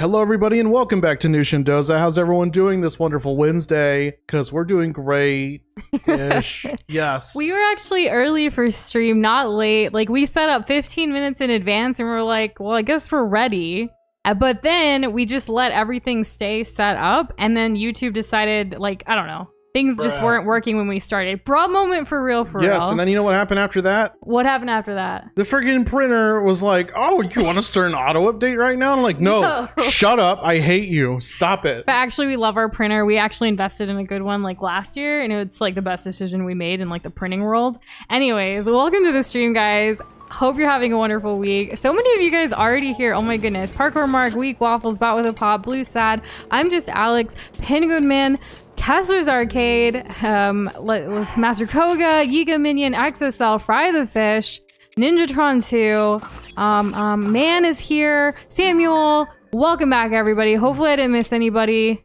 Hello everybody and welcome back to TLOZ. How's everyone doing this wonderful Wednesday? Because we're doing great-ish. Yes. We were actually early for stream, not late. Like, we set up 15 minutes in advance and we're like, well, I guess we're ready. But then we just let everything stay set up, and then YouTube decided, like, I don't know. Things just weren't working when we started. Broad moment for real, for real. Yes, and then you know what happened after that? What happened after that? The freaking printer was like, oh, you want to start an auto update right now? I'm like, no, shut up. I hate you. Stop it. But actually, we love our printer. We actually invested in a good one like last year, and it's like the best decision we made in like the printing world. Anyways, welcome to the stream, guys. Hope you're having a wonderful week. So many of you guys already here. Oh my goodness. Parkour Mark, Weak Waffles, Bot with a Pop, Blue Sad. I'm just Alex, Penguin Man, Kessler's Arcade, Master Koga, Yiga Minion, XSL, Fry the Fish, Ninjatron 2, Man is here, Samuel, welcome back everybody. Hopefully I didn't miss anybody.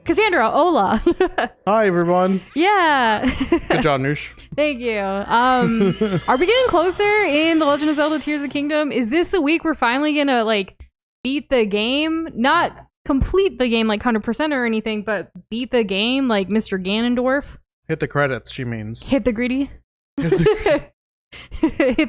Cassandra, hola. Hi everyone. Yeah. Good job, Noosh. Thank you. Are we getting closer in The Legend of Zelda Tears of the Kingdom? Is this the week we're finally gonna like beat the game? Not complete the game like 100% or anything, but beat the game like Mr. Ganondorf. Hit the credits, she means. Hit the greedy. Hit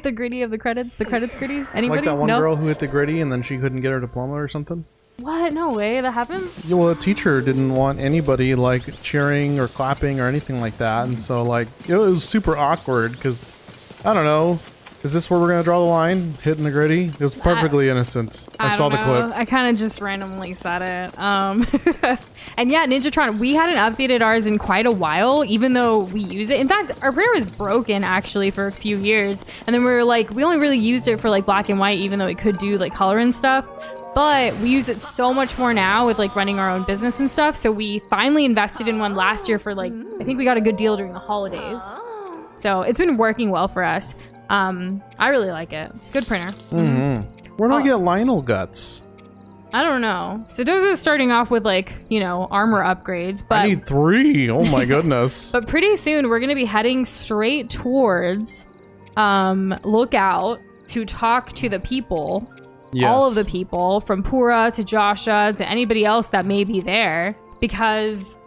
the greedy of the credits. The credits greedy. Anybody? Like that one girl who hit the gritty and then she couldn't get her diploma or something? What? No way. That happened? Yeah, well, the teacher didn't want anybody like cheering or clapping or anything like that, and so like it was super awkward because I don't know. Is this where we're gonna draw the line? Hitting the gritty? It was perfectly innocent. I saw the clip. I kind of just randomly said it. And yeah, Ninjatron, we hadn't updated ours in quite a while, even though we use it. In fact, our printer was broken actually for a few years, and then we were like, we only really used it for like black and white, even though it could do like color and stuff. But we use it so much more now with like running our own business and stuff. So we finally invested in one last year for like, I think we got a good deal during the holidays. So it's been working well for us. I really like it. Good printer. Where do I get Lionel guts? I don't know. So TLOZ is starting off with like, you know, armor upgrades, but I need 3. Oh my goodness. But pretty soon we're going to be heading straight towards Lookout to talk to the people. Yes. All of the people, from Pura to Joshua to anybody else that may be there, because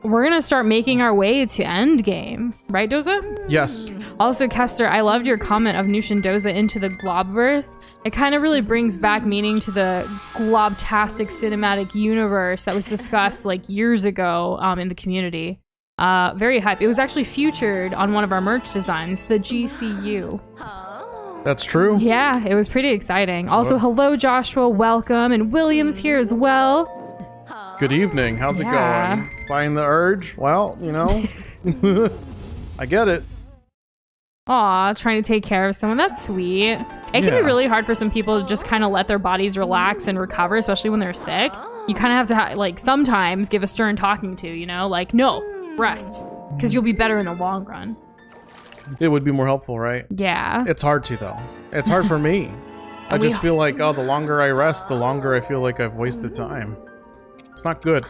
we're gonna start making our way to Endgame, right, Doza? Yes. Also, Kester, I loved your comment of Noosh and Doza into the Globverse. It kind of really brings back meaning to the globtastic cinematic universe that was discussed like years ago in the community. Very hype. It was actually featured on one of our merch designs, the GCU. That's true. Yeah, it was pretty exciting. Also, hello, Joshua. Welcome. And William's here as well. Good evening. How's it going? Find the urge? Well, you know, I get it. Aw, trying to take care of someone. That's sweet. It can be really hard for some people to just kind of let their bodies relax and recover, especially when they're sick. You kind of have to, like, sometimes give a stern talking to, you know? Like, no, rest. Because you'll be better in the long run. It would be more helpful, right? Yeah. It's hard to, though. It's hard for me. I just feel like, oh, the longer I rest, the longer I feel like I've wasted time. It's not good.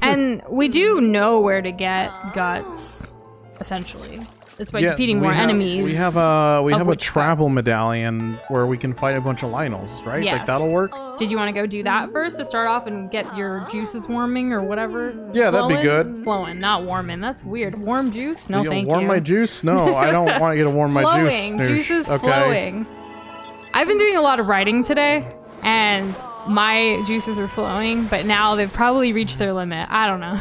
And we do know where to get guts, essentially. It's by defeating more enemies. We have a travel medallion where we can fight a bunch of Lionels, right? Yes. Like, that'll work? Did you want to go do that first to start off and get your juices warming or whatever? Yeah, that'd be good. Flowing, not warming. That's weird. Warm juice? No, thank you. Warm my juice? No, I don't want you to warm my juice. Flowing. Juice is flowing. I've been doing a lot of writing today, and my juices are flowing, but now they've probably reached their limit. I don't know.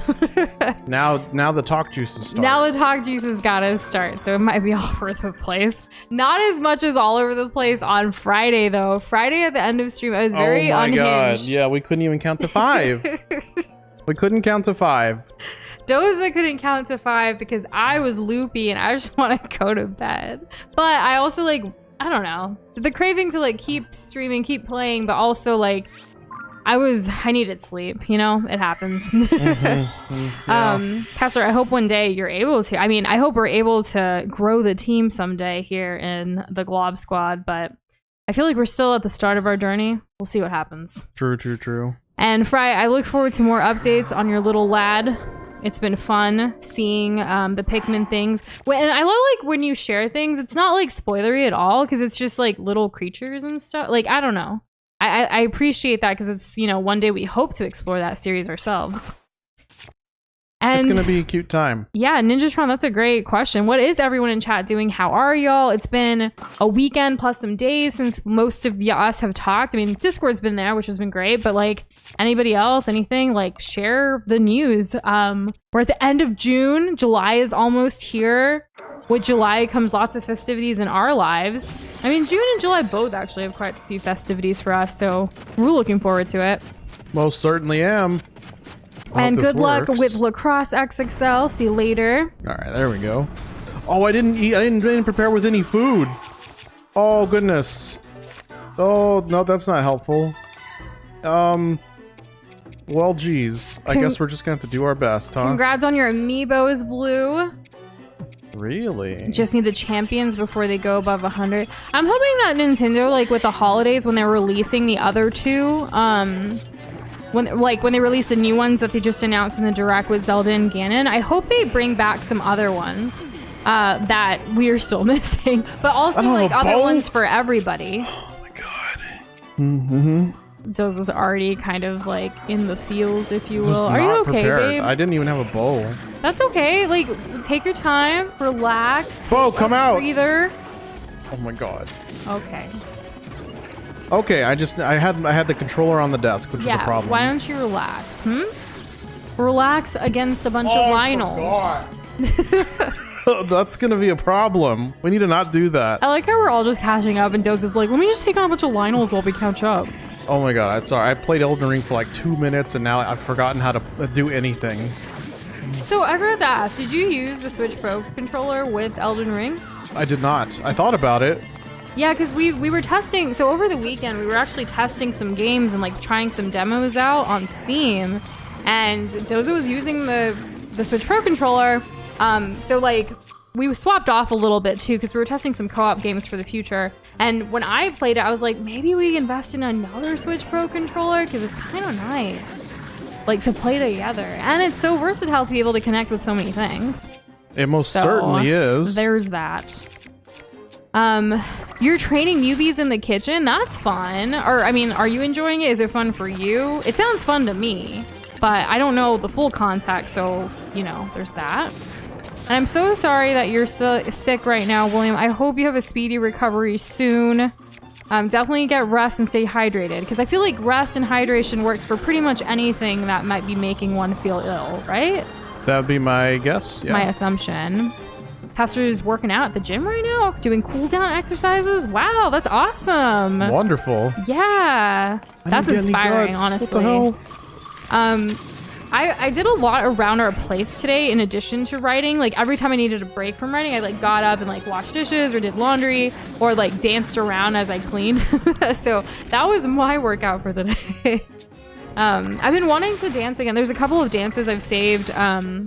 now the talk juices start. Now the talk juices gotta start, so it might be all over the place. Not as much as all over the place on Friday, though. Friday at the end of stream, I was very unhinged. Oh my god, yeah, we couldn't even count to 5. We couldn't count to 5. Doza couldn't count to 5 because I was loopy and I just want to go to bed. But I also like, I don't know, the craving to like keep streaming, keep playing, but also like I needed sleep, you know, it happens. Kessler, I hope one day you're able to, I hope we're able to grow the team someday here in the Glob Squad, but I feel like we're still at the start of our journey. We'll see what happens. True. And Fry, I look forward to more updates on your little lad. It's been fun seeing the Pikmin things. And I love like when you share things, it's not like spoilery at all because it's just like little creatures and stuff. Like, I don't know. I appreciate that because it's, you know, one day we hope to explore that series ourselves. And it's gonna be a cute time. Yeah, Ninjatron, that's a great question. What is everyone in chat doing? How are y'all? It's been a weekend plus some days since most of us have talked. I mean, Discord's been there, which has been great, but like anybody else, anything, like share the news. We're at the end of June. July is almost here. With July comes lots of festivities in our lives. I mean, June and July both actually have quite a few festivities for us, so we're looking forward to it. Most certainly am. And good luck with Lacrosse XXL. See you later. All right, there we go. Oh, I didn't eat. I didn't prepare with any food. Oh goodness. Oh no, that's not helpful. Well, geez. I guess we're just gonna have to do our best, huh? Congrats on your amiibos, Blue. Really? Just need the champions before they go above 100. I'm hoping that Nintendo, like with the holidays when they're releasing the other two, when they release the new ones that they just announced in the Direct with Zelda and Ganon, I hope they bring back some other ones that we're still missing, but also like other ones for everybody. Oh my god. Mm-hmm. Does this already kind of like in the feels, if you will? Just Are you okay, prepared. babe? I didn't even have a bow. That's okay. Like, take your time, relax. Bo, come out. Breather. Oh my god. Okay. Okay, I had the controller on the desk, which is a problem. Why don't you relax? Relax against a bunch of Lionels. That's gonna be a problem. We need to not do that. I like how we're all just catching up and Doze is like, let me just take on a bunch of Lionels while we catch up. Oh my god, I'm sorry. I played Elden Ring for like 2 minutes and now I've forgotten how to do anything. So I forgot to ask, did you use the Switch Pro controller with Elden Ring? I did not. I thought about it. Yeah, because we were testing, so over the weekend we were actually testing some games and like trying some demos out on Steam, and Dozo was using the Switch Pro controller, so like we swapped off a little bit too because we were testing some co-op games for the future, and when I played it I was like, maybe we invest in another Switch Pro controller because it's kind of nice like to play together, and it's so versatile to be able to connect with so many things. It most certainly is. There's that. You're training newbies in the kitchen? That's fun. Or, I mean, are you enjoying it? Is it fun for you? It sounds fun to me, but I don't know the full context, so, you know, there's that. And I'm so sorry that you're so sick right now, William. I hope you have a speedy recovery soon. Definitely get rest and stay hydrated, because I feel like rest and hydration works for pretty much anything that might be making one feel ill, right? That'd be my guess, yeah. My assumption. Pastor's working out at the gym right now, doing cool down exercises. Wow, that's awesome. Wonderful. Yeah, that's inspiring, honestly. What the hell? I did a lot around our place today in addition to writing. Like every time I needed a break from writing, I like got up and like washed dishes or did laundry or like danced around as I cleaned. So that was my workout for the day. I've been wanting to dance again. There's a couple of dances I've saved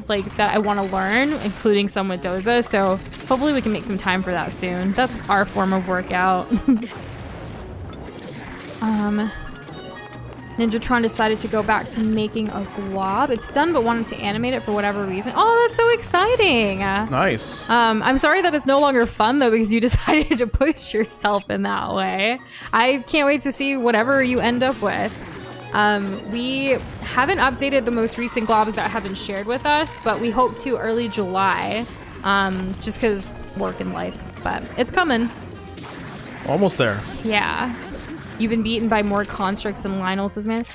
like that I want to learn, including some with Doza, so hopefully we can make some time for that soon. That's our form of workout. Ninjatron decided to go back to making a glob. It's done but wanted to animate it for whatever reason. Oh, that's so exciting. Nice. I'm sorry that it's no longer fun though because you decided to push yourself in that way. I can't wait to see whatever you end up with. We haven't updated the most recent globs that have been shared with us, but we hope to early July, just because work and life, but it's coming. Almost there. Yeah. You've been beaten by more constructs than Lionel, says man.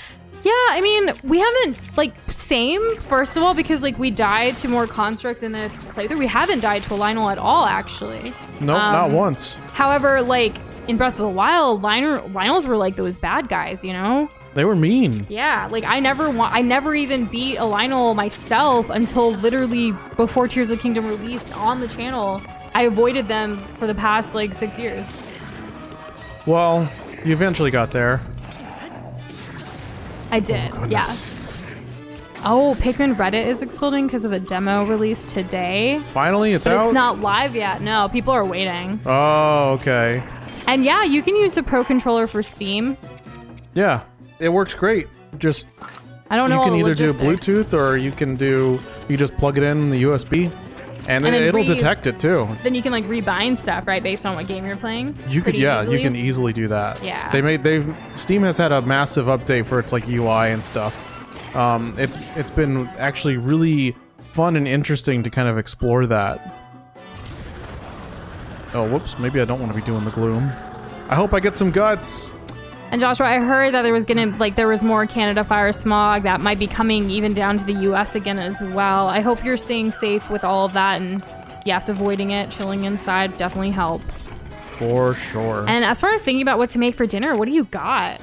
Yeah, I mean, we haven't, like, same, first of all, because, like, we died to more constructs in this playthrough. We haven't died to a Lionel at all, actually. Nope, not once. However, like, in Breath of the Wild, Lionels were, like, those bad guys, you know? They were mean. Yeah, like I never even beat a Lionel myself until literally before Tears of the Kingdom released on the channel. I avoided them for the past like 6 years. Well, you eventually got there. I did, yes. Oh, Pikmin Reddit is exploding because of a demo released today. Finally, it's out? It's not live yet. No, people are waiting. Oh, okay. And yeah, you can use the Pro Controller for Steam. Yeah. It works great. Just I don't know. You can all the either do logistics. Bluetooth or you just plug it in the USB. And then it'll detect it too. Then you can like rebind stuff, right, based on what game you're playing. You could, pretty yeah, easily. you can easily do that. Yeah. Steam has had a massive update for its like UI and stuff. It's been actually really fun and interesting to kind of explore that. Oh, whoops, maybe I don't want to be doing the gloom. I hope I get some guts. And Joshua, I heard that there was more Canada fire smog that might be coming even down to the US again as well. I hope you're staying safe with all of that, and yes, avoiding it, chilling inside definitely helps. For sure. And as far as thinking about what to make for dinner, what do you got?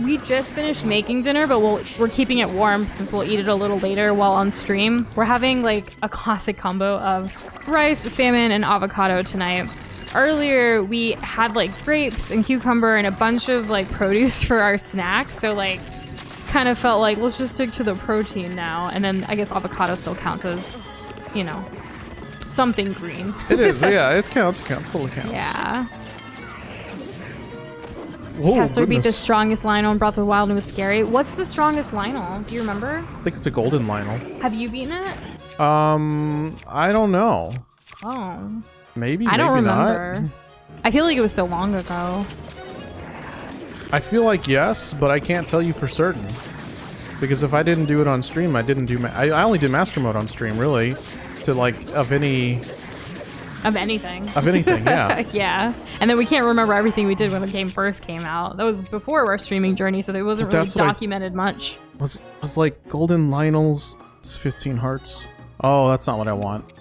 We just finished making dinner, but we're keeping it warm since we'll eat it a little later while on stream. We're having like a classic combo of rice, salmon, and avocado tonight. Earlier, we had like grapes and cucumber and a bunch of like produce for our snacks. So like kind of felt like let's just stick to the protein now. And then I guess avocado still counts as, you know, something green. It is, yeah, it counts, totally counts. Yeah. Whoa, Kessler beat the goodness. strongest Lionel in Breath of the Wild and it was scary. What's the strongest Lionel? Do you remember? I think it's a golden Lionel. Have you beaten it? I don't know. Oh. Maybe, I don't maybe remember. not. I feel like it was so long ago. I feel like yes, but I can't tell you for certain. Because if I didn't do it on stream, I didn't do... I only did Master Mode on stream, really. To, like, of anything. Of anything, yeah. yeah. And then we can't remember everything we did when the game first came out. That was before our streaming journey, so it wasn't really documented much. Was like Golden Lionel's 15 hearts. Oh, that's not what I want.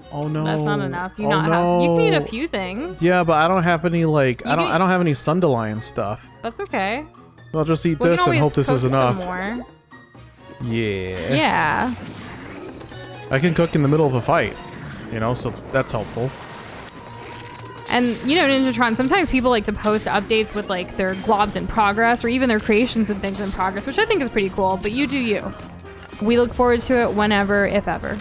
Oh no. That's not enough. You oh, not no. have. You can eat a few things. Yeah, but I don't have any like You I don't have any Sundelion stuff. That's okay. I'll just eat We this can and hope always this is cook enough. some more. Yeah. Yeah. I can cook in the middle of a fight, you know, so that's helpful. And you know, Ninjatron, sometimes people like to post updates with like their globs in progress or even their creations and things in progress, which I think is pretty cool, but you do you. We look forward to it whenever, if ever.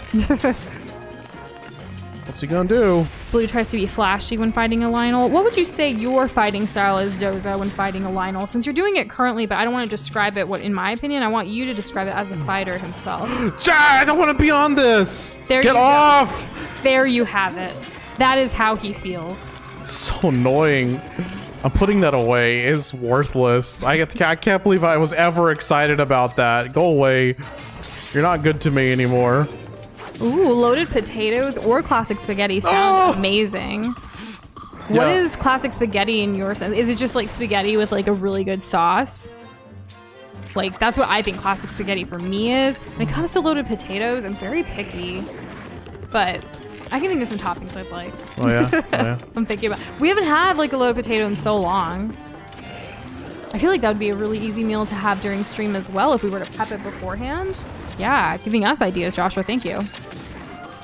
What's he gonna do? Blue tries to be flashy when fighting a Lionel. What would you say your fighting style is, Doza, when fighting a Lionel? Since you're doing it currently, but I don't want to describe it, in my opinion, I want you to describe it as the fighter himself. I don't want to be on this! There Get you go. off! There you have it. That is how he feels. So annoying. I'm putting that away. It's worthless. I can't believe I was ever excited about that. Go away. You're not good to me anymore. Ooh, loaded potatoes or classic spaghetti sound amazing. What Yeah. is classic spaghetti in your sense? Is it just like spaghetti with like a really good sauce? Like, that's what I think classic spaghetti for me is. When it comes to loaded potatoes, I'm very picky. But I can think of some toppings I'd like. Oh yeah? Oh, yeah. I'm thinking about. We haven't had like a loaded potato in so long. I feel like that would be a really easy meal to have during stream as well if we were to prep it beforehand. Yeah, giving us ideas, Joshua. Thank you.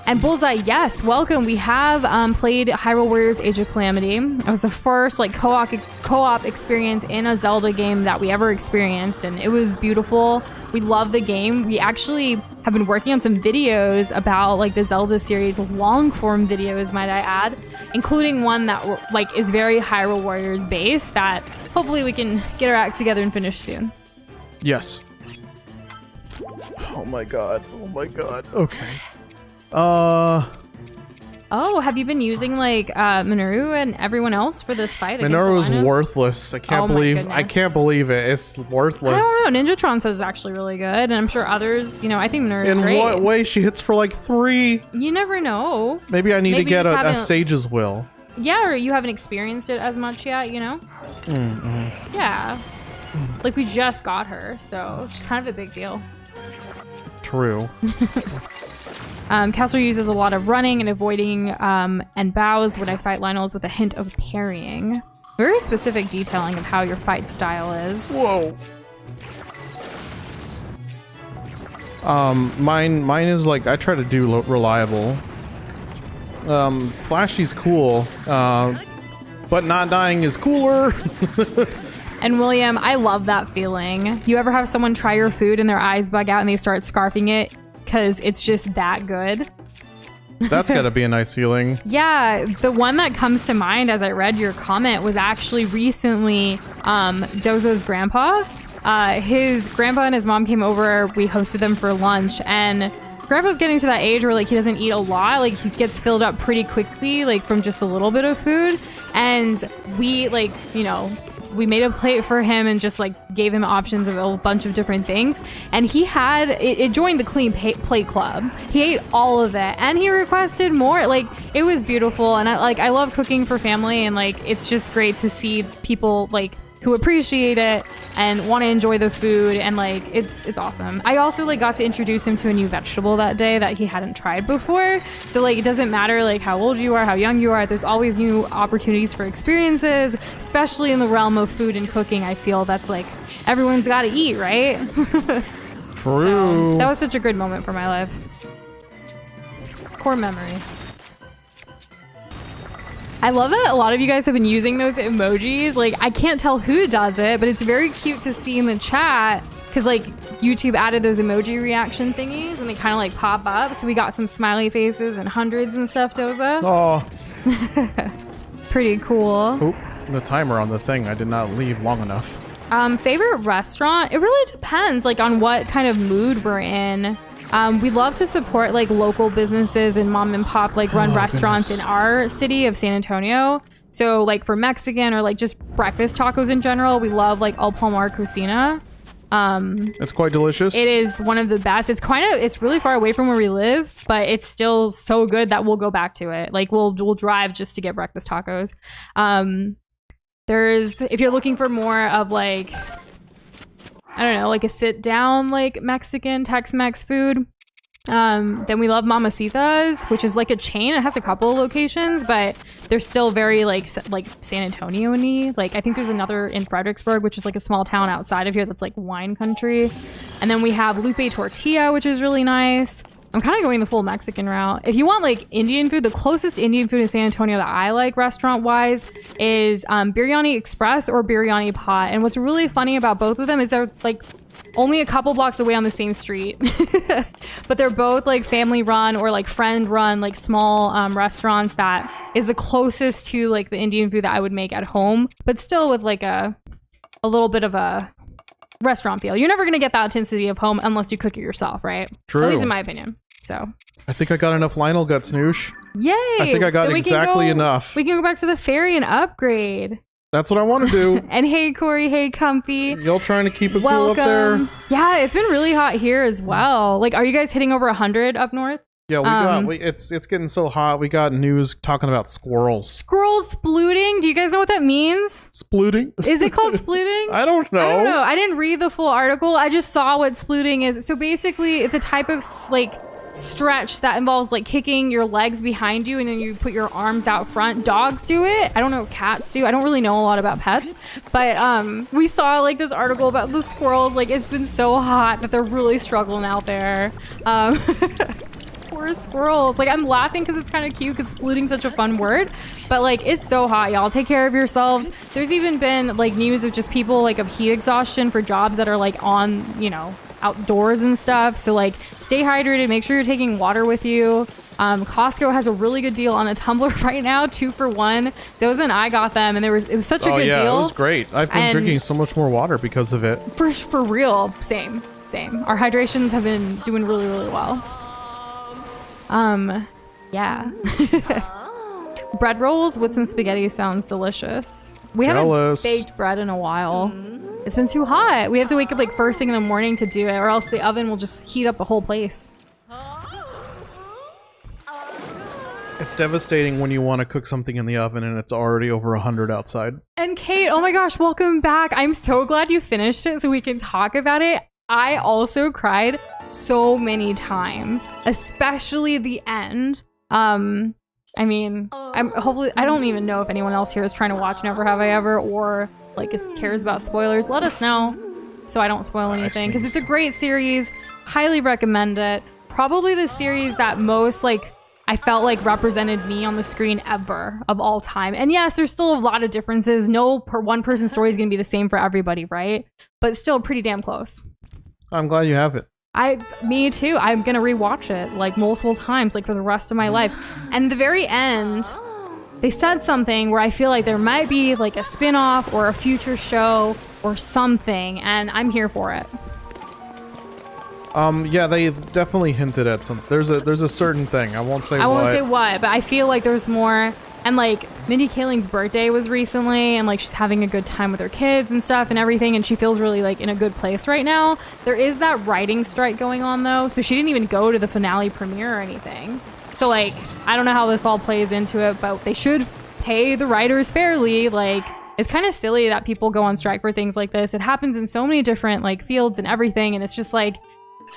And Bullseye, yes, welcome. We have played Hyrule Warriors Age of Calamity. It was the first like co-op experience in a Zelda game that we ever experienced, and it was beautiful. We love the game. We actually have been working on some videos about like the Zelda series, long form videos, might I add, including one that like is very Hyrule Warriors based that hopefully we can get our act together and finish soon. Yes. Oh my god. Oh my god. Okay. Oh, have you been using like Minoru and everyone else for this fight? Minoru is against the Lioness? worthless. I can't believe it. It's worthless. I don't know. Ninjatron says it's actually really good, and I'm sure others. You know, I think Minoru is In great. what way? She hits for like 3. You never know. Maybe I need to Maybe get you just a haven't- Sage's Will. Yeah, or you haven't experienced it as much yet. You know. Mm-hmm. Yeah. Like we just got her, so it's kind of a big deal. True. Kessler uses a lot of running and avoiding and bows when I fight Lionels with a hint of parrying. Very specific detailing of how your fight style is. Whoa. Mine is like I try to do reliable. Flashy's cool, but not dying is cooler. And William, I love that feeling. You ever have someone try your food and their eyes bug out and they start scarfing it because it's just that good? That's gotta be a nice feeling. Yeah, the one that comes to mind as I read your comment was actually recently Doza's grandpa. His grandpa and his mom came over. We hosted them for lunch, and Grandpa's getting to that age where like he doesn't eat a lot. Like he gets filled up pretty quickly, like from just a little bit of food. And we like, you know, we made a plate for him and just like gave him options of a bunch of different things. And he had it joined the clean plate club. He ate all of it and he requested more. Like it was beautiful. And I love cooking for family, and like it's just great to see people like who appreciate it and want to enjoy the food, and like it's awesome. I also like got to introduce him to a new vegetable that day that he hadn't tried before. So like it doesn't matter like how old you are, how young you are, there's always new opportunities for experiences, especially in the realm of food and cooking. I feel that's like everyone's got to eat, right? True. So, that was such a good moment for my life. Core memory. I love that a lot of you guys have been using those emojis. Like, I can't tell who does it, but it's very cute to see in the chat because, like, YouTube added those emoji reaction thingies and they kind of, like, pop up. So we got some smiley faces and hundreds and stuff, Doza. Oh. Pretty cool. Oop, the timer on the thing. I did not leave long enough. Favorite restaurant? It really depends, like, on what kind of mood we're in. We love to support like local businesses and mom and pop like run restaurants in our city of San Antonio. So like for Mexican or like just breakfast tacos in general, we love like El Palmar Cocina. It's quite delicious. It is one of the best. It's really far away from where we live, but it's still so good that we'll go back to it. Like we'll drive just to get breakfast tacos. If you're looking for more of like, I don't know, like a sit down like Mexican Tex-Mex food, then we love Mamacita's, which is like a chain. It has a couple of locations, but they're still very like San Antonio-y. Like I think there's another in Fredericksburg, which is like a small town outside of here that's like wine country. And then we have Lupe Tortilla, which is really nice. I'm kind of going the full Mexican route. If you want like Indian food, the closest Indian food in San Antonio that I like restaurant-wise is Biryani Express or Biryani Pot. And what's really funny about both of them is they're like only a couple blocks away on the same street. But they're both like family-run or like friend-run, like small restaurants that is the closest to like the Indian food that I would make at home, but still with like a little bit of a restaurant feel. You're never going to get that authenticity of home unless you cook it yourself, right? True. At least in my opinion. So I think I got enough Lionel guts, Noosh. Yay! I think I got exactly enough. We can go back to the ferry and upgrade. That's what I want to do. And hey, Corey. Hey, Comfy. Y'all trying to keep it cool up there? Yeah, it's been really hot here as well. Like, are you guys hitting over 100 up north? Yeah, it's getting so hot. We got news talking about squirrels. Squirrels splooting? Do you guys know what that means? Splooting? Is it called splooting? I don't know. I don't know. I didn't read the full article. I just saw what splooting is. So basically, it's a type of like stretch that involves like kicking your legs behind you and then you put your arms out front. Dogs do it. I don't know if cats do. I don't really know a lot about pets, but we saw like this article about the squirrels. Like it's been so hot that they're really struggling out there. Poor squirrels. Like I'm laughing because it's kind of cute because splooting's such a fun word, but like it's so hot, y'all. Take care of yourselves. There's even been like news of just people like of heat exhaustion for jobs that are like on, you know, outdoors and stuff. So like stay hydrated, make sure you're taking water with you. Costco has a really good deal on a tumbler right now, 2 for 1. Doza and I got them and it was such a good deal. It was great. I've been drinking so much more water because of it. For real. Same. Our hydrations have been doing really, really well. Yeah. Bread rolls with some spaghetti sounds delicious. We haven't baked bread in a while. It's been too hot. We have to wake up like first thing in the morning to do it, or else the oven will just heat up the whole place. It's devastating when you want to cook something in the oven and it's already over 100 outside. And Kate, oh my gosh, welcome back. I'm so glad you finished it so we can talk about it. I also cried so many times, especially the end. I mean, I don't even know if anyone else here is trying to watch Never Have I Ever or like cares about spoilers. Let us know so I don't spoil anything, because it's a great series. Highly recommend it. Probably the series that most like I felt like represented me on the screen ever of all time. And yes, there's still a lot of differences. No one person's story is going to be the same for everybody, right? But still pretty damn close. I'm glad you have it. Me too. I'm gonna rewatch it like multiple times, like for the rest of my life. And the very end, they said something where I feel like there might be like a spin-off or a future show or something, and I'm here for it. Yeah, they've definitely hinted at some. There's a certain thing. I won't say I what. won't say what, but I feel like there's more. And like Mindy Kaling's birthday was recently, and like she's having a good time with her kids and stuff and everything, and she feels really like in a good place right now. There is that writing strike going on though, so she didn't even go to the finale premiere or anything. So like I don't know how this all plays into it, but they should pay the writers fairly. Like it's kind of silly that people go on strike for things like this. It happens in so many different like fields and everything, and it's just like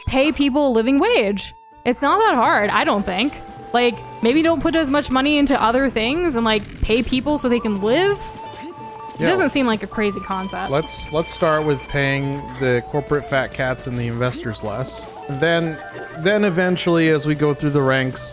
pay people a living wage. It's not that hard, I don't think. Like, maybe don't put as much money into other things and like pay people so they can live. It doesn't seem like a crazy concept. Let's start with paying the corporate fat cats and the investors less. Then eventually, as we go through the ranks,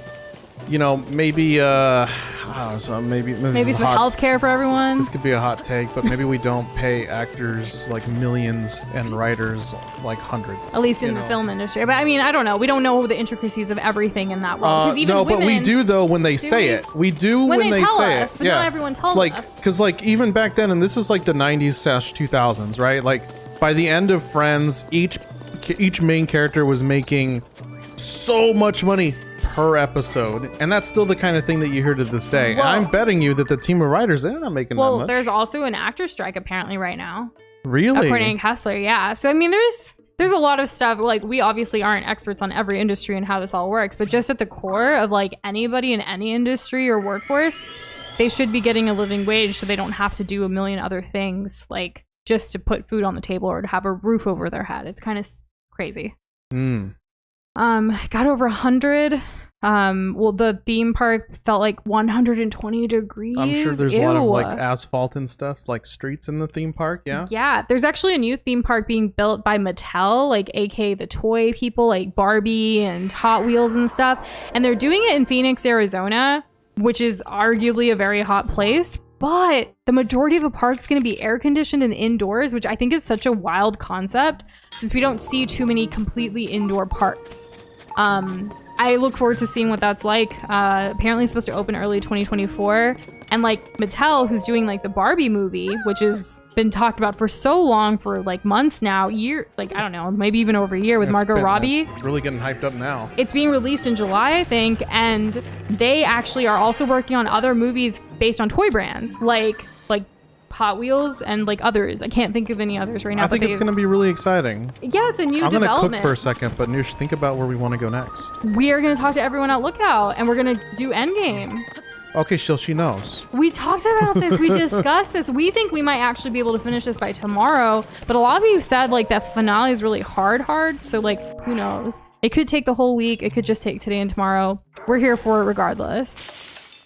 you know, maybe maybe some health care for everyone. This could be a hot take, but maybe we don't pay actors like millions and writers like hundreds. At least in the film industry. But I mean, I don't know. We don't know the intricacies of everything in that world. Because even women, but we do though when they say it. We do when they tell say us, it. but not everyone tells us. Because like even back then, and this is like the 90s/2000s, right? Like by the end of Friends, each main character was making so much money per episode, and that's still the kind of thing that you hear to this day. Well, and I'm betting you that the team of writers, they're not making that much. Well, there's also an actor strike apparently right now. Really? According to Kessler, yeah. So I mean, there's a lot of stuff. Like we obviously aren't experts on every industry and how this all works, but just at the core of like anybody in any industry or workforce, they should be getting a living wage so they don't have to do a million other things like just to put food on the table or to have a roof over their head. It's kind of crazy. Got over 100. Well, the theme park felt like 120 degrees. I'm sure there's a lot of like asphalt and stuff, like streets in the theme park. Yeah. Yeah. There's actually a new theme park being built by Mattel, like aka the toy people, like Barbie and Hot Wheels and stuff. And they're doing it in Phoenix, Arizona, which is arguably a very hot place. But the majority of the park's going to be air conditioned and indoors, which I think is such a wild concept since we don't see too many completely indoor parks. I look forward to seeing what that's like. Apparently it's supposed to open early 2024. And like Mattel, who's doing like the Barbie movie, which has been talked about for so long, for like months now, like I don't know, maybe even over a year with Margot Robbie. It's really getting hyped up now. It's being released in July, I think, and they actually are also working on other movies based on toy brands, like Hot Wheels and like others. I can't think of any others right now. I think it's going to be really exciting. Yeah, it's a new development. I'm going to cook for a second, but Noosh, think about where we want to go next. We are going to talk to everyone at Lookout, and we're going to do Endgame. Okay, so she knows. We talked about this. We discussed this. We think we might actually be able to finish this by tomorrow, but a lot of you said like that finale is really hard. So like, who knows? It could take the whole week. It could just take today and tomorrow. We're here for it regardless.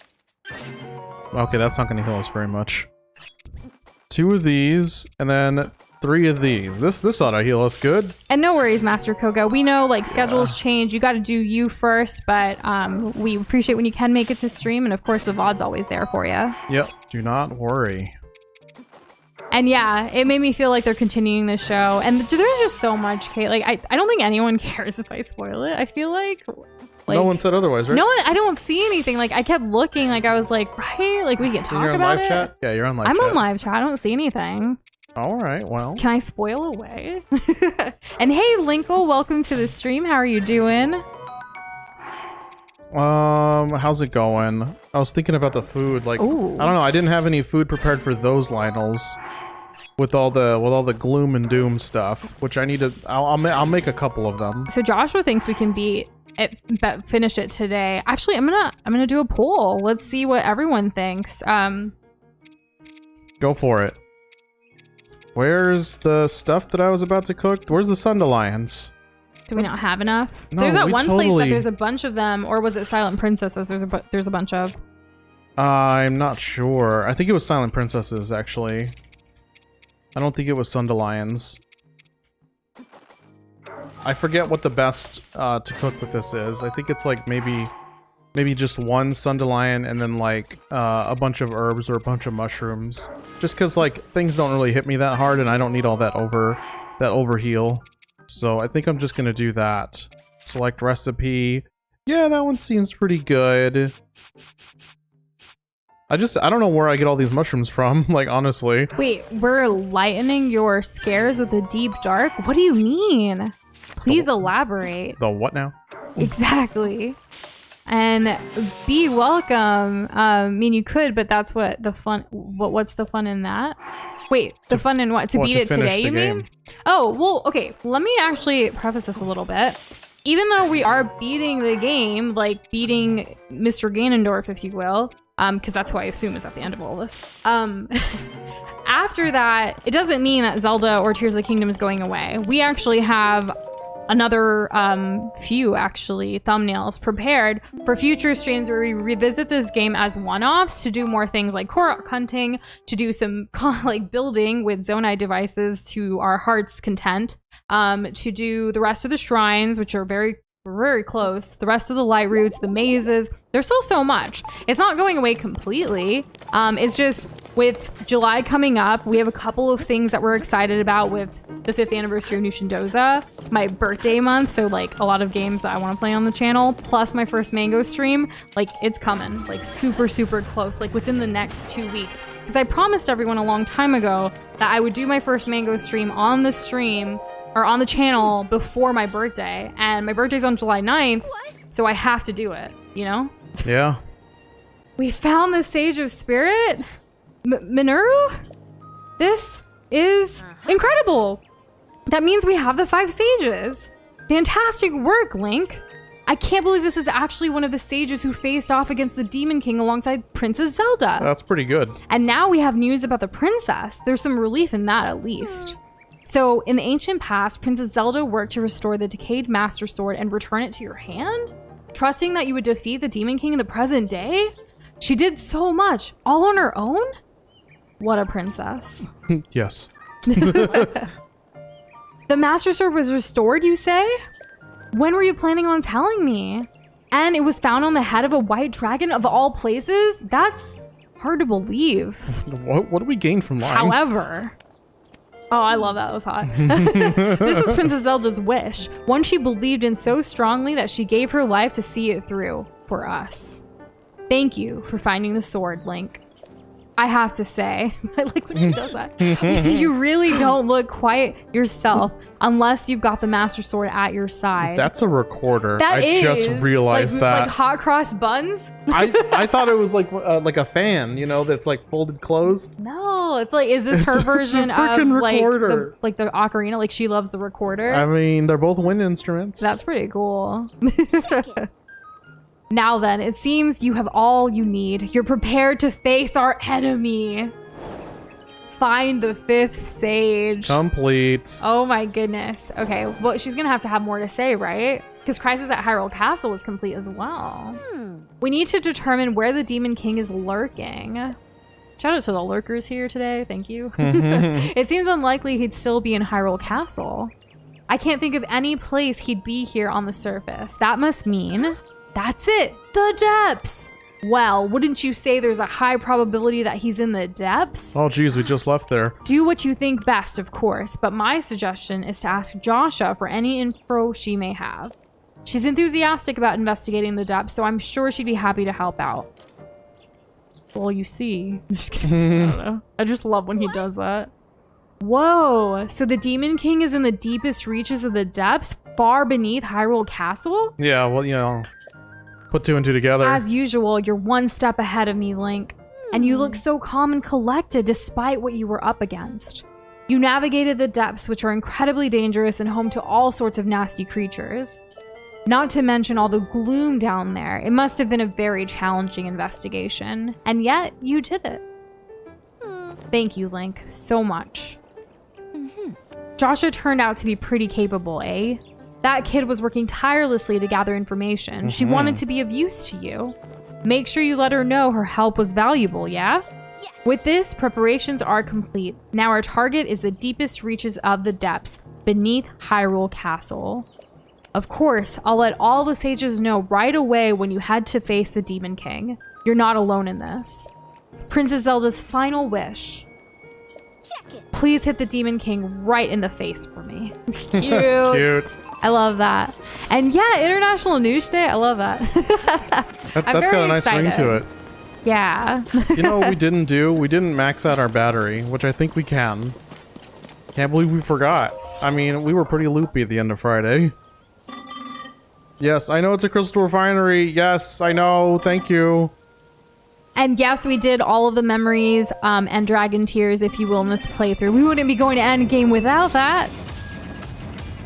Okay, that's not going to heal us very much. 2 of these, and then 3 of these. This ought to heal us good. And no worries, Master Koga. We know like schedules change. You got to do you first, but we appreciate when you can make it to stream, and of course the VOD's always there for you. Yep. Do not worry. And yeah, it made me feel like they're continuing the show, and there's just so much, Kate. Like I don't think anyone cares if I spoil it. I feel like no one said otherwise, right? No, I don't see anything. Like I kept looking, like I was like, right, like we can talk you're on about live it. Chat? Yeah, you're on live chat. I'm on live chat. I don't see anything. All right, well. Can I spoil away? And hey, Linkle, welcome to the stream. How are you doing? How's it going? I was thinking about the food. Like, ooh. I don't know. I didn't have any food prepared for those Lionels. With all the gloom and doom stuff, which I need to. I'll make a couple of them. So Joshua thinks we can finish it today. Actually, I'm gonna do a poll. Let's see what everyone thinks. Go for it. Where's the stuff that I was about to cook? Where's the Sundelions? Do we not have enough? No, there's that one place that there's a bunch of them, or was it Silent Princesses? There's a bunch of. I'm not sure. I think it was Silent Princesses, actually. I don't think it was Sundelions. I forget what the best to cook with this is. I think it's like maybe just one Sundelion and then like a bunch of herbs or a bunch of mushrooms. Just because like things don't really hit me that hard and I don't need all that overheal. So I think I'm just gonna do that. Select recipe. Yeah, that one seems pretty good. I don't know where I get all these mushrooms from, like, honestly. Wait, we're lightening your scares with a deep dark? What do you mean? Please elaborate. The what now? Exactly. And be welcome. I mean, you could, but that's what the fun. What's the fun in that? Wait, the fun in what? To beat it today, you mean? Oh, well, okay. Let me actually preface this a little bit. Even though we are beating the game, like beating Mr. Ganondorf, if you will, because that's who I assume is at the end of all this. After that, it doesn't mean that Zelda or Tears of the Kingdom is going away. We actually have another few thumbnails prepared for future streams where we revisit this game as one-offs to do more things like Korok hunting, to do some like building with Zonai devices to our heart's content, to do the rest of the shrines, which are very close, the rest of the light routes, the mazes. There's still so much. It's not going away completely. It's just with July coming up, we have a couple of things that we're excited about with the 5th anniversary of New Shindoza, my birthday month, so like a lot of games that I want to play on the channel, plus my first Mango stream. Like, it's coming, like super close, like within the next 2 weeks. Because I promised everyone a long time ago that I would do my first Mango stream on the stream or on the channel before my birthday, and my birthday's on July 9th, so I have to do it, you know? Yeah. We found the Sage of Spirit? Minoru? This is incredible! That means we have the 5 sages. Fantastic work, Link. I can't believe this is actually one of the sages who faced off against the Demon King alongside Princess Zelda. That's pretty good. And now we have news about the princess. There's some relief in that, at least. So, in the ancient past, Princess Zelda worked to restore the decayed Master Sword and return it to your hand? Trusting that you would defeat the Demon King in the present day? She did so much, all on her own? What a princess. Yes. The Master Sword was restored, you say? When were you planning on telling me? And it was found on the head of a white dragon of all places? That's hard to believe. What do we gain from lying? However... Oh, I love that. It was hot. This was Princess Zelda's wish, one she believed in so strongly that she gave her life to see it through for us. Thank you for finding the sword, Link. I have to say, I like when she does that. You really don't look quite yourself unless you've got the Master Sword at your side. That's a recorder. I just realized that. Like hot cross buns? I thought it was like a fan, you know, that's like folded closed. No, it's like, is this her version of like the ocarina? Like, she loves the recorder? I mean, they're both wind instruments. That's pretty cool. Now then, it seems you have all you need. You're prepared to face our enemy. Find the 5th sage. Complete. Oh my goodness. Okay, well, she's gonna have to have more to say, right? Because Crisis at Hyrule Castle was complete as well. We need to determine where the Demon King is lurking. Shout out to the lurkers here today. Thank you. It seems unlikely he'd still be in Hyrule Castle. I can't think of any place he'd be here on the surface. That must mean... That's it! The depths! Well, wouldn't you say there's a high probability that he's in the depths? Oh geez, we just left there. Do what you think best, of course, but my suggestion is to ask Joshua for any info she may have. She's enthusiastic about investigating the depths, so I'm sure she'd be happy to help out. Well, you see. Just kidding. I don't know. I just love when he does that. Whoa, so the Demon King is in the deepest reaches of the depths, far beneath Hyrule Castle? Yeah, well, you know... Put 2 and 2 together. As usual, you're one step ahead of me, Link. And you look so calm and collected despite what you were up against. You navigated the depths, which are incredibly dangerous and home to all sorts of nasty creatures. Not to mention all the gloom down there. It must have been a very challenging investigation. And yet, you did it. Thank you, Link, so much. Joshua turned out to be pretty capable, eh? That kid was working tirelessly to gather information. She wanted to be of use to you. Make sure you let her know her help was valuable, yeah? Yes. With this, preparations are complete. Now our target is the deepest reaches of the depths, beneath Hyrule Castle. Of course, I'll let all the sages know right away when you head to face the Demon King. You're not alone in this. Princess Zelda's final wish. Check it. Please hit the Demon King right in the face for me. Cute. Cute. I love that. And yeah, International News Day. I love that. That's got a nice ring to it. Yeah. You know what we didn't do? We didn't max out our battery, which I think we can. Can't believe we forgot. I mean, we were pretty loopy at the end of Friday. Yes, I know it's a crystal refinery. Yes, I know. Thank you. And yes, we did all of the memories and dragon tears, if you will, in this playthrough. We wouldn't be going to endgame without that.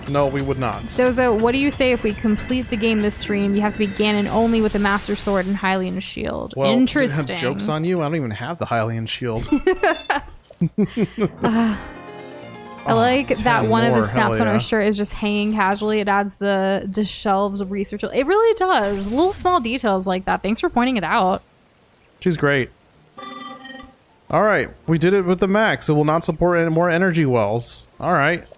No, we would not. Doza, what do you say if we complete the game this stream? You have to be Ganon only with a Master Sword and Hylian shield. Well, interesting. Joke's on you. I don't even have the Hylian shield. I like that one of the more, snaps hell on yeah. our shirt is just hanging casually. It adds the shelves of research. It really does. Little small details like that. Thanks for pointing it out. She's great. All right, we did it with the max. It will not support any more energy wells. All right.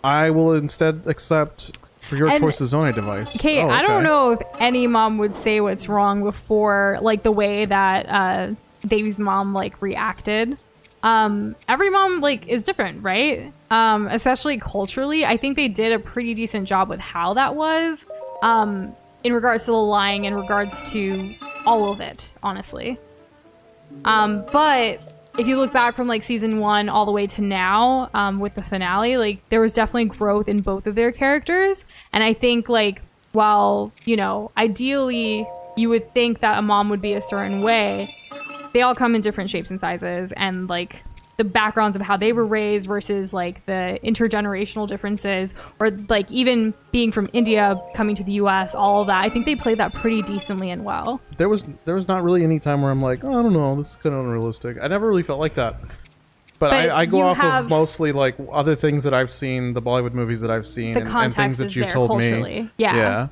I will instead accept for your And- choice the Zonai device. Okay, Oh, I don't okay. know if any mom would say what's wrong before, like the way that Davy's mom like reacted. Every mom like is different, right? Especially culturally. I think they did a pretty decent job with how that was. In regards to the lying, in regards to all of it, honestly. But if you look back from like season 1 all the way to now, with the finale, like there was definitely growth in both of their characters. And I think like, while, you know, ideally you would think that a mom would be a certain way, they all come in different shapes and sizes, and like the backgrounds of how they were raised versus like the intergenerational differences, or like even being from India coming to the US, all of that. I think they played that pretty decently and well. There was not really any time where I'm like, oh, I don't know, this is kind of unrealistic. I never really felt like that. But I go you off have- of mostly like other things that I've seen, the Bollywood movies that I've seen, The and context things that is you've there told culturally. me. Yeah.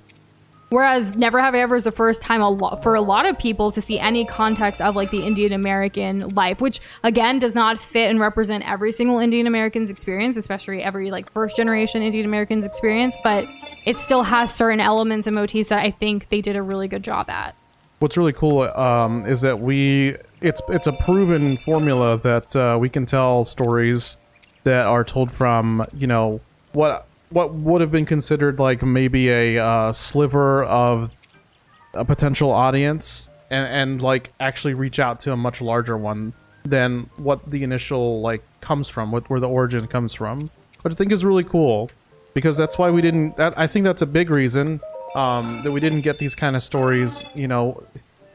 Whereas Never Have I Ever is the first time for a lot of people to see any context of like the Indian American life, which again does not fit and represent every single Indian American's experience, especially every like first generation Indian American's experience, but it still has certain elements and motifs that I think they did a really good job at. What's really cool is that it's a proven formula that we can tell stories that are told from, you know, what would have been considered like maybe a sliver of a potential audience, and like actually reach out to a much larger one than what the initial like comes from, where the origin comes from, which I think is really cool, because that's why we didn't. I think that's a big reason that we didn't get these kind of stories, you know,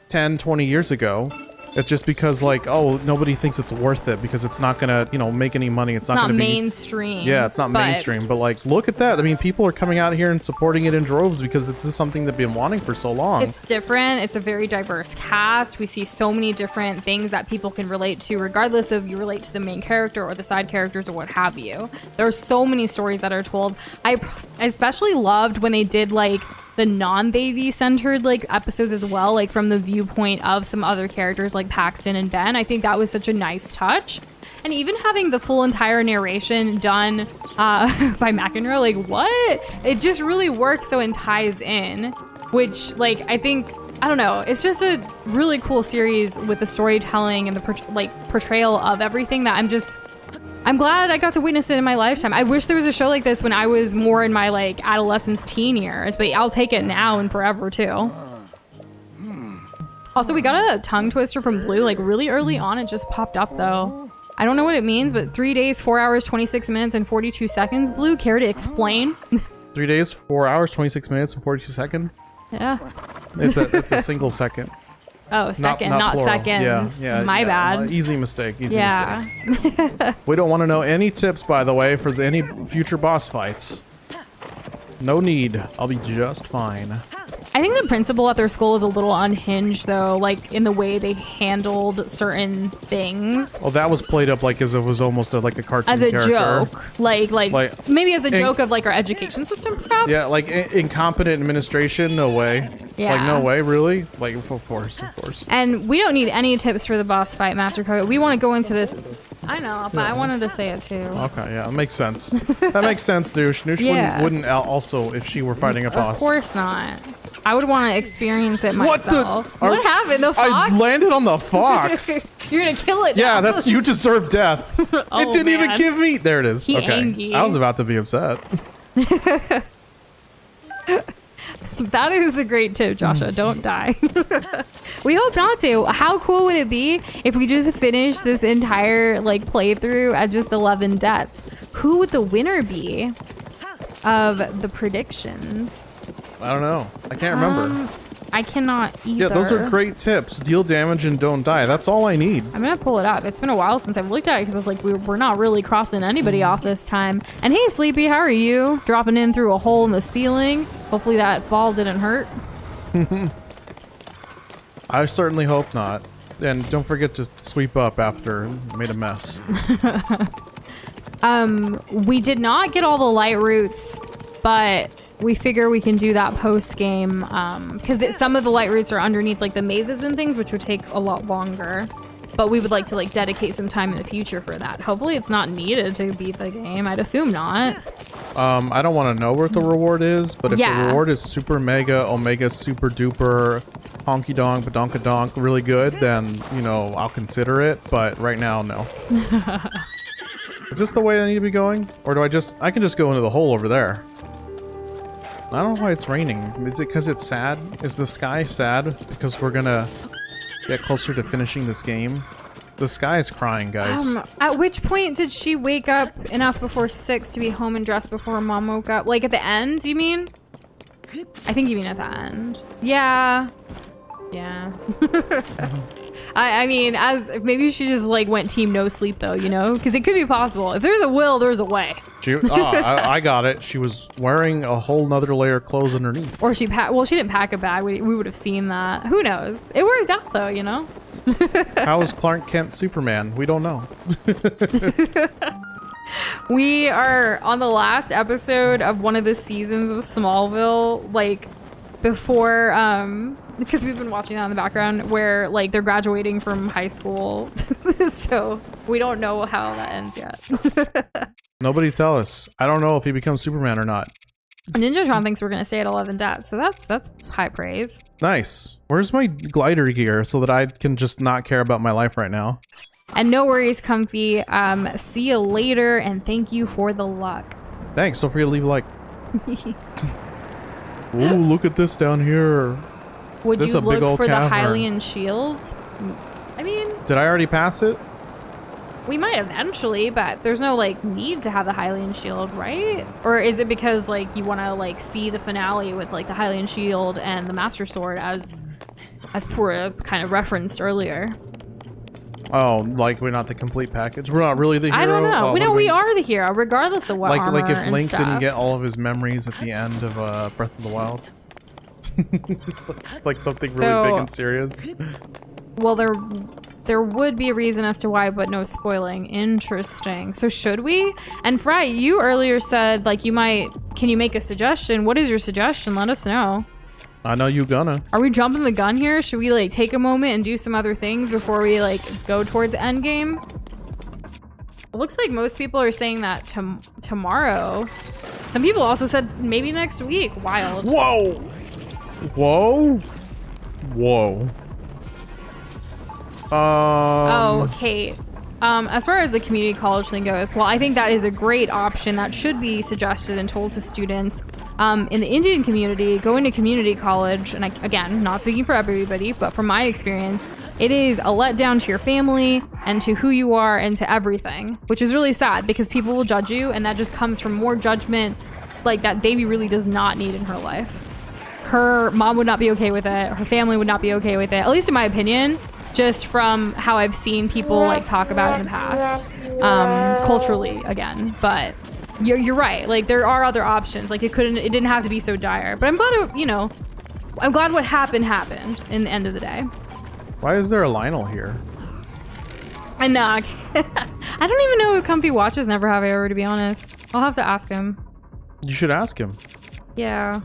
10, 20 years ago. It's just because like, oh, nobody thinks it's worth it because it's not gonna, you know, make any money. It's not gonna be mainstream. Yeah, it's not mainstream, but like, look at that. I mean, people are coming out here and supporting it in droves because it's just something they've been wanting for so long. It's different. It's a very diverse cast. We see so many different things that people can relate to, regardless of you relate to the main character or the side characters or what have you. There are so many stories that are told. I especially loved when they did like the non-baby centered like episodes as well, like from the viewpoint of some other characters like Paxton and Ben. I think that was such a nice touch. And even having the full entire narration done by McEnroe, like what? It just really works so and ties in, which like I think, I don't know, it's just a really cool series with the storytelling and the portrayal of everything that I'm glad I got to witness it in my lifetime. I wish there was a show like this when I was more in my like adolescence, teen years, but I'll take it now and forever too. Also, we got a tongue twister from Blue like really early on. It just popped up though. I don't know what it means, but 3 days, 4 hours, 26 minutes, and 42 seconds. Blue, care to explain? 3 days, 4 hours, 26 minutes, and 42 seconds. Yeah. It's a single second. Oh, second, not plural. seconds. Yeah, My bad. Easy mistake. Easy Yeah. mistake. We don't want to know any tips, by the way, for any future boss fights. No need. I'll be just fine. I think the principal at their school is a little unhinged, though, like in the way they handled certain things. Well, that was played up like as it was almost like a cartoon As a character. joke. Like maybe as a joke of like our education system, perhaps? Yeah, like incompetent administration. No way. Yeah. Like no way, really. Like of course. And we don't need any tips for the boss fight, Master Code. We want to go into this. I know, but I wanted to say it too. Okay, yeah, that makes sense. That makes sense, Noosh. Noosh Yeah. wouldn't also if she were fighting a boss. Of course not. I would want to experience it What the- myself. are- What happened? The fox? I landed on the fox. You're gonna kill it Yeah, now. you deserve death. Oh, It didn't even man. give me. There it is. He okay. angry. I was about to be upset. That is a great tip, Joshua. Don't die. We hope not to. How cool would it be if we just finished this entire like playthrough at just 11 deaths? Who would the winner be of the predictions? I don't know. I can't remember. I cannot either. Yeah, those are great tips. Deal damage and don't die. That's all I need. I'm gonna pull it up. It's been a while since I've looked at it because I was like, we're not really crossing anybody off this time. And hey, Sleepy, how are you? Dropping in through a hole in the ceiling. Hopefully that fall didn't hurt. I certainly hope not. And don't forget to sweep up after you made a mess. We did not get all the light roots, but we figure we can do that post game because some of the light roots are underneath like the mazes and things, which would take a lot longer. But we would like to like dedicate some time in the future for that. Hopefully it's not needed to beat the game. I'd assume not. I don't want to know what the reward is, but if the reward is super mega omega super duper honky donk badonka donk really good, then you know I'll consider it. But right now, no. Is this the way I need to be going, or do I can just go into the hole over there? I don't know why it's raining. Is it because it's sad? Is the sky sad because we're gonna get closer to finishing this game? The sky is crying, guys. At which point did she wake up enough before 6 to be home and dressed before her mom woke up? Like at the end, you mean? I think you mean at the end. Yeah. Yeah. I mean, as maybe she just like went team no sleep though, you know, because it could be possible. If there's a will, there's a way. I got it. She was wearing a whole nother layer of clothes underneath. Or she didn't pack a bag. We would have seen that. Who knows? It worked out though, you know. How is Clark Kent Superman? We don't know. We are on the last episode of one of the seasons of Smallville, like before because we've been watching that in the background where like they're graduating from high school. So we don't know how that ends yet. Nobody tell us. I don't know if he becomes Superman or not. Ninjatron thinks we're gonna stay at 11 deaths, so that's high praise. Nice. Where's my glider gear so that I can just not care about my life right now? And no worries, Comfy. See you later, and thank you for the luck. Thanks. Don't forget to leave a like. Ooh, look at this down here. Would This you a big look old for the cavern. Hylian shield? I mean, Did I already pass it? we might eventually, but there's no like need to have the Hylian shield, right? Or is it because like you want to like see the finale with like the Hylian shield and the Master Sword as Pura kind of referenced earlier? Oh, like we're not the complete package. We're not really the hero. I don't know. Oh, We know what do we are the hero, regardless of what armor like if and Link stuff. didn't get all of his memories at the end of Breath of the Wild. Like something really big and serious. Well, there would be a reason as to why, but no spoiling. Interesting. So should we? And Fry, you earlier said like you might. Can you make a suggestion? What is your suggestion? Let us know. I know you gonna. Are we jumping the gun here? Should we like take a moment and do some other things before we like go towards endgame? It looks like most people are saying that tomorrow. Some people also said maybe next week. Wild. Whoa! Whoa! Whoa. Oh, Kate. As far as the community college thing goes, well, I think that is a great option that should be suggested and told to students in the Indian community. Go into community college, and again, not speaking for everybody, but from my experience, it is a letdown to your family and to who you are and to everything, which is really sad because people will judge you, and that just comes from more judgment like that Davy really does not need in her life. Her mom would not be okay with it. Her family would not be okay with it, at least in my opinion. Just from how I've seen people like talk about it in the past, culturally again. But you're right. Like there are other options. Like it didn't have to be so dire. But I'm glad I'm glad what happened in the end of the day. Why is there a Lionel here? I knock. I don't even know who Comfy watches Never Have I Ever, to be honest. I'll have to ask him. You should ask him. Yeah.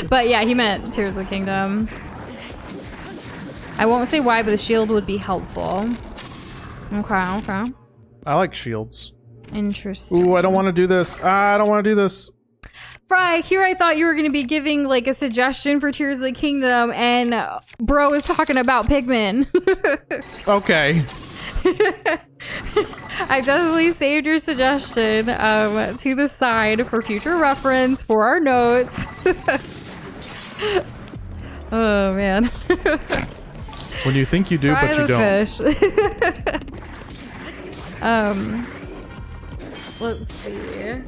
But yeah, he meant Tears of the Kingdom. I won't say why, but the shield would be helpful. Okay. I like shields. Interesting. Ooh, I don't want to do this. I don't want to do this. Fry, here I thought you were going to be giving like a suggestion for Tears of the Kingdom, and bro is talking about Pikmin. Okay. I definitely saved your suggestion to the side for future reference for our notes. Oh man. When you think you do, Fry but you the don't. fish. Let's see.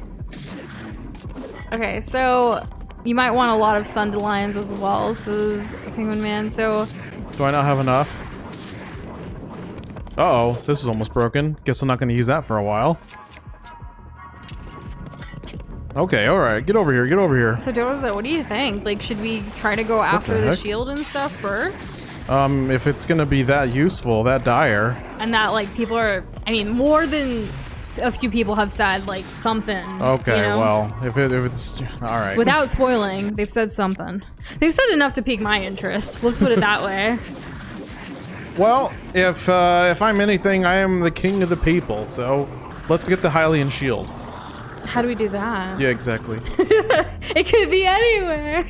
Okay, so you might want a lot of Sundelions as well, says Penguin Man. So Do I not have enough? Uh-oh, this is almost broken. Guess I'm not going to use that for a while. Okay, alright, get over here, get over here. So Doza, what do you think? Like, should we try to go after the shield and stuff first? If it's gonna be that useful, that dire. And that, like, people are, I mean, more than a few people have said, like, something. Okay, you know? well, if it's... Alright. Without spoiling, they've said something. They've said enough to pique my interest. Let's put it that way. Well, if I'm anything, I am the king of the people, so let's get the Hylian shield. How do we do that? Yeah, exactly. It could be anywhere.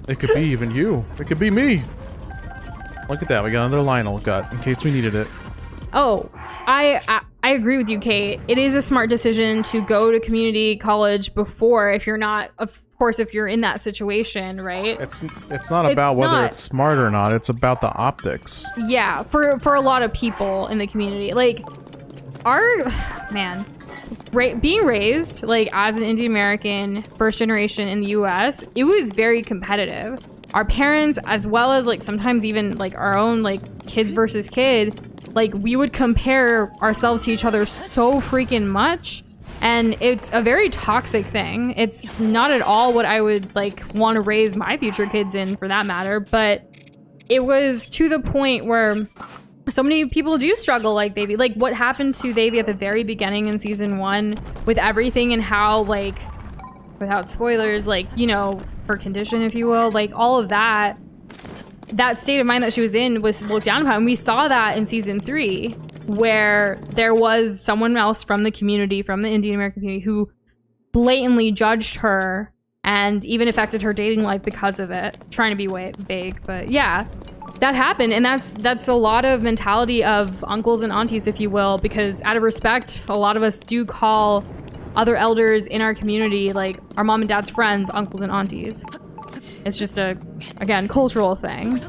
It could be even you. It could be me. Look at that, we got another Lionel gut, in case we needed it. Oh, I agree with you, Kate. It is a smart decision to go to community college before, if you're not, of course, if you're in that situation, right? It's not about whether it's smart or not, it's about the optics. Yeah, for a lot of people in the community. Like, being raised, like, as an Indian American, first generation in the US, it was very competitive. Our parents, as well as, like, sometimes even, like, our own, like, kids versus kid, like, we would compare ourselves to each other so freaking much. And it's a very toxic thing. It's not at all what I would, like, want to raise my future kids in, for that matter. But it was to the point where so many people do struggle like Davey. Like, what happened to Davey at the very beginning in season 1 with everything and how, like, without spoilers, like, you know, her condition, if you will, like, all of that state of mind that she was in was looked down upon. And we saw that in season 3, where there was someone else from the community, from the Indian American community, who blatantly judged her and even affected her dating life because of it. Trying to be vague, but yeah, that happened. And that's a lot of mentality of uncles and aunties, if you will, because out of respect, a lot of us do call other elders in our community, like our mom and dad's friends, uncles and aunties. It's just a, again, cultural thing.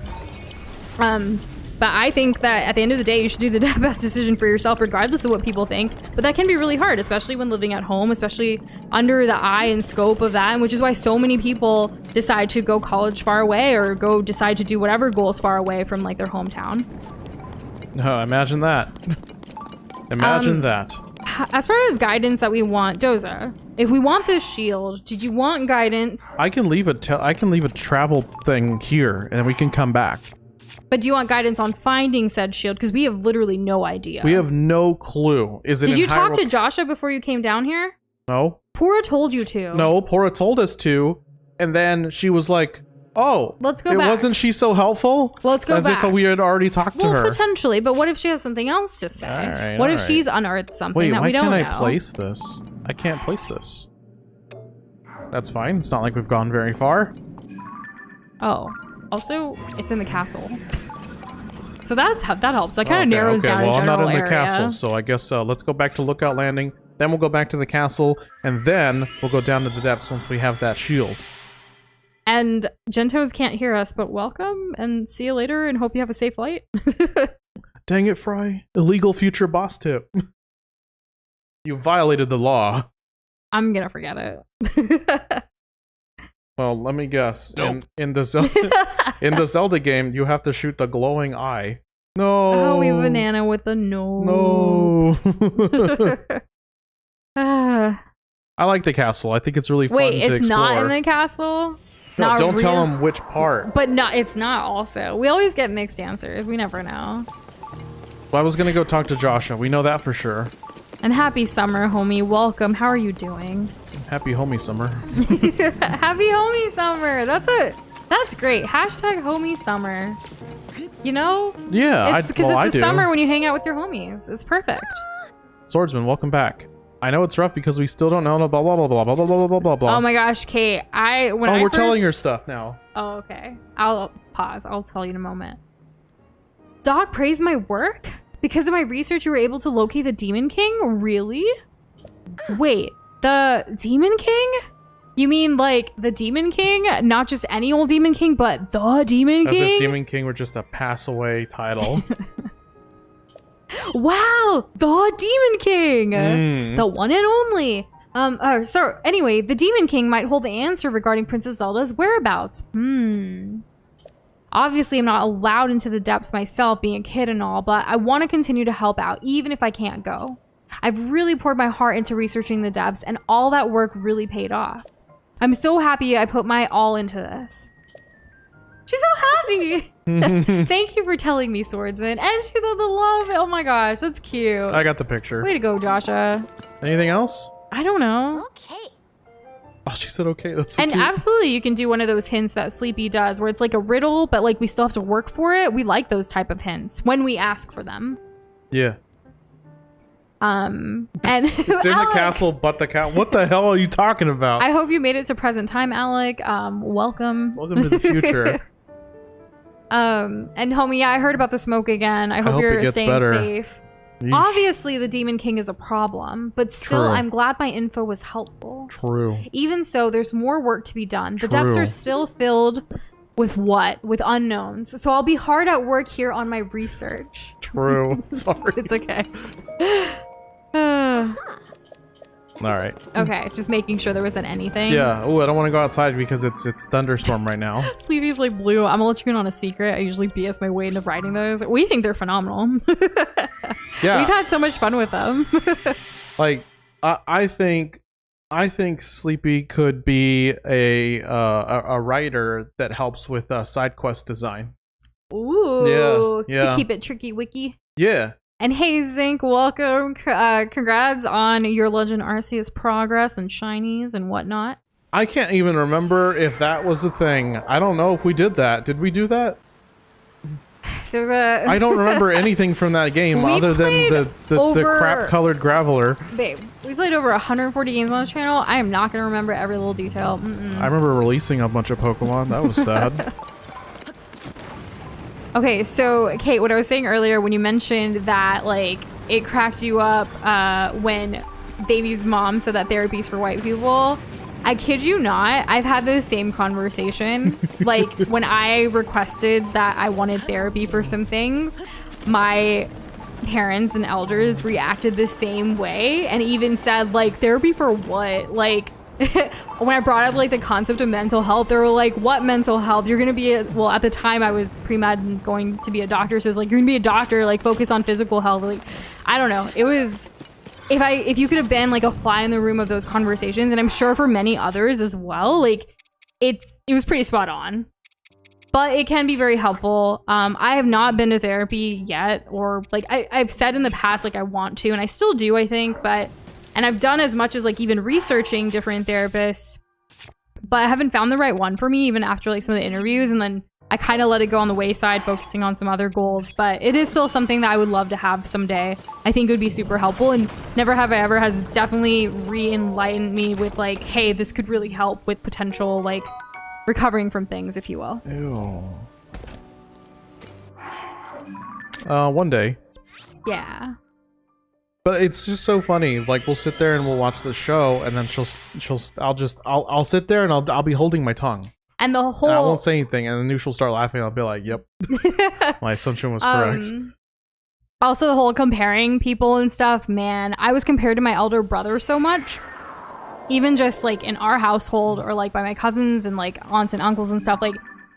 But I think that at the end of the day, you should do the best decision for yourself, regardless of what people think. But that can be really hard, especially when living at home, especially under the eye and scope of that, and which is why so many people decide to go college far away or go decide to do whatever goals far away from, like, their hometown. Oh, imagine that. Imagine that. As far as guidance that we want, Doza, if we want this shield, did you want guidance? I can leave a travel thing here, and we can come back. But do you want guidance on finding said shield? Because we have literally no idea. We have no clue. Did you talk to Joshua before you came down here? No. Pura told you to. No, Pura told us to, and then she was like, "Oh, let's go back." Wasn't she so helpful? Let's go back. As if we had already talked to her. Well, potentially, but what if she has something else to say? All right, what if she's unearthed something that we don't know? Wait, why can't I place this? I can't place this. That's fine. It's not like we've gone very far. Oh, also, it's in the castle. So that helps. That kind of narrows down a general area. Well, I'm not in the castle, so I guess let's go back to Lookout Landing. Then we'll go back to the castle, and then we'll go down to the depths once we have that shield. And Gentos can't hear us, but welcome, and see you later, and hope you have a safe flight. Dang it, Fry. Illegal future boss tip. You violated the law. I'm gonna forget it. Well, let me guess. Nope. In the Zelda game, you have to shoot the glowing eye. No. Oh, we banana with a no. No. I like the castle. I think it's really fun to explore. Wait, it's not in the castle? No, don't tell them which part. But no, it's not also. We always get mixed answers. We never know. Well, I was gonna go talk to Joshua. We know that for sure. And happy summer, homie. Welcome. How are you doing? Happy homie summer. Happy homie summer. That's great. Hashtag homie summer. You know? Yeah, because it's the summer when you hang out with your homies. It's perfect. Swordsman, welcome back. I know it's rough because we still don't know blah blah blah blah blah blah blah blah blah. Oh my gosh, Kate. We're telling her stuff now. Oh, okay. I'll pause. I'll tell you in a moment. Doc praised my work? Because of my research, you were able to locate the Demon King? Really? Wait, the Demon King? You mean like the Demon King? Not just any old Demon King, but the Demon King? As if Demon King were just a pass-away title. Wow! The Demon King! The one and only. So anyway, the Demon King might hold the answer regarding Princess Zelda's whereabouts. Obviously, I'm not allowed into the depths myself, being a kid and all, but I want to continue to help out, even if I can't go. I've really poured my heart into researching the depths, and all that work really paid off. I'm so happy I put my all into this. She's so happy! Thank you for telling me, Swordsman. And she loved the love. Oh my gosh, that's cute. I got the picture. Way to go, Joshua. Anything else? I don't know. Okay. Oh, she said okay. That's so And cute. absolutely, you can do one of those hints that Sleepy does, where it's like a riddle, but like we still have to work for it. We like those type of hints when we ask for them. Yeah. And It's in the castle, but the cat. What the hell are you talking about? I hope you made it to present time, Alec. Welcome. Welcome to the future. And homie, yeah, I heard about the smoke again. I hope it you're gets staying better. safe. Yeesh. Obviously, the Demon King is a problem, but still, True. I'm glad my info was helpful. True. Even so, there's more work to be done. The depths True. are still filled with what? With unknowns. So I'll be hard at work here on my research. True. Sorry. It's okay. All right. Okay, just making sure there wasn't anything. Yeah. Oh, I don't want to go outside because it's thunderstorm right now. Sleepy's like blue. I'm gonna let you in on a secret. I usually BS my way into writing those. We think they're phenomenal. Yeah. We've had so much fun with them. Like, I think Sleepy could be a writer that helps with side quest design. Ooh. Yeah. To keep it tricky wiki. Yeah. And hey, Zinc, welcome. Congrats on your Legend Arceus progress and shinies and whatnot. I can't even remember if that was a thing. I don't know if we did that. Did we do that? There's a I don't remember anything from that game We other than played the over- crap-colored graveler. Babe, we played over 140 games on this channel. I am not going to remember every little detail. I remember releasing a bunch of Pokemon. That was sad. Okay, so Kate, what I was saying earlier when you mentioned that like it cracked you up when Baby's mom said that therapy's for white people, I kid you not, I've had the same conversation. Like when I requested that I wanted therapy for some things, my parents and elders reacted the same way and even said like, therapy for what? Like when I brought up like the concept of mental health, they were like, what mental health? You're gonna be well, at the time I was pre-med and going to be a doctor, so it was like, you're gonna be a doctor, like focus on physical health. Like I don't know, it was, if you could have been like a fly in the room of those conversations, and I'm sure for many others as well, like it was pretty spot on. But it can be very helpful. I have not been to therapy yet, or like I've said in the past like I want to, and I still do, I think, and I've done as much as like even researching different therapists, but I haven't found the right one for me even after like some of the interviews, and then I kind of let it go on the wayside, focusing on some other goals. But it is still something that I would love to have someday. I think it would be super helpful, and Never Have I Ever has definitely re-enlightened me with like, hey, this could really help with potential like recovering from things, if you will. Ew. One day. Yeah. But it's just so funny. Like we'll sit there and we'll watch the show, and then I'll sit there and I'll be holding my tongue. And the And I whole won't say anything, and then she'll start laughing. I'll be like, "Yep, my assumption was correct." Also, the whole comparing people and stuff, man. I was compared to my elder brother so much. Even just like in our household, or like by my cousins and like aunts and uncles and stuff, like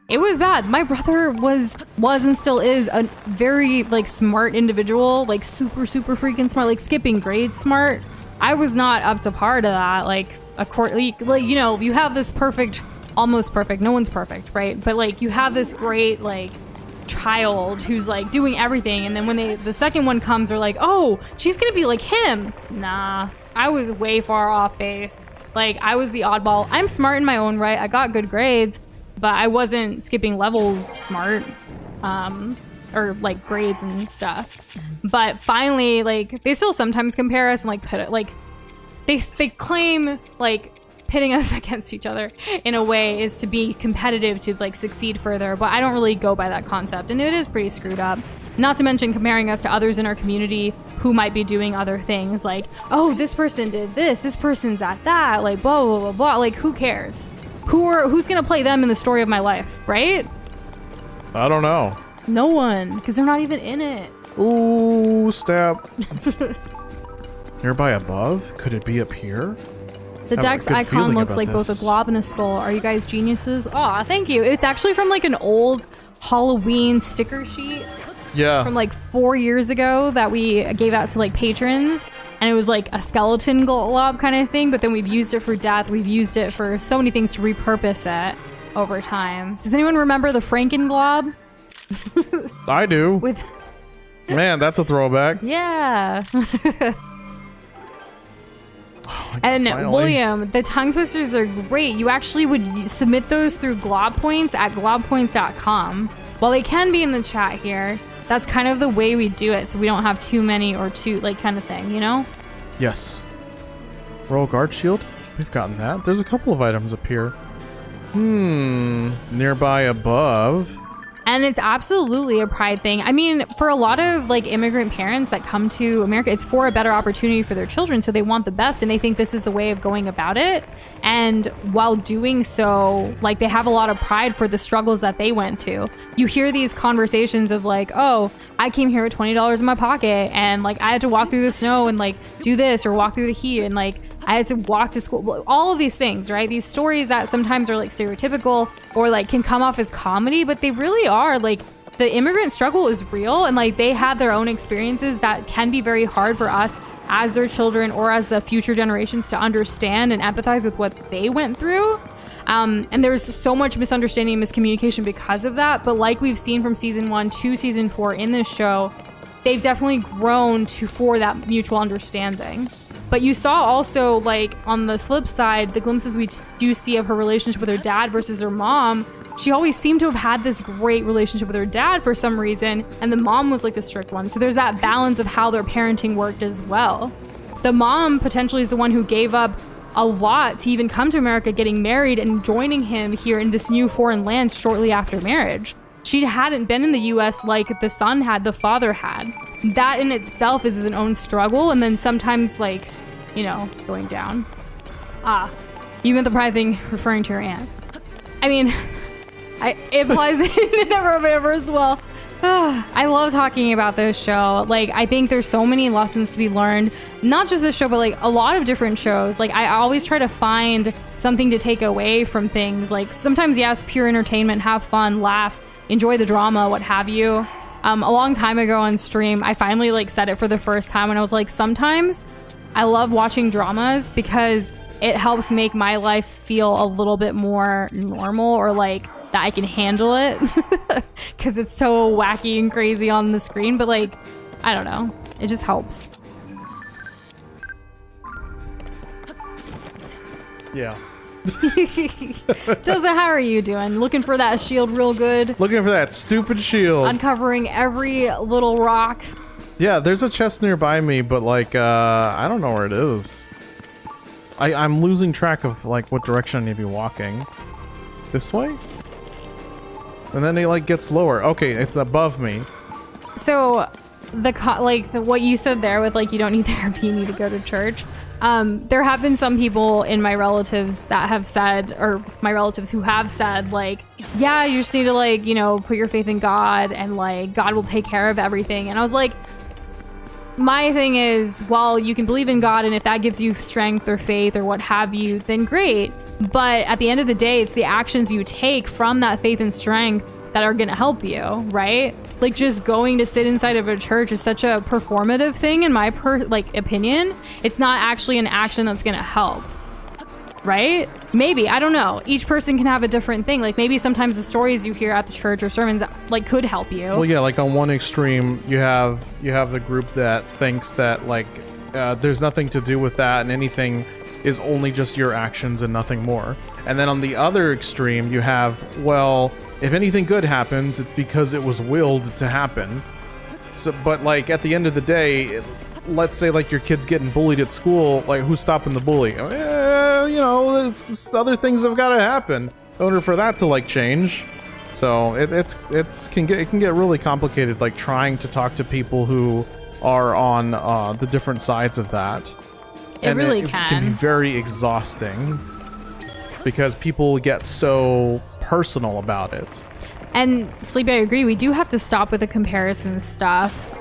it was bad. My brother was and still is a very like smart individual, like super freaking smart, like skipping grades smart. I was not up to par to that. Like you know, you have this perfect, almost perfect, no one's perfect, right? But like you have this great like child who's like doing everything, and then when the second one comes, they're like, oh, she's gonna be like him. Nah, I was way far off base. Like I was the oddball. I'm smart in my own right, I got good grades, but I wasn't skipping levels smart, or like grades and stuff. But finally, like they still sometimes compare us and like put it like they claim like pitting us against each other in a way is to be competitive, to like succeed further, but I don't really go by that concept, and it is pretty screwed up. Not to mention comparing us to others in our community, who might be doing other things, like, oh, this person did this person's at that, like blah blah blah blah. Like, who cares? Who's gonna play them in the story of my life, right? I don't know. No one, because they're not even in it. Ooh, snap. Nearby above? Could it be up here? The deck's icon looks like both a glob and a skull. Are you guys geniuses? Aw, thank you. It's actually from like an old Halloween sticker sheet. Yeah. From like 4 years ago that we gave out to like patrons. And it was like a skeleton glob kind of thing. But then we've used it for death. We've used it for so many things to repurpose it over time. Does anyone remember the Franken glob? I do. With Man, that's a throwback. Yeah. And finally. William, the tongue twisters are great. You actually would submit those through glob points at globpoints.com. While they can be in the chat here, that's kind of the way we do it, so we don't have too many or too, like, kind of thing, you know? Yes. Royal Guard Shield? We've gotten that. There's a couple of items up here. Nearby above. And it's absolutely a pride thing. I mean, for a lot of like immigrant parents that come to America, it's for a better opportunity for their children. So they want the best and they think this is the way of going about it. And while doing so, like, they have a lot of pride for the struggles that they went to. You hear these conversations of like, oh, I came here with $20 in my pocket and like I had to walk through the snow and like do this or walk through the heat and like I had to walk to school. All of these things, right? These stories that sometimes are like stereotypical or like can come off as comedy, but they really are like the immigrant struggle is real and like they had their own experiences that can be very hard for us as their children or as the future generations to understand and empathize with what they went through. And there's so much misunderstanding and miscommunication because of that. But like we've seen from season 1 to season 4 in this show, they've definitely grown for that mutual understanding. But you saw also, like, on the flip side, the glimpses we do see of her relationship with her dad versus her mom. She always seemed to have had this great relationship with her dad for some reason, and the mom was like the strict one. So there's that balance of how their parenting worked as well. The mom potentially is the one who gave up a lot to even come to America, getting married and joining him here in this new foreign land shortly after marriage. She hadn't been in the US like the son had, the father had. That in itself is an own struggle, and then sometimes, like, you know, going down. You meant the pride thing referring to her aunt. I mean, it applies in Never as well. I love talking about this show. Like, I think there's so many lessons to be learned. Not just this show, but like a lot of different shows. Like, I always try to find something to take away from things. Like, sometimes, yes, pure entertainment, have fun, laugh, enjoy the drama, what have you. A long time ago on stream, I finally like said it for the first time, and I was like, sometimes I love watching dramas because it helps make my life feel a little bit more normal, or like that I can handle it because it's so wacky and crazy on the screen. But like, I don't know, it just helps. Yeah. Doza, how are you doing? Looking for that shield real good? Looking for that stupid shield. Uncovering every little rock. Yeah, there's a chest nearby me, but like, I don't know where it is. I'm losing track of like what direction I need to be walking. This way? And then it like gets lower. Okay, it's above me. So, what you said there with like you don't need therapy, you need to go to church. There have been some people in my relatives that have said, or my relatives who have said, like, yeah, you just need to, like, you know, put your faith in God and, like, God will take care of everything. And I was like, my thing is, while you can believe in God and if that gives you strength or faith or what have you, then great. But at the end of the day, it's the actions you take from that faith and strength that are going to help you, right? Like, just going to sit inside of a church is such a performative thing in my opinion. It's not actually an action that's going to help, right? Maybe, I don't know. Each person can have a different thing. Like, maybe sometimes the stories you hear at the church or sermons like could help you. Well, yeah, like on one extreme, you have the group that thinks that like there's nothing to do with that and anything is only just your actions and nothing more. And then on the other extreme, you have, well, if anything good happens, it's because it was willed to happen. So, but like at the end of the day, let's say like your kid's getting bullied at school, like who's stopping the bully? You know, it's other things have got to happen in order for that to like change. So it can get really complicated, like trying to talk to people who are on the different sides of that. It really It can. be very exhausting because people get so personal about it. And Sleepy, I agree. We do have to stop with the comparison stuff.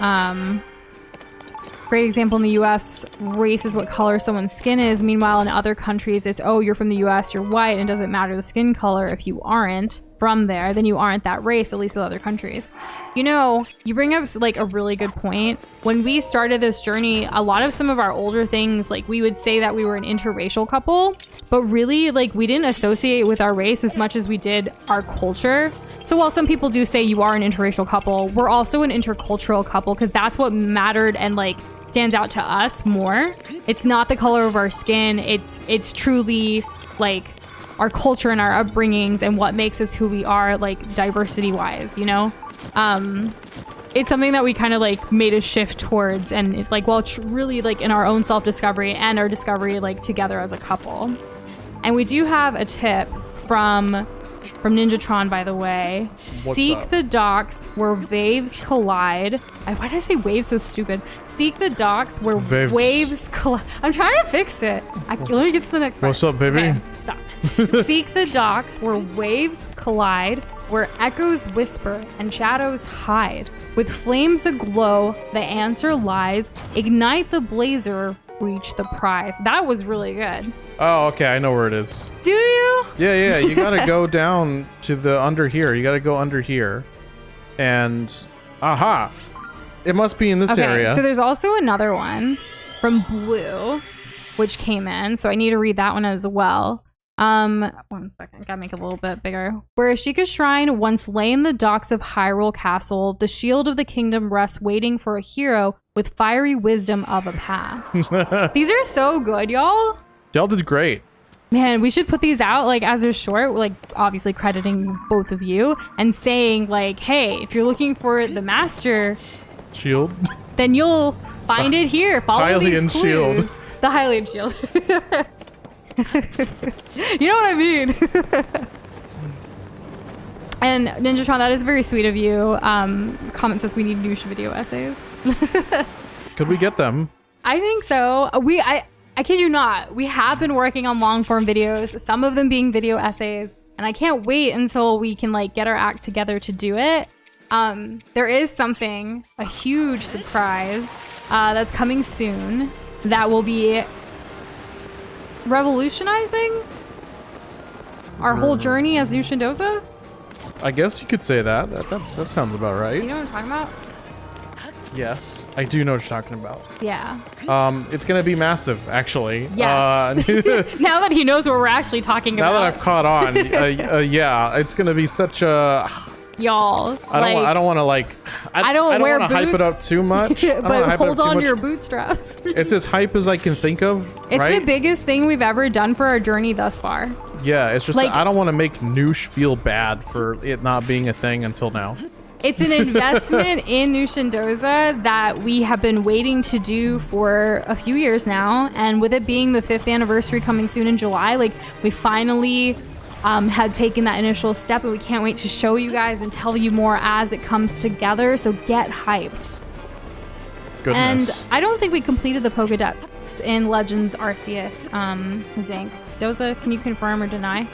Great example in the U.S., race is what color someone's skin is. Meanwhile, in other countries, it's, oh, you're from the U.S., you're white, and it doesn't matter the skin color. If you aren't from there, then you aren't that race, at least with other countries. You know, you bring up like a really good point. When we started this journey, a lot of some of our older things, like we would say that we were an interracial couple, but really like we didn't associate with our race as much as we did our culture. So while some people do say you are an interracial couple, we're also an intercultural couple because that's what mattered and like stands out to us more. It's not the color of our skin. It's truly like our culture and our upbringings and what makes us who we are, like diversity wise, you know? It's something that we kind of like made a shift towards, and it's like, well, really like in our own self-discovery and our discovery like together as a couple. And we do have a tip from Ninjatron, by the way. What's Seek up? the docks where waves collide. Why did I say waves so stupid? Seek the docks where Waves. waves collide. I'm trying to fix it. Let me get to the next part. What's up, baby? Okay, stop. Seek the docks where waves collide, where echoes whisper and shadows hide. With flames aglow, the answer lies. Ignite the blazer, reach the prize. That was really good. Oh, okay, I know where it is. Do you? Yeah, you gotta go down to the under here. You gotta go under here. And, aha! It must be in this area. So there's also another one from Blue, which came in. So I need to read that one as well. 1 second, gotta make it a little bit bigger. Where Ashika's shrine once lay in the docks of Hyrule Castle, the shield of the kingdom rests waiting for a hero with fiery wisdom of a past. These are so good, y'all. Y'all did great. Man, we should put these out like as a short, like obviously crediting both of you and saying like, hey, if you're looking for the master Shield. then you'll find it here. Follow Hylian these clues. shield. The Hylian shield. You know what I mean? And Ninjatron, that is very sweet of you. Comment says we need new video essays. Could we get them? I think so. I kid you not. We have been working on long form videos, some of them being video essays, and I can't wait until we can like get our act together to do it. There is something, a huge surprise, that's coming soon that will be revolutionizing our whole journey as New Shindoza. I guess you could say that. That sounds about right. You know what I'm talking about? Yes, I do know what you're talking about. Yeah. It's gonna be massive, actually. Yes. Now that he knows what we're actually talking Now about. that I've caught on, yeah, it's gonna be such a. Y'all. I don't want to like. I don't wear want to hype it up boots, too much. I don't wanna but hype it hold up too on to much. your bootstraps. It's as hype as I can think of. It's right? the biggest thing we've ever done for our journey thus far. Yeah, it's just like- that I don't want to make Noosh feel bad for it not being a thing until now. It's an investment in New Shindoza that we have been waiting to do for a few years now. And with it being the 5th anniversary coming soon in July, like we finally have taken that initial step, and we can't wait to show you guys and tell you more as it comes together. So get hyped. Goodness. And I don't think we completed the Pokedex in Legends Arceus. Zank. Doza, can you confirm or deny?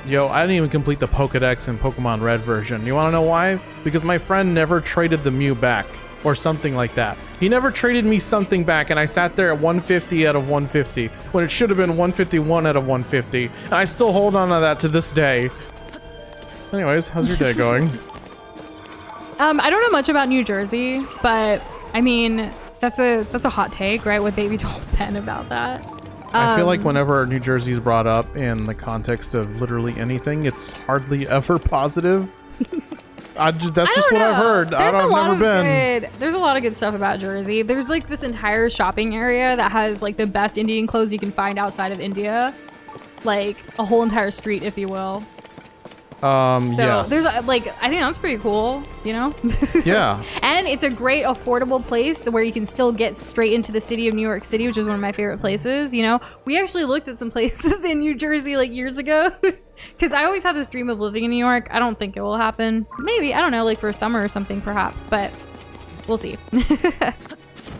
Yo, I didn't even complete the Pokedex in Pokemon Red version. You want to know why? Because my friend never traded the Mew back, or something like that. He never traded me something back, and I sat there at 150 out of 150, when it should have been 151 out of 150. And I still hold on to that to this day. Anyways, how's your day going? I don't know much about New Jersey, but I mean, that's a hot take, right? What Baby told Ben about that. I feel like whenever New Jersey is brought up in the context of literally anything, it's hardly ever positive. That's just what I've heard. I've never been. There's a lot of good stuff about Jersey. There's like this entire shopping area that has like the best Indian clothes you can find outside of India. Like a whole entire street, if you will. So Yes. there's like, I think that's pretty cool, you know? Yeah. And it's a great affordable place where you can still get straight into the city of New York City, which is one of my favorite places, you know? We actually looked at some places in New Jersey like years ago because I always have this dream of living in New York. I don't think it will happen. Maybe, I don't know, like for summer or something perhaps, but we'll see.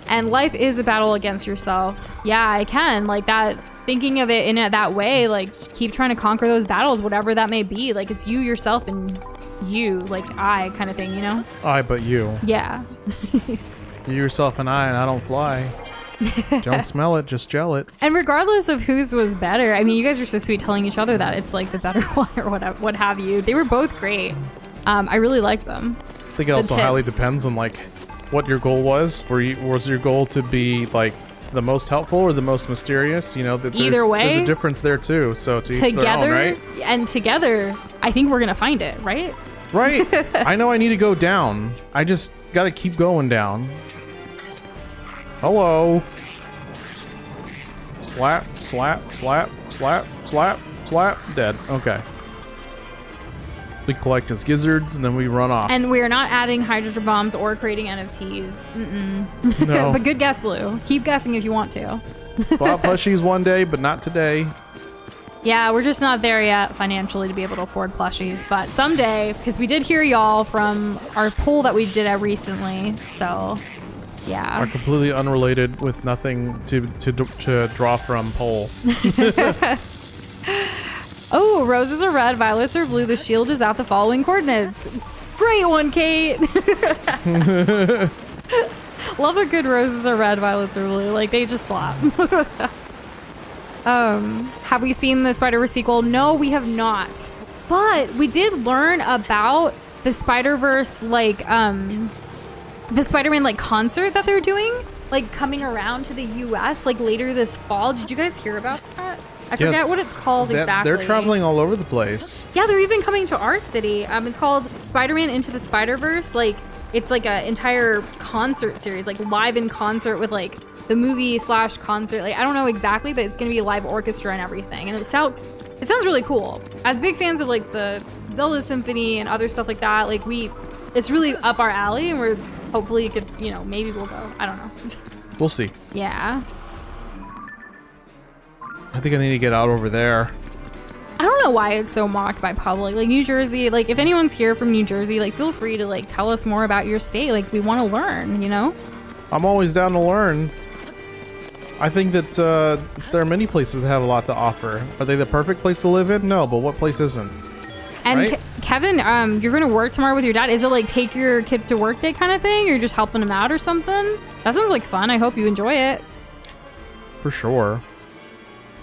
And life is a battle against yourself. Yeah, I can. Like that, thinking of it in that way, like keep trying to conquer those battles, whatever that may be. Like it's you, yourself, and you, like I kind of thing, you know? I, but you. Yeah. You, yourself, and I don't fly. Don't smell it, just gel it. And regardless of whose was better, I mean, you guys are so sweet telling each other that it's like the better one or what have you. They were both great. I really liked them. I think it also highly depends on like what your goal was. Was your goal to be like the most helpful or the most mysterious? You know, either way, there's a difference there too. So to each their own, right? And together, I think we're gonna find it, right? Right. I know I need to go down. I just gotta keep going down. Hello. Slap, slap, slap, slap, slap, slap. Dead. Okay. We collect his gizzards and then we run off. And we're not adding hydrogen bombs or creating NFTs. No. But good guess, Blue. Keep guessing if you want to. Bought plushies one day, but not today. Yeah, we're just not there yet financially to be able to afford plushies. But someday, because we did hear y'all from our poll that we did recently. So, yeah. Are completely unrelated with nothing to draw from poll. Oh, roses are red, violets are blue. The shield is at the following coordinates. Great one, Kate. Love a good roses are red, violets are blue. Like, they just slap. Have we seen the Spider-Verse sequel? No, we have not. But we did learn about the Spider-Verse, like, the Spider-Man, like, concert that they're doing. Like, coming around to the U.S., like, later this fall. Did you guys hear about that? I forget what it's called exactly. They're traveling all over the place. Yeah, they're even coming to our city. It's called Spider-Man Into the Spider-Verse. Like, it's like an entire concert series, like live in concert with like the movie / concert. Like, I don't know exactly, but it's gonna be a live orchestra and everything. And it sounds really cool. As big fans of like the Zelda Symphony and other stuff like that, like it's really up our alley, and we're hopefully could, you know, maybe we'll go. I don't know. We'll see. Yeah. I think I need to get out over there. I don't know why it's so mocked by public. Like New Jersey, like if anyone's here from New Jersey, like feel free to like tell us more about your state. Like we want to learn, you know? I'm always down to learn. I think that there are many places that have a lot to offer. Are they the perfect place to live in? No, but what place isn't? And right? Kevin, you're going to work tomorrow with your dad. Is it like take your kid to work day kind of thing? Or you're just helping him out or something? That sounds like fun. I hope you enjoy it. For sure.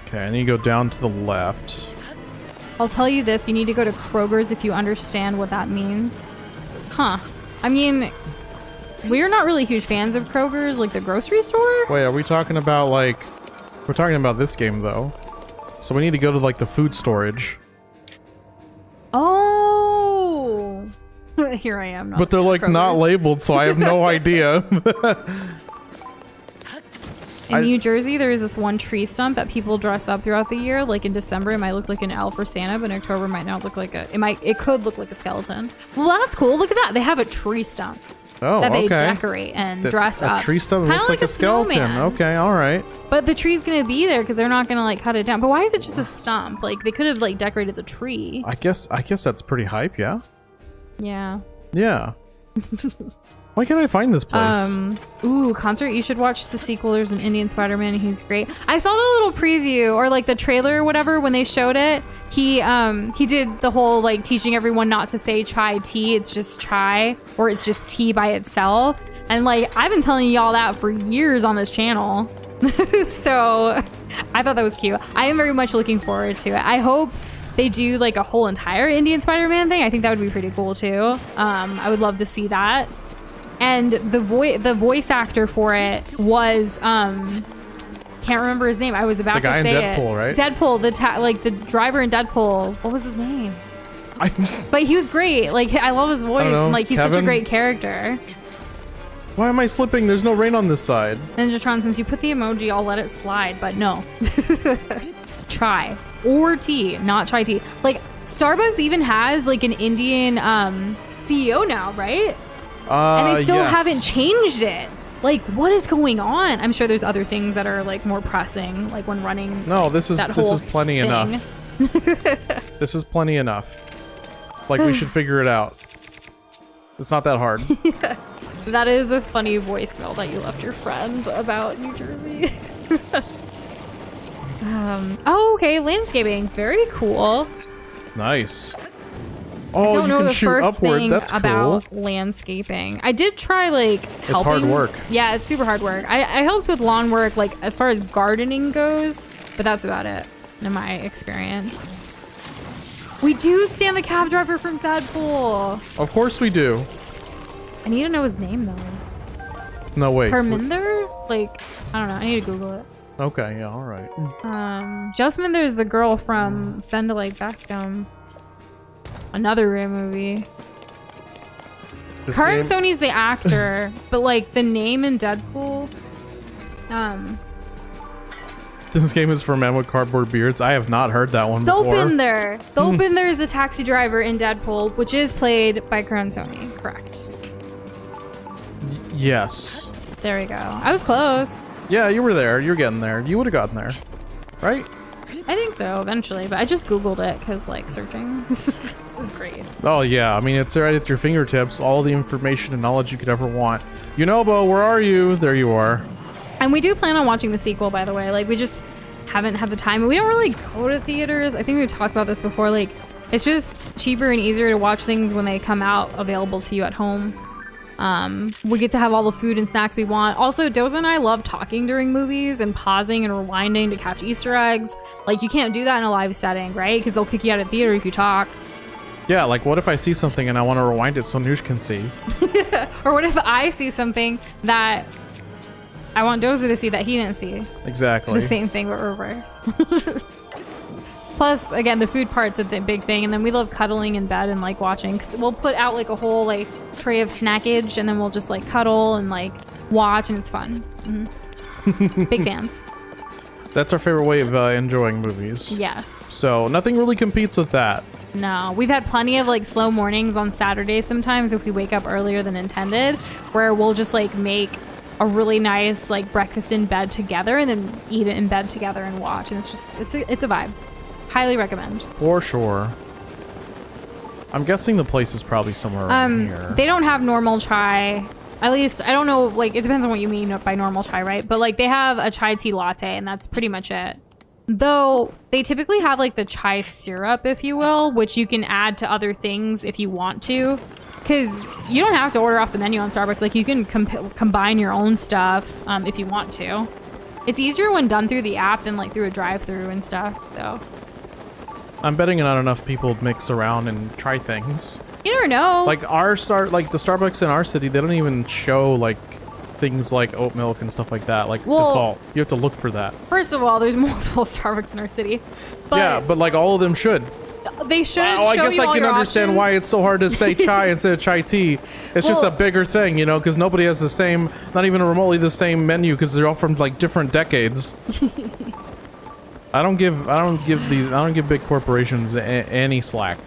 Okay, I need to go down to the left. I'll tell you this. You need to go to Kroger's if you understand what that means. Huh. I mean, we're not really huge fans of Kroger's, like the grocery store. Wait, are we talking about like... We're talking about this game, though. So we need to go to like the food storage. Oh! Here I am. But they're like not labeled, so I have no idea. In New Jersey, there is this one tree stump that people dress up throughout the year. Like in December, it might look like an elf or Santa, but in October, it might not look like it could look like a skeleton. Well, that's cool. Look at that. They have a tree stump that they decorate and dress up. A tree stump looks like a skeleton. Snowman. Okay, all right. But the tree's gonna be there because they're not gonna like cut it down. But why is it just a stump? Like they could have like decorated the tree. I guess that's pretty hype. Yeah. Yeah. Yeah. Why can't I find this place? Ooh, concert. You should watch the sequel. There's an Indian Spider-Man. He's great. I saw the little preview or like the trailer or whatever when they showed it. He did the whole like teaching everyone not to say chai tea. It's just chai or it's just tea by itself. And like I've been telling y'all that for years on this channel. So I thought that was cute. I am very much looking forward to it. I hope they do like a whole entire Indian Spider-Man thing. I think that would be pretty cool too. I would love to see that. And the voice actor for it was can't remember his name. I was about to say it. The guy in Deadpool, right? Deadpool, like the driver in Deadpool. What was his name? But he was great. Like I love his voice. And like he's such a great character. Why am I slipping? There's no rain on this side. Ninjatron, since you put the emoji, I'll let it slide. But no, chai or tea, not chai tea. Like Starbucks even has like an Indian CEO now, right? And they still haven't changed it. Like, what is going on? I'm sure there's other things that are like more pressing, like when running. No, like, this is plenty enough. This is plenty enough. Like we should figure it out. It's not that hard. That is a funny voicemail that you left your friend about New Jersey. Oh, okay, landscaping. Very cool. Nice. I Oh, don't you know can the shoot first upward. thing That's about cool. landscaping. I did try like helping. It's hard work. Yeah, it's super hard work. I helped with lawn work, like as far as gardening goes, but that's about it in my experience. We do stand the cab driver from Deadpool. Of course we do. I need to know his name though. No, wait. Parminder? Like, I don't know. I need to Google it. Okay, yeah, all right. Jasminder's the girl from Bend to Like Beckham. Another Ray movie. This Karan game- Sony's the actor, but like the name in Deadpool. This game is for men with cardboard beards. I have not heard that one before. Dopinder. Dopinder is the taxi driver in Deadpool, which is played by Karan Sony. Correct. Yes. There we go. I was close. Yeah, you were there. You're getting there. You would have gotten there. Right? I think so eventually, but I just Googled it because like searching is great. Oh, yeah. I mean, it's right at your fingertips. All the information and knowledge you could ever want. Yunobo, where are you? There you are. And we do plan on watching the sequel, by the way. Like, we just haven't had the time. We don't really go to theaters. I think we've talked about this before. Like, it's just cheaper and easier to watch things when they come out available to you at home. We get to have all the food and snacks we want. Also, Doza and I love talking during movies and pausing and rewinding to catch Easter eggs. Like, you can't do that in a live setting, right? Because they'll kick you out of theater if you talk. Yeah, like what if I see something and I want to rewind it so Noosh can see? Or what if I see something that I want Doza to see that he didn't see? Exactly. The same thing, but reverse. Plus, again, the food part's a big thing, and then we love cuddling in bed and like watching. 'Cause we'll put out like a whole like tray of snackage, and then we'll just like cuddle and like watch, and it's fun. Big fans. That's our favorite way of enjoying movies. Yes. So nothing really competes with that. No, we've had plenty of like slow mornings on Saturdays sometimes if we wake up earlier than intended, where we'll just like make a really nice like breakfast in bed together and then eat it in bed together and watch, and it's a vibe. Highly recommend. For sure. I'm guessing the place is probably somewhere around here. They don't have normal chai. At least, I don't know, like, it depends on what you mean by normal chai, right? But, like, they have a chai tea latte, and that's pretty much it. Though, they typically have, like, the chai syrup, if you will, which you can add to other things if you want to. Because you don't have to order off the menu on Starbucks. Like, you can combine your own stuff if you want to. It's easier when done through the app than, like, through a drive-thru and stuff, though. I'm betting not enough people mix around and try things. You never know. Like the Starbucks in our city, they don't even show like things like oat milk and stuff like that. Like default, you have to look for that. First of all, there's multiple Starbucks in our city. But yeah, but like all of them should. They should. Oh, I guess I can understand why it's so hard to say chai instead of chai tea. It's just a bigger thing, you know, because nobody has the same, not even remotely the same menu, because they're all from like different decades. I don't give big corporations any slack.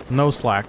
No slack.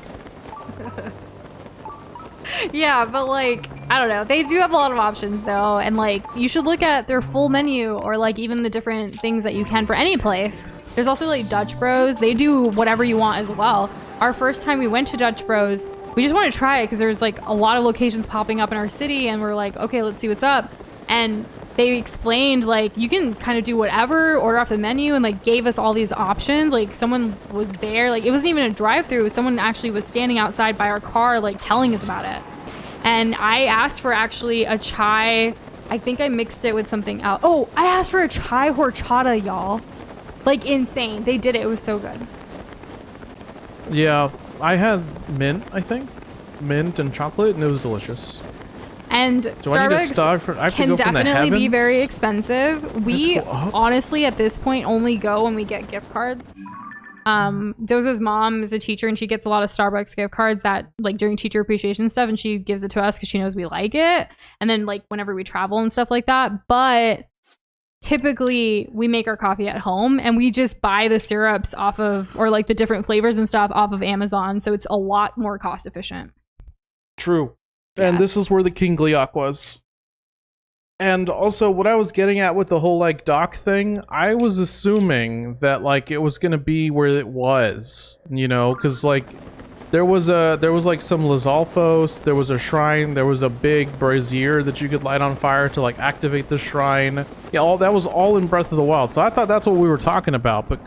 Yeah, but like, I don't know. They do have a lot of options though, and like, you should look at their full menu or like even the different things that you can for any place. There's also like Dutch Bros. They do whatever you want as well. Our first time we went to Dutch Bros, we just wanted to try it because there's like a lot of locations popping up in our city, and we're like, okay, let's see what's up. And they explained like you can kind of do whatever, order off the menu, and like gave us all these options. Like someone was there, like it wasn't even a drive-through. Someone actually was standing outside by our car, like telling us about it. And I asked for actually a chai. I think I mixed it with something else. Oh, I asked for a chai horchata, y'all. Like insane. They did it. It was so good. Yeah, I had mint, I think. Mint and chocolate, and it was delicious. And Do I need to start Starbucks I have to can go from the definitely be heavens? very expensive. We That's cool. honestly, at this point, only go when we get gift cards. Doza's mom is a teacher, and she gets a lot of Starbucks gift cards that, like, during teacher appreciation stuff, and she gives it to us because she knows we like it. And then, like, whenever we travel and stuff like that. But typically, we make our coffee at home, and we just buy the syrups off of, or like the different flavors and stuff off of Amazon. So it's a lot more cost efficient. True. And Yeah. this is where the King Gliok was. And also, what I was getting at with the whole, like, dock thing, I was assuming that, like, it was going to be where it was, you know? Because, like, There was like some Lizalfos, there was a shrine, there was a big brazier that you could light on fire to like activate the shrine. Yeah, that was all in Breath of the Wild. So I thought that's what we were talking about, but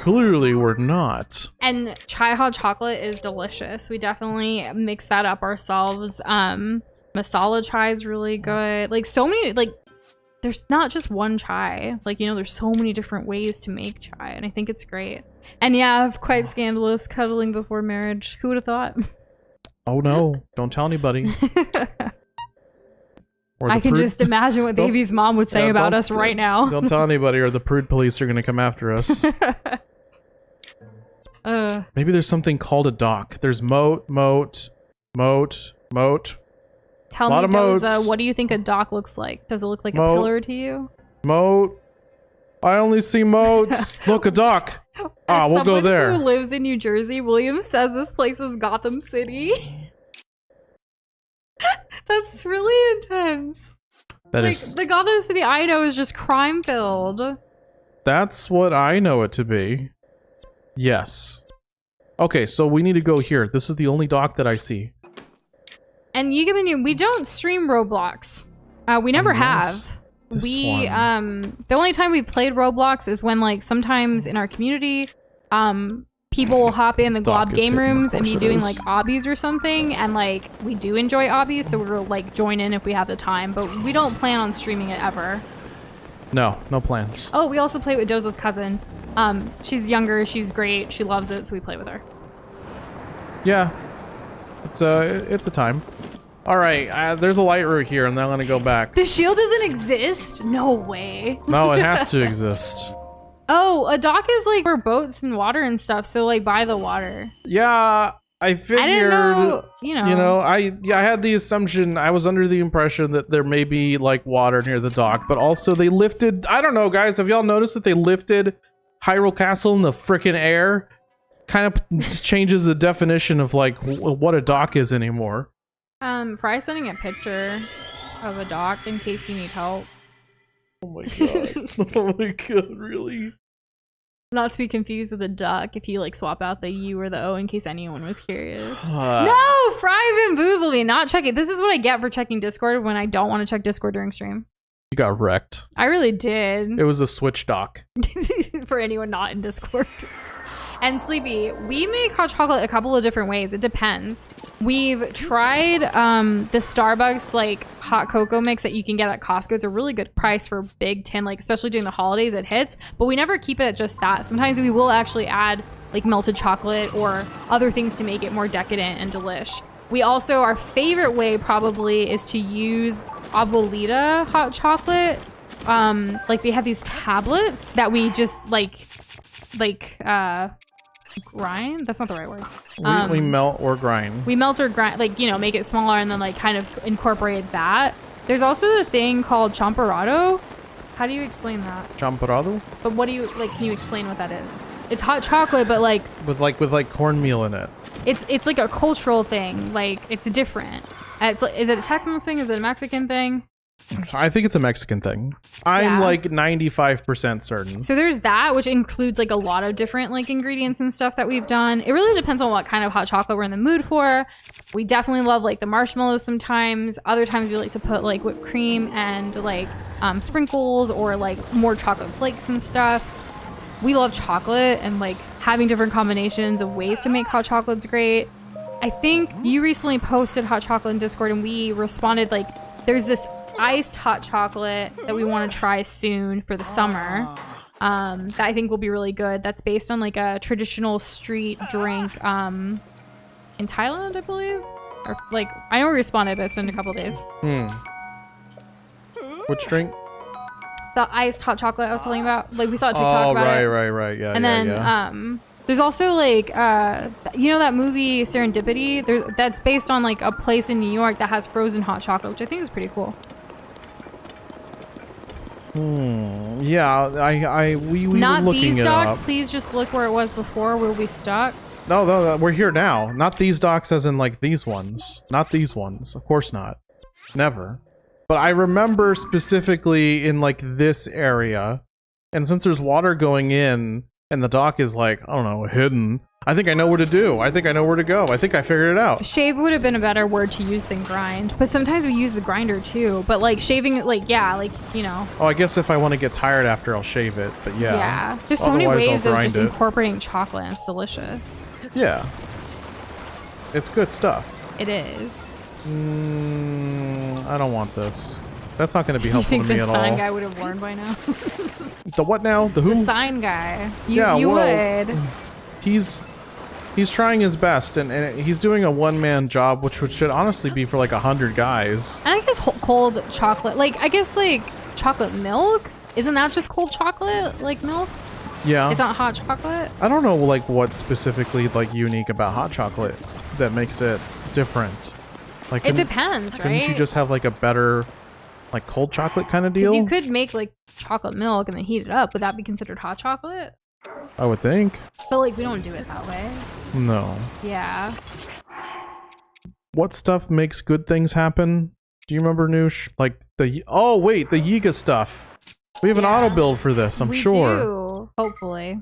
clearly we're not. And chai hot chocolate is delicious. We definitely mix that up ourselves. Masala chai is really good. Like so many, like there's not just one chai. Like, you know, there's so many different ways to make chai, and I think it's great. And yeah, quite scandalous, cuddling before marriage. Who would have thought? Oh no, don't tell anybody. I can just imagine what Baby's mom would say about us right now. Don't tell anybody or the prude police are gonna come after us. Maybe there's something called a dock. There's moat. Tell me, Doza, what do you think a dock looks like? Does it look like a pillar to you? Moat. I only see moats. Look, a dock. We'll go there. Who lives in New Jersey, William says this place is Gotham City. That's really intense. That is. The Gotham City I know is just crime filled. That's what I know it to be. Yes. Okay, so we need to go here. This is the only dock that I see. And we don't stream Roblox. We never have. The only time we played Roblox is when like sometimes in our community, people will hop in the Glob game rooms and be doing like obbies or something, and like we do enjoy obbies, so we'll like join in if we have the time, but we don't plan on streaming it ever. No plans. Oh, we also play with Doza's cousin. She's younger, she's great, she loves it, so we play with her. Yeah, it's a time. All right, there's a light route here, and then I'm gonna go back. The shield doesn't exist? No way. No, it has to exist. Oh, a dock is like for boats and water and stuff, so like by the water. Yeah, I figured. I didn't know, you know. I had the assumption, I was under the impression that there may be like water near the dock, but also they lifted, I don't know, guys, have y'all noticed that they lifted Hyrule Castle in the frickin' air? Kind of changes the definition of like what a dock is anymore. Fry's sending a picture of a dock in case you need help. Oh my god. Oh my god, really? Not to be confused with a duck if you like swap out the U or the O in case anyone was curious. No! Fry bamboozled me, not checking. This is what I get for checking Discord when I don't want to check Discord during stream. You got wrecked. I really did. It was a Switch dock. For anyone not in Discord. And Sleepy, we make hot chocolate a couple of different ways. It depends. We've tried the Starbucks like hot cocoa mix that you can get at Costco. It's a really good price for a big tin, like especially during the holidays it hits. But we never keep it at just that. Sometimes we will actually add like melted chocolate or other things to make it more decadent and delish. We also, our favorite way probably is to use Abuelita hot chocolate. Like they have these tablets that we just grind? That's not the right word. We melt or grind. We melt or grind, like, you know, make it smaller and then like kind of incorporate that. There's also the thing called champorado. How do you explain that? Champorado? But what do you, like, can you explain what that is? It's hot chocolate, but like... With cornmeal in it. It's like a cultural thing. Like, it's different. Is it a Tex-Mex thing? Is it a Mexican thing? I think it's a Mexican thing. I'm like 95% certain. So there's that, which includes like a lot of different like ingredients and stuff that we've done. It really depends on what kind of hot chocolate we're in the mood for. We definitely love like the marshmallows sometimes. Other times we like to put like whipped cream and like sprinkles or like more chocolate flakes and stuff. We love chocolate, and like having different combinations of ways to make hot chocolate's great. I think you recently posted hot chocolate in Discord and we responded like there's this iced hot chocolate that we want to try soon for the summer that I think will be really good. That's based on like a traditional street drink in Thailand, I believe, or like I know we responded, but it's been a couple days. Which drink? The iced hot chocolate I was telling you about. Like we saw a TikTok about it. Right. Yeah. And then there's also like you know that movie Serendipity? That's based on like a place in New York that has frozen hot chocolate, which I think is pretty cool. Yeah, we not were looking these it docks. up. Please just look where it was before. Where we stuck? No, we're here now. Not these docks as in like these ones. Not these ones. Of course not. Never. But I remember specifically in like this area, and since there's water going in, and the dock is like, I don't know, hidden. I think I know what to do. I think I know where to go. I think I figured it out. Shave would have been a better word to use than grind. But sometimes we use the grinder too. But like shaving, like, yeah, like, you know. Oh, I guess if I want to get tired after, I'll shave it. But yeah. Yeah. There's so many Otherwise, ways I'll of grind just it. incorporating chocolate and it's delicious. Yeah. It's good stuff. It is. I don't want this. That's not going to be You helpful think to me the at sign all. guy would have warned by now? The what now? The who? The sign guy. Yeah, You well, would. He's trying his best, and he's doing a one-man job, which should honestly be for like 100 guys. And I guess cold chocolate. Like, I guess like chocolate milk? Isn't that just cold chocolate? Like milk? Yeah. It's not hot chocolate? I don't know like what specifically like unique about hot chocolate that makes it different. Like It depends, right? Couldn't you just have like a better like cold chocolate kind of 'Cause deal? you could make like chocolate milk and then heat it up. Would that be considered hot chocolate? I would think. But like we don't do it that way. No. Yeah. What stuff makes good things happen? Do you remember, Noosh? Like the Yiga stuff. We have an Yeah. auto build for this, I'm we sure. Do. Hopefully.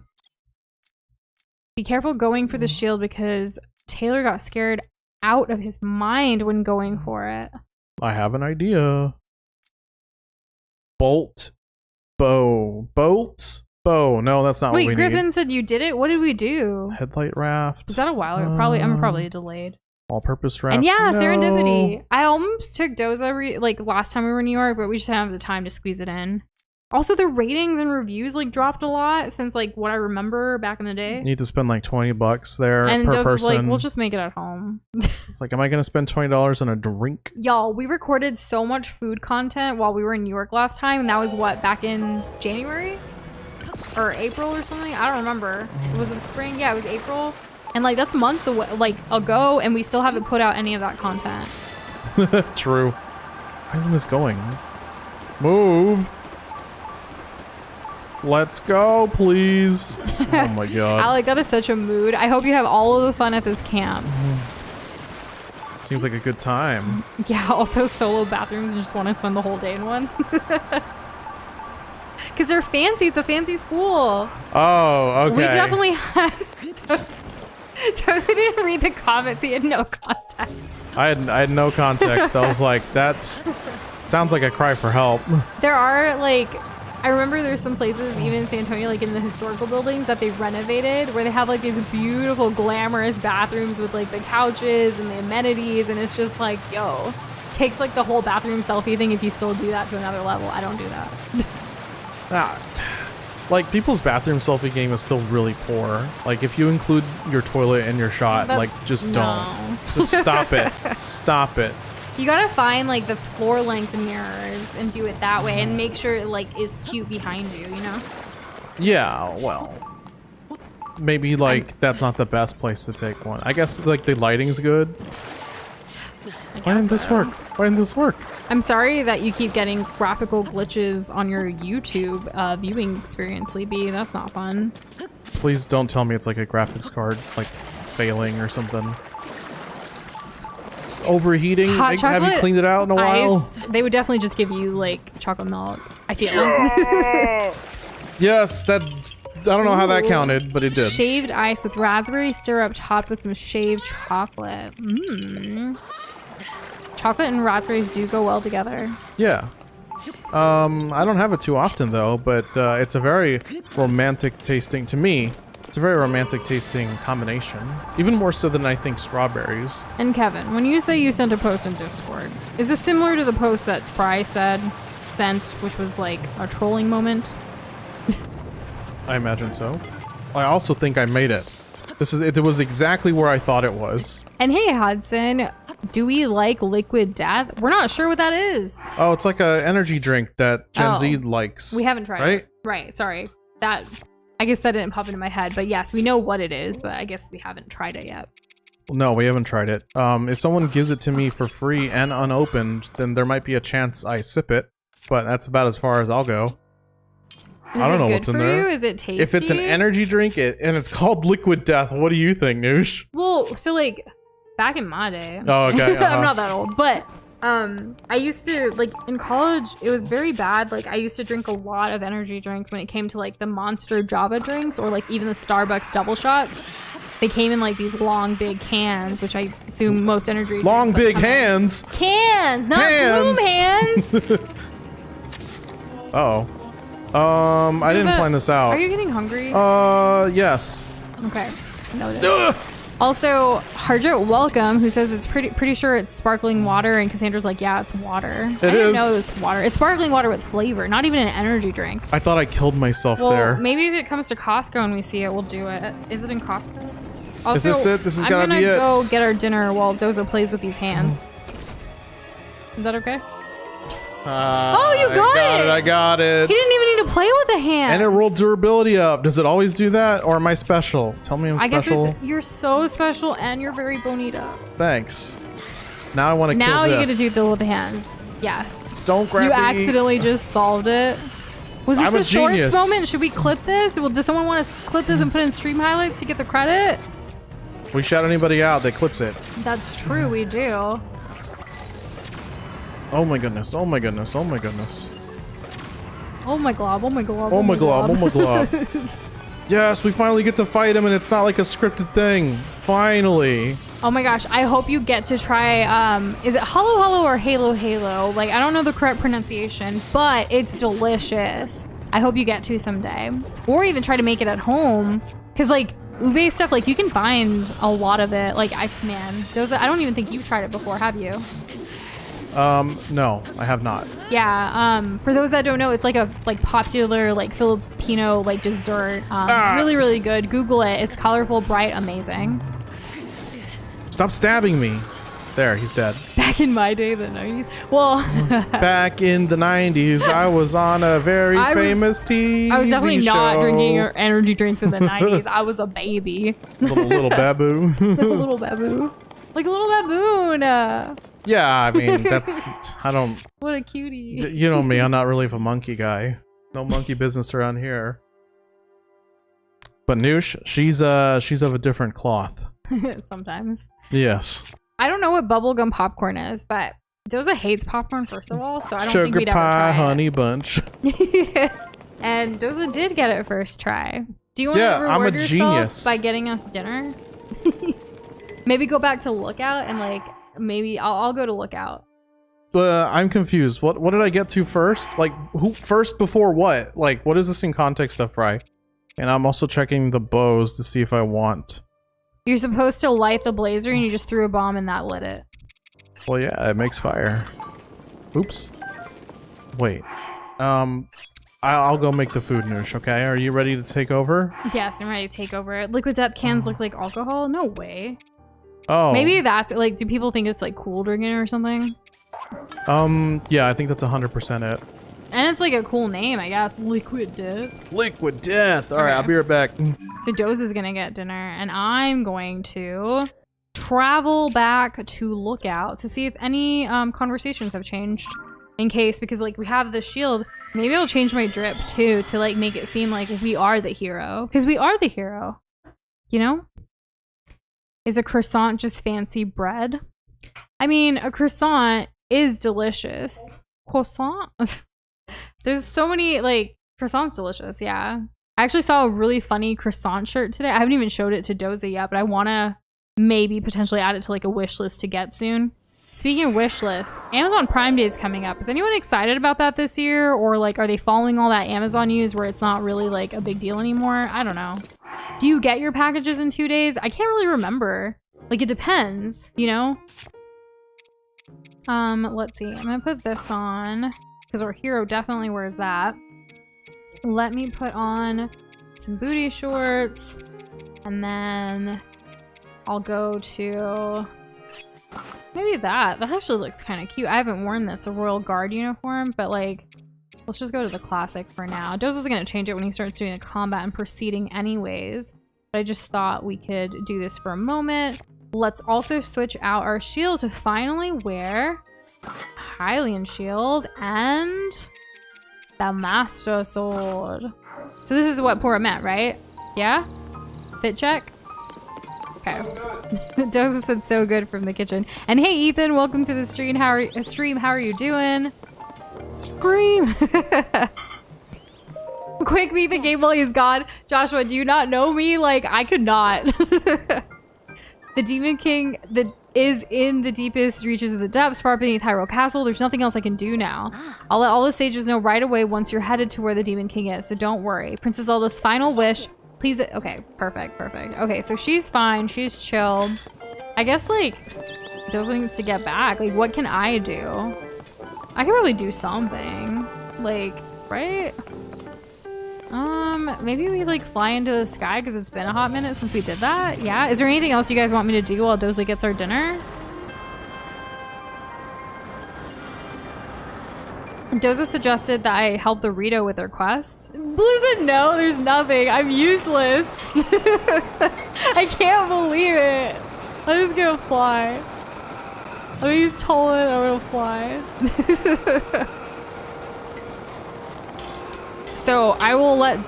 Be careful going for the shield because Taylor got scared out of his mind when going for it. I have an idea. Bolt, bow, bolt, bow. No, that's not Wait, what we Griffin need. said you did it? What did we do? Headlight raft. Was that a while ago? I'm probably delayed. All-purpose raft. And yeah, No. serendipity. I almost took Doza like last time we were in New York, but we just didn't have the time to squeeze it in. Also, the ratings and reviews like dropped a lot since like what I remember back in the day. You need to spend like $20 there And per Doza's person. like, we'll just make it at home. It's like, am I gonna spend $20 on a drink? Y'all, we recorded so much food content while we were in New York last time, and that was what, back in January? Or April or something? I don't remember. Was it spring? Yeah, it was April. And like that's months away, like ago, and we still haven't put out any of that content. True. Why isn't this going? Move. Let's go, please. Oh my god. Alec, that is such a mood. I hope you have all of the fun at this camp. Seems like a good time. Yeah, also solo bathrooms and just want to spend the whole day in one. Because they're fancy. It's a fancy school. Oh, okay. We definitely had... Tozy didn't read the comments. He had no context. I had no context. I was like, that's sounds like a cry for help. There are, like... I remember there's some places, even in San Antonio, like in the historical buildings that they renovated, where they have like these beautiful, glamorous bathrooms with like the couches and the amenities, and it's just like, yo, takes like the whole bathroom selfie thing if you still do that to another level. I don't do that. Like people's bathroom selfie game is still really poor. Like if you include your toilet in your shot, like just no. don't. Just stop it. Stop it. You gotta find like the floor length mirrors and do it that way, and make sure it like is cute behind you, you know? Yeah, well, maybe like that's not the best place to take one. I guess like the lighting's good. Why didn't this work? Why didn't this work? I'm sorry that you keep getting graphical glitches on your YouTube viewing experience, Sleepy. That's not fun. Please don't tell me it's like a graphics card like failing or something. It's overheating. Hot Have you chocolate, cleaned it out in a while? Ice, they would definitely just give you like chocolate milk. I feel. Yes, that. I don't know how that counted, but it did. Shaved ice with raspberry syrup topped with some shaved chocolate. Chocolate and raspberries do go well together. Yeah. I don't have it too often though, but it's a very romantic tasting to me. It's a very romantic tasting combination. Even more so than I think strawberries. And Kevin, when you say you sent a post in Discord, is this similar to the post that Pry sent, which was like a trolling moment? I imagine so. I also think I made it. It was exactly where I thought it was. And hey, Hudson, do we like liquid death? We're not sure what that is. Oh, it's like a energy drink that Gen Z likes. We haven't tried right? it. Right, sorry. I guess that didn't pop into my head, but yes, we know what it is, but I guess we haven't tried it yet. No, we haven't tried it. If someone gives it to me for free and unopened, then there might be a chance I sip it, but that's about as far as I'll go. I don't know what's in there. Is it tasty? If it's an energy drink and it's called Liquid Death, what do you think, Noosh? Well, so like back in my day. Oh, okay. I'm not that old, but I used to, like, in college, it was very bad. Like, I used to drink a lot of energy drinks when it came to, like, the Monster Java drinks or, like, even the Starbucks double shots. They came in, like, these long, big cans, which I assume most energy drinks... Long, like, big hands? Cans, not boom hands! Uh-oh. I didn't plan this out. Are you getting hungry? Yes. Okay. Noted. Also, Harjot Welcome, who says it's pretty sure it's sparkling water, and Cassandra's like, yeah, it's water. I didn't know it was water. It's sparkling water with flavor, not even an energy drink. I thought I killed myself well, there. Maybe if it comes to Costco and we see it, we'll do it. Is it in Costco? Also, is this it? This has gotta be it. I'm gonna go get our dinner while Doza plays with these hands. Is that okay? Oh, you got it! I got it. He didn't even need to play with the hands. And it rolled durability up. Does it always do that, or am I special? Tell me I'm special. I guess you're so special, and you're very bonita. Thanks. Now I want to kill this. Now you get to do the with the hands. Yes. Don't grab me. You accidentally just solved it. Was this a shorts genius. moment? Should we clip this? Well, does someone want to clip this and put in stream highlights to get the credit? If we shout anybody out, they clips it. That's true, we do. Oh my goodness, oh my goodness, oh my goodness. Oh my glob, oh my glob, oh my glob, oh my glob. Yes, we finally get to fight him and it's not like a scripted thing. Finally. Oh my gosh, I hope you get to try, is it Halo Halo or Halo Halo? Like, I don't know the correct pronunciation, but it's delicious. I hope you get to someday. Or even try to make it at home. Because, like, ube stuff, like, you can find a lot of it. Like, man, I don't even think you've tried it before, have you? No, I have not. Yeah, for those that don't know, it's like a popular Filipino dessert. Really, really good. Google it. It's colorful, bright, amazing. Stop stabbing me. There, he's dead. Back in my day, the 90s. Well, back in the 90s, I was on a very famous TV I was definitely show. Not drinking energy drinks in the 90s. I was a baby. Little babu. Little babu. Like a little baboon. Yeah, I mean, I don't... What a cutie. You know me, I'm not really of a monkey guy. No monkey business around here. But Noosh, she's of a different cloth. Sometimes. Yes. I don't know what bubblegum popcorn is, but Doza hates popcorn, first of all, so I don't think Sugar we'd ever pie, try honey bunch. And Doza did get it first try. Do you want to reward yourself genius. by getting us dinner? Maybe go back to Lookout and maybe I'll go to Lookout. I'm confused. What did I get to first? Like, who first before what? Like, what is this in context of, Fry? And I'm also checking the bows to see if I want. You're supposed to light the blazer and you just threw a bomb and that lit it. Well, yeah, it makes fire. Oops. Wait. I'll go make the food, Noosh, okay? Are you ready to take over? Yes, I'm ready to take over. Liquid Death cans look like alcohol? No way. Oh. Maybe that's, do people think it's, cool drinking or something? Yeah, I think that's 100% it. And it's, a cool name, I guess. Liquid Death. Liquid Death! Alright, I'll be right back. So Doze is gonna get dinner, and I'm going to travel back to Lookout to see if any conversations have changed. In case, because, we have the shield. Maybe I'll change my drip, too, to, make it seem like we are the hero. Because we are the hero. You know? Is a croissant just fancy bread? I mean, a croissant is delicious. Croissant? There's so many, croissant's delicious, yeah. I actually saw a really funny croissant shirt today. I haven't even showed it to Doza yet, but I want to maybe potentially add it to, a wish list to get soon. Speaking of wish list, Amazon Prime Day is coming up. Is anyone excited about that this year? Or, are they following all that Amazon news where it's not really, a big deal anymore? I don't know. Do you get your packages in 2 days? I can't really remember. It depends, you know? Let's see. I'm gonna put this on because our hero definitely wears that. Let me put on some booty shorts and then I'll go to maybe that. That actually looks kind of cute. I haven't worn this, a Royal Guard uniform, but let's just go to the classic for now. Doza's gonna change it when he starts doing a combat and proceeding anyways. But I just thought we could do this for a moment. Let's also switch out our shield to finally wear Hylian shield and the Master Sword. So this is what Pora meant, right? Yeah? Fit check? Okay. Joseph said so good from the kitchen. And hey, Ethan, welcome to the stream. How are you doing? Scream. Quick, beat the game while he's gone. Joshua, do you not know me? Like, I could not. The Demon King is in the deepest reaches of the depths, far beneath Hyrule Castle. There's nothing else I can do now. I'll let all the sages know right away once you're headed to where the Demon King is, so don't worry. Princess Zelda's final wish. Please. Okay, perfect. Okay, so she's fine. She's chilled. I guess, like, Doza needs to get back. Like, what can I do? I can really do something. Like, right? Maybe we, like, fly into the sky because it's been a hot minute since we did that. Yeah? Is there anything else you guys want me to do while Doza gets our dinner? Doza suggested that I help the Rito with her quest. Blue said no, there's nothing. I'm useless. I can't believe it. I'm just gonna fly. I'm gonna use Tolan, I'm gonna fly. So I will let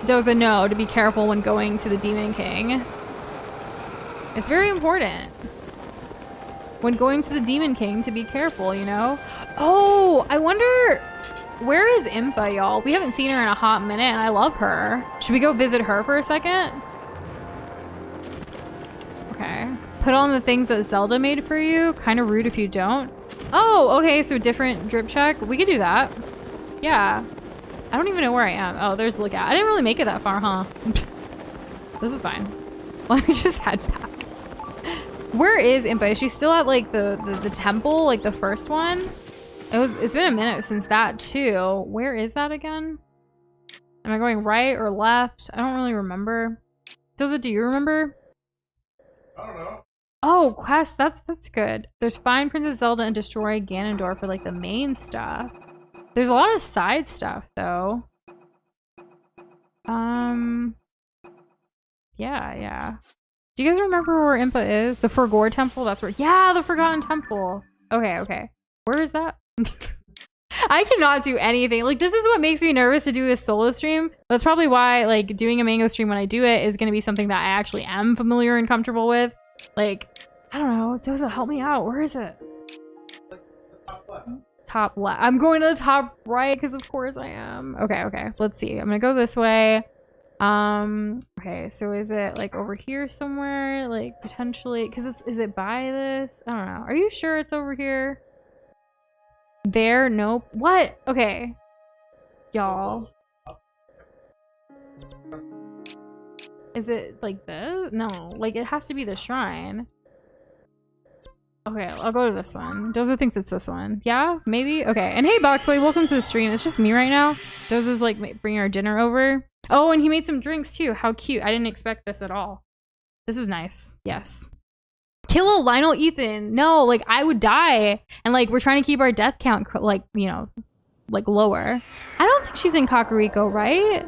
Doza know to be careful when going to the Demon King. It's very important. When going to the Demon King to be careful, you know? Oh, I wonder, where is Impa, y'all? We haven't seen her in a hot minute and I love her. Should we go visit her for a second? Okay. Put on the things that Zelda made for you. Kind of rude if you don't. Oh, okay, so different drip check. We could do that. Yeah. I don't even know where I am. Oh, there's Lookout. I didn't really make it that far, huh? This is fine. Let me just head back. Where is Impa? Is she still at like the temple, like the first one? It's been a minute since that too. Where is that again? Am I going right or left? I don't really remember. Doza, do you remember? I don't know. Oh, quest. That's good. There's find Princess Zelda and destroy Ganondorf for like the main stuff. There's a lot of side stuff though. Yeah. Do you guys remember where Impa is? The Forgore Temple? That's where. Yeah, the Forgotten Temple. Okay. Where is that? I cannot do anything. Like, this is what makes me nervous to do a solo stream. That's probably why, like, doing a mango stream when I do it is going to be something that I actually am familiar and comfortable with. Like, I don't know. Doza, help me out. Where is it? Top left. I'm going to the top right because of course I am. Okay. Let's see. I'm going to go this way. Okay, so is it like over here somewhere? Like potentially, because is it by this? I don't know. Are you sure it's over here? There? Nope. What? Okay. Y'all. Is it like this? No, like it has to be the shrine. Okay, I'll go to this one. Doza thinks it's this one. Yeah, maybe? Okay. And hey, Boxboy, welcome to the stream. It's just me right now. Doza's like bringing our dinner over. Oh, and he made some drinks too. How cute. I didn't expect this at all. This is nice. Yes. Kill a Lionel Ethan. No, like I would die. And like we're trying to keep our death count like, you know, like lower. I don't think she's in Kakariko, right?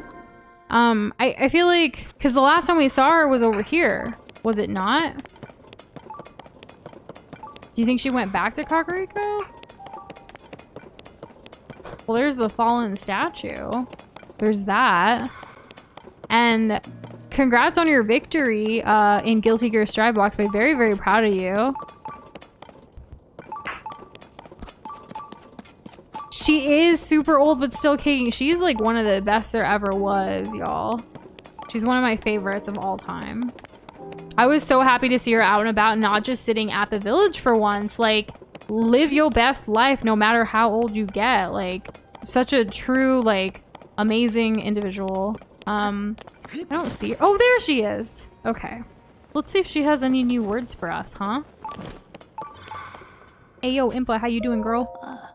I feel like, because the last time we saw her was over here. Was it not? Do you think she went back to Kakariko? Well, there's the fallen statue. There's that. And congrats on your victory in Guilty Gear Strive Box. I'm very, very proud of you. She is super old, but still kicking. She's like one of the best there ever was, y'all. She's one of my favorites of all time. I was so happy to see her out and about, not just sitting at the village for once. Like, live your best life no matter how old you get. Like, such a true, like, amazing individual. I don't see her. Oh, there she is. Okay. Let's see if she has any new words for us, huh? Hey, yo, Impa, how you doing, girl?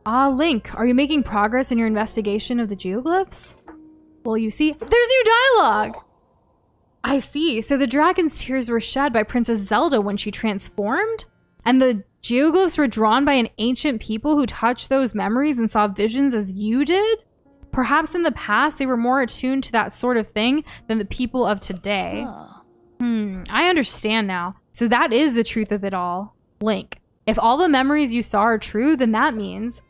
Ah, Link, are you making progress in your investigation of the geoglyphs? Well, you see, there's new dialogue! I see. So the dragon's tears were shed by Princess Zelda when she transformed? And the geoglyphs were drawn by an ancient people who touched those memories and saw visions as you did? Perhaps in the past they were more attuned to that sort of thing than the people of today. I understand now. So that is the truth of it all. Link, if all the memories you saw are true, then that means,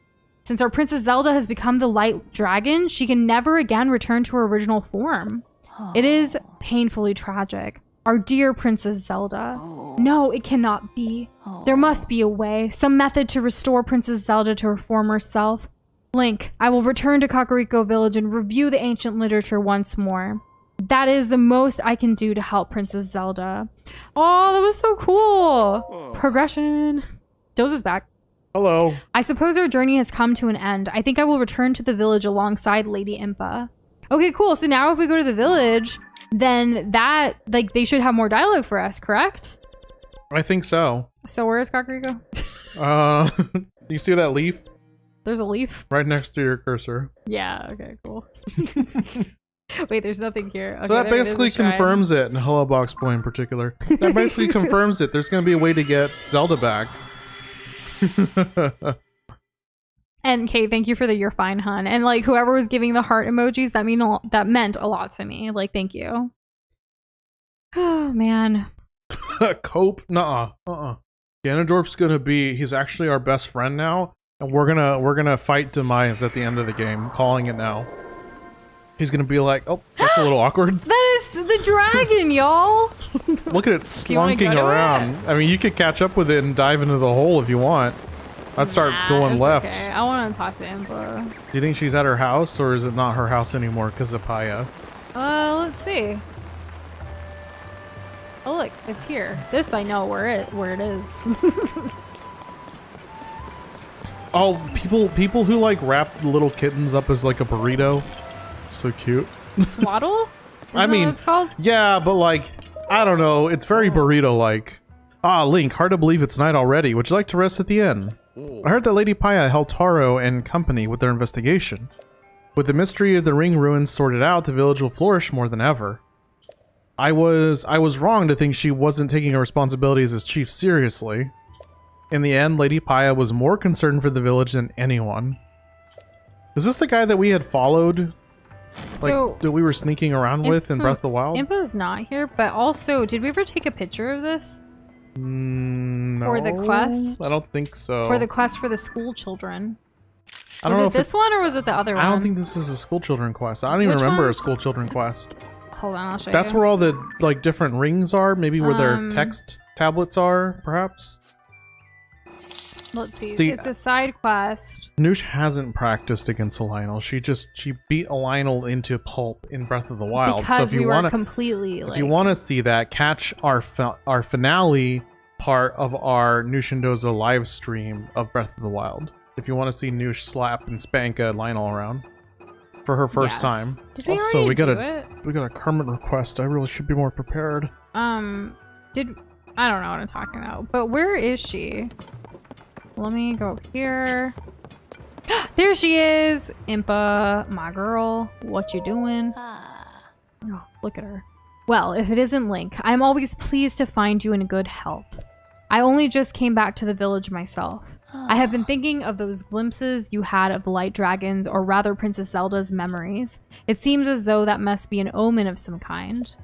since our Princess Zelda has become the light dragon, she can never again return to her original form. It is painfully tragic. Our dear Princess Zelda. No, it cannot be. There must be a way, some method to restore Princess Zelda to her former self. Link, I will return to Kakariko Village and review the ancient literature once more. That is the most I can do to help Princess Zelda. Oh, that was so cool. Progression. TLOZ is back. Hello. I suppose our journey has come to an end. I think I will return to the village alongside Lady Impa. Okay, cool. So now if we go to the village, then that, like, they should have more dialogue for us, correct? I think so. So where is Kakariko? Do you see that leaf? There's a leaf? Right next to your cursor. Yeah, okay, cool. Wait, there's nothing here. Okay, so that basically confirms it, and Hello Box Boy in particular. That basically confirms it. There's going to be a way to get Zelda back. And Kate, thank you for the "you're fine, hun." And like whoever was giving the heart emojis, that meant a lot to me. Like, thank you. Oh man. Cope? Nuh-uh. Ganondorf's gonna be. He's actually our best friend now, and we're gonna fight Demise at the end of the game. Calling it now. He's gonna be like, oh, that's a little awkward. That is the dragon, y'all. Look at it slunking around. I mean, you could catch up with it and dive into the hole if you want. I'd start going left. Okay. I want to talk to Impa. Do you think she's at her house, or is it not her house anymore because of Paya? Let's see. Oh look, it's here. This I know where it is. Oh, people who like wrap little kittens up as like a burrito. So cute. Swaddle? I mean, what it's called? Yeah, but like, I don't know. It's very burrito-like. Ah, Link, hard to believe it's night already. Would you like to rest at the inn? I heard that Lady Paya helped Taro and company with their investigation. With the mystery of the ring ruins sorted out, the village will flourish more than ever. I was wrong to think she wasn't taking her responsibilities as chief seriously. In the end, Lady Paya was more concerned for the village than anyone. Is this the guy that we had followed? Like, that we were sneaking around with in Breath of the Wild? Impa's not here, but also, did we ever take a picture of this? No. For the quest? I don't think so. For the quest for the school children. I don't know was it this one or was it the other one? I don't think this is a school children quest. I don't even remember a school children quest. Hold on, I'll show you. That's where all the like different rings are. Maybe where their text tablets are, perhaps. Let's see. It's a side quest. Noosh hasn't practiced against a Lionel. She beat a Lionel into pulp in Breath of the Wild. Because so if you want if you want to see that, catch our finale part of our Noosh and Doza live stream of Breath of the Wild. If you want to see Noosh slap and spank a Lionel around for her first time. Did we also, already we got do a Kermit request. I really should be more prepared. I don't know what I'm talking about. But where is she? Let me go up here. There she is! Impa, my girl. What you doing? Oh, look at her. Well, if it isn't Link, I'm always pleased to find you in good health. I only just came back to the village myself. I have been thinking of those glimpses you had of the light dragons, or rather Princess Zelda's memories. It seems as though that must be an omen of some kind.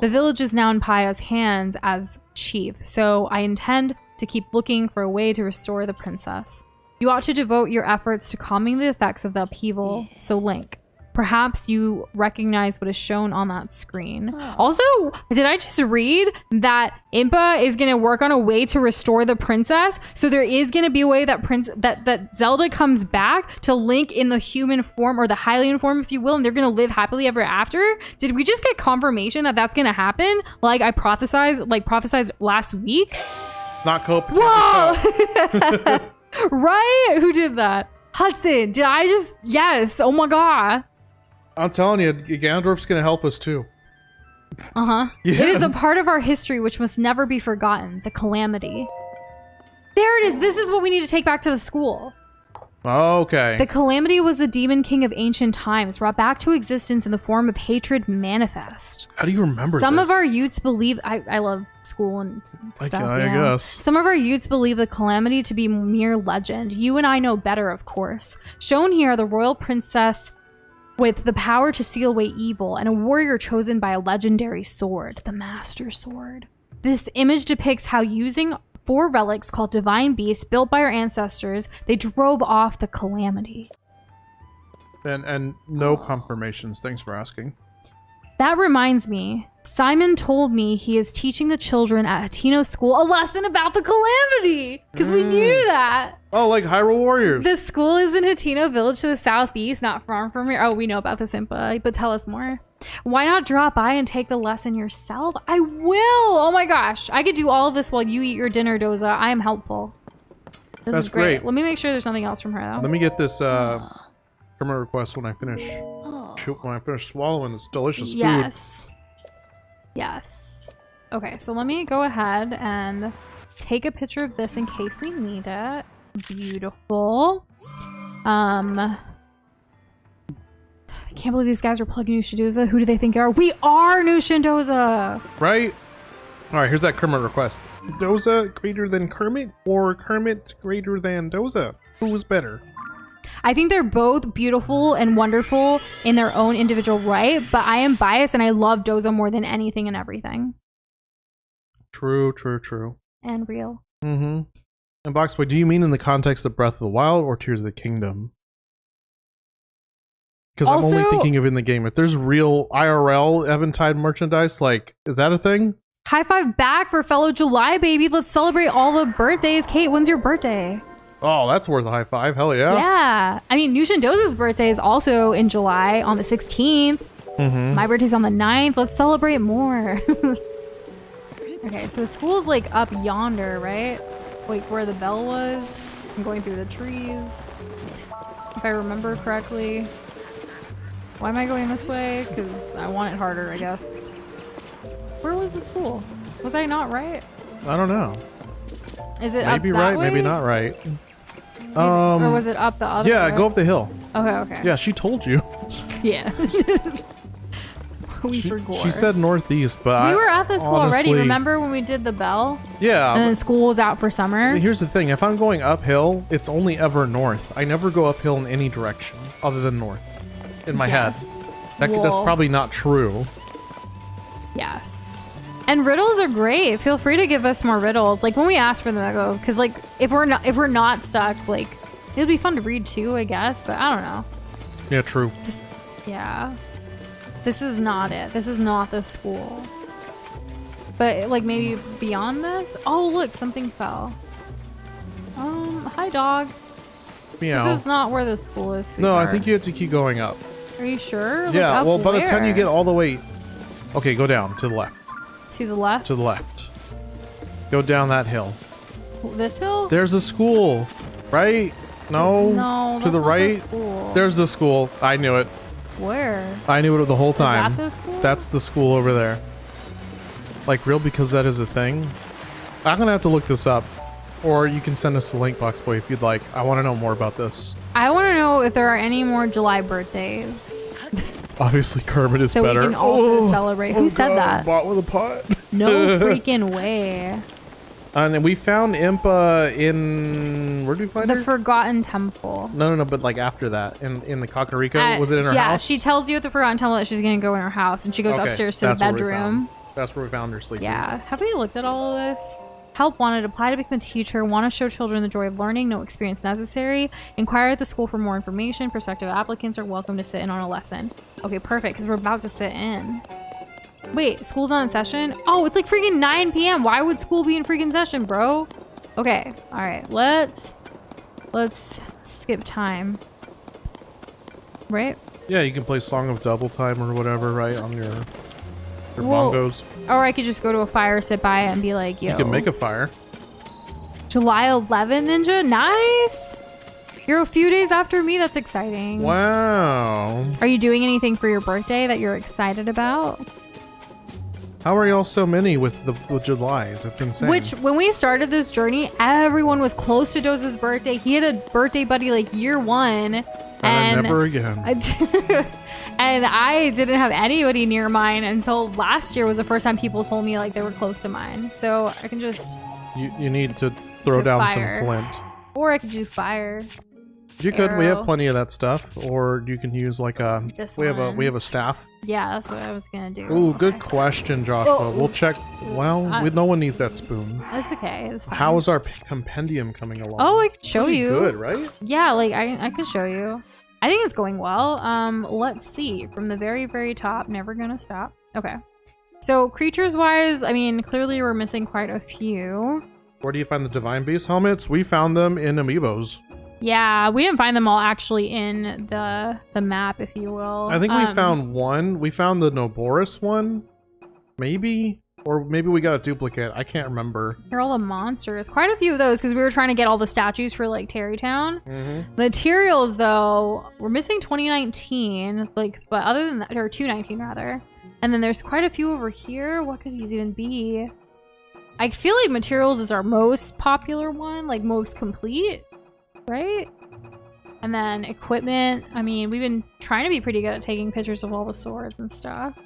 The village is now in Paya's hands as chief, so I intend to keep looking for a way to restore the princess. You ought to devote your efforts to calming the effects of the upheaval. So Link, perhaps you recognize what is shown on that screen. Also, did I just read that Impa is going to work on a way to restore the princess? So there is going to be a way that that Zelda comes back to Link in the human form, or the Hylian form, if you will, and they're going to live happily ever after? Did we just get confirmation that that's going to happen? Like I prophesized last week? It's not Cope. Whoa! Right? Who did that? Hudson. Did I just... Yes. Oh my god. I'm telling you, Ganondorf's gonna help us too. Yeah. It is a part of our history which must never be forgotten. The Calamity. There it is. This is what we need to take back to the school. Okay. The Calamity was the demon king of ancient times, brought back to existence in the form of hatred manifest. How do you remember Some this? of our youths believe... I love school and stuff. I guess. Some of our youths believe the Calamity to be mere legend. You and I know better, of course. Shown here are the royal princess with the power to seal away evil, and a warrior chosen by a legendary sword, the Master Sword. This image depicts how, using 4 relics called divine beasts built by our ancestors, they drove off the Calamity. And no confirmations. Thanks for asking. That reminds me. Simon told me he is teaching the children at Hatino's school a lesson about the calamity. Because we knew that. Oh, like Hyrule Warriors. The school is in Hatino Village to the southeast, not far from here. Oh, we know about this, Impa, but tell us more. Why not drop by and take the lesson yourself? I will. Oh my gosh. I could do all of this while you eat your dinner, Doza. I am helpful. This That's is great. great. Let me make sure there's something else from her, though. Let me get this permit request when I finish. Shoot, when I finish swallowing this delicious food. Yes. Yes. Okay, so let me go ahead and take a picture of this in case we need it. Beautiful. I can't believe these guys are plugging Nushindoza. Who do they think they are? We are Nushindoza! Right? Alright, here's that Kermit request. Doza greater than Kermit or Kermit greater than Doza? Who was better? I think they're both beautiful and wonderful in their own individual right, but I am biased and I love Doza more than anything and everything. True, true, true. And real. Mm-hmm. And Boxboy, do you mean in the context of Breath of the Wild or Tears of the Kingdom? Because I'm only thinking of in the game. If there's real IRL Eventide merchandise, like, is that a thing? High five back for fellow July baby. Let's celebrate all the birthdays. Kate, when's your birthday? Oh, that's worth a high five. Hell yeah. Yeah. I mean, Nushindoza's birthday is also in July on the 16th. Mm-hmm. My birthday's on the 9th. Let's celebrate more. Okay, so the school's like up yonder, right? Like where the bell was. I'm going through the trees. If I remember correctly. Why am I going this way? Because I want it harder, I guess. Where was the school? Was I not right? I don't know. Is it maybe up that right, way? maybe not right. Or was it up the other way? Yeah, go up the hill. Okay, okay. Yeah, she told you. Yeah. We forgot. She said northeast, but we were at the school honestly, already. Remember when we did the bell? Yeah. And then school was out for summer? Here's the thing. If I'm going uphill, it's only ever north. I never go uphill in any direction other than north. In my head. That's probably not true. Yes. And riddles are great. Feel free to give us more riddles. Like when we ask for them, because like if we're not stuck, like it'd be fun to read too, I guess. But I don't know. Yeah, true. Yeah. This is not it. This is not the school. But like maybe beyond this. Oh look, something fell. Hi dog. Meow. This is not where the school is. No, I sweetheart. think you have to keep going up. Are you sure? Like, Yeah, up well, by the time you where? get all the way... Okay, go down, to the left. To the left? To the left. Go down that hill. This hill? There's a school, right? No? No, To the that's not right? school. There's the school. I knew it. Where? I knew it the whole time. Is that the school? That's the school over there. Like, real, because that is a thing? I'm gonna have to look this up. Or you can send us a link, Boxboy, if you'd like. I want to know more about this. I want to know if there are any more July birthdays. Obviously, Kermit is so better. we can also celebrate. Who said that? Bought with a pot. No freaking way. And then we found Impa in... Where did we find The her? Forgotten Temple. No, but like after that. In the Kakariko? Was it in her yeah, house? she tells you at the Forgotten Temple that she's going to go in her house. And she goes Okay, upstairs to the that's where we bedroom. That's where we found her sleeping. Yeah. Have we looked at all of this? Help wanted. Apply to become a teacher. Want to show children the joy of learning. No experience necessary. Inquire at the school for more information. Prospective applicants are welcome to sit in on a lesson. Okay, perfect, because we're about to sit in. Wait, school's not in session? Oh, it's like freaking 9 p.m. Why would school be in freaking session, bro? Okay, all right. Let's skip time. Right? Yeah, you can play Song of Double Time or whatever, right, on your Whoa. bongos. Or I could just go to a fire, sit by it, and be like, yo. You can make a fire. July 11, Ninja? Nice! You're a few days after me. That's exciting. Wow. Are you doing anything for your birthday that you're excited about? How are y'all so many with the Julys? It's insane. Which, when we started this journey, everyone was close to Doza's birthday. He had a birthday buddy like year one. And never again. And I didn't have anybody near mine until last year was the first time people told me like they were close to mine. So I can just... You need to throw down fire. some flint. Or I could do fire. You could. We have Arrow. plenty of that stuff. Or you can use like a... This we one. have a staff. Yeah, that's what I was gonna do. Ooh, Okay. good question, Joshua. Oh, we'll oops. check. Well, no one needs that spoon. That's okay. It's fine. How is our compendium coming along? Oh, I can show Pretty you. good, right? Yeah, like I can show you. I think it's going well. Let's see. From the very, very top, never gonna stop. Okay. So creatures-wise, I mean, clearly we're missing quite a few. Where do you find the Divine Beast helmets? We found them in Amiibos. Yeah, we didn't find them all actually in the map, if you will. I think we found one. We found the Noboris one, maybe? Or maybe we got a duplicate. I can't remember. Here are all the monsters. Quite a few of those because we were trying to get all the statues for like Terrytown. Materials though, we're missing 2019. Like, but other than that, or 219 rather. And then there's quite a few over here. What could these even be? I feel like materials is our most popular one, like most complete, right? And then equipment. I mean, we've been trying to be pretty good at taking pictures of all the swords and stuff.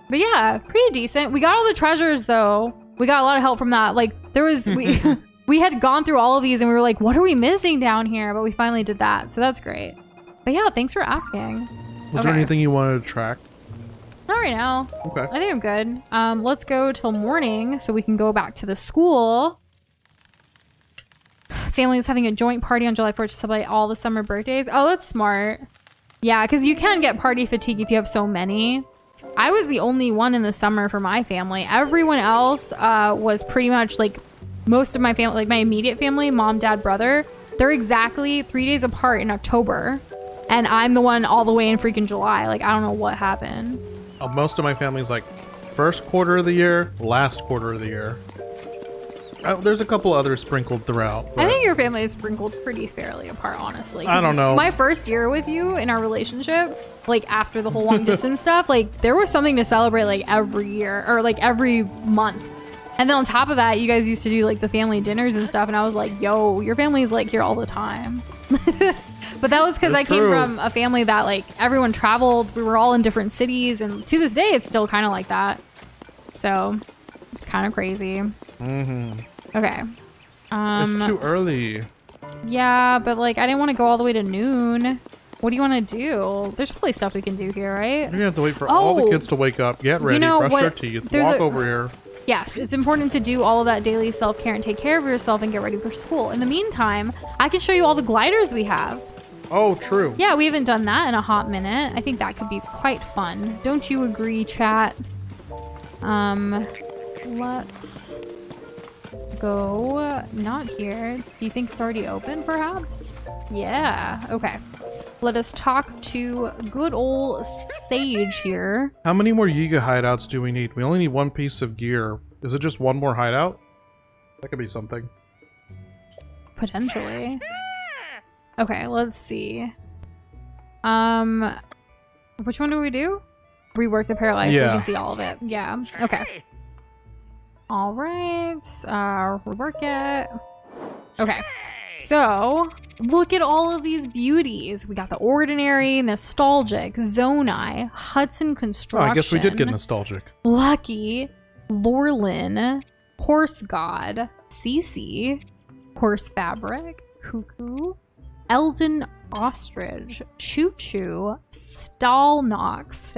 But yeah, pretty decent. We got all the treasures though. We got a lot of help from that. Like there was, we had gone through all of these and we were like, what are we missing down here? But we finally did that. So that's great. But yeah, thanks for asking. Was there anything you wanted to track? Not right now. Okay. I think I'm good. Let's go till morning so we can go back to the school. Family is having a joint party on July 4th to celebrate all the summer birthdays. Oh, that's smart. Yeah, because you can get party fatigue if you have so many. I was the only one in the summer for my family. Everyone else was pretty much like most of my family, like my immediate family, mom, dad, brother. They're exactly 3 days apart in October. And I'm the one all the way in freaking July. Like, I don't know what happened. Most of my family's like first quarter of the year, last quarter of the year. There's a couple others sprinkled throughout. I think your family is sprinkled pretty fairly apart, honestly. I don't know. My first year with you in our relationship, like after the whole long distance stuff, like there was something to celebrate like every year or like every month. And then on top of that, you guys used to do like the family dinners and stuff. And I was like, yo, your family's like here all the time. But that was because I came from a family that like everyone traveled. We were all in different cities. And to this day, it's still kind of like that. So it's kind of crazy. Okay. It's too early. Yeah, but like I didn't want to go all the way to noon. What do you want to do? There's probably stuff we can do here, right? You're gonna have to wait for all the kids to wake up, get ready, brush their teeth, walk over here. Yes, it's important to do all of that daily self-care and take care of yourself and get ready for school. In the meantime, I can show you all the gliders we have. Oh, true. Yeah, we haven't done that in a hot minute. I think that could be quite fun. Don't you agree, chat? Let's go. Not here. Do you think it's already open, perhaps? Yeah. Okay. Let us talk to good old Sage here. How many more Yiga hideouts do we need? We only need one piece of gear. Is it just one more hideout? That could be something. Potentially. Okay, let's see. Which one do we do? Rework the paralyzed so you can see all of it. Yeah. Okay. All right. Rework it. Okay. So, look at all of these beauties. We got the Ordinary, Nostalgic, Zonai, Hudson Construction. Oh, I guess we did get nostalgic. Lucky, Lorlin, Horse God, Cece, Horse Fabric, Cuckoo, Eldon Ostrich, Choo Choo, Stalnox,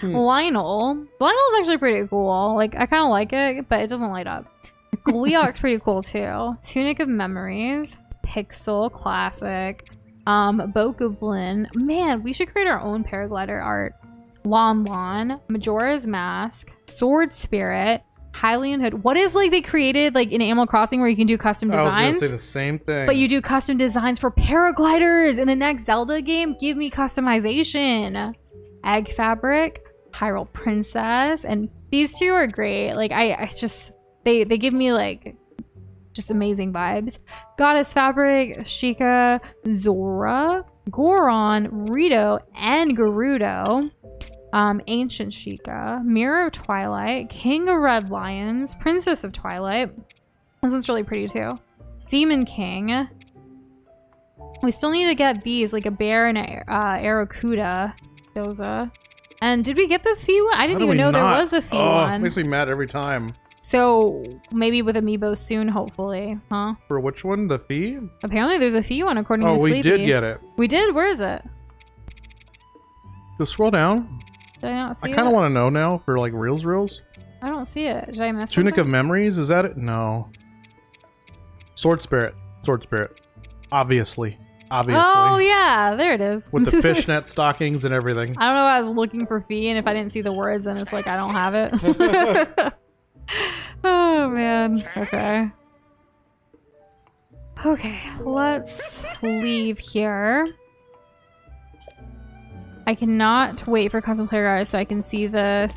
Lionel. Lionel's actually pretty cool. Like, I kind of like it, but it doesn't light up. Gleeok's pretty cool too. Tunic of Memories, Pixel, Classic, Bokoblin. Man, we should create our own paraglider art. Lon Lon, Majora's Mask, Sword Spirit, Hylian Hood. What if like they created like in Animal Crossing where you can do custom designs? I was gonna say the same thing. But you do custom designs for paragliders in the next Zelda game? Give me customization. Egg Fabric, Hyrule Princess, and these two are great. Like I just they give me like just amazing vibes. Goddess Fabric, Sheikah, Zora, Goron, Rito, and Gerudo. Ancient Sheikah, Mirror of Twilight, King of Red Lions, Princess of Twilight. This is really pretty too. Demon King. We still need to get these, like a bear and a Aracuda. Doza. And did we get the fee one? I didn't even know there was a fee one. It makes me mad every time. So maybe with Amiibo soon, hopefully, huh? For which one? The fee? Apparently there's a fee one according to Sleepy. Oh, we did get it. We did? Where is it? Go scroll down. Did I not see it? I kind of want to know now for like reels. I don't see it. Did I miss Tunic something? of Memories, is that it? No. Sword Spirit. Sword Spirit. Obviously. Obviously. Oh, yeah. There it is. With the fishnet stockings and everything. I don't know. I was looking for fee, and if I didn't see the words, then it's like I don't have it. Oh, man. Okay. Okay, let's leave here. I cannot wait for custom player guys so I can see the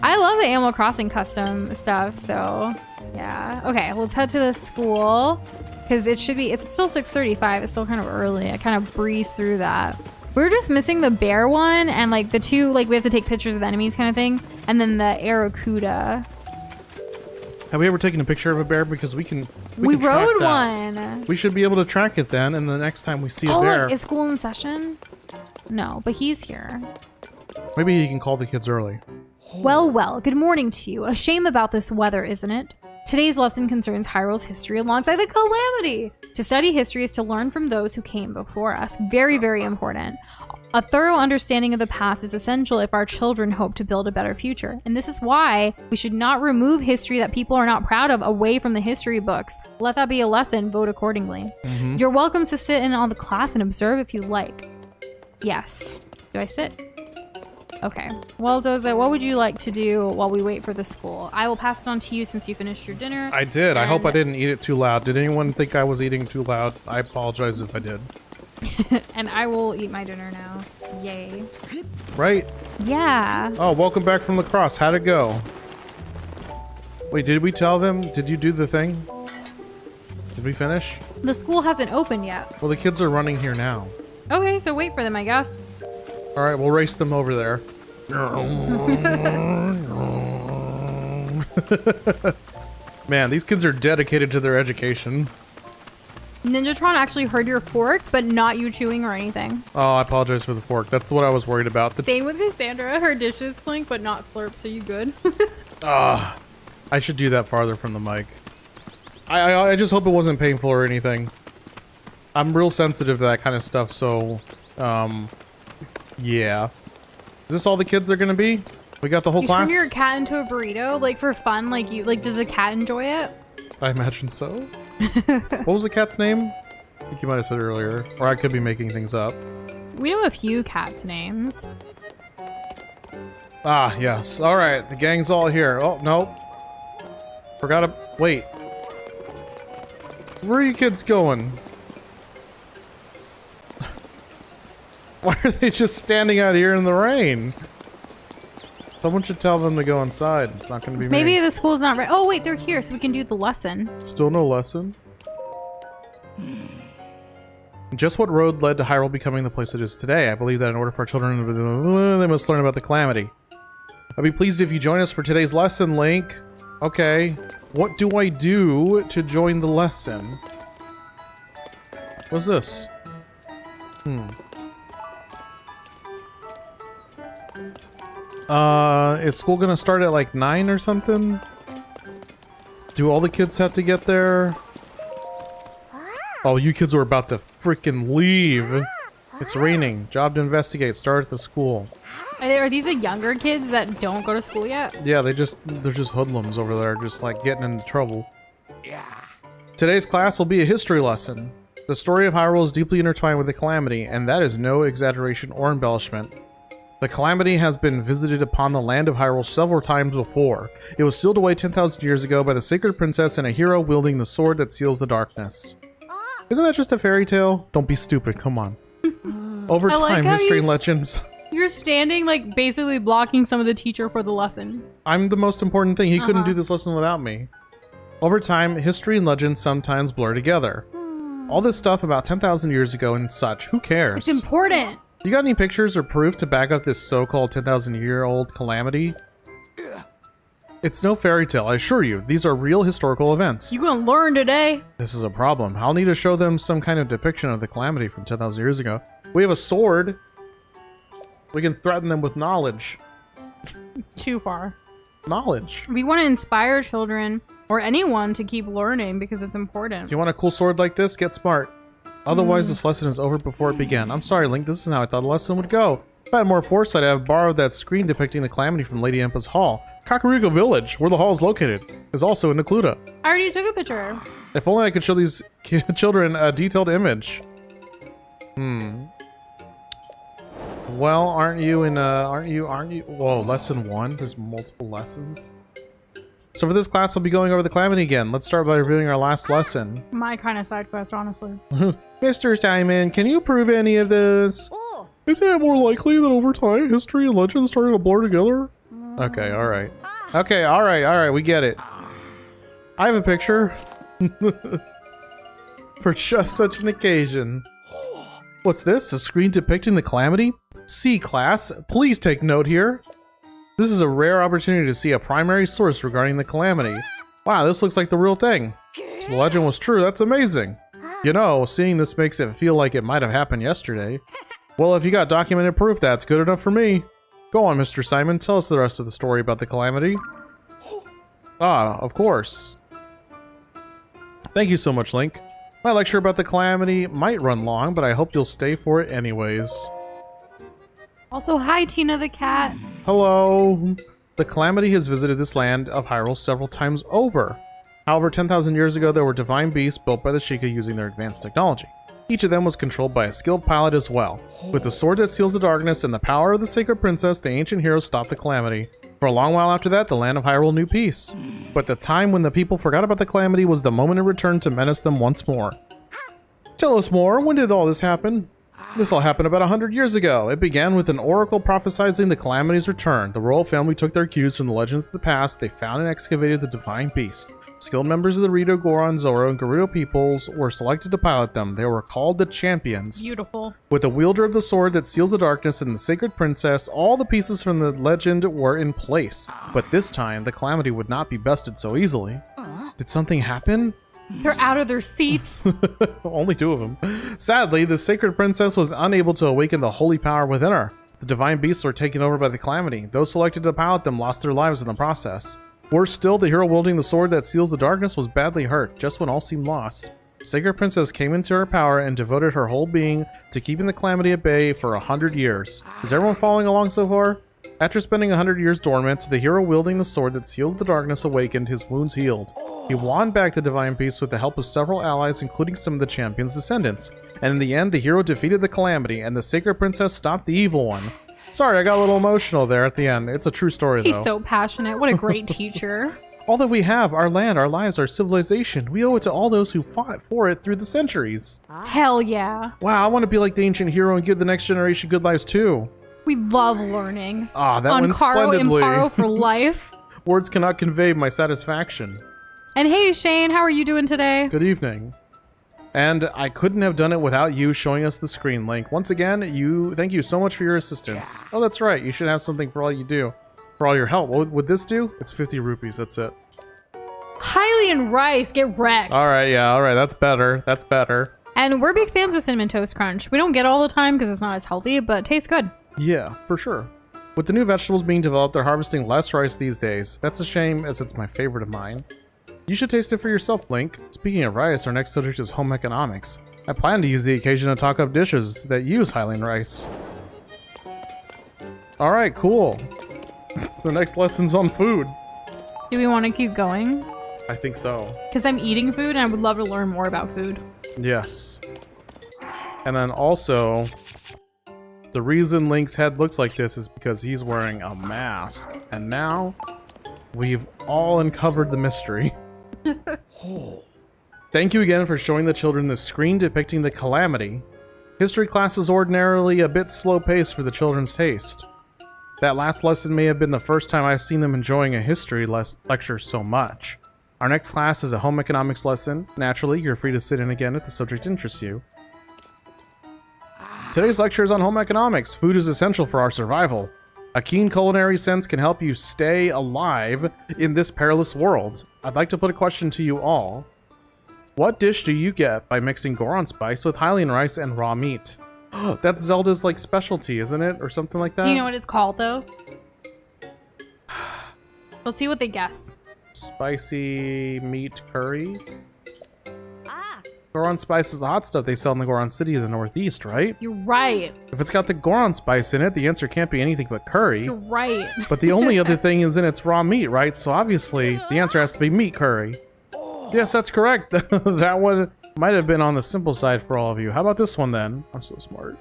I love the Animal Crossing custom stuff, so yeah. Okay, let's head to the school because it's still 6:35. It's still kind of early. I kind of breezed through that. We're just missing the bear one and like the two, like we have to take pictures of the enemies kind of thing, and then the Aracuda. Have we ever taken a picture of a bear? Because we can We track rode that. one. We should be able to track it then, and the next time we see a Oh, bear, like, is school in session? No, but he's here. maybe he can call the kids early. Well, well, good morning to you. A shame about this weather, isn't it? Today's lesson concerns Hyrule's history alongside the Calamity. To study history is to learn from those who came before us. Very, very important. A thorough understanding of the past is essential if our children hope to build a better future. And this is why we should not remove history that people are not proud of away from the history books. Let that be a lesson. Vote accordingly. You're welcome to sit in on the class and observe if you like. Yes. Do I sit? Okay. Well, Doza, what would you like to do while we wait for the school? I will pass it on to you since you finished your dinner. I did. I hope I didn't eat it too loud. Did anyone think I was eating too loud? I apologize if I did. And I will eat my dinner now. Yay. Right? Yeah. Oh, welcome back from lacrosse. How'd it go? Wait, did we tell them? Did you do the thing? Did we finish? The school hasn't opened yet. Well, the kids are running here now. Okay, so wait for them, I guess. All right, we'll race them over there. Man, these kids are dedicated to their education. Ninjatron actually heard your fork, but not you chewing or anything. Oh, I apologize for the fork. That's what I was worried about. Same with Cassandra. Her dishes clink, but not slurp, so you good? I should do that farther from the mic. I just hope it wasn't painful or anything. I'm real sensitive to that kind of stuff, so, yeah. Is this all the kids are gonna be? We got the whole class? You turn your cat into a burrito, like for fun, does the cat enjoy it? I imagine so. What was the cat's name? I think you might have said it earlier. Or I could be making things up. We know a few cats' names. Ah, yes. Alright, the gang's all here. Oh, nope. Forgot to... Wait. Where are you kids going? Why are they just standing out here in the rain? Someone should tell them to go inside. It's not going to be Maybe me. the school's not ready. Oh, wait, they're here, so we can do the lesson. Still no lesson? Just what road led to Hyrule becoming the place it is today? I believe that in order for our children, they must learn about the Calamity. I'd be pleased if you join us for today's lesson, Link. Okay. What do I do to join the lesson? What's this? Is school gonna start at like 9 or something? Do all the kids have to get there? Oh, you kids are about to freaking leave. It's raining. Job to investigate. Start at the school. Are these the younger kids that don't go to school yet? Yeah, they're just hoodlums over there, just like getting into trouble. Yeah. Today's class will be a history lesson. The story of Hyrule is deeply intertwined with the Calamity, and that is no exaggeration or embellishment. The Calamity has been visited upon the land of Hyrule several times before. It was sealed away 10,000 years ago by the Sacred Princess and a hero wielding the sword that seals the darkness. Isn't that just a fairy tale? Don't be stupid, come on. Over time, history and legends. You're standing, like, basically blocking some of the teacher for the lesson. I'm the most important thing. He couldn't do this lesson without me. Over time, history and legends sometimes blur together. All this stuff about 10,000 years ago and such, who cares? It's important. You got any pictures or proof to back up this so-called 10,000-year-old calamity? It's no fairy tale, I assure you. These are real historical events. You gonna learn today. This is a problem. I'll need to show them some kind of depiction of the calamity from 10,000 years ago. We have a sword. We can threaten them with knowledge. Too far. Knowledge. We want to inspire children or anyone to keep learning because it's important. You want a cool sword like this? Get smart. Otherwise, this lesson is over before it began. I'm sorry, Link. This is how I thought the lesson would go. If I had more foresight, I have borrowed that screen depicting the calamity from Lady Empa's hall. Kakariko Village, where the hall is located, is also in Necluda. I already took a picture. If only I could show these children a detailed image. Well, aren't you? Whoa, lesson 1? There's multiple lessons. So for this class, we'll be going over the calamity again. Let's start by reviewing our last lesson. My kind of side quest, honestly. Mr. Simon, can you prove any of this? Isn't it more likely that over time, history and legend started to blur together? Okay, alright. Okay, alright, we get it. I have a picture. For just such an occasion. What's this? A screen depicting the calamity? See, class, please take note here. This is a rare opportunity to see a primary source regarding the calamity. Wow, this looks like the real thing. So the legend was true, that's amazing. You know, seeing this makes it feel like it might have happened yesterday. Well, if you got documented proof, that's good enough for me. Go on, Mr. Simon, tell us the rest of the story about the calamity. Ah, of course. Thank you so much, Link. My lecture about the calamity might run long, but I hope you'll stay for it anyways. Also, hi, Tina the cat. Hello. The calamity has visited this land of Hyrule several times over. However, 10,000 years ago, there were divine beasts built by the Sheikah using their advanced technology. Each of them was controlled by a skilled pilot as well. With the sword that seals the darkness and the power of the sacred princess, the ancient heroes stopped the calamity. For a long while after that, the land of Hyrule knew peace. But the time when the people forgot about the calamity was the moment it returned to menace them once more. Tell us more, when did all this happen? This all happened about 100 years ago. It began with an oracle prophesizing the calamity's return. The royal family took their cues from the legends of the past. They found and excavated the divine beast. Skilled members of the Rito, Goron, Zoro, and Gerudo peoples were selected to pilot them. They were called the Champions. Beautiful. With the wielder of the sword that seals the darkness and the sacred princess, all the pieces from the legend were in place. But this time, the calamity would not be bested so easily. Did something happen? They're out of their seats. Only 2 of them. Sadly, the sacred princess was unable to awaken the holy power within her. The divine beasts were taken over by the calamity. Those selected to pilot them lost their lives in the process. Worse still, the hero wielding the sword that seals the darkness was badly hurt, just when all seemed lost. The sacred princess came into her power and devoted her whole being to keeping the calamity at bay for 100 years. Is everyone following along so far? After spending 100 years dormant, the hero wielding the sword that seals the darkness awakened, his wounds healed. He won back the divine beast with the help of several allies, including some of the champion's descendants. And in the end, the hero defeated the calamity, and the sacred princess stopped the evil one. Sorry, I got a little emotional there at the end. It's a true story, though. He's so passionate. What a great teacher. All that we have, our land, our lives, our civilization, we owe it to all those who fought for it through the centuries. Hell yeah. Wow, I want to be like the ancient hero and give the next generation good lives, too. We love learning. Ah, that on went Caro splendidly. Imparo for life. Words cannot convey my satisfaction. And hey, Shane, how are you doing today? Good evening. And I couldn't have done it without you showing us the screen link. Once again, thank you so much for your assistance. Oh, that's right. You should have something for all you do. For all your help. What would this do? It's 50 rupees. That's it. Hylian rice, get wrecked. All right, yeah, all right. That's better. That's better. And we're big fans of Cinnamon Toast Crunch. We don't get it all the time because it's not as healthy, but it tastes good. Yeah, for sure. With the new vegetables being developed, they're harvesting less rice these days. That's a shame, as it's my favorite of mine. You should taste it for yourself, Link. Speaking of rice, our next subject is home economics. I plan to use the occasion to talk up dishes that use Hylian rice. Alright, cool. The next lesson's on food. Do we want to keep going? I think so. Because I'm eating food and I would love to learn more about food. Yes. And then also, the reason Link's head looks like this is because he's wearing a mask. And now, we've all uncovered the mystery. Thank you again for showing the children the screen depicting the calamity. History class is ordinarily a bit slow-paced for the children's taste. That last lesson may have been the first time I've seen them enjoying a history lecture so much. Our next class is a home economics lesson. Naturally, you're free to sit in again if the subject interests you. Today's lecture is on home economics. Food is essential for our survival. A keen culinary sense can help you stay alive in this perilous world. I'd like to put a question to you all. What dish do you get by mixing Goron spice with Hylian rice and raw meat? That's Zelda's like specialty, isn't it? Or something like that? Do you know what it's called though? Let's see what they guess. Spicy meat curry? Goron spice is the hot stuff they sell in the Goron City in the Northeast, right? You're right. If it's got the Goron spice in it, the answer can't be anything but curry. You're right. But the only other thing is in its raw meat, right? So obviously, the answer has to be meat curry. Yes, that's correct. That one might have been on the simple side for all of you. How about this one then? I'm so smart.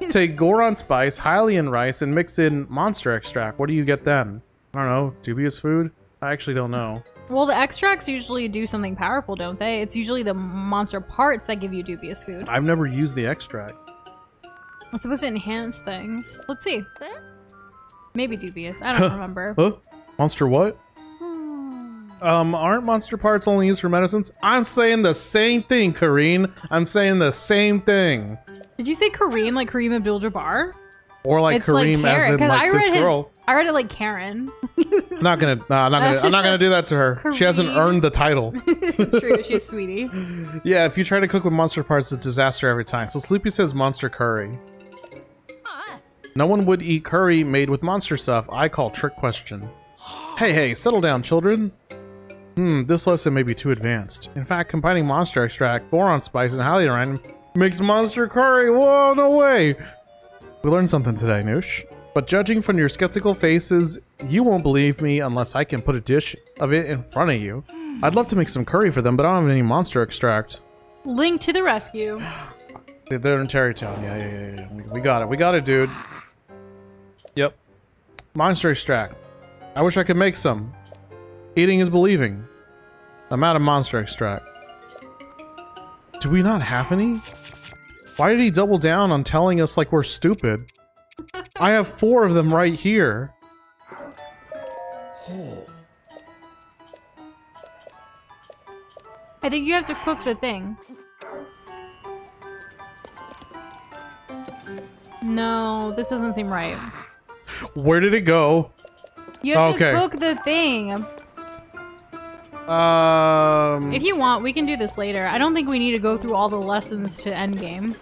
Take Goron spice, Hylian rice, and mix in monster extract. What do you get then? I don't know. Dubious food? I actually don't know. Well, the extracts usually do something powerful, don't they? It's usually the monster parts that give you dubious food. I've never used the extract. It's supposed to enhance things. Let's see. Maybe dubious. I don't remember. Huh? Monster what? Aren't monster parts only used for medicines? I'm saying the same thing, Kareen. I'm saying the same thing. Did you say Kareem, like Kareem Abdul-Jabbar? Or like It's Kareem, like as in Karen, 'cause like this girl. I read it like Karen. I'm not gonna do that to her. She hasn't Kareem. earned the title. True, she's sweetie. Yeah, if you try to cook with monster parts, it's a disaster every time. So Sleepy says monster curry. No one would eat curry made with monster stuff. I call trick question. Hey, settle down, children. This lesson may be too advanced. In fact, combining monster extract, boron spice, and Hylian makes monster curry. Whoa, no way. We learned something today, Noosh. But judging from your skeptical faces, you won't believe me unless I can put a dish of it in front of you. I'd love to make some curry for them, but I don't have any monster extract. Link to the rescue. They're in Terrytown. Yeah. We got it, dude. Yep. Monster extract. I wish I could make some. Eating is believing. I'm out of monster extract. Do we not have any? Why did he double down on telling us like we're stupid? I have 4 of them right here. I think you have to cook the thing. No, this doesn't seem right. Where did it go? You have to cook the thing. If you want, we can do this later. I don't think we need to go through all the lessons to endgame.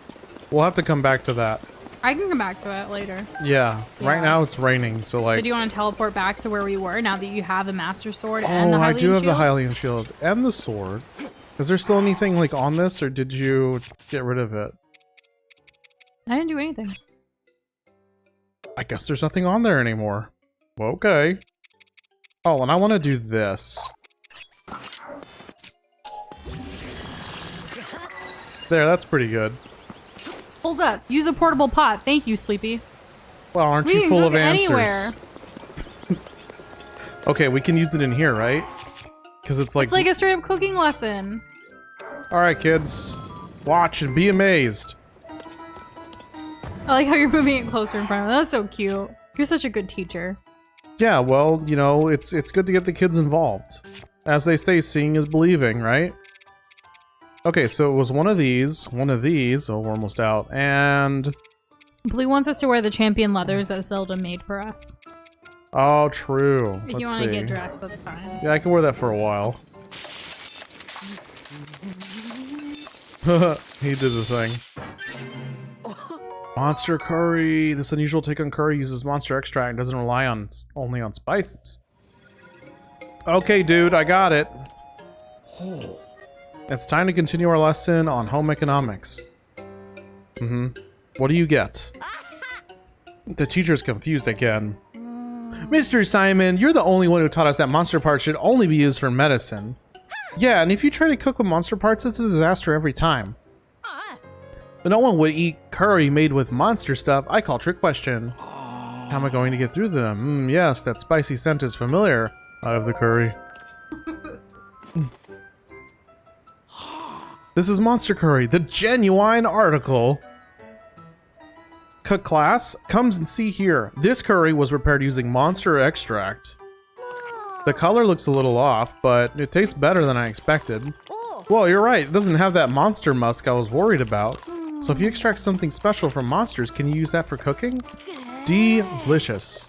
We'll have to come back to that. I can come back to it later. Yeah. Right now it's raining, so like... So do you want to teleport back to where we were now that you have the Master Sword and the Hylian I do have Shield? the Hylian Shield and the sword. Is there still anything like on this, or did you get rid of it? I didn't do anything. I guess there's nothing on there anymore. Well, okay. Oh, and I want to do this. There, that's pretty good. Hold up. Use a portable pot. Thank you, Sleepy. Well, aren't We you can full cook of answers? anywhere. Okay, we can use it in here, right? Because it's like It's like a straight up cooking lesson. all right, kids. Watch and be amazed. I like how you're moving it closer in front of me. That's so cute. You're such a good teacher. Yeah, well, you know, it's good to get the kids involved. As they say, seeing is believing, right? Okay, so it was one of these, oh, we're almost out, and... Blue wants us to wear the champion leathers that Zelda made for us. Oh, true. If Let's you want see. to get dressed, that's fine. Yeah, I can wear that for a while. He did the thing. Monster curry. This unusual take on curry uses monster extract and doesn't rely on only on spices. Okay, dude, I got it. It's time to continue our lesson on home economics. What do you get? The teacher's confused again. Mr. Simon, you're the only one who taught us that monster parts should only be used for medicine. Yeah, and if you try to cook with monster parts, it's a disaster every time. But no one would eat curry made with monster stuff. I call trick question. How am I going to get through them? Yes, that spicy scent is familiar. I have the curry. This is monster curry, the genuine article. Cook class, comes and see here. This curry was prepared using monster extract. The color looks a little off, but it tastes better than I expected. Well, you're right. It doesn't have that monster musk I was worried about. So if you extract something special from monsters, can you use that for cooking? Delicious.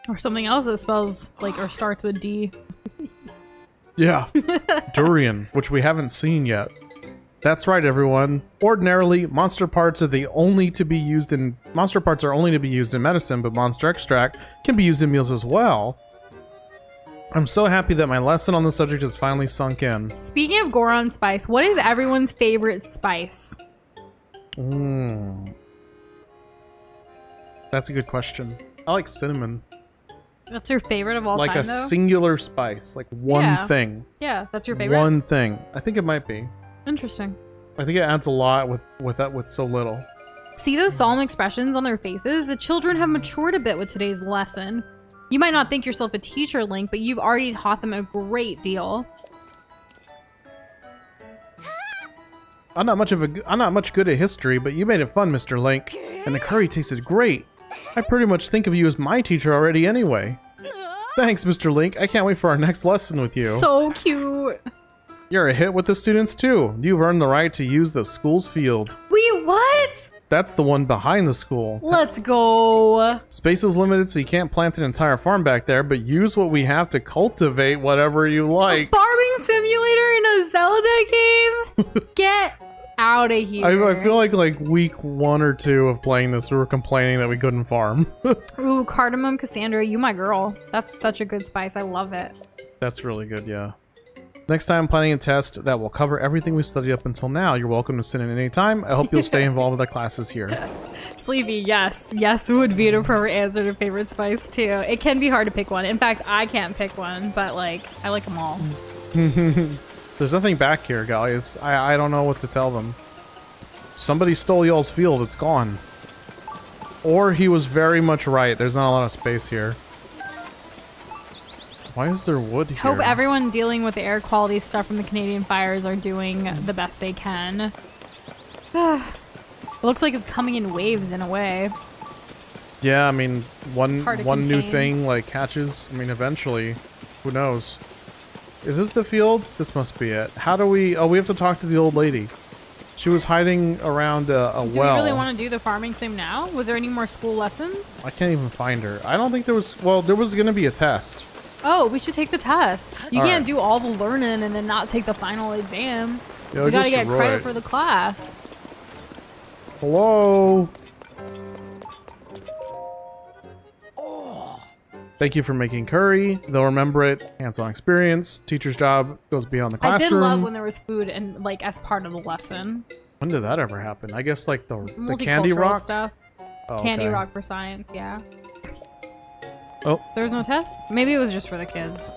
Or something else that spells like or starts with D. Yeah. Durian, which we haven't seen yet. That's right, everyone. Ordinarily, monster parts are only to be used in medicine, but monster extract can be used in meals as well. I'm so happy that my lesson on the subject has finally sunk in. Speaking of Goron spice, what is everyone's favorite spice? That's a good question. I like cinnamon. That's your favorite of all like time, a though? singular spice, like one thing. Yeah, that's your favorite? One thing. I think it might be. Interesting. I think it adds a lot with so little. See those solemn expressions on their faces? The children have matured a bit with today's lesson. You might not think yourself a teacher, Link, but you've already taught them a great deal. I'm not much good at history, but you made it fun, Mr. Link, and the curry tasted great. I pretty much think of you as my teacher already anyway. Thanks, Mr. Link. I can't wait for our next lesson with you. So cute. You're a hit with the students too. You've earned the right to use the school's field. Wait, what? That's the one behind the school. Let's go. Space is limited, so you can't plant an entire farm back there, but use what we have to cultivate whatever you like. A farming simulator in a Zelda game? Get out of here. I feel like week 1 or 2 of playing this, we were complaining that we couldn't farm. Ooh, cardamom Cassandra, you my girl. That's such a good spice. I love it. That's really good, yeah. Next time, I'm planning a test that will cover everything we've studied up until now. You're welcome to sit in any time. I hope you'll stay involved with the classes here. Sleepy, yes. Yes would be an appropriate answer to favorite spice, too. It can be hard to pick one. In fact, I can't pick one, but, like, I like them all. There's nothing back here, guys. I don't know what to tell them. Somebody stole y'all's field. It's gone. Or he was very much right. There's not a lot of space here. Why is there wood here? Hope everyone dealing with the air quality stuff from the Canadian fires are doing the best they can. It looks like it's coming in waves in a way. Yeah, I mean, one new contain. thing like catches. I mean, eventually, who knows? Is this the field? This must be it. How do we? Oh, we have to talk to the old lady. She was hiding around a well. Do we really want to do the farming sim now? Was there any more school lessons? I can't even find her. I don't think there was. Well, there was gonna be a test. Oh, we should take the test. You All can't right. do all the learning and then not take the final exam. Yeah, I We gotta guess get you're credit right. for the class. Hello. Thank you for making curry. They'll remember it. Hands-on experience. Teacher's job goes beyond the I classroom. did love when there was food and like as part of the lesson. When did that ever happen? I guess like the Multicultural Candy Rock stuff. Oh, Candy okay. Rock for science, yeah. Oh, There was no test? Maybe it was just for the kids.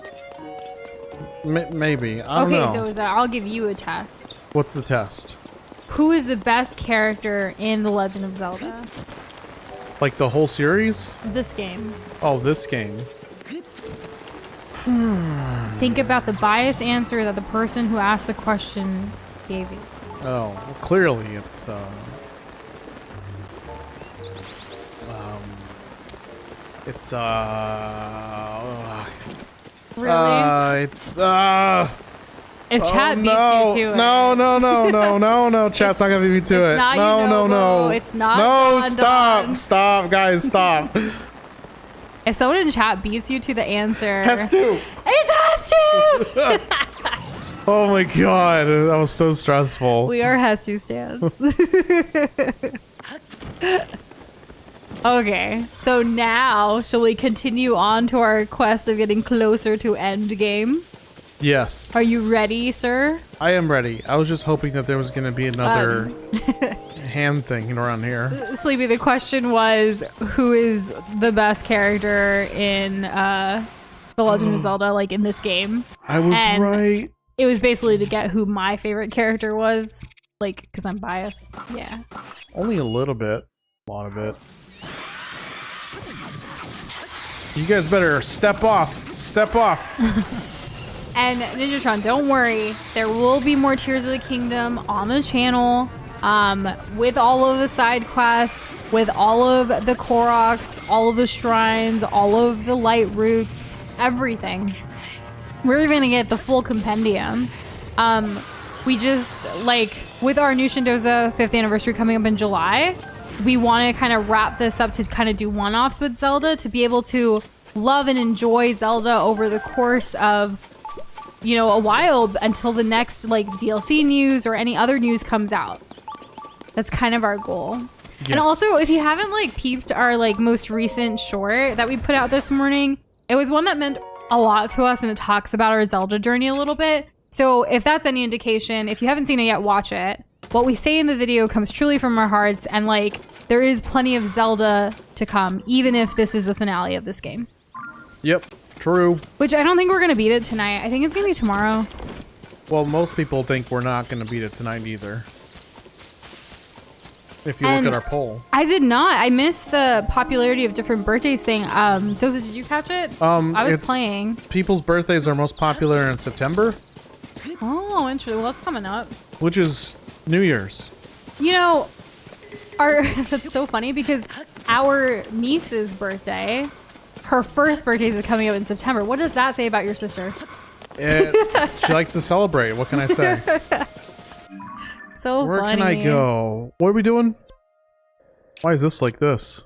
maybe. I don't Okay, know. Doza, I'll give you a test. What's the test? Who is the best character in The Legend of Zelda? Like the whole series? This game. Oh, this game. Think about the biased answer that the person who asked the question gave you. Oh, well, clearly it's it's Really? it's If chat beats no. you to it. No, chat's not gonna beat me to It's it. not No. Yunobo. It's not No, Don. stop, guys, stop. If someone in chat beats you to the answer, Has to. It has to! Oh my god, that was so stressful. We are has to stands. Okay, so now shall we continue on to our quest of getting closer to end game? Yes, Are you ready, sir? I am ready. I was just hoping that there was gonna be another hand thing around here. Sleepy, the question was, who is the best character in The Legend of Zelda, like in this game? I was And- right. It was basically to get who my favorite character was, like, because I'm biased. Yeah. Only a little bit. A lot of it. You guys better step off. Step off. And Ninjatron, don't worry. There will be more Tears of the Kingdom on the channel, with all of the side quests, with all of the Koroks, all of the shrines, all of the light roots, everything. We're even gonna get the full compendium. We just, like, with our new Shindoza 5th anniversary coming up in July, we want to kind of wrap this up to kind of do one-offs with Zelda to be able to love and enjoy Zelda over the course of, you know, a while until the next, like, DLC news or any other news comes out. That's kind of our goal. Yes. And also, if you haven't, like, peeped our, like, most recent short that we put out this morning, it was one that meant a lot to us, and it talks about our Zelda journey a little bit. So if that's any indication, if you haven't seen it yet, watch it. What we say in the video comes truly from our hearts, and like there is plenty of Zelda to come, even if this is the finale of this game. Yep, true. Which I don't think we're gonna beat it tonight. I think it's gonna be tomorrow. Well, most people think we're not going to beat it tonight either. If you look at our poll. I did not. I missed the popularity of different birthdays thing. Doza, did you catch it? I was playing. People's birthdays are most popular in September. Oh, interesting. Well, that's coming up. Which is New Year's. You know, that's so funny because our niece's birthday, her first birthday is coming up in September. What does that say about your sister? She likes to celebrate. What can I say? So Where funny. can I go? What are we doing? Why is this like this?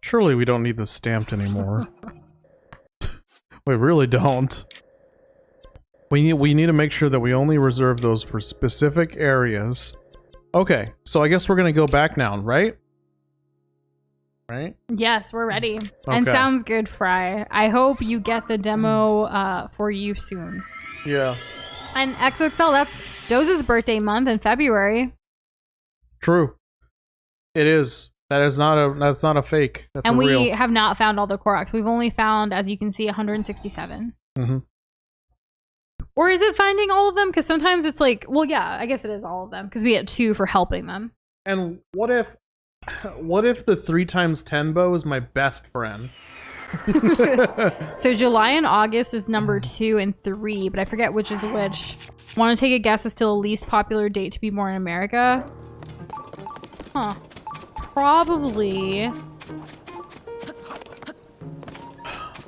Surely we don't need this stamped anymore. We really don't. We need to make sure that we only reserve those for specific areas. Okay, so I guess we're gonna go back now, right? Right? Yes, we're ready. And Okay. sounds good, Fry. I hope you get the demo for you soon. Yeah. And XXL, that's Doza's birthday month in February. True. It is. That's not a fake. That's And a we real. have not found all the Koroks. We've only found, as you can see, 167. Mm-hmm. Or is it finding all of them? Because sometimes it's like, well, yeah, I guess it is all of them. Because we get 2 for helping them. And what if the 3x10 bow is my best friend? So July and August is number 2 and 3, but I forget which is which. Want to take a guess as to the least popular date to be born in America? Huh. Probably. Takes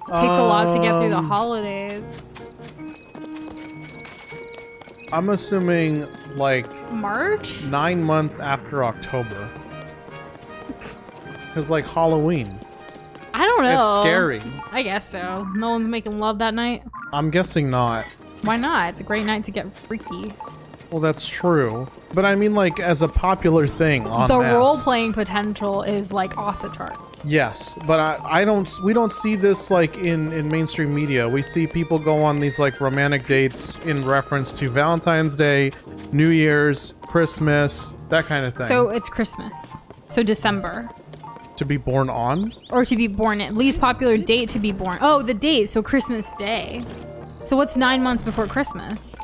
a lot to get through the holidays. I'm assuming like March? 9 months after October. It's like Halloween. I don't know. It's scary. I guess so. No one's making love that night. I'm guessing not. Why not? It's a great night to get freaky. Well, that's true. But I mean, like, as a popular thing on The mass. role-playing potential is like off the charts. Yes, but we don't see this like in mainstream media. We see people go on these like romantic dates in reference to Valentine's Day, New Year's, Christmas, that kind of thing. So it's Christmas. So December. To be born on? Or to be born at least popular date to be born. Oh, the date. So Christmas Day. So what's 9 months before Christmas?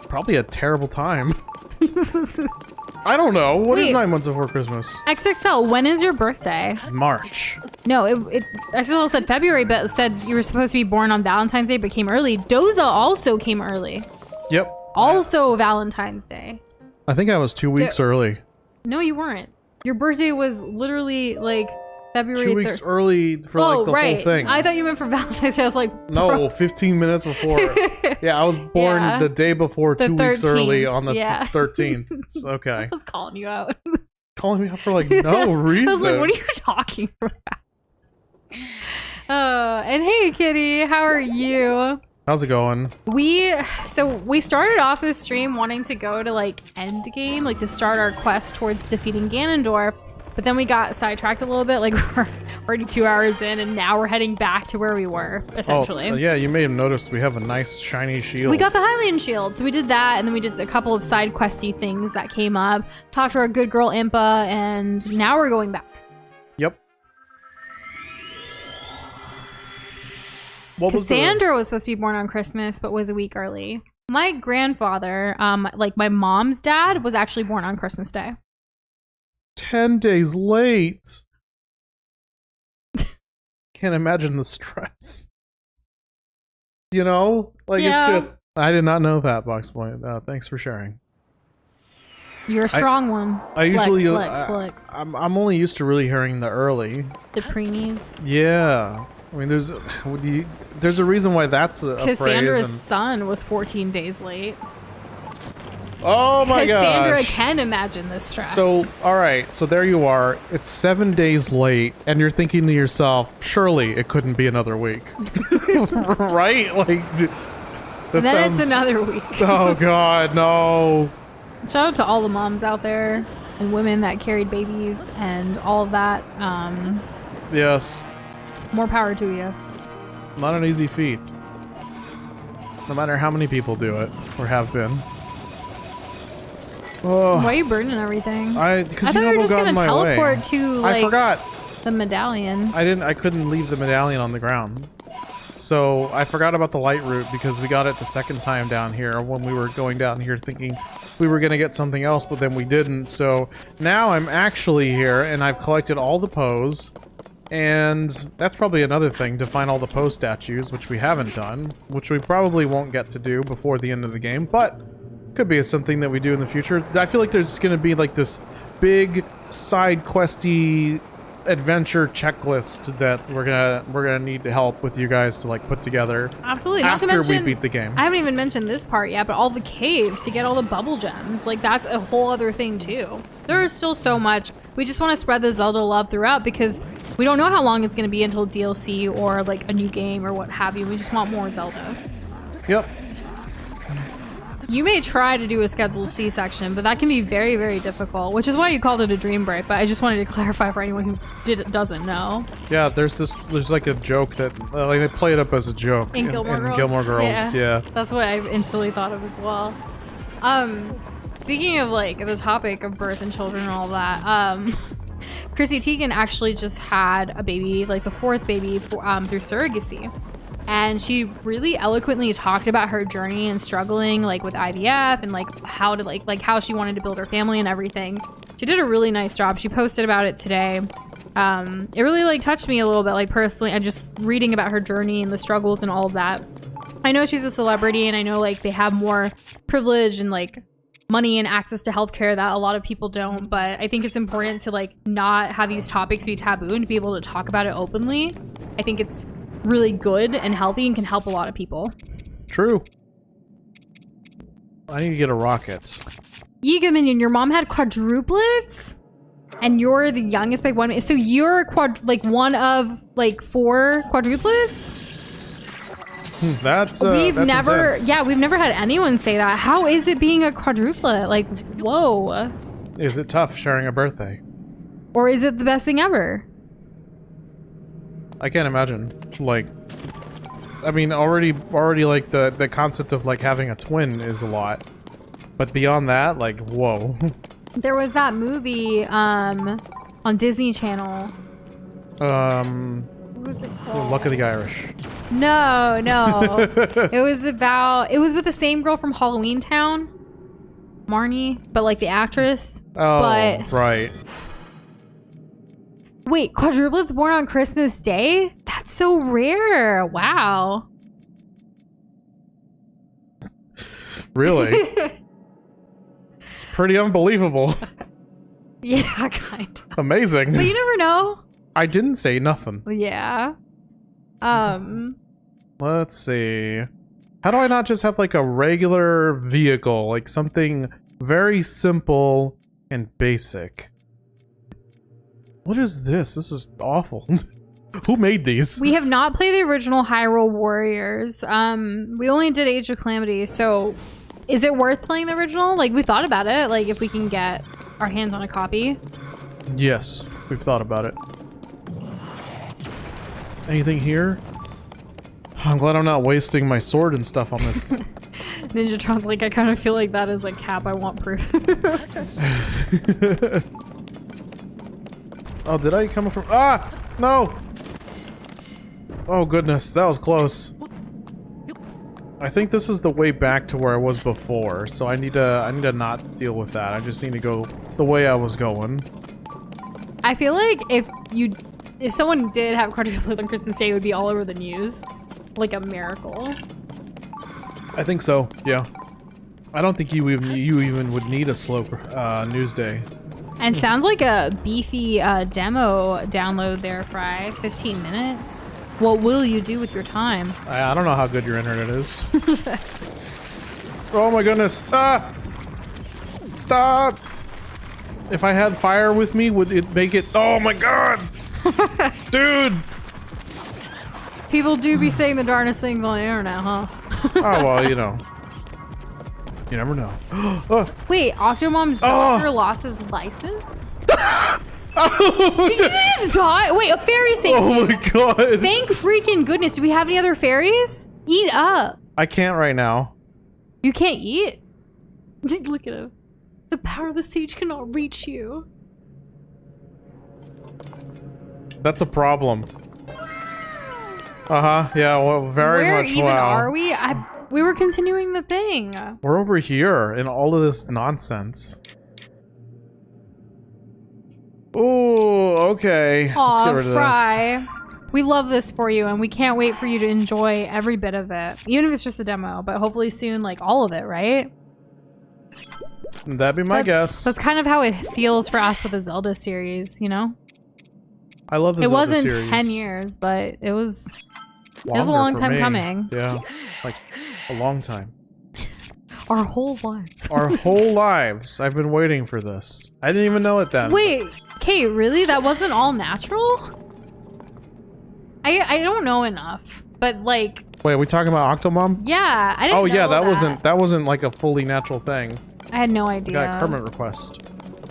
Probably a terrible time. I don't know. What is Wait. 9 months before Christmas? XXL, when is your birthday? March. No, XXL said February, but it said you were supposed to be born on Valentine's Day, but came early. Doza also came early. Yep. Also Valentine's Day. I think I was 2 weeks early. No, you weren't. Your birthday was literally like February 2 weeks 3rd. early for like the whole thing. I thought you meant for Valentine's Day. I was like, No, 15 minutes before. Yeah, I was born Yeah. the day before, The 2 weeks 13th. early on the Yeah. 13th. It's okay. I was calling you out. Calling me out for like no reason. I was like, what are you talking about? And hey, Kitty, how are you? How's it going? We started off this stream wanting to go to like end game, like to start our quest towards defeating Ganondorf, but then we got sidetracked a little bit. Like we're already 2 hours in, and now we're heading back to where we were essentially. Oh, yeah, you may have noticed we have a nice shiny shield. We got the Hylian shield, so we did that, and then we did a couple of side questy things that came up. Talked to our good girl Impa, and now we're going back. Yep. What was Cassandra was supposed to be born on Christmas, but was a week early. My grandfather, like my mom's dad, was actually born on Christmas Day. 10 days late. Can't imagine the stress. You know? Like, Yeah. it's just... I did not know that, Boxpoint. Thanks for sharing. You're a strong one. I usually... flex. I'm only used to really hearing the early. The preemies. Yeah. I mean, there's a reason why that's a Cassandra's phrase. son was 14 days late. Oh my Cassandra gosh. can imagine the stress. So, all right. So there you are. It's 7 days late, and you're thinking to yourself, surely it couldn't be another week. Right? Like, that then sounds... it's another week. Oh God, no. Shout out to all the moms out there and women that carried babies and all of that. Yes. More power to you. Not an easy feat. No matter how many people do it, or have been. Oh, Why are you burning everything? Because I thought you you were almost just got in gonna my way. teleport to like I forgot. the medallion. I couldn't leave the medallion on the ground. So I forgot about the light route because we got it the second time down here when we were going down here thinking we were going to get something else, but then we didn't. So now I'm actually here and I've collected all the Poes. And that's probably another thing, to find all the Poe statues, which we haven't done, which we probably won't get to do before the end of the game, but could be something that we do in the future. I feel like there's going to be like this big side questy adventure checklist that we're gonna need help with you guys to like put together. Absolutely. After Not to mention, we beat the game. I haven't even mentioned this part yet, but all the caves to get all the bubble gems, like that's a whole other thing too. There is still so much. We just want to spread the Zelda love throughout because we don't know how long it's going to be until DLC or like a new game or what have you. We just want more Zelda. Yep. You may try to do a scheduled C section, but that can be very, very difficult, which is why you called it a dream break. But I just wanted to clarify for anyone who doesn't know. Yeah, there's like a joke that like they play it up as a joke In Gilmore Girls? Gilmore Girls, yeah. That's what I instantly thought of as well. Speaking of like the topic of birth and children and all that, Chrissy Teigen actually just had a baby, like the fourth baby, through surrogacy. And she really eloquently talked about her journey and struggling like with IVF and like how to like how she wanted to build her family and everything. She did a really nice job. She posted about it today. It really like touched me a little bit, like personally, and just reading about her journey and the struggles and all of that. I know she's a celebrity and I know like they have more privilege and like money and access to healthcare that a lot of people don't, but I think it's important to like not have these topics be taboo and to be able to talk about it openly. I think it's really good and healthy and can help a lot of people. True. I need to get a rocket. Yiga Minion, your mom had quadruplets? And you're the youngest by one. So you're one of like 4 quadruplets? That's we've never intense. we've never had anyone say that. How is it being a quadruplet? Like, whoa. Is it tough sharing a birthday? Or is it the best thing ever? I can't imagine. Like, I mean, already like the concept of like having a twin is a lot, but beyond that, like, whoa. There was that movie on Disney Channel. What was it called? Luck of the Irish. No. It was with the same girl from Halloween Town, Marnie, but like the actress. Oh, but right. Wait, quadruplets born on Christmas Day? That's so rare. Wow. Really? It's pretty unbelievable. Yeah, kind of. Amazing. But you never know. I didn't say nothing. Yeah. Let's see. How do I not just have like a regular vehicle? Like something very simple and basic. What is this? This is awful. Who made these? We have not played the original Hyrule Warriors. We only did Age of Calamity, so is it worth playing the original? Like, we thought about it, like if we can get our hands on a copy. Yes, we've thought about it. Anything here? I'm glad I'm not wasting my sword and stuff on this. Ninjatron's like, I kind of feel like that is like Cap, I want proof. Oh, did I come from? Ah! No! Oh goodness, that was close. I think this is the way back to where I was before, so I need to not deal with that. I just need to go the way I was going. I feel like if someone did have quadruplets on Christmas Day, it would be all over the news. Like a miracle. I think so, yeah. I don't think you even would need a slow news day. And sounds like a beefy demo download there, Fry. 15 minutes. What will you do with your time? I don't know how good your internet is. Oh my goodness. Ah! Stop! If I had fire with me, would it make it... Oh my god! Dude! People do be saying the darndest things on the internet, huh? Oh, well, you know. You never know. Oh. Wait, Octomom's doctor lost his license? Did you just die? Wait, a fairy saved Oh you. my god. Thank freaking goodness. Do we have any other fairies? Eat up. I can't right now. You can't eat? Look at him. The power of the sage cannot reach you. That's a problem. Uh-huh. Yeah, well, very Where much even wow. are we? We were continuing the thing. We're over here in all of this nonsense. Ooh, okay. Let's get Aw, rid of Fry. We love this for you, and we can't wait for you to enjoy every bit of it. Even if it's just a demo, but hopefully soon, like, all of it, right? this. That'd be my guess. That's kind of how it feels for us with the Zelda series, you know? I love the It Zelda wasn't series. 10 years, but it was a Longer long for time me. coming. Yeah, like a long time. Our whole lives. Our whole lives, I've been waiting for this. I didn't even know it then. Wait, Kate, really? That wasn't all natural? I don't know enough, but like, Wait, are we talking about Octomom? yeah, I didn't Oh know yeah, that wasn't like a fully natural thing. I had no We idea. got a Kermit request.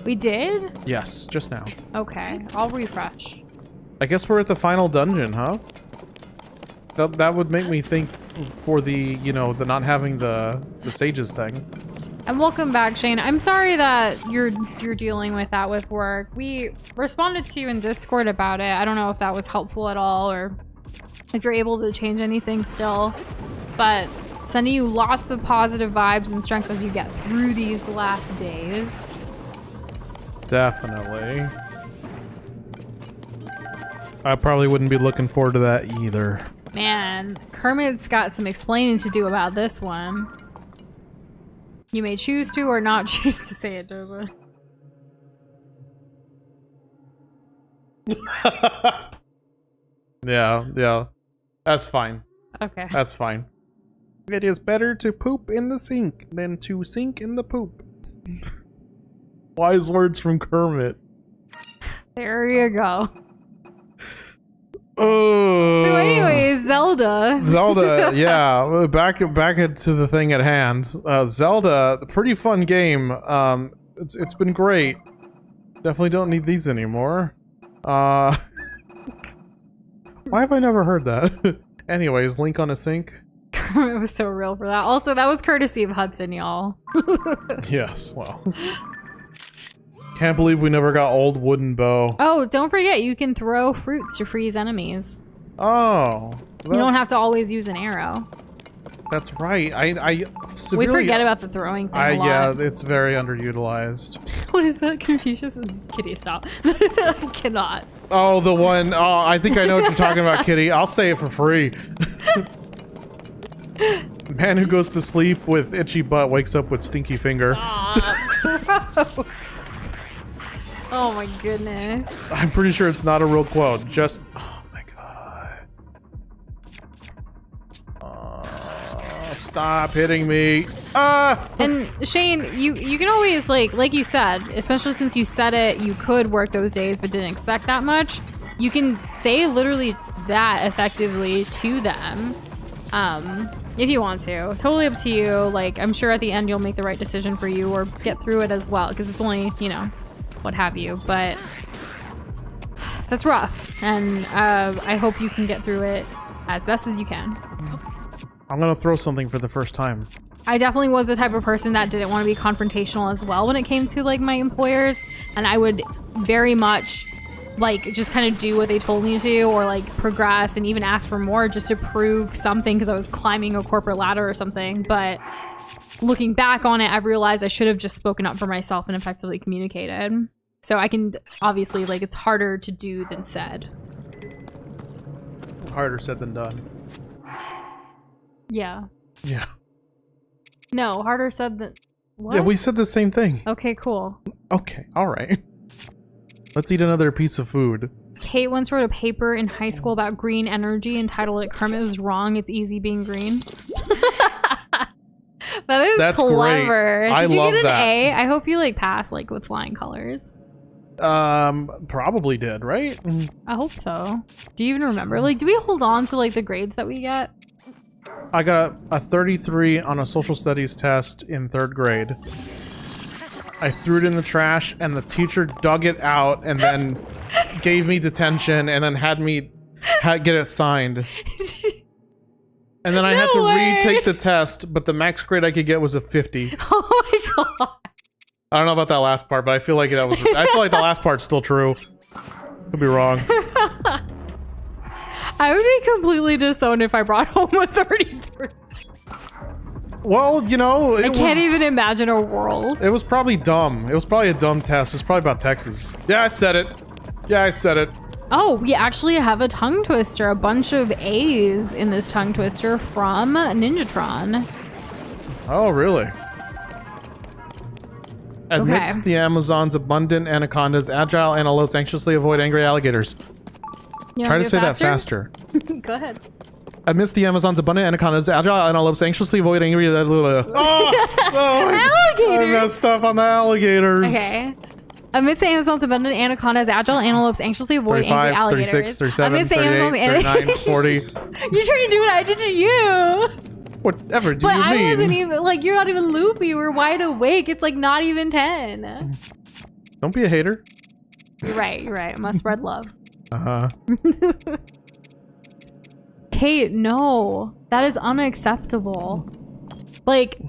We did? Yes, just now. Okay, I'll refresh. I guess we're at the final dungeon, huh? That would make me think for the, you know, the not having the sages thing. And welcome back, Shane. I'm sorry that you're dealing with that with work. We responded to you in Discord about it. I don't know if that was helpful at all or if you're able to change anything still. But sending you lots of positive vibes and strength as you get through these last days. Definitely. I probably wouldn't be looking forward to that either. Man, Kermit's got some explaining to do about this one. You may choose to or not choose to say it, Doza. Yeah. That's fine. Okay. That's fine. It is better to poop in the sink than to sink in the poop. Wise words from Kermit. There you go. Oh. So anyways, Zelda. Zelda, yeah. Back into the thing at hand. Zelda, pretty fun game. It's been great. Definitely don't need these anymore. Why have I never heard that? Anyways, Link on a sink. It was so real for that. Also, that was courtesy of Hudson, y'all. Yes, well. Can't believe we never got old wooden bow. Oh, don't forget, you can throw fruits to freeze enemies. Oh. You don't have to always use an arrow. That's right. I We severely... forget about the throwing thing a lot. Yeah, it's very underutilized. What is that? Confucius? Kitty, stop. I cannot. Oh, the one... Oh, I think I know what you're talking about, Kitty. I'll say it for free. Man who goes to sleep with itchy butt wakes up with stinky finger. Stop. Oh my goodness. I'm pretty sure it's not a real quote. Just... Oh my god. Stop hitting me. Ah! And Shane, you can always like you said, especially since you said it, you could work those days but didn't expect that much. You can say literally that effectively to them. If you want to. Totally up to you. Like, I'm sure at the end you'll make the right decision for you or get through it as well, because it's only, you know, what have you. But that's rough. And I hope you can get through it as best as you can. I'm gonna throw something for the first time. I definitely was the type of person that didn't want to be confrontational as well when it came to like my employers, and I would very much like just kind of do what they told me to, or like progress and even ask for more just to prove something because I was climbing a corporate ladder or something. But looking back on it, I've realized I should have just spoken up for myself and effectively communicated. So I can obviously, like, it's harder to do than said. Harder said than done. Yeah. Yeah. No, harder said than... What? Yeah, we said the same thing. Okay, cool. Okay, alright. Let's eat another piece of food. Kate once wrote a paper in high school about green energy and titled it "Kermit was wrong, it's easy being green." That's clever. Great. I Did you love get an that. A? I hope you like pass like with flying colors. Probably did, right? I hope so. Do you even remember? Like, do we hold on to like the grades that we get? I got a 33 on a social studies test in 3rd grade. I threw it in the trash, and the teacher dug it out and then gave me detention and then had me get it signed. And then I had to retake the test, but the max grade I could get was a 50. Oh my god. I don't know about that last part, but I feel like that was. I feel like the last part's still true. Could be wrong. I would be completely disowned if I brought home a 33. Well, you know, I can't even imagine a world. It was probably dumb. It was probably a dumb test. It was probably about Texas. Yeah, I said it. Yeah, I said it. Oh, we actually have a tongue twister. A bunch of A's in this tongue twister from Ninjatron. Oh, really? Amidst the Amazon's abundant anacondas, agile antelopes anxiously avoid angry alligators. Try to say that faster. Go ahead. Amidst the Amazon's abundant anacondas, agile antelopes anxiously avoid angry alligators. I messed up on the alligators. Okay. Amidst the Amazon's abundant anacondas, agile antelopes anxiously avoid 35, angry alligators. 36, 37, Amidst the 38, Amazon's 39, 40. You're trying to do what I did to you. Whatever do But you mean? I wasn't even, like, you're not even loopy. We're wide awake. It's like not even 10. Don't be a hater. You're right. You're right. I must spread love. Uh-huh. Kate, no. That is unacceptable. Like,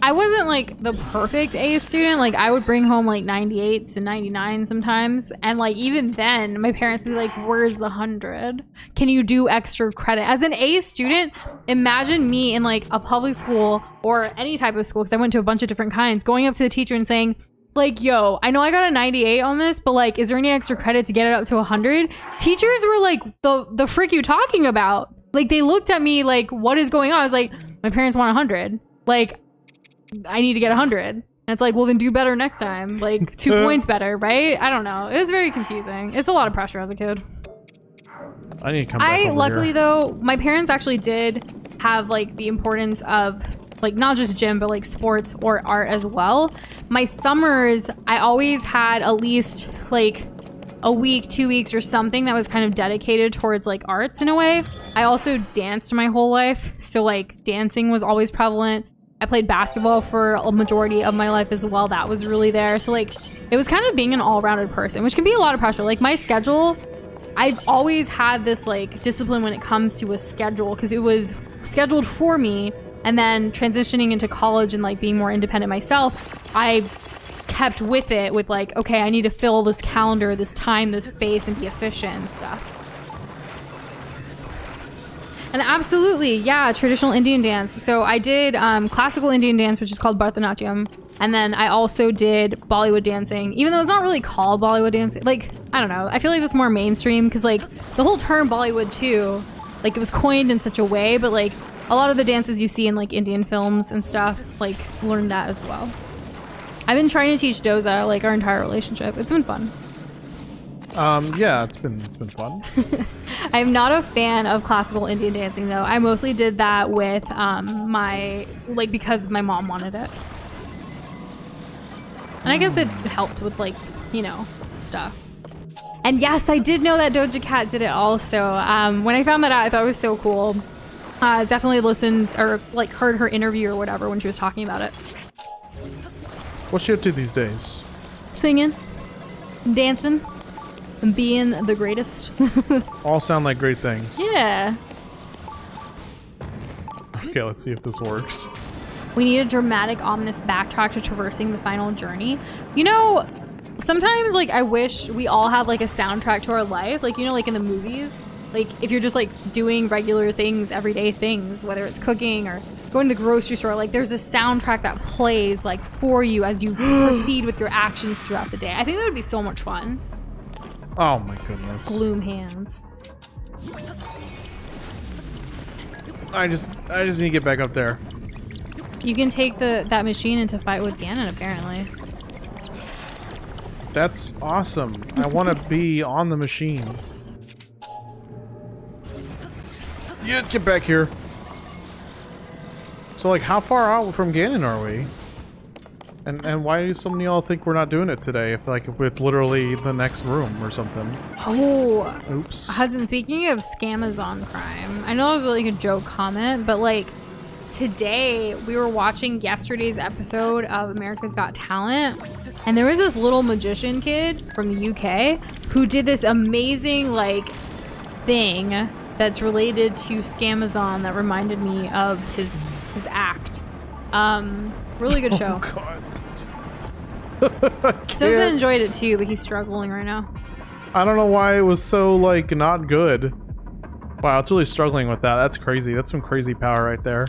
I wasn't like the perfect A student. Like, I would bring home like 98s and 99 sometimes. And like, even then, my parents would be like, where's the 100? Can you do extra credit? As an A student, imagine me in like a public school or any type of school, because I went to a bunch of different kinds, going up to the teacher and saying, like, yo, I know I got a 98 on this, but like, is there any extra credit to get it up to 100? Teachers were like, the frick you talking about? Like, they looked at me like, what is going on? I was like, my parents want 100. Like, I need to get 100. And it's like, well, then do better next time. Like, 2 points better, right? I don't know. It was very confusing. It's a lot of pressure as a kid. I need to come back over luckily here. though, my parents actually did have like the importance of like not just gym, but like sports or art as well. My summers, I always had at least like a week, 2 weeks or something that was kind of dedicated towards like arts in a way. I also danced my whole life. So like dancing was always prevalent. I played basketball for a majority of my life as well. That was really there. So like it was kind of being an all-rounded person, which can be a lot of pressure. Like my schedule, I've always had this like discipline when it comes to a schedule because it was scheduled for me. And then transitioning into college and like being more independent myself, I kept with it with like, okay, I need to fill this calendar, this time, this space, and be efficient and stuff. And absolutely, yeah, traditional Indian dance. So I did classical Indian dance, which is called Bharatanatyam. And then I also did Bollywood dancing, even though it's not really called Bollywood dancing. Like, I don't know. I feel like that's more mainstream because like the whole term Bollywood too, like it was coined in such a way, but like a lot of the dances you see in like Indian films and stuff, like learned that as well. I've been trying to teach TLOZ like our entire relationship. It's been fun. Yeah, it's been fun. I'm not a fan of classical Indian dancing though. I mostly did that with my, like, because my mom wanted it. And I guess it helped with like, you know, stuff. And yes, I did know that Doja Cat did it also. When I found that out, I thought it was so cool. Definitely listened or like heard her interview or whatever when she was talking about it. What's she up to these days? Singing, dancing, and being the greatest. All sound like great things. Yeah. Okay, let's see if this works. We need a dramatic, ominous backtrack to traversing the final journey. You know, sometimes like I wish we all had like a soundtrack to our life. Like, you know, like in the movies, like if you're just like doing regular things, everyday things, whether it's cooking or going to the grocery store, like there's a soundtrack that plays like for you as you proceed with your actions throughout the day. I think that would be so much fun. Oh my goodness. Gloom hands. I just need to get back up there. You can take that machine into fight with Ganon, apparently. That's awesome. I want to be on the machine. Yeah, get back here. So, like, how far out from Ganon are we? And why do so many of y'all think we're not doing it today? If, like, it's literally the next room or something. Oh. Oops. Hudson, speaking of Scamazon crime, I know that was like a joke comment, but like, today we were watching yesterday's episode of America's Got Talent, and there was this little magician kid from the UK who did this amazing like thing that's related to Scamazon that reminded me of his act. Really good show. Oh, God. Doesn't enjoyed it too, but he's struggling right now. I don't know why it was so like not good. Wow, it's really struggling with that. That's crazy. That's some crazy power right there.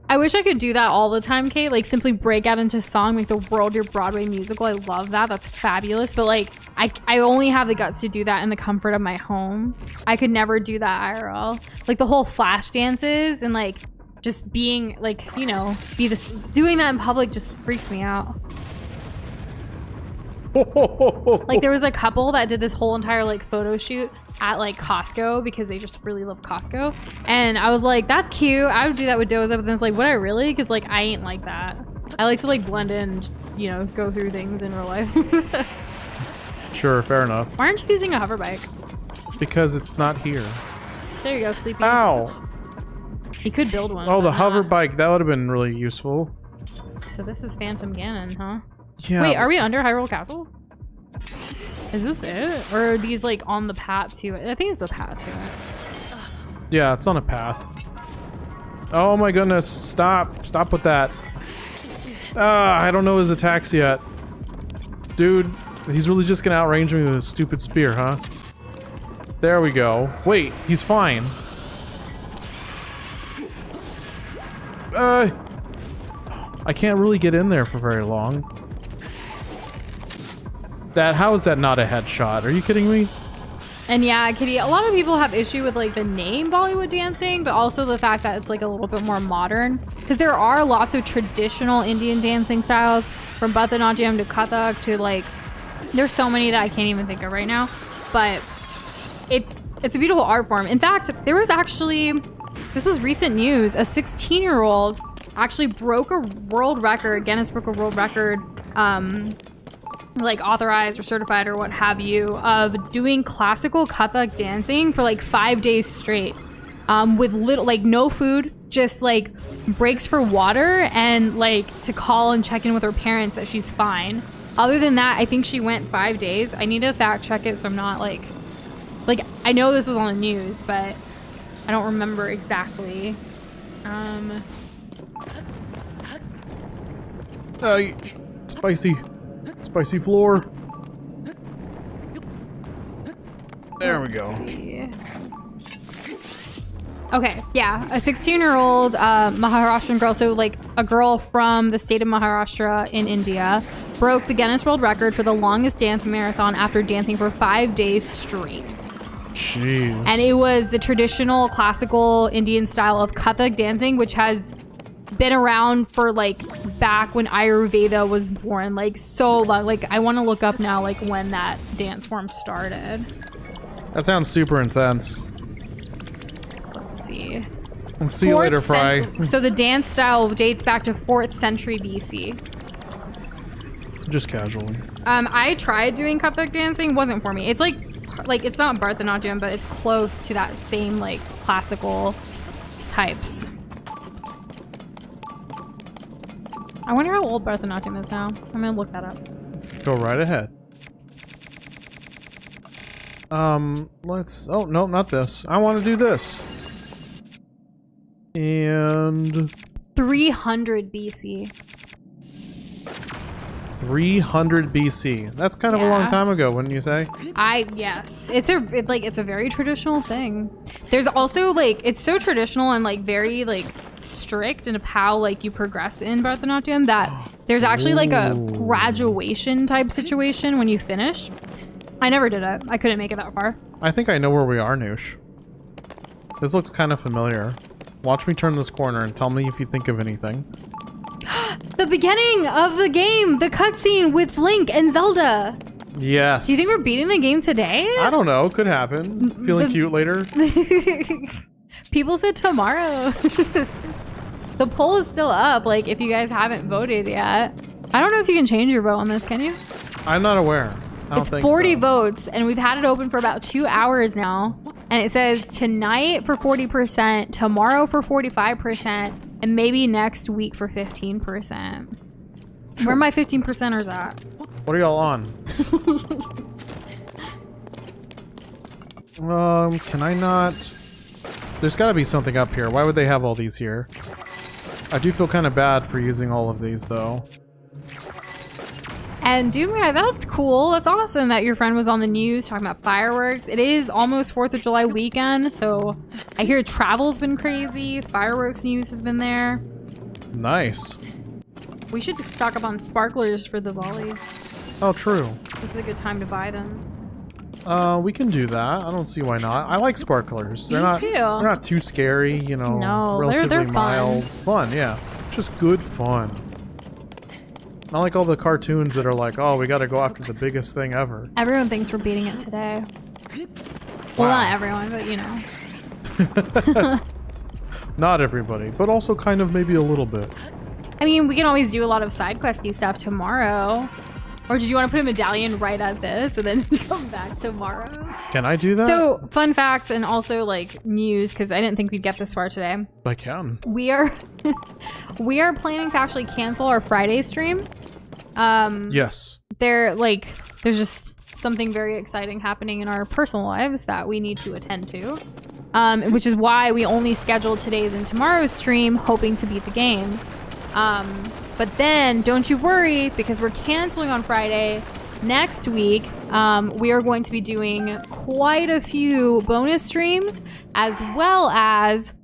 I wish I could do that all the time, Kate. Like simply break out into song, make the world your Broadway musical. I love that. That's fabulous. But like, I only have the guts to do that in the comfort of my home. I could never do that IRL. Like the whole flash dances and like just being like, you know, doing that in public just freaks me out. Like there was a couple that did this whole entire like photo shoot at like Costco because they just really love Costco, and I was like, that's cute, I would do that with Doza, but then it's like, would I really? Because like I ain't like that. I like to like blend in and just, you know, go through things in real life. Sure, fair enough. Why aren't you using a hover bike? Because it's not here. There you go, Sleepy. Ow! You could build one. Oh, the but hover not. bike, that would have been really useful. So this is Phantom Ganon, huh? Yeah. Wait, are we under Hyrule Castle? Is this it? Or are these like on the path to it? I think it's the path to it. Yeah, it's on a path. Oh my goodness, stop. Stop with that. I don't know his attacks yet. Dude, he's really just gonna outrange me with his stupid spear, huh? There we go. Wait, he's fine. I can't really get in there for very long. How is that not a headshot? Are you kidding me? And yeah, Kitty, a lot of people have issue with like the name Bollywood dancing, but also the fact that it's like a little bit more modern. Because there are lots of traditional Indian dancing styles, from Bharatanatyam to Kathak to like, there's so many that I can't even think of right now. But it's a beautiful art form. In fact, there was actually, this was recent news, a 16-year-old actually broke a world record, Guinness Book of World Record, like authorized or certified or what have you, of doing classical Kathak dancing for like 5 days straight, with little, like no food, just like breaks for water and like to call and check in with her parents that she's fine. Other than that, I think she went 5 days. I need to fact check it so I'm not like I know this was on the news, but I don't remember exactly. Spicy floor. There we go. Okay, yeah, a 16-year-old Maharashtrian girl, so like a girl from the state of Maharashtra in India, broke the Guinness World Record for the longest dance marathon after dancing for 5 days straight. Jeez. And it was the traditional classical Indian style of Kathak dancing, which has been around for like back when Ayurveda was born, like so long. Like I want to look up now like when that dance form started. That sounds super intense. Let's see. Let's see you later, Fry. So the dance style dates back to 4th century BC. Just casually. I tried doing Kathak dancing, wasn't for me. It's like it's not Bharatanatyam, but it's close to that same like classical types. I wonder how old Bharatanatyam is now. I'm gonna look that up. Go right ahead. Oh no, not this. I want to do this. And 300 BC. 300 BC. That's kind of a long time ago, wouldn't you say? Yes. It's a very traditional thing. There's also like, it's so traditional and like very like strict in how like you progress in Bharatanatyam that there's actually like a graduation type situation when you finish. I never did it. I couldn't make it that far. I think I know where we are, Noosh. This looks kind of familiar. Watch me turn this corner and tell me if you think of anything. The beginning of the game, the cutscene with Link and Zelda. Yes. Do you think we're beating the game today? I don't know. Could happen. Feeling cute later. People said tomorrow. The poll is still up, like if you guys haven't voted yet. I don't know if you can change your vote on this, can you? I'm not aware. I don't It's think 40 so. votes, and we've had it open for about 2 hours now. And it says tonight for 40%, tomorrow for 45%, and maybe next week for 15%. Where are my 15%ers at? What are y'all on? Can I not? There's got to be something up here. Why would they have all these here? I do feel kind of bad for using all of these, though. And Doomguy, that's cool. That's awesome that your friend was on the news talking about fireworks. It is almost 4th of July weekend, so I hear travel's been crazy. Fireworks news has been there. Nice. We should stock up on sparklers for the volley. Oh, true. This is a good time to buy them. We can do that. I don't see why not. I like sparklers. They're Me not. too. They're not too scary. You know. No, relatively they're fun. mild. Fun, yeah. Just good fun. Not like all the cartoons that are like, oh, we got to go after the biggest thing ever. Everyone thinks we're beating it today. Well, Wow. not everyone, but you know. Not everybody, but also kind of maybe a little bit. I mean, we can always do a lot of side questy stuff tomorrow. Or did you want to put a medallion right at this and then come back tomorrow? Can I do that? So, fun fact and also like news, because I didn't think we'd get this far today. I can. We are we are planning to actually cancel our Friday stream. Yes. There's just something very exciting happening in our personal lives that we need to attend to. Which is why we only scheduled today's and tomorrow's stream, hoping to beat the game. But then, don't you worry, because we're canceling on Friday. Next week, we are going to be doing quite a few bonus streams, as well as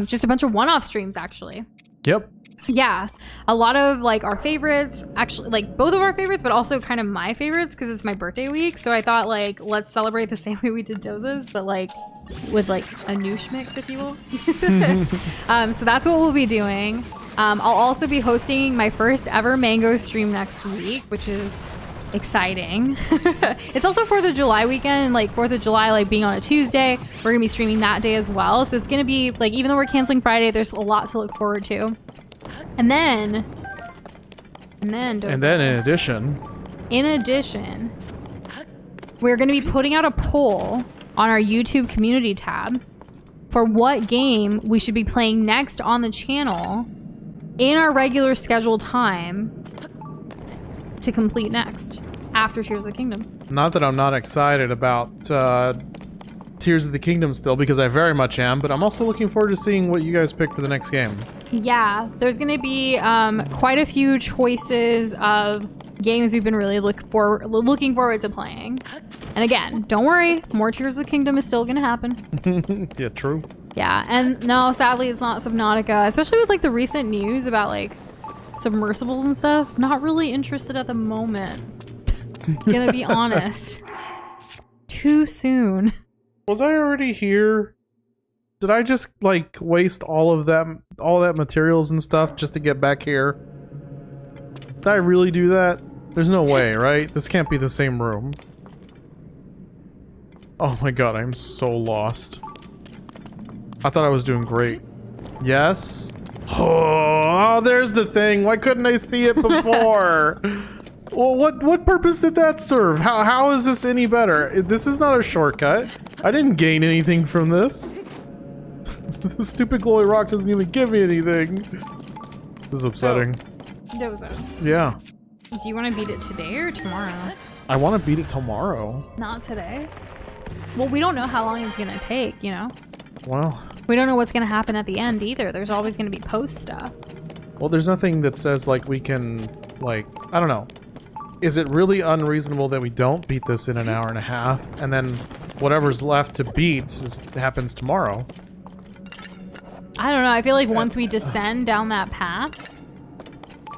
just a bunch of one-off streams, actually. Yep. Yeah, a lot of like our favorites, actually like both of our favorites, but also kind of my favorites because it's my birthday week. So I thought like, let's celebrate the same way we did TLOZ's, but like with like a noosh mix, if you will. So that's what we'll be doing. I'll also be hosting my first ever mango stream next week, which is exciting. It's also 4th of July weekend, like 4th of July, like being on a Tuesday. We're gonna be streaming that day as well. So it's gonna be like, even though we're canceling Friday, there's a lot to look forward to. And then in addition, we're going to be putting out a poll on our YouTube community tab for what game we should be playing next on the channel in our regular scheduled time to complete next after Tears of the Kingdom. not that I'm not excited about Tears of the Kingdom still, because I very much am, but I'm also looking forward to seeing what you guys pick for the next game. Yeah, there's going to be quite a few choices of games we've been really looking forward to playing. And again, don't worry, more Tears of the Kingdom is still going to happen. Yeah, true. Yeah, and no, sadly, it's not Subnautica, especially with like the recent news about like submersibles and stuff. Not really interested at the moment. Gonna be honest. Too soon. Was I already here? Did I just like waste all that materials and stuff just to get back here? Did I really do that? There's no way, right? This can't be the same room. Oh my god, I'm so lost. I thought I was doing great. Yes? Oh, there's the thing. Why couldn't I see it before? Well, what purpose did that serve? How is this any better? This is not a shortcut. I didn't gain anything from this. This stupid glowy rock doesn't even give me anything. This is upsetting. Dozo. Yeah. Do you want to beat it today or tomorrow? I want to beat it tomorrow. Not today. Well, we don't know how long it's gonna take, you know? Well, We don't know what's gonna happen at the end either. There's always gonna be post stuff. well, there's nothing that says like we can, like, I don't know. Is it really unreasonable that we don't beat this in an hour and a half, and then whatever's left to beat happens tomorrow? I don't know. I feel like once we descend down that path,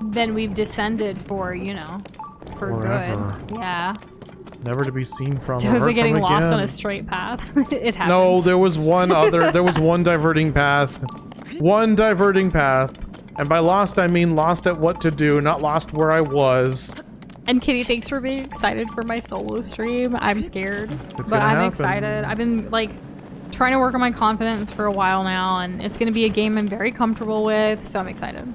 then we've descended for, you know, for Forever. good. Yeah. Never to be seen from. or Jose heard getting from lost on again. a straight path. It happens. No, there was one other. There was one diverting path. One diverting path. And by lost, I mean lost at what to do, not lost where I was. And Kitty, thanks for being excited for my solo stream. I'm scared, but gonna I'm happen. excited. I've been like trying to work on my confidence for a while now, and it's going to be a game I'm very comfortable with, so I'm excited.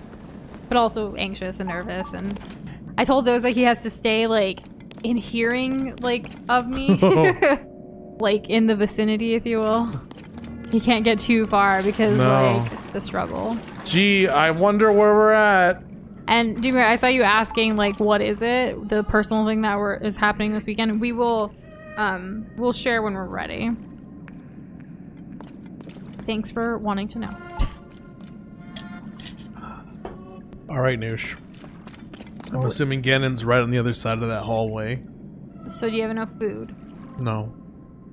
But also anxious and nervous. And I told Doza he has to stay like in hearing, like, of me. Like, in the vicinity, if you will. You can't get too far because, like, the struggle. Gee, I wonder where we're at. And Dimir, I saw you asking, like, what is it? The personal thing that is happening this weekend. We will, we'll share when we're ready. Thanks for wanting to know. All right, Noosh. I'm assuming Ganon's right on the other side of that hallway. So do you have enough food? No.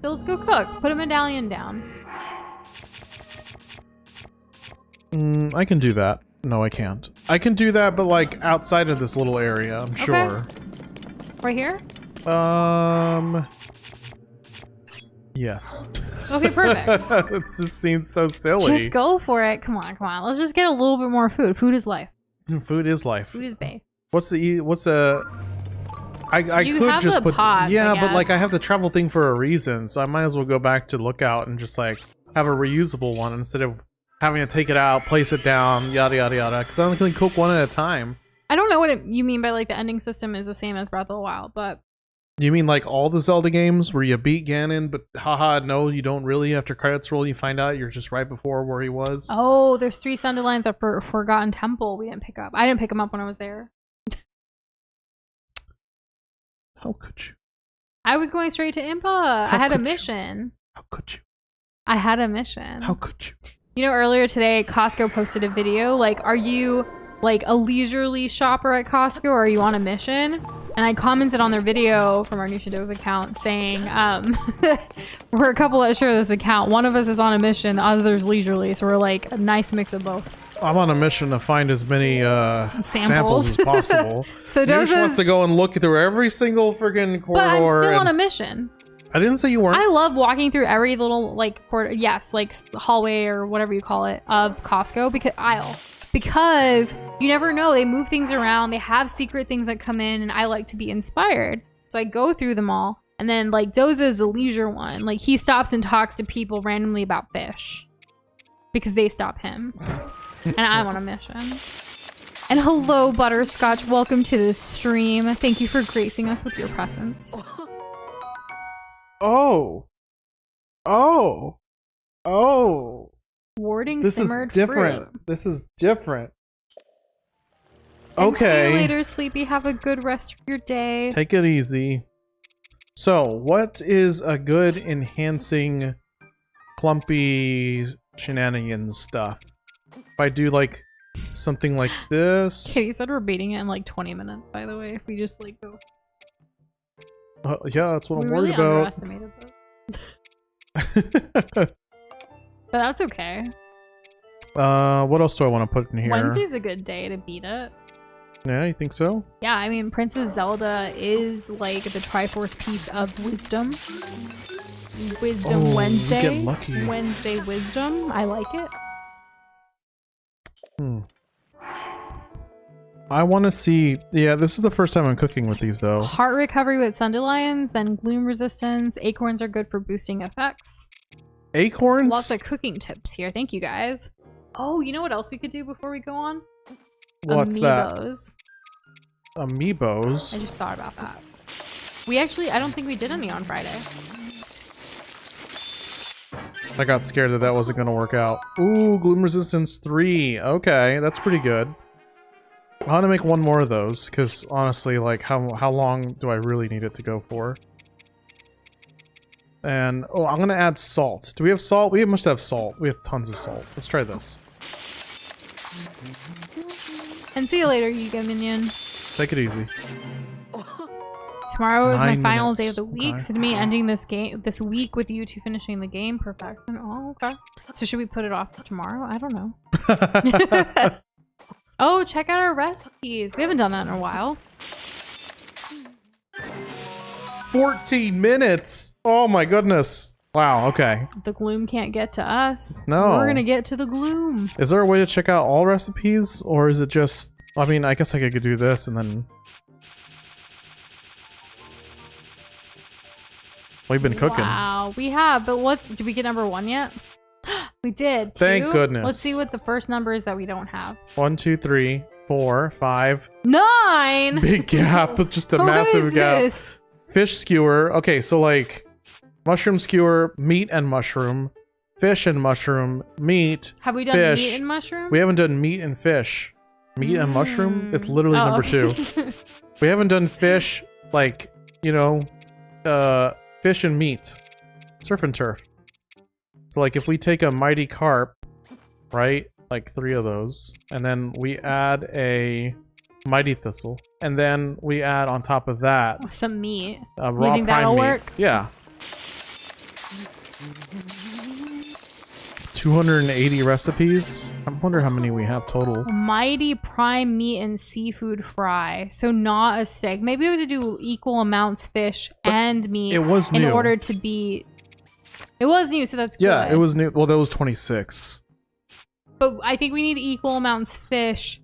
So let's go cook. Put a medallion down. I can do that. No, I can't. I can do that, but like outside of this little area, I'm sure. Right here? Yes. Okay, perfect. It just seems so silly. Just go for it. Come on, come on. Let's just get a little bit more food. Food is life. Food is life. Food is bae. What's the I You could have just the put pots, yeah, I but like guess. I have the travel thing for a reason, so I might as well go back to Lookout and just like have a reusable one instead of having to take it out, place it down, yada yada yada. Because I only can cook one at a time. I don't know what you mean by like the ending system is the same as Breath of the Wild, but You mean like all the Zelda games where you beat Ganon, but haha, no, you don't really. After credits roll, you find out you're just right before where he was. oh, there's 3 Sunderlands up for Forgotten Temple we didn't pick up. I didn't pick them up when I was there. How could you? I was going straight to Impa. I had a mission. How could you? I had a mission. How could you? You know, earlier today, Costco posted a video. Like, are you like a leisurely shopper at Costco or are you on a mission? And I commented on their video from our New Shadows account saying, we're a couple that share this account. One of us is on a mission, the other's leisurely. So we're like a nice mix of both. I'm on a mission to find as many samples as possible. So Noosh wants to go and look through every single freaking corridor. But I'm still on a mission. I didn't say you weren't. I love walking through every little like corridor, yes, like hallway or whatever you call it of Costco because you never know. They move things around. They have secret things that come in, and I like to be inspired. So I go through them all, and then like Doza is the leisure one. Like he stops and talks to people randomly about fish because they stop him. And I'm on a mission. And hello, Butterscotch. Welcome to the stream. Thank you for gracing us with your presence. Oh. Warding This is simmered different. fruit. This is different. And Okay. see you later, Sleepy. Have a good rest of your day. Take it easy. So, what is a good enhancing clumpy shenanigans stuff? If I do like something like this. Okay, you said we're beating it in like 20 minutes, by the way, if we just like go. Yeah, that's what I'm We really worried about. underestimated that. But that's okay. What else do I want to put in here? Wednesday's a good day to beat it. Yeah, you think so? Yeah, I mean, Princess Zelda is like the Triforce piece of wisdom. Wisdom Oh, Wednesday. you get lucky. Wednesday wisdom. I like it. I want to see. Yeah, this is the first time I'm cooking with these, though. Heart recovery with Sunderlions, then gloom resistance. Acorns are good for boosting effects. Acorns? Lots of cooking tips here. Thank you, guys. Oh, you know what else we could do before we go on? What's Amiibos. that? Amiibos? I just thought about that. I don't think we did any on Friday. I got scared that wasn't going to work out. Ooh, Gloom Resistance 3. Okay, that's pretty good. I want to make one more of those, because honestly, like, how long do I really need it to go for? And, oh, I'm going to add salt. Do we have salt? We must have salt. We have tons of salt. Let's try this. And see you later, Yiga Minion. Take it easy. Tomorrow is my 9 final minutes. day of the week, Okay. so to me ending this week with you two finishing the game, perfection. Oh, okay. So should we put it off for tomorrow? I don't know. Oh, check out our recipes. We haven't done that in a while. 14 minutes! Oh my goodness. Wow, okay. The gloom can't get to us. No. We're gonna get to the gloom. Is there a way to check out all recipes? Or is it just... I mean, I guess I could do this and then... We've been cooking. Wow, we have, but did we get number 1 yet? We did. Thank 2? goodness. Let's see what the first number is that we don't have. 1, 2, 3, 4, 5. 9! Big gap. Just a What massive is gap. this? fish skewer. Okay, so like mushroom skewer, meat and mushroom, fish and mushroom, meat. Have we done fish. meat and mushroom? We haven't done meat and fish. Meat and mushroom? It's literally number 2. We haven't done fish, like, you know, fish and meat. Surf and turf. So like if we take a mighty carp, right? Like 3 of those, and then we add a mighty thistle, and then we add on top of that some meat. Raw You think prime that'll meat. work? Yeah. 280 recipes. I wonder how many we have total. Mighty prime meat and seafood fry. So not a steak. Maybe we have to do equal amounts fish and meat. It was new. In order to be. It was new, so that's good. Yeah, it was new. Well, that was 26. But I think we need equal amounts fish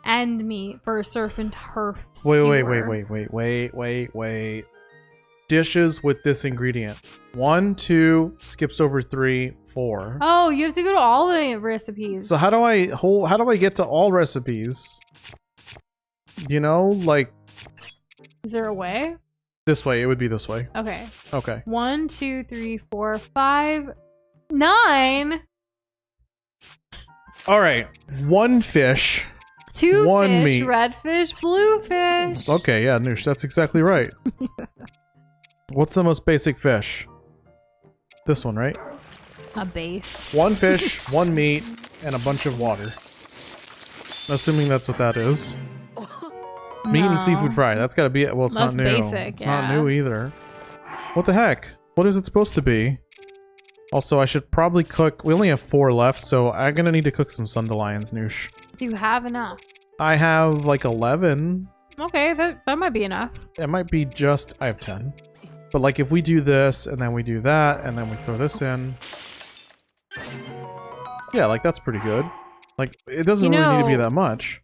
and meat for a surf and turf Wait. Dishes with this ingredient. 1, 2, skips over 3, 4. Oh, you have to go to all the recipes. So how do I get to all recipes? You know, like Is there a way? this way. It would be this way. Okay. Okay. 1, 2, 3, 4, 5, 9. All right. 1 fish. 2 1 fish, meat. red fish, blue fish. Okay, yeah, Noosh, that's exactly right. What's the most basic fish? This one, right? A base. 1 fish, 1 meat, and a bunch of water. Assuming that's what that is. Meat No. and seafood fry. That's gotta be it. Well, it's That's not new. basic, It's not yeah. new either. What the heck? What is it supposed to be? Also, I should probably cook. We only have 4 left, so I'm gonna need to cook some Sundelions, Noosh. Do you have enough? I have like 11. Okay, that might be enough. It might be just. I have 10. But like if we do this, and then we do that, and then we throw this in. Yeah, like that's pretty good. Like, it doesn't really need to be that much.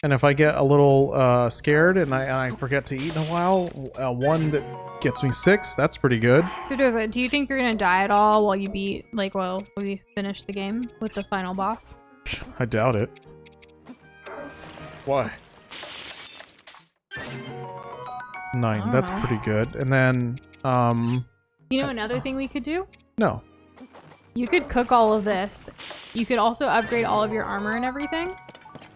And if I get a little scared and I forget to eat in a while, one that gets me 6, that's pretty good. So Doza, do you think you're gonna die at all while you beat, like, while we finish the game with the final boss? I doubt it. Why? 9, that's know. pretty good. And then, You know another thing we could do? no. You could cook all of this. You could also upgrade all of your armor and everything.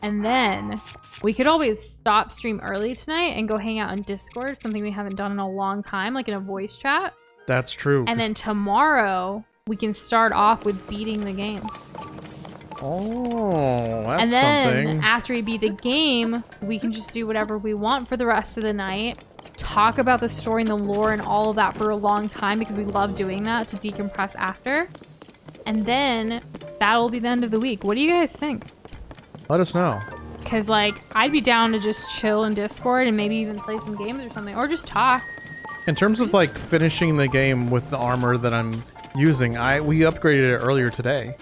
And then we could always stop stream early tonight and go hang out on Discord, something we haven't done in a long time, like in a voice chat. That's true. And then tomorrow we can start off with beating the game. Oh, that's And then something. after we beat the game, we can just do whatever we want for the rest of the night. Talk about the story and the lore and all of that for a long time because we love doing that to decompress after. And then that'll be the end of the week. What do you guys think? Let us know. Because, like, I'd be down to just chill in Discord and maybe even play some games or something. Or just talk. In terms of like finishing the game with the armor that I'm using, we upgraded it earlier today.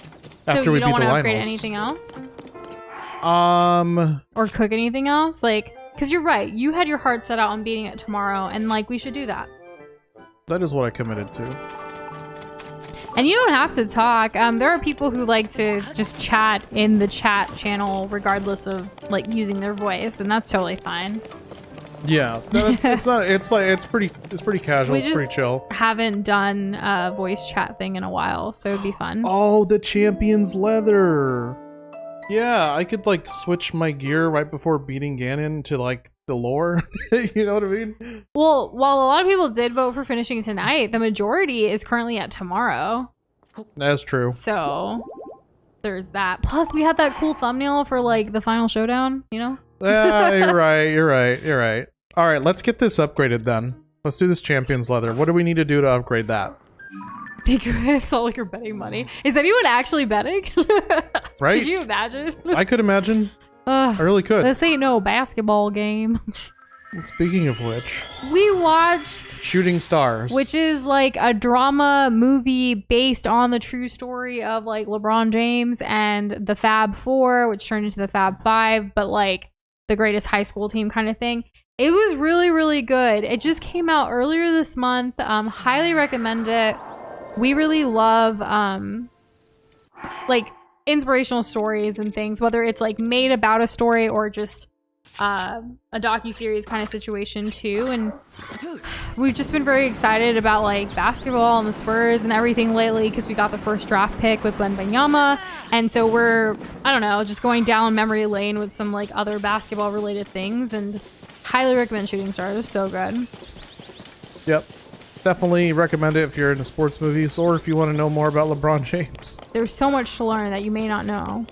After So we you don't beat want the to upgrade Lionels. anything else? Um, Or cook anything else? Like, because you're right. You had your heart set out on beating it tomorrow. And, like, we should do that. that is what I committed to. And you don't have to talk. There are people who like to just chat in the chat channel regardless of like using their voice, and that's totally fine. Yeah, no, it's not. It's like it's pretty casual. We It's just pretty chill. haven't done a voice chat thing in a while, so it'd be fun. Oh, the champion's leather. Yeah, I could like switch my gear right before beating Ganon to like the lore. You know what I mean? Well, while a lot of people did vote for finishing tonight, the majority is currently at tomorrow. That's true. So there's that. Plus, we had that cool thumbnail for like the final showdown, you know? Yeah, you're right. All right, let's get this upgraded then. Let's do this champion's leather. What do we need to do to upgrade that? It's all like you're betting money. Is anyone actually betting? Right? Could you imagine? I could imagine. Ugh, I really could. this ain't no basketball game. Speaking of which, We watched, Shooting Stars. which is like a drama movie based on the true story of like LeBron James and the Fab Four, which turned into the Fab Five, but like the greatest high school team kind of thing. It was really, really good. It just came out earlier this month. Highly recommend it. We really love like inspirational stories and things, whether it's like made about a story or just a docu-series kind of situation too, and we've just been very excited about like basketball and the Spurs and everything lately because we got the first draft pick with Wembanyama, and so we're, I don't know, just going down memory lane with some like other basketball related things, and highly recommend Shooting Stars. It was so good. Yep. Definitely recommend it if you're into sports movies or if you want to know more about LeBron James. There's so much to learn that you may not know.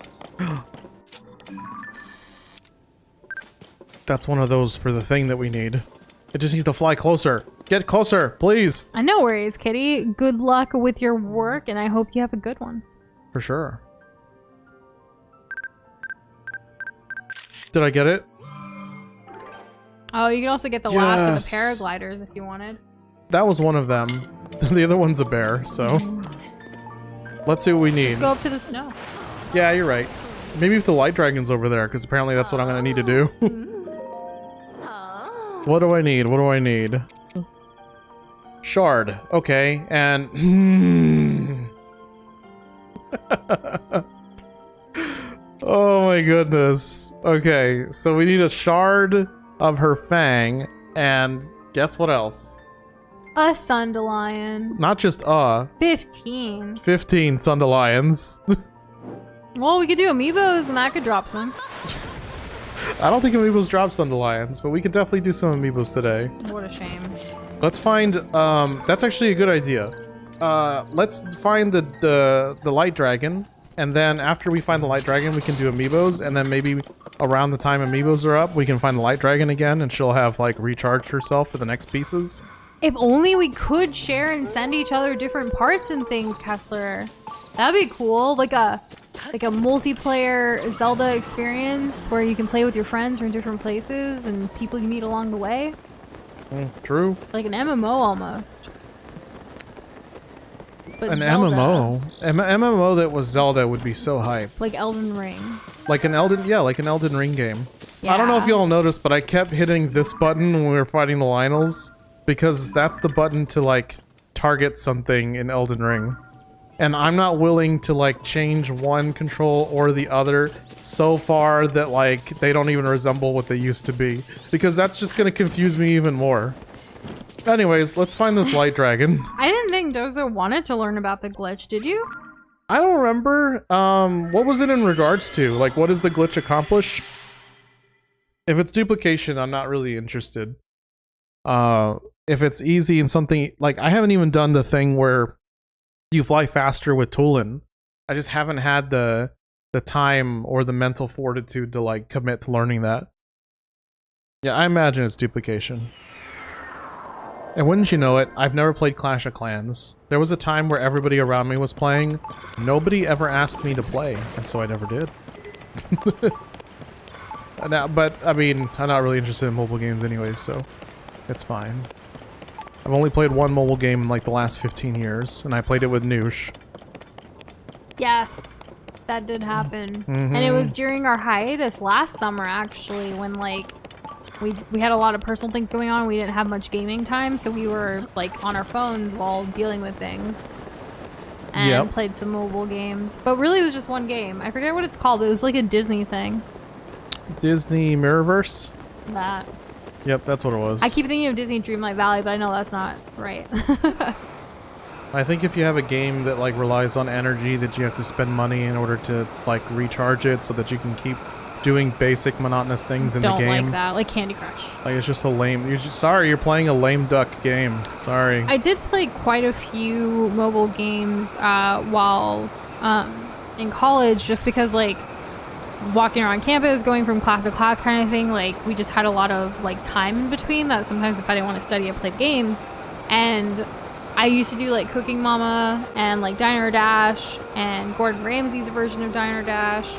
That's one of those for the thing that we need. It just needs to fly closer. Get closer, please. No worries, Kitty. Good luck with your work, and I hope you have a good one. For sure. Did I get it? Oh, you can also get the last of the paragliders if you wanted. That was one of them. The other one's a bear, so... Let's see what we need. Just go up to the snow. Yeah, you're right. Maybe if the light dragon's over there, because apparently that's what I'm going to need to do. What do I need? What do I need? Shard. Okay, and... Oh my goodness. Okay, so we need a shard of her fang, and guess what else? A Sundelion. Not just 15. 15 Sundelions. Well, we could do amiibos and that could drop some. I don't think amiibos drop Sundelions, but we could definitely do some amiibos today. What a shame. Let's find, that's actually a good idea. Let's find the light dragon, and then after we find the light dragon, we can do amiibos, and then maybe around the time amiibos are up, we can find the light dragon again, and she'll have, like, recharged herself for the next pieces. If only we could share and send each other different parts and things, Kessler. That'd be cool. Like a multiplayer Zelda experience where you can play with your friends from different places and people you meet along the way. True. Like an MMO almost. But An Zelda. MMO? MMO that was Zelda would be so hype. Like Elden Ring. Like an Elden Ring game. Yeah. I don't know if y'all noticed, but I kept hitting this button when we were fighting the Lionels, because that's the button to, like, target something in Elden Ring. And I'm not willing to, like, change one control or the other so far that, like, they don't even resemble what they used to be. Because that's just gonna confuse me even more. Anyways, let's find this light dragon. I didn't think Dozo wanted to learn about the glitch, did you? I don't remember. What was it in regards to? Like, what does the glitch accomplish? If it's duplication, I'm not really interested. If it's easy and something, like, I haven't even done the thing where you fly faster with Tulin. I just haven't had the time or the mental fortitude to, like, commit to learning that. Yeah, I imagine it's duplication. And wouldn't you know it, I've never played Clash of Clans. There was a time where everybody around me was playing. Nobody ever asked me to play, and so I never did. But, I mean, I'm not really interested in mobile games anyways, so it's fine. I've only played one mobile game in, like, the last 15 years, and I played it with Noosh. Yes, that did happen. And it was during our hiatus last summer, actually, when, like, we had a lot of personal things going on. We didn't have much gaming time, so we were, like, on our phones while dealing with things. And played some mobile games. But really, it was just one game. I forget what it's called. It was, like, a Disney thing. Disney Mirrorverse? That. Yep, that's what it was. I keep thinking of Disney Dreamlight Valley, but I know that's not right. I think if you have a game that, like, relies on energy, that you have to spend money in order to, like, recharge it so that you can keep doing basic monotonous things in the game. Don't like that, like Candy Crush. Like, it's just a lame... Sorry, you're playing a lame duck game. Sorry. I did play quite a few mobile games while in college, just because, like, walking around campus, going from class to class kind of thing, like, we just had a lot of, like, time in between that sometimes if I didn't want to study, I played games. And I used to do, like, Cooking Mama and, like, Diner Dash and Gordon Ramsay's version of Diner Dash,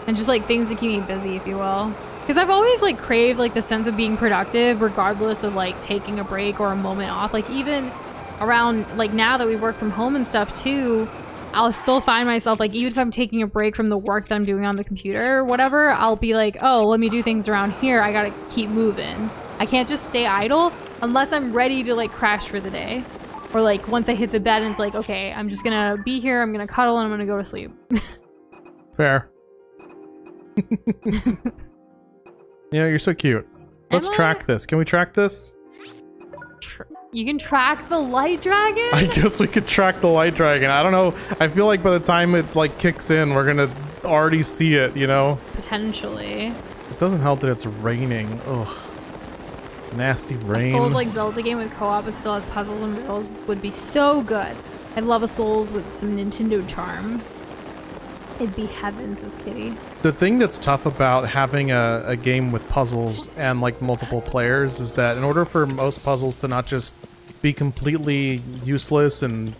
and just, like, things to keep me busy, if you will. Because I've always, like, craved, like, the sense of being productive regardless of, like, taking a break or a moment off. Like, even around, like, now that we work from home and stuff too, I'll still find myself, like, even if I'm taking a break from the work that I'm doing on the computer or whatever, I'll be like, oh, let me do things around here. I gotta keep moving. I can't just stay idle unless I'm ready to, like, crash for the day. Or, like, once I hit the bed and it's like, okay, I'm just gonna be here, I'm gonna cuddle, and I'm gonna go to sleep. Fair. Yeah, you're so cute. Let's track this. Can we track this? You can track the light dragon? I guess we could track the light dragon. I don't know. I feel like by the time it like kicks in, we're gonna already see it, you know? Potentially. This doesn't help that it's raining. Ugh. Nasty rain. A Souls-like Zelda game with co-op that still has puzzles and riddles would be so good. I'd love a Souls with some Nintendo charm. It'd be heaven, says Kitty. The thing that's tough about having a game with puzzles and like multiple players is that in order for most puzzles to not just be completely useless and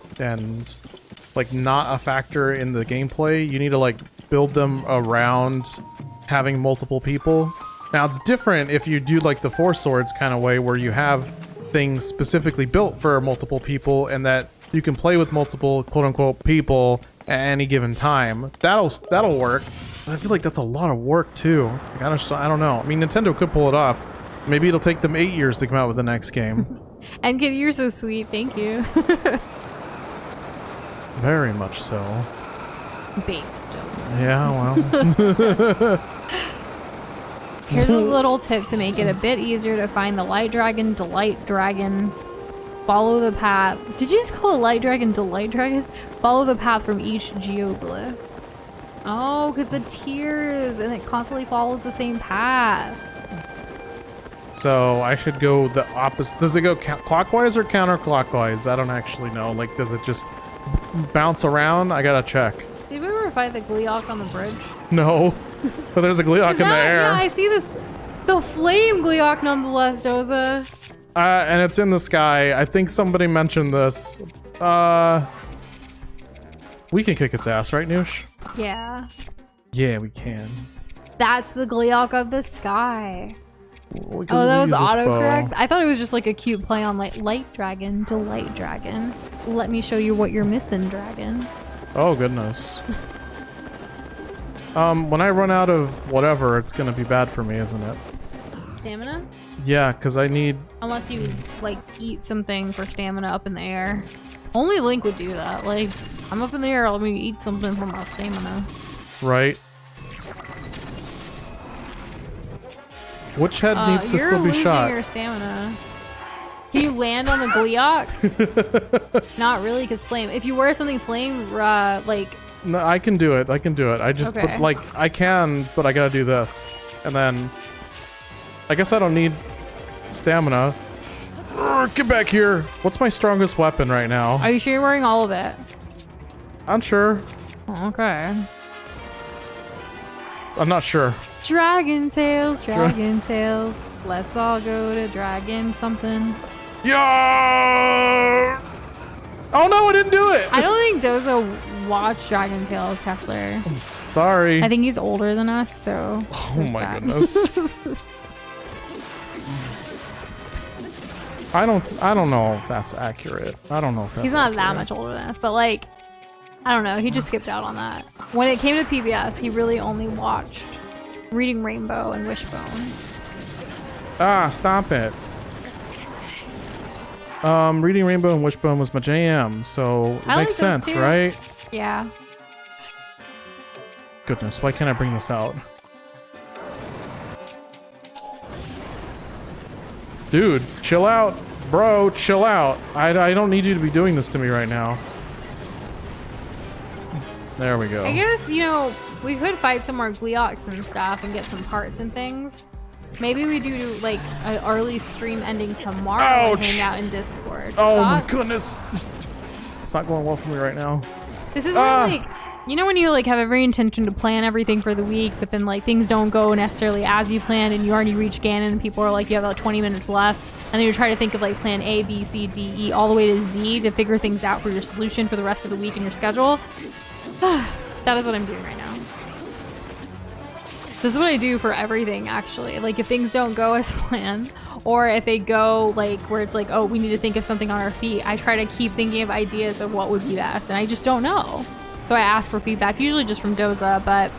like not a factor in the gameplay, you need to like build them around having multiple people. Now it's different if you do like the Four Swords kind of way where you have things specifically built for multiple people and that you can play with multiple quote-unquote people at any given time. That'll work. But I feel like that's a lot of work too. Like, I don't know. I mean, Nintendo could pull it off. Maybe it'll take them 8 years to come out with the next game. And Kitty, you're so sweet. Thank you. Very much so. Based. Yeah, well. Here's a little tip to make it a bit easier to find the light dragon, delight dragon. Follow the path. Did you just call it light dragon, delight dragon? Follow the path from each geoglyph. Oh, because the tiers and it constantly follows the same path. So I should go the opposite. Does it go clockwise or counterclockwise? I don't actually know. Like, does it just bounce around? I gotta check. Did we ever fight the Gleeok on the bridge? No, but there's a Gleeok in the air. Yeah, I see this. The flame Gleeok, nonetheless, Doza. And it's in the sky. I think somebody mentioned this. We can kick its ass, right, Noosh? Yeah. Yeah, we can. That's the Gleeok of the sky. Oh, that was autocorrect? I thought it was just like a cute play on like light dragon, delight dragon. Let me show you what you're missing, dragon. Oh, goodness. When I run out of whatever, it's gonna be bad for me, isn't it? Stamina? Yeah, because I need... Unless you, like, eat something for stamina up in the air. Only Link would do that. Like, I'm up in the air, let me eat something for my stamina. Right. Which head needs to still be shot? You're losing your stamina. Can you land on the Gleeok? Not really, because flame. If you wear something flame, like... No, I can do it. I can do it. I just, okay. but, like, I can, but I gotta do this. And then... I guess I don't need stamina. Urgh, get back here. What's my strongest weapon right now? Are you sure you're wearing all of it? I'm sure. Okay. I'm not sure. Dragon Tales, Dragon Tales. Let's all go to Dragon something. Yeah! Oh no, I didn't do it! I don't think Doza watched Dragon Tales, Kessler. Sorry. I think he's older than us, so... Oh my goodness. I don't know if that's accurate. I don't know if that's He's not accurate. that much older than us, but like, I don't know. He just skipped out on that. When it came to PBS, he really only watched Reading Rainbow and Wishbone. Ah, stop it. Reading Rainbow and Wishbone was my jam, so it I makes like sense, those too. right? Yeah. Goodness, why can't I bring this out? Dude, chill out. Bro, chill out. I don't need you to be doing this to me right now. There we go. I guess, you know, we could fight some more Gleeoks and stuff and get some parts and things. Maybe we do like an early stream ending tomorrow and hang out in Discord. Oh Thoughts? my goodness. It's not going well for me right now. This is where, like, you know when you like have every intention to plan everything for the week, but then like things don't go necessarily as you planned and you already reached Ganon and people are like, you have about 20 minutes left. And then you try to think of like plan A, B, C, D, E, all the way to Z to figure things out for your solution for the rest of the week in your schedule. That is what I'm doing right now. This is what I do for everything, actually. Like, if things don't go as planned, or if they go, like, where it's like, oh, we need to think of something on our feet, I try to keep thinking of ideas of what would be best, and I just don't know. So I ask for feedback, usually just from Doza, but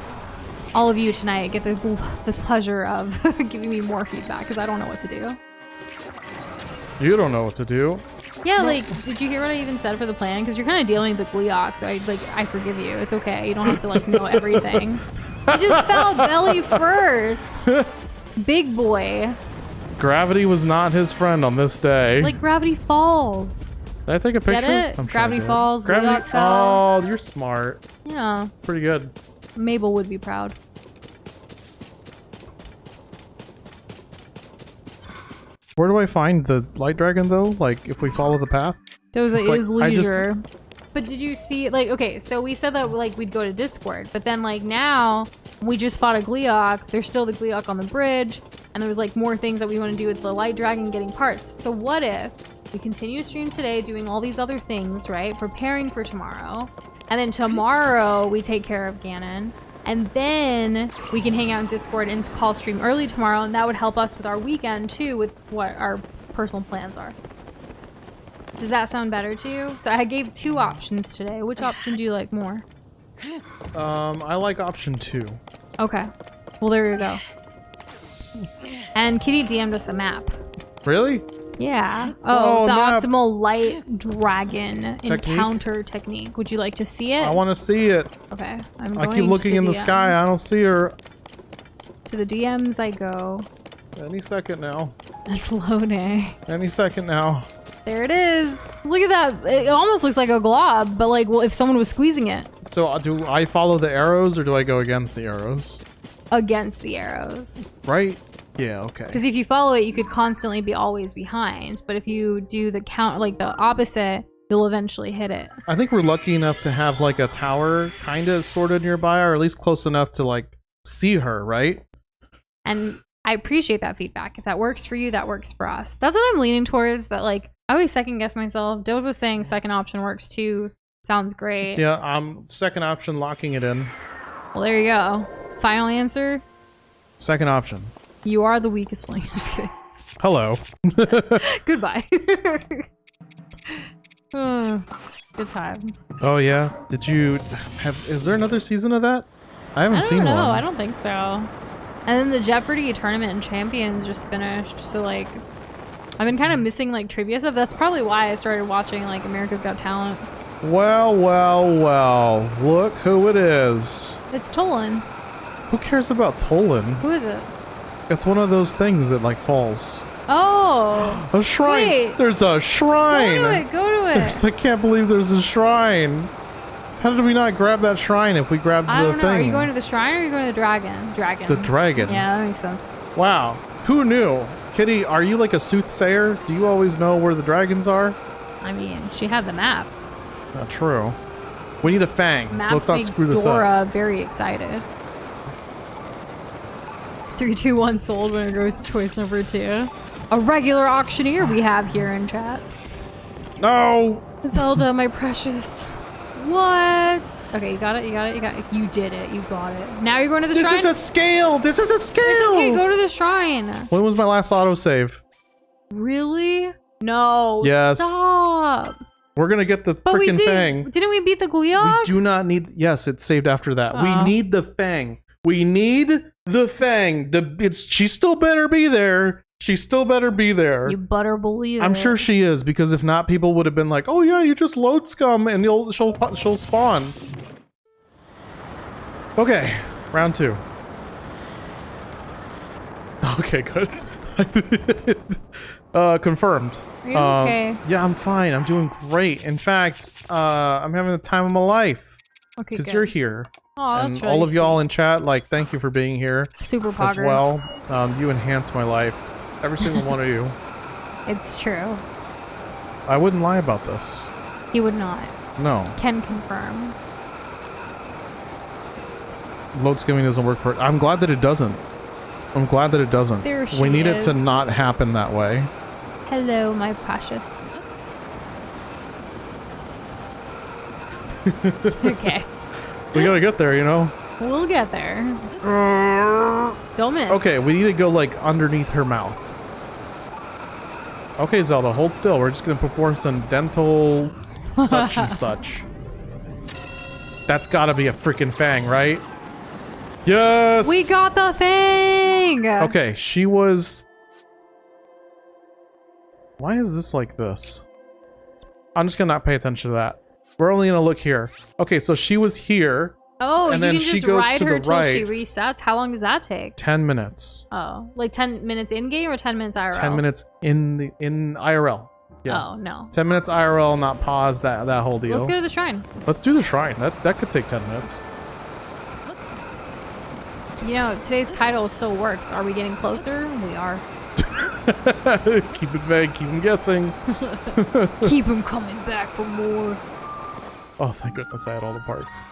all of you tonight get the pleasure of giving me more feedback, because I don't know what to do. You don't know what to do. Yeah, like, did you hear what I even said for the plan? Because you're kind of dealing with the Gleeok, so I forgive you. It's okay. You don't have to, like, know everything. You just fell belly first. Big boy. Gravity was not his friend on this day. Like Gravity Falls. Did I take a picture? Get it? I'm sure Gravity I did. Falls, Gravity. Gleeok fell. Oh, you're smart. Yeah. Pretty good. Mabel would be proud. Where do I find the light dragon though? Like if we follow the path? Those It's is like, I just- leisure. But did you see, like, okay, so we said that like we'd go to Discord, but then like now we just fought a Gleeok. There's still the Gleeok on the bridge, and there was like more things that we want to do with the light dragon getting parts. So what if we continue stream today doing all these other things, right? Preparing for tomorrow. And then tomorrow we take care of Ganon. And then we can hang out in Discord and call stream early tomorrow, and that would help us with our weekend too, with what our personal plans are. Does that sound better to you? So I gave 2 options today. Which option do you like more? I like option 2. Okay. Well, there you go. And Kitty DM'd us a map. Really? Yeah. Oh, Oh, the map. optimal light dragon encounter technique. Would you like to see it? I want to see it. Okay. I'm I going keep looking to in the sky. I don't see her. To the DMs I go. Any second now. It's loading. Any second now. There it is. Look at that. It almost looks like a glob, but like, well, if someone was squeezing it So do I follow the arrows or do I go against the arrows? against the arrows. Right? Yeah, okay. Because if you follow it, you could constantly be always behind. But if you do the count, like the opposite, you'll eventually hit it. I think we're lucky enough to have like a tower kind of sort of nearby, or at least close enough to like see her, right? And I appreciate that feedback. If that works for you, that works for us. That's what I'm leaning towards. But like, I always second guess myself. Doze is saying second option works too. Sounds great. Yeah, second option, locking it in. Well, there you go. Final answer. Second option. You are the weakest link. Just kidding. Hello. Goodbye. Good times. Oh yeah. Did you have? Is there another season of that? I haven't seen No, one. I don't think so. And then the Jeopardy tournament and champions just finished. So like, I've been kind of missing like trivia stuff. That's probably why I started watching like America's Got Talent. Well, well, well. Look who it is. It's Tolan. Who cares about Tolan? Who is it? It's one of those things that like falls. Oh. A shrine. Wait. There's a shrine. Go to it. Go to it. I can't believe there's a shrine. How did we not grab that shrine if we grabbed I the don't know. thing? Are you going to the shrine or are you going to the dragon? Dragon. The dragon. Yeah, that makes sense. Wow. Who knew? Kitty, are you like a soothsayer? Do you always know where the dragons are? I mean, she had the map. Not true. We need a fang, Maps so let's not make screw this Dora up. very excited. 3, 2, 1 sold when it goes to choice number 2. A regular auctioneer we have here in chat. No! Zelda, my precious. What? Okay, you got it, you got it, you got it. You did it, you got it. Now you're going to the This shrine? is a scale! This is a scale! It's okay, go to the shrine. When was my last autosave? Really? No. Yes. Stop. We're gonna get the But we freaking did. fang. Didn't we beat the We Gleeok? do not need. Yes, it's saved after that. Oh. We need the fang. We need the fang. She still better be there. She still better be there. You better believe I'm it. sure she is, because if not, people would have been like, "Oh yeah, you just load scum and she'll spawn." Okay, round 2. Okay, good. Confirmed. Are you okay? Yeah, I'm fine. I'm doing great. In fact, I'm having the time of my life Okay, because good. you're here. Oh, that's And really all of y'all sweet. in chat, like, thank you for being here Super as poggers. well. You enhance my life. Every single one of you. It's true. I wouldn't lie about this. He would not. No. Can confirm. Load skimming doesn't work for it. I'm glad that it doesn't. I'm glad that it doesn't. There We she need it to is. not happen that way. Hello, my precious. Okay. We gotta get there, you know? We'll get there. Don't miss. Okay, we need to go, like, underneath her mouth. Okay, Zelda, hold still. We're just gonna perform some dental such and such. That's gotta be a freaking fang, right? Yes! We got the thing! Okay, she was... Why is this like this? I'm just gonna not pay attention to that. We're only gonna look here. Okay, so she was here. Oh, and you then can she just goes ride to her the till she right. resets. How long does that take? 10 minutes. Oh, like 10 minutes in game or 10 minutes IRL? 10 minutes in IRL. Yeah. Oh no. 10 minutes IRL, not pause, that whole deal. Let's go to the shrine. Let's do the shrine. That could take 10 minutes. You know, today's title still works. Are we getting closer? We are. Keep it vague, keep them guessing. Keep him coming back for more. Oh, thank goodness I had all the parts.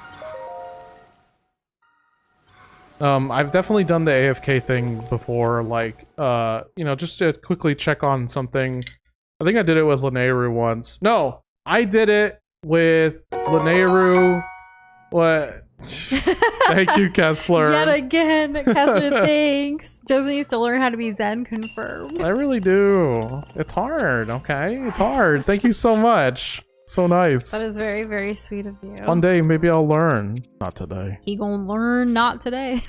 I've definitely done the AFK thing before, like, you know, just to quickly check on something. I think I did it with Linnea once. No, I did it with Linnea. What? Thank you, Kessler. Yet again, Kessler thanks. Josie needs to learn how to be Zen confirmed. I really do. It's hard, okay? It's hard. Thank you so much. So nice. That is very, very sweet of you. One day, maybe I'll learn. Not today. He gonna learn not today.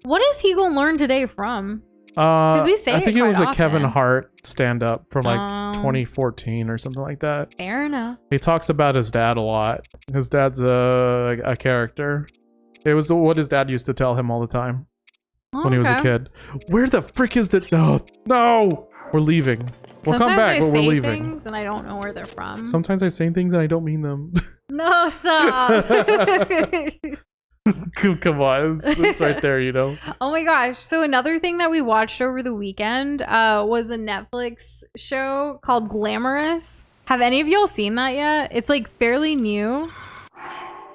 What is he gonna learn today from? We say I think it it was quite a Kevin often. Hart stand-up from like 2014 or something like that. Fair enough. He talks about his dad a lot. His dad's a character. It was what his dad used to tell him all the time when he was a Okay. kid. Where the frick is the... No, no! We're leaving. We'll come Sometimes back, I but we're say leaving. things and I don't know where they're from. Sometimes I say things and I don't mean them. No, stop. Come on, it's right there, you know. Oh my gosh. So another thing that we watched over the weekend was a Netflix show called Glamorous. Have any of y'all seen that yet? It's like fairly new.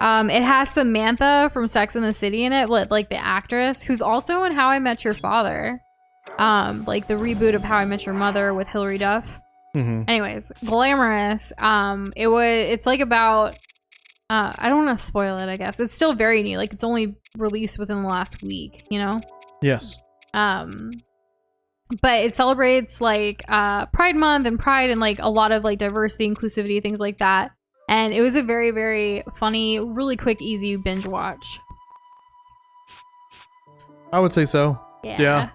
It has Samantha from Sex and the City in it, like the actress, who's also in How I Met Your Father. Like the reboot of How I Met Your Mother with Hilary Duff. Anyways, Glamorous. It's like about I don't want to spoil it, I guess. It's still very new. Like, it's only released within the last week, you know? Yes. But it celebrates, like, Pride Month and Pride and, like, a lot of, like, diversity, inclusivity, things like that. And it was a very, very funny, really quick, easy binge watch. I would say so. Yeah.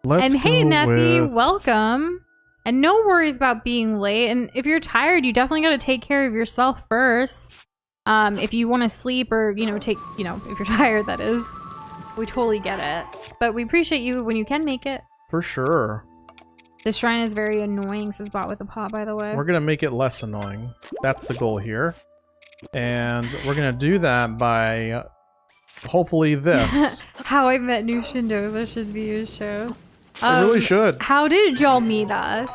Let's And hey, go Neffy, with... welcome. And no worries about being late. And if you're tired, you definitely got to take care of yourself first. If you want to sleep or, you know, if you're tired, that is. We totally get it. But we appreciate you when you can make it. For sure. This shrine is very annoying, says Bot with a Paw, by the way. We're going to make it less annoying. That's the goal here. And we're going to do that by hopefully this. How I Met New Shindoza should be a show. It really should. How did y'all meet us?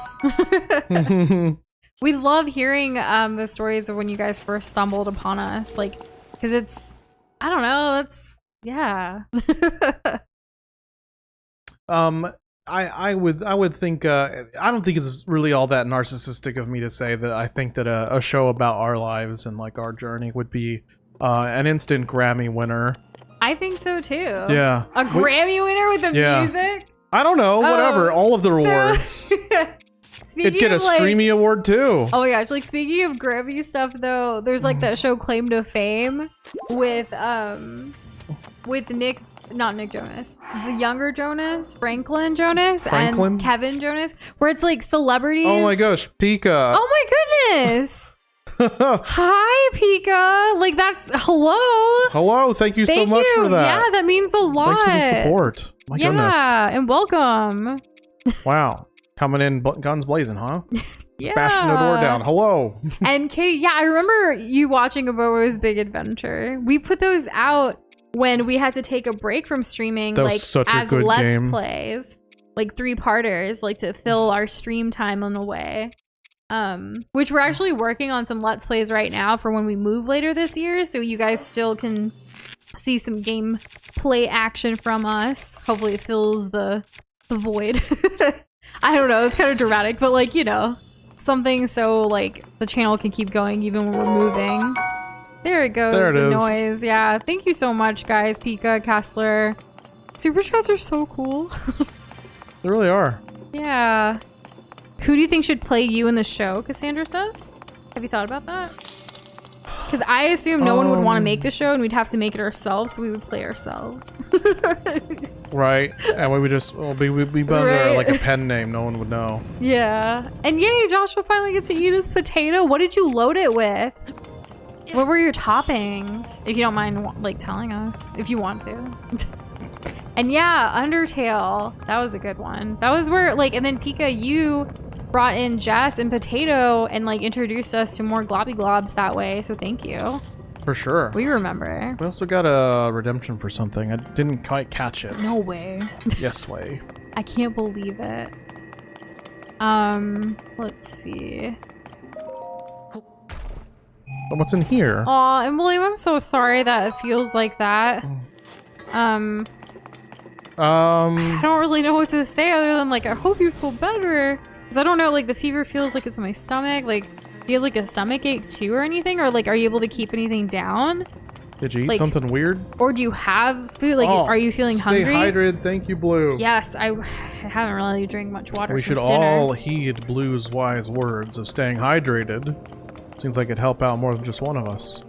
We love hearing the stories of when you guys first stumbled upon us. Like, because it's, I don't know, it's, yeah. I would think I don't think it's really all that narcissistic of me to say that I think that a show about our lives and like our journey would be an instant Grammy winner. I think so too. Yeah. A Grammy winner with the music? I don't know, whatever. All of the rewards. It'd get a Streamy award too. Oh my gosh, like speaking of Grammy stuff though, there's like that show Claim to Fame with Nick, not Nick Jonas, the younger Jonas, Franklin Jonas, and Kevin Jonas, where it's like celebrities. Oh my gosh, Pika. Oh my goodness. Hi, Pika. Like that's hello. Hello, thank you so much for that. Yeah, that means a lot. Thanks for the support. My goodness. Yeah, and welcome. Wow. Coming in guns blazing, huh? Yeah. Bashing the door down. Hello. And Katie, yeah, I remember you watching Abobo's Big Adventure. We put those out when we had to take a break from streaming, that was like such a as good Let's game. Plays, like 3-parters, like to fill our stream time on the way. Which we're actually working on some Let's Plays right now for when we move later this year, so you guys still can see some gameplay action from us. Hopefully it fills the void. I don't know, it's kind of dramatic, but like, you know, something so like the channel can keep going even when we're moving. There it goes, there it the is. noise. Yeah, thank you so much, guys. Pika, Kessler. Super chats are so cool. They really are. Yeah. Who do you think should play you in the show, Cassandra says? Have you thought about that? Because I assume no one would want to make the show and we'd have to make it ourselves, so we would play ourselves. Right. And we would just, we'd be under like a pen name, no one would know. Yeah. And yay, Joshua finally gets to eat his potato. What did you load it with? What were your toppings? If you don't mind, like, telling us. If you want to. And yeah, Undertale. That was a good one. That was where, like, and then Pika, you brought in Jess and Potato and, like, introduced us to more Globby Globs that way. So thank you. For sure. We remember. We also got a redemption for something. I didn't quite catch it. No way. Yes way. I can't believe it. Let's see. What's in here? Aw, and William, I'm so sorry that it feels like that. I don't really know what to say other than, like, I hope you feel better. Because I don't know, like, the fever feels like it's in my stomach. Like, do you have, like, a stomach ache too or anything? Or, like, are you able to keep anything down? Did you eat like, something weird? Or do you have food? Like, are you feeling hungry? Stay hydrated. Thank you, Blue. Yes, I haven't really drank much water We since should dinner. all heed Blue's wise words of staying hydrated. Seems like it'd help out more than just one of us.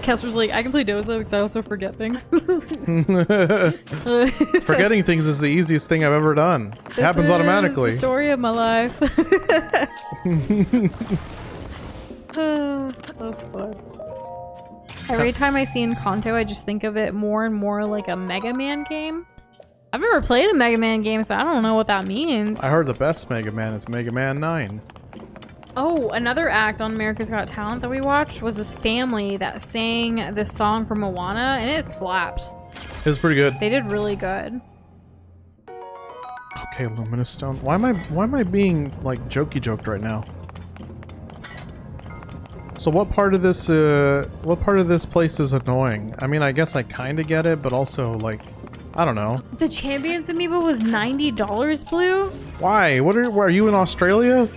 Kesper's like, I can play Doza because I also forget things. Forgetting things is the easiest thing I've ever done. It happens automatically. This is the story of my life. That's fun. Every time I see Encanto, I just think of it more and more like a Mega Man game. I've never played a Mega Man game, so I don't know what that means. I heard the best Mega Man is Mega Man 9. Oh, another act on America's Got Talent that we watched was this family that sang this song from Moana, and it slapped. It was pretty good. They did really good. Okay, Luminous Stone. Why am I being like joked right now? So what part of this place is annoying? I mean, I guess I kind of get it, but also like, I don't know. The Champions amiibo was $90, Blue. Why? What are you in Australia?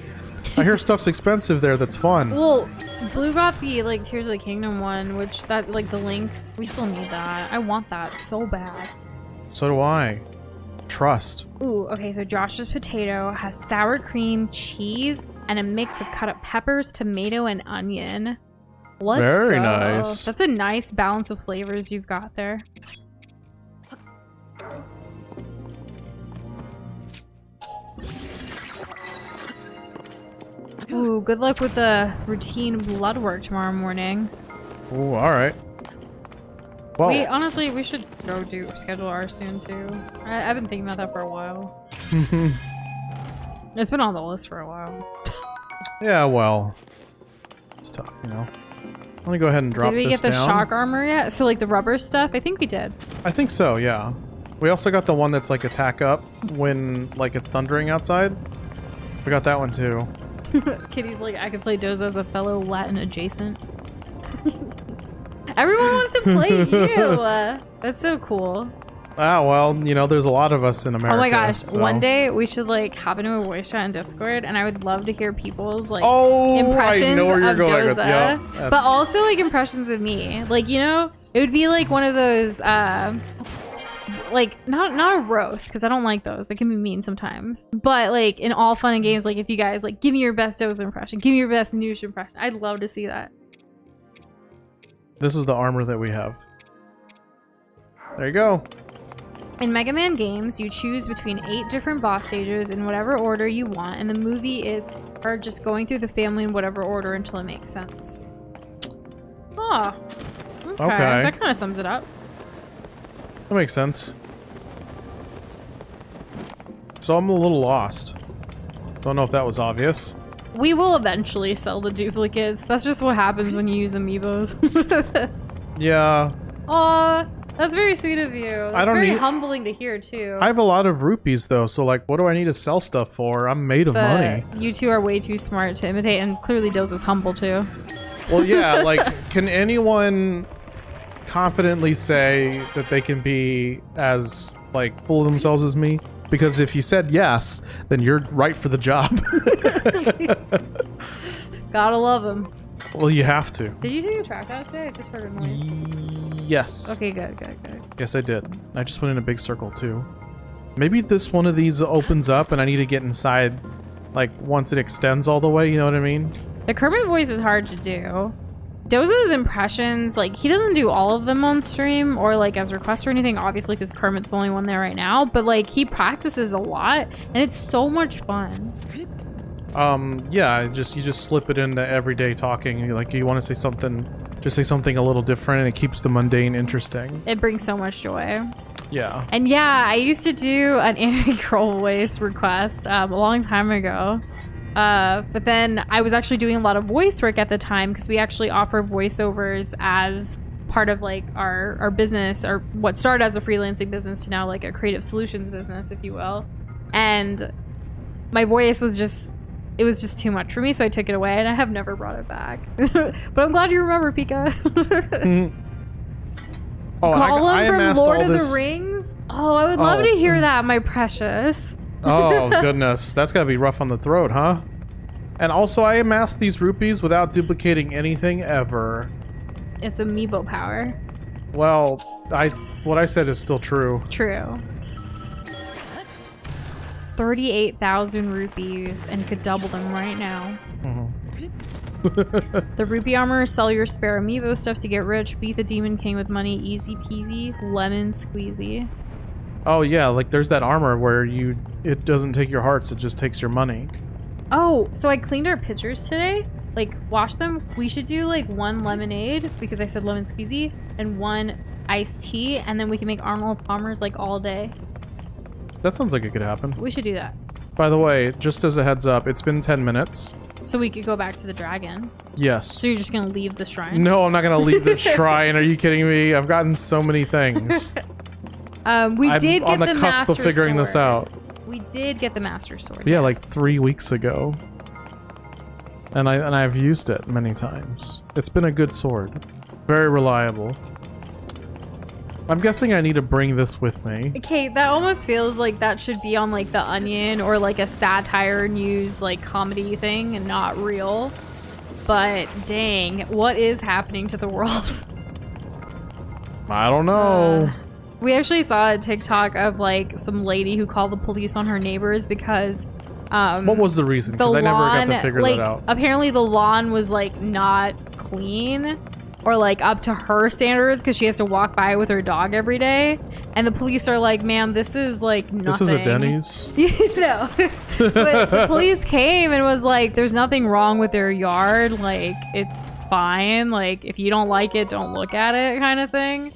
I hear stuff's expensive there. That's fun. Well, Blue got the like Tears of the Kingdom one, which that like the link. We still need that. I want that so bad. So do I. Trust. Ooh, okay. So Josh's potato has sour cream, cheese, and a mix of cut up peppers, tomato, and onion. Let's Very go. nice. That's a nice balance of flavors you've got there. Ooh, good luck with the routine blood work tomorrow morning. Ooh, all right. Well, Honestly, we should go schedule ours soon too. I've been thinking about that for a while. It's been on the list for a while. yeah, well, it's tough, you know. Let me go ahead and drop this down. Did we get the shock armor yet? So like the rubber stuff? I think we did. I think so, yeah. We also got the one that's like attack up when like it's thundering outside. We got that one too. Kitty's like, I could play Doza as a fellow Latin adjacent. Everyone wants to play you. That's so cool. Ah, well, you know, there's a lot of us in America. Oh my gosh, so. one day we should like hop into a voice chat in Discord, and I would love to hear people's like impressions I know where you're of going Doza, with, yeah, but also like impressions of me. Like, you know, it would be like one of those like not a roast, because I don't like those. They can be mean sometimes. But like in all fun and games, like if you guys like give me your best Doza impression, give me your best Noosh impression. I'd love to see that. This is the armor that we have. There you go. In Mega Man games, you choose between 8 different boss stages in whatever order you want, and the movie is her just going through the family in whatever order until it makes sense. Oh, okay. That kind of sums it up. That makes sense. So I'm a little lost. Don't know if that was obvious. We will eventually sell the duplicates. That's just what happens when you use amiibos. Yeah. Aw, that's very sweet of you. That's I don't very need- humbling to hear, too. I have a lot of rupees though, so like, what do I need to sell stuff for? I'm made of money. You two are way too smart to imitate, and clearly Doza's humble, too. Well, yeah, like, can anyone confidently say that they can be as, like, full of themselves as me? Because if you said yes, then you're right for the job. Gotta love him. Well, you have to. Did you take a trash out today? I just heard a noise. Yes. Okay, good. Yes, I did. I just went in a big circle, too. Maybe this one of these opens up and I need to get inside, like, once it extends all the way, you know what I mean? The Kermit voice is hard to do. Doza's impressions, like, he doesn't do all of them on stream or, like, as requests or anything, obviously, because Kermit's the only one there right now. But, like, he practices a lot, and it's so much fun. Yeah, you just slip it into everyday talking. Like you want to say something, just say something a little different, and it keeps the mundane interesting. It brings so much joy. Yeah. And yeah, I used to do an anime girl voice request a long time ago. But then I was actually doing a lot of voice work at the time because we actually offer voiceovers as part of like our business, or what started as a freelancing business to now like a creative solutions business, if you will. And my voice was just, it was just too much for me, so I took it away and I have never brought it back. But I'm glad you remember, Pika. Oh, Gollum from Lord of the Rings? Oh, I would love to hear that, my precious. Oh, goodness. That's gotta be rough on the throat, huh? And also, I amassed these rupees without duplicating anything ever. It's amiibo power. Well, what I said is still true. True. 38,000 rupees, and could double them right now. The rupee armor, sell your spare amiibo stuff to get rich, beat the demon king with money, easy peasy, lemon squeezy. Oh yeah, like there's that armor where it doesn't take your hearts, it just takes your money. Oh, so I cleaned our pitchers today, like washed them. We should do like 1 lemonade, because I said lemon squeezy, and 1 iced tea, and then we can make Arnold Palmer's like all day. That sounds like it could happen. We should do that. By the way, just as a heads up, it's been 10 minutes. So we could go back to the dragon. Yes. So you're just gonna leave the shrine? No, I'm not gonna leave the shrine. Are you kidding me? I've gotten so many things. I'm on the cusp of figuring this out. We did get the master sword. Yeah, yes. like 3 weeks ago. And I've used it many times. It's been a good sword. Very reliable. I'm guessing I need to bring this with me. Okay, that almost feels like that should be on like The Onion or like a satire news like comedy thing and not real. But dang, what is happening to the world? I don't know. We actually saw a TikTok of like some lady who called the police on her neighbors because what was the reason? Because I never got to figure that out. Apparently the lawn was like not clean or like up to her standards because she has to walk by with her dog every day. And the police are like, ma'am, this is like nothing. This is a Denny's? No. But the police came and was like, there's nothing wrong with their yard. Like, it's fine. Like, if you don't like it, don't look at it kind of thing.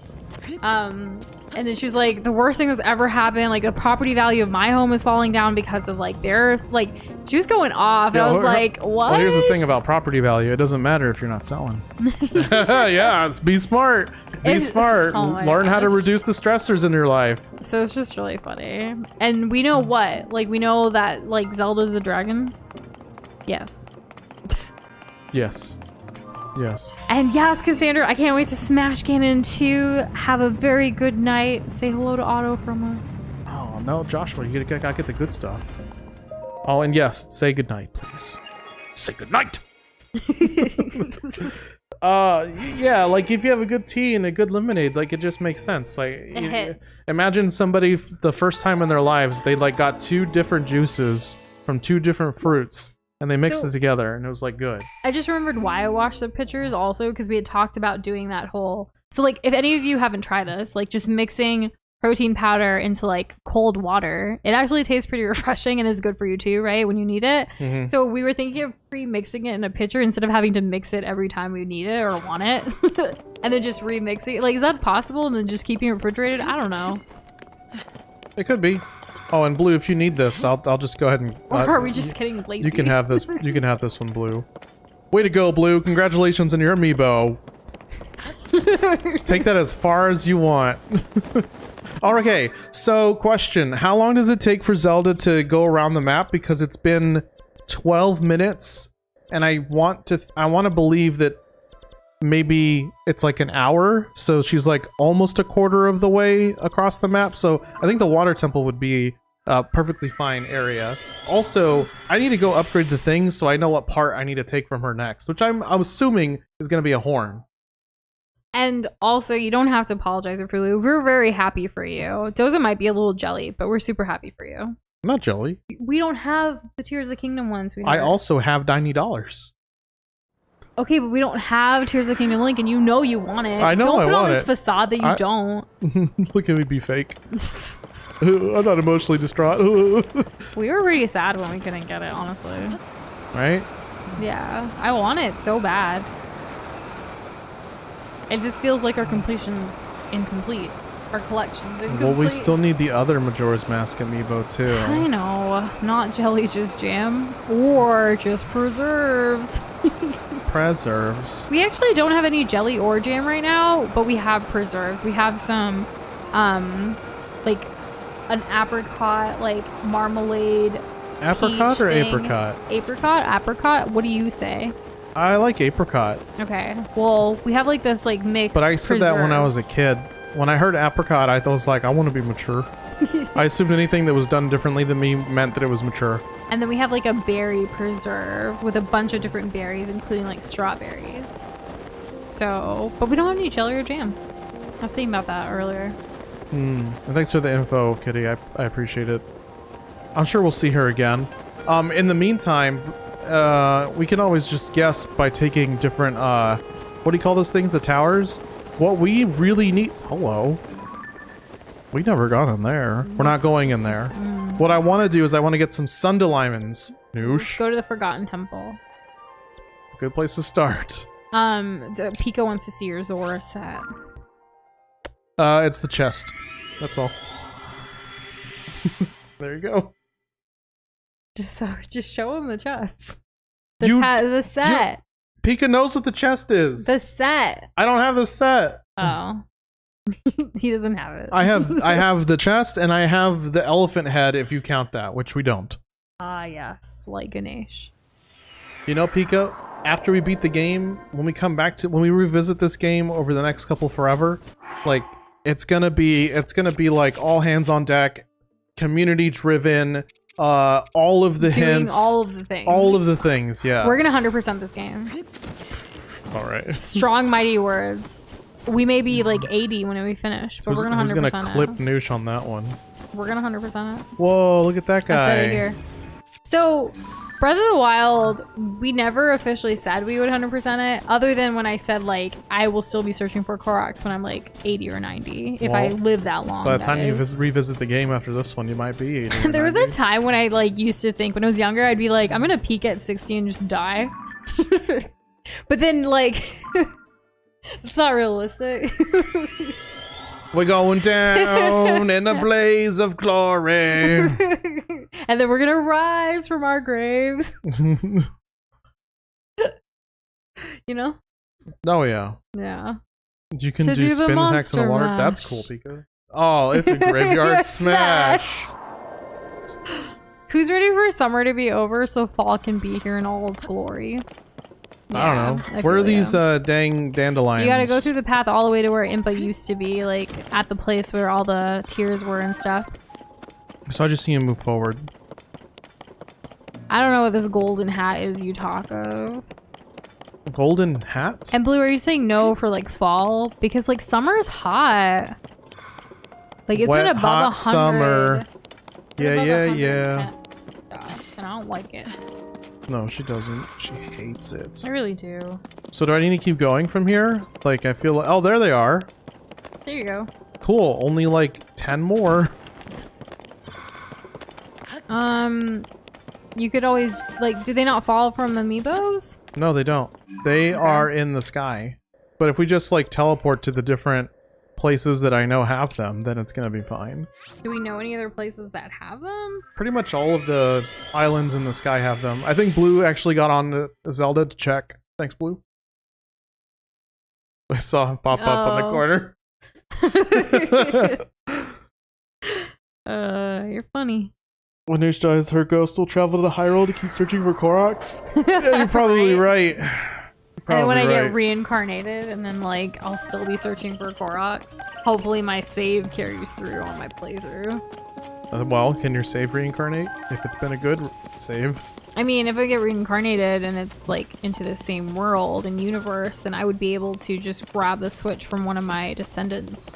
And then she was like, the worst thing that's ever happened, like the property value of my home is falling down because of like their, like, she was going off. And I was like, what? Well, here's the thing about property value. It doesn't matter if you're not selling. Yeah, be smart. Be smart. Oh my Learn how to gosh. reduce the stressors in your life. So it's just really funny. And we know what? Like, we know that like Zelda's a dragon. Yes. Yes. Yes. And yes, Cassandra, I can't wait to smash Ganon 2. Have a very good night. Say hello to Otto from her. Oh, no, Joshua, you gotta get the good stuff. Oh, and yes, say goodnight, please. Say goodnight! Yeah, like if you have a good tea and a good lemonade, like it just makes sense. Like It hits. Imagine somebody the first time in their lives, they like got 2 different juices from 2 different fruits. And they mixed it together, and it was, like, good. I just remembered why I washed the pitchers also, because we had talked about doing that whole... So, like, if any of you haven't tried this, like, just mixing protein powder into, like, cold water, it actually tastes pretty refreshing and is good for you, too, right? When you need it. Mm-hmm. So, we were thinking of pre-mixing it in a pitcher instead of having to mix it every time we need it or want it. And then just remixing it. Like, is that possible? And then just keeping it refrigerated? I don't know. It could be. Oh, and Blue, if you need this, I'll just go ahead and... Or are we just getting lazy? You can have this. You can have this one, Blue. Way to go, Blue! Congratulations on your amiibo. Take that as far as you want. Okay, so question: how long does it take for Zelda to go around the map? Because it's been 12 minutes, and I want to believe that maybe it's like an hour. So she's like almost a quarter of the way across the map. So I think the water temple would be a perfectly fine area. Also, I need to go upgrade the things so I know what part I need to take from her next, which I'm assuming is going to be a horn. And also, you don't have to apologize for Fulu. We're very happy for you. Doza might be a little jelly, but we're super happy for you. I'm not jelly. We don't have the Tears of the Kingdom ones. I also have $90. Okay, but we don't have Tears of the Kingdom Link, and you know you want it. I know don't I put want on this it. facade that you don't. Look at me be fake. I'm not emotionally distraught. We were pretty sad when we couldn't get it, honestly. right? Yeah, I want it so bad. It just feels like our completion's incomplete. Our collection's incomplete. Well, we still need the other Majora's Mask amiibo too. I know. Not jelly, just jam. Or just preserves. Preserves. We actually don't have any jelly or jam right now, but we have preserves. We have some, like, an apricot, like, marmalade. Apricot or thing. apricot? Apricot? What do you say? I like apricot. Okay. Well, we have, like, this, like, mix. But I said that when I was a kid. When I heard apricot, I was like, I want to be mature. I assumed anything that was done differently than me meant that it was mature. And then we have like a berry preserve with a bunch of different berries, including like strawberries. So, but we don't have any jelly or jam. I was thinking about that earlier. And thanks for the info, Kitty. I appreciate it. I'm sure we'll see her again. In the meantime, we can always just guess by taking different, what do you call those things? The towers? What we really need... Hello. We never got in there. We're not going in there. What I want to do is I want to get some Sundalimons. Noosh. Go to the Forgotten Temple. Good place to start. Pika wants to see your Zora set. It's the chest. That's all. There you go. Just show him the chest. The set. Pika knows what the chest is. The set. I don't have the set. Oh. He doesn't have it. I have the chest and I have the elephant head if you count that, which we don't. Ah, yes, like Ganesh. You know, Pika, after we beat the game, when we revisit this game over the next couple forever, like it's gonna be like all hands on deck, community driven, all of the Doing hints, all of the things. all of the things. Yeah, We're gonna 100% this game. all right. Strong, mighty words. We may be like 80 when we finish, but we're gonna 100% Who's gonna clip Noosh on that one? We're gonna 100% it. Whoa, look at that guy. I said it here. So, Breath of the Wild, we never officially said we would 100% it, other than when I said like I will still be searching for Koroks when I'm like 80 or 90 if I live that long. By the time you revisit the game after this one, you might be 80. There was a time when I like used to think when I was younger, I'd be like, I'm gonna peak at 60 and just die. But then like. It's not realistic. We're going down in a blaze of glory. And then we're gonna rise from our graves. You know? Oh, yeah. Yeah. You can do spin attacks and a water. That's cool, Pika. Oh, it's a graveyard smash. Who's ready for summer to be over so fall can be here in all its glory? I don't know. Where are these dang dandelions? You gotta go through the path all the way to where Impa used to be, like at the place where all the tears were and stuff. So I just see him move forward. I don't know what this golden hat is you talk of. Golden hat? And Blue, are you saying no for like fall? Because like summer's hot. Like it's been above 100. Summer. Yeah. And I don't like it. No, she doesn't. She hates it. I really do. So do I need to keep going from here? Like, I feel like... Oh, there they are. There you go. Cool. Only like 10 more. You could always... Like, do they not fall from amiibos? No, they don't. They are in the sky. But if we just, like, teleport to the different places that I know have them, then it's gonna be fine. Do we know any other places that have them? Pretty much all of the islands in the sky have them. I think Blue actually got on to Zelda to check. Thanks, Blue. I saw him pop up on the corner. You're funny. When Noosh dies, her ghost will travel to Hyrule to keep searching for Koroks. Yeah, you're probably right. And then when I get reincarnated, and then like I'll still be searching for Koroks. Hopefully my save carries through on my playthrough. Well, can your save reincarnate if it's been a good save? I mean, if I get reincarnated and it's like into the same world and universe, then I would be able to just grab the switch from one of my descendants.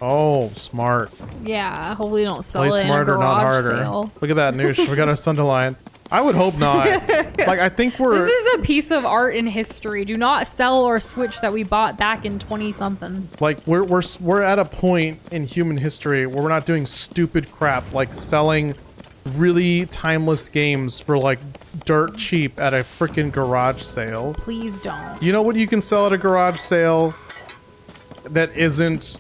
Oh, smart. Yeah, hopefully don't sell Play it smarter, in a not garage harder. sale. Look at that, Noosh. We got a Sunderline. I would hope not. Like, I think we're... This is a piece of art in history. Do not sell our Switch that we bought back in 20-something. Like, we're at a point in human history where we're not doing stupid crap, like selling really timeless games for, like, dirt cheap at a freaking garage sale. Please don't. You know what you can sell at a garage sale that isn't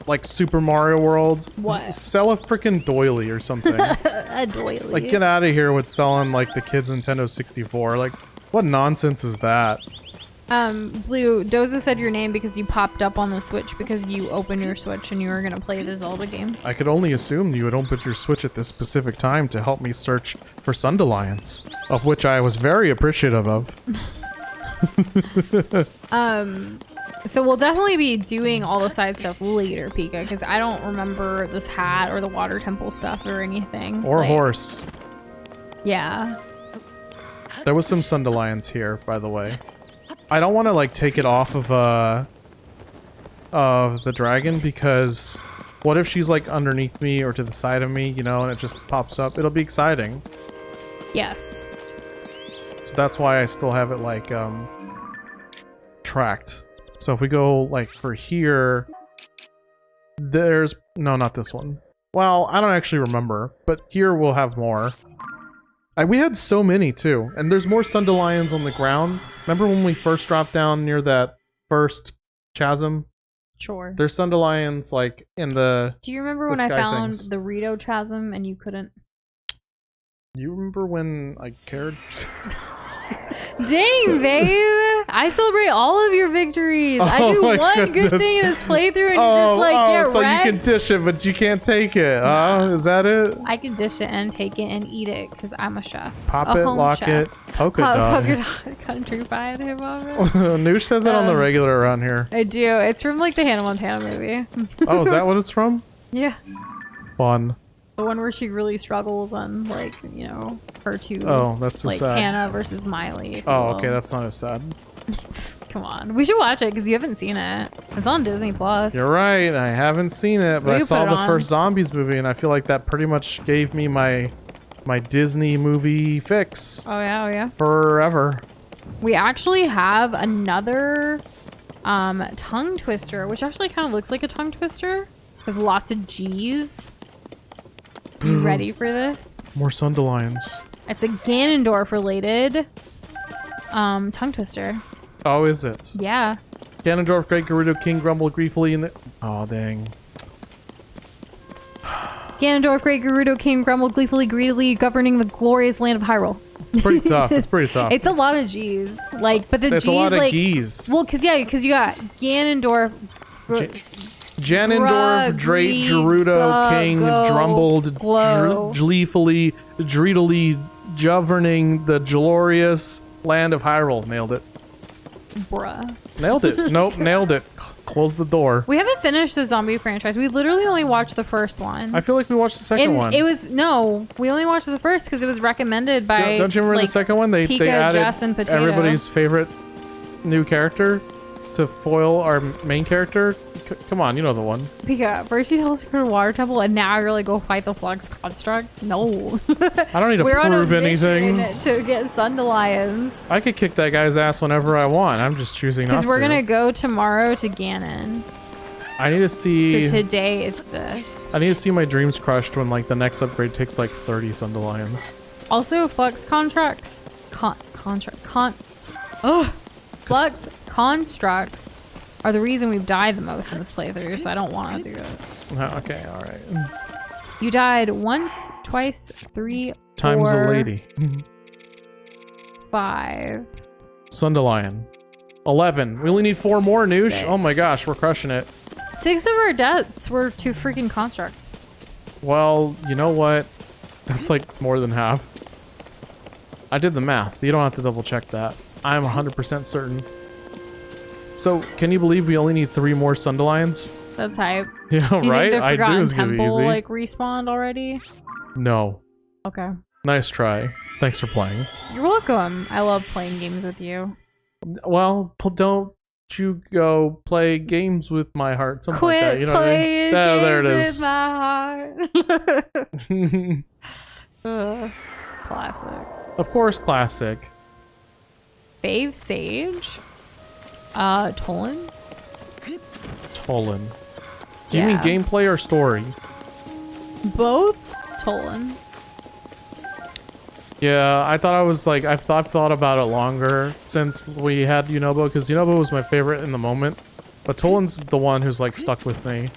like Super Mario World? What? Sell a freaking doily or something. A doily. Like, get out of here with selling like the kids' Nintendo 64. Like, what nonsense is that? Blue, Doza said your name because you popped up on the Switch because you opened your Switch and you were gonna play the Zelda game. I could only assume you would open your Switch at this specific time to help me search for Sundelions, of which I was very appreciative of. So we'll definitely be doing all the side stuff later, Pika, because I don't remember this hat or the water temple stuff or anything. Or like, horse. Yeah. There was some Sundelions here, by the way. I don't want to like take it off of the dragon because what if she's like underneath me or to the side of me, you know, and it just pops up? It'll be exciting. Yes. So that's why I still have it like tracked. So if we go like for here, there's no, not this one. Well, I don't actually remember, but here we'll have more. We had so many too, and there's more Sundelions on the ground. Remember when we first dropped down near that first chasm? Sure. There's Sundelions like in the. Do you remember when I sky found things. the Rito chasm and you couldn't? You remember when I cared? Dang, babe! I celebrate all of your victories. I Oh do my one good goodness. thing in this playthrough, and you just like get so wrecked. you can dish it, but you can't take it. Is that it? I can dish it and take it and eat it because I'm a chef. Pop a it, home lock chef. it, polka dot. Polka dot country pie. Hip hop. Noosh says it on the regular around here. I do. It's from like the Hannah Montana movie. Oh, is that what it's from? Yeah. Fun. The one where she really struggles on, like, you know, her two. Oh, that's so like sad. Hannah versus Miley. if you Oh, will. okay, that's not as sad. Come on, we should watch it because you haven't seen it. It's on Disney Plus. You're right, I haven't seen it, but We I can saw put it the on. first Zombies movie, and I feel like that pretty much gave me my Disney movie fix Oh yeah, oh yeah. forever. We actually have another tongue twister, which actually kind of looks like a tongue twister. There's lots of G's. You ready for this? More Sundelions. It's a Ganondorf related tongue twister. Oh, is it? Yeah. Ganondorf, Great Gerudo, King Grumble gleefully in the. Oh, dang. Ganondorf, Great Gerudo, King Grumble, gleefully, greedily governing the glorious land of Hyrule. Pretty tough. It's pretty tough. It's a lot of G's. Like, but the It's G's, a lot of like, G's. well, because you got Ganondorf. Ganondorf, Drake, Gerudo, King, Drumbled, gleefully, dreedily, governing the glorious land of Hyrule. Nailed it. Bruh. Nailed it. Nope, nailed it. Close the door. We haven't finished the zombie franchise. We literally only watched the first one. I feel like we watched the second And one. it was we only watched the first because it was recommended by. Don't you remember like, the second one? They Pika, added Jess, and Potato. everybody's favorite new character to foil our main character. Come on, you know the one. Pika, first you tell us to go to Water Temple, and now you're like, go fight the Flux Construct? No. I don't need to We're on a prove anything. mission to get Sundelions. I could kick that guy's ass whenever I want. I'm just choosing not to. Because we're going to go tomorrow to Ganon. I need to see. So today it's this. I need to see my dreams crushed when like the next upgrade takes like 30 Sundelions. Also, Flux Contracts. Flux Constructs are the reason we've died the most in this playthrough, so I don't want to do it. Okay, all right. You died once, twice, 3, Times 4, a lady. 5. Sundelion. 11. We only need 4 more, Noosh. 6. Oh my gosh, we're crushing it. 6 of our deaths were to freaking constructs. Well, you know what? That's like more than half. I did the math. You don't have to double check that. I'm 100% certain. So, can you believe we only need 3 more Sundelions? That's hype. Yeah, Do you right? think the I knew it Forgotten was gonna be Temple easy. like respawned already? No. Okay. Nice try. Thanks for playing. You're welcome. I love playing games with you. Well, don't you go play games with my heart. Something Quit like that. You know what I mean? playing There it games is. with my heart. Ugh. Classic. Of course, classic. Fave Sage. Tolan. Tolan. Do you Yeah. mean gameplay or story? Both Tolan. Yeah, I thought I was like, I've thought about it longer since we had Yunobo, because Yunobo was my favorite in the moment. But Tolan's the one who's like stuck with me.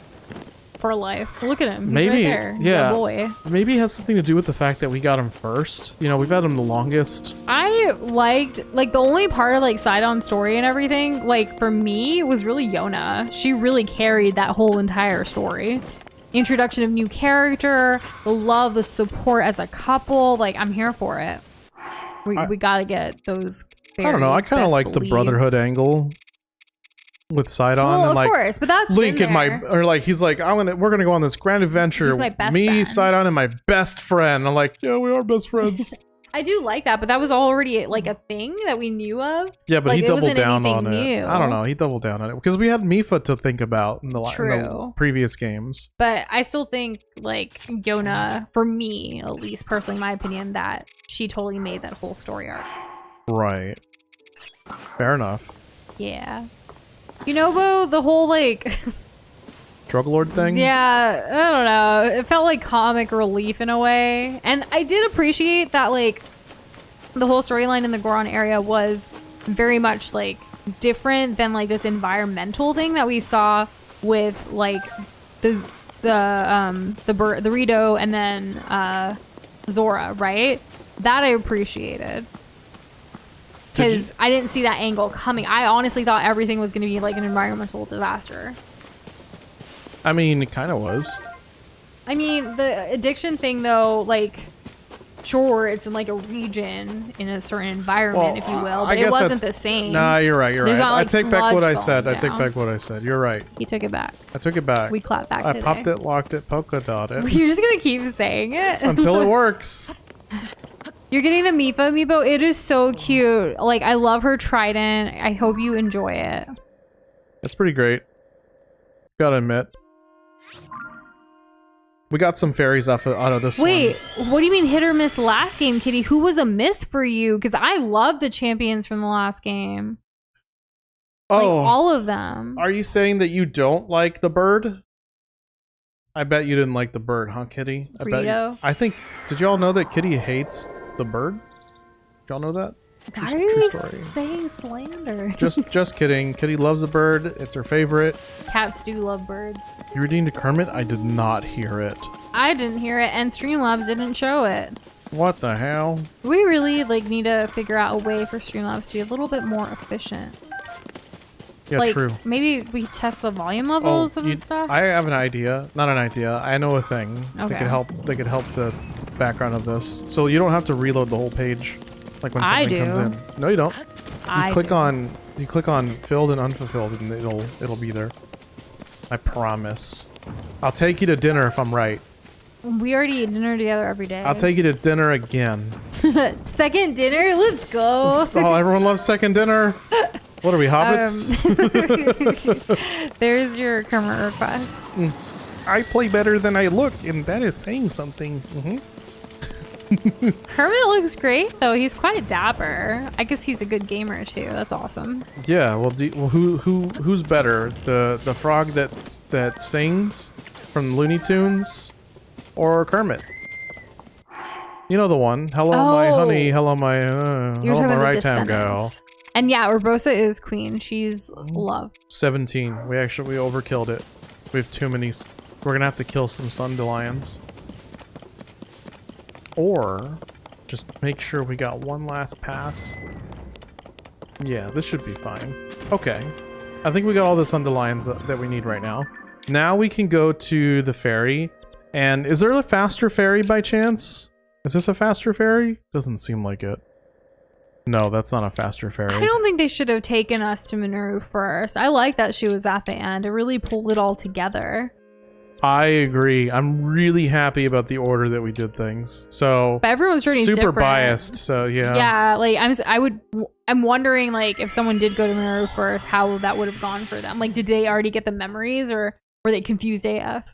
For life. Look at him. He's Maybe, right there. yeah. Boy. Maybe it has something to do with the fact that we got him first. You know, we've had him the longest. I liked, like, the only part of, like, Sidon's story and everything, like, for me, was really Yona. She really carried that whole entire story. Introduction of new character, the love, the support as a couple. Like, I'm here for it. We gotta get those fairies. I don't know. I kind of like the brotherhood angle with Sidon. Well, and of like, course, but that's Link been and my, there. or like, he's like, we're gonna go on this grand adventure. He's my best Me, friend. Sidon, and my best friend. I'm like, yeah, we are best friends. I do like that, but that was already like a thing that we knew of. Yeah, but Like, he it doubled wasn't down anything on it. new. I don't know. He doubled down on it because we had Mifa to think about in the previous games. But I still think, like, Yona, for me, at least personally, my opinion, that she totally made that whole story arc. Right. Fair enough. Yeah. Yunobo, the whole, like... Drug Lord thing? Yeah, I don't know. It felt like comic relief in a way. And I did appreciate that, like, the whole storyline in the Goron area was very much, like, different than, like, this environmental thing that we saw with, like, the Rito and then Zora, right? That I appreciated. Because I didn't see that angle coming. I honestly thought everything was going to be, like, an environmental disaster. I mean, it kind of was. I mean, the addiction thing, though, like, sure, it's in, like, a region in a certain environment, if you will, but it wasn't the same. Nah, you're right. You're right. Not, like, I take back what I sludge said. falling I take down. back what I said. You're right. You took it back. I took it back. We clapped back I today. popped it, locked it, polka dotted it. You're just going to keep saying it? Until it works. You're getting the Mifa amiibo. It is so cute. Like, I love her trident. I hope you enjoy it. It's pretty great. Gotta admit. We got some fairies out of this one. Wait, what do you mean hit or miss last game, Kitty? Who was a miss for you? Because I love the champions from the last game. Oh. Like, all of them. Are you saying that you don't like the bird? I bet you didn't like the bird, huh, Kitty? I bet you. I think, did y'all know that Kitty hates the bird? Did y'all know that? Why are you saying slander? Just kidding. Kitty loves a bird. It's her favorite. Cats do love birds. You redeemed a Kermit? I did not hear it. I didn't hear it, and Streamlabs didn't show it. What the hell? We really need to figure out a way for Streamlabs to be a little bit more efficient. Yeah, like, true. Maybe we test the volume levels and stuff. I have an idea. Not an idea. I know a thing. Okay. They could help the background of this. So you don't have to reload the whole page. Like when something comes in. No, you don't. You click on filled and unfulfilled, and it'll be there. I promise. I'll take you to dinner if I'm right. We already eat dinner together every day. I'll take you to dinner again. Second dinner? Let's go. Oh, everyone loves second dinner. What are we, hobbits? There's your Kermit request. I play better than I look, and that is saying something. Kermit looks great, though. He's quite dapper. I guess he's a good gamer too. That's awesome. Yeah. Well, who's better, the frog that sings from Looney Tunes, or Kermit? You know the one. Hello, my honey. Hello, my hello, my ragtime gal. And yeah, Urbosa is queen. She's love. 17. We overkilled it. We have too many. We're gonna have to kill some Sundelions. Or just make sure we got one last pass. Yeah, this should be fine. Okay. I think we got all the Sundelions that we need right now. Now we can go to the ferry. And is there a faster ferry by chance? Is this a faster ferry? Doesn't seem like it. No, that's not a faster ferry. I don't think they should have taken us to Minoru first. I like that she was at the end. It really pulled it all together. I agree. I'm really happy about the order that we did things. So, but everyone's journey is super different. biased. So yeah. Yeah, like I'm wondering, like, if someone did go to Minoru first, how that would have gone for them. Like, did they already get the memories, or were they confused AF?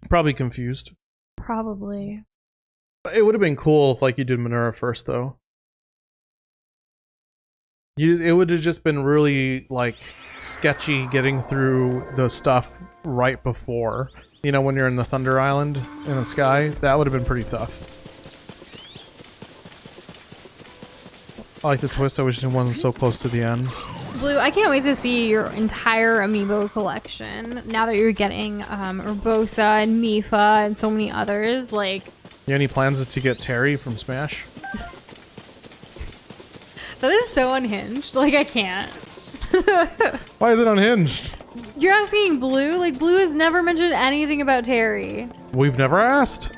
Probably confused. Probably. It would have been cool if, like, you did Minoru first, though. It would have just been really, like, sketchy getting through the stuff right before. You know, when you're in the Thunder Island in the sky, that would have been pretty tough. I like the twist. I wish it wasn't so close to the end. Blue, I can't wait to see your entire amiibo collection. Now that you're getting Urbosa and Mifa and so many others, like... You have any plans to get Terry from Smash? That is so unhinged. Like, I can't. Why is it unhinged? You're asking Blue? Like, Blue has never mentioned anything about Terry. We've never asked.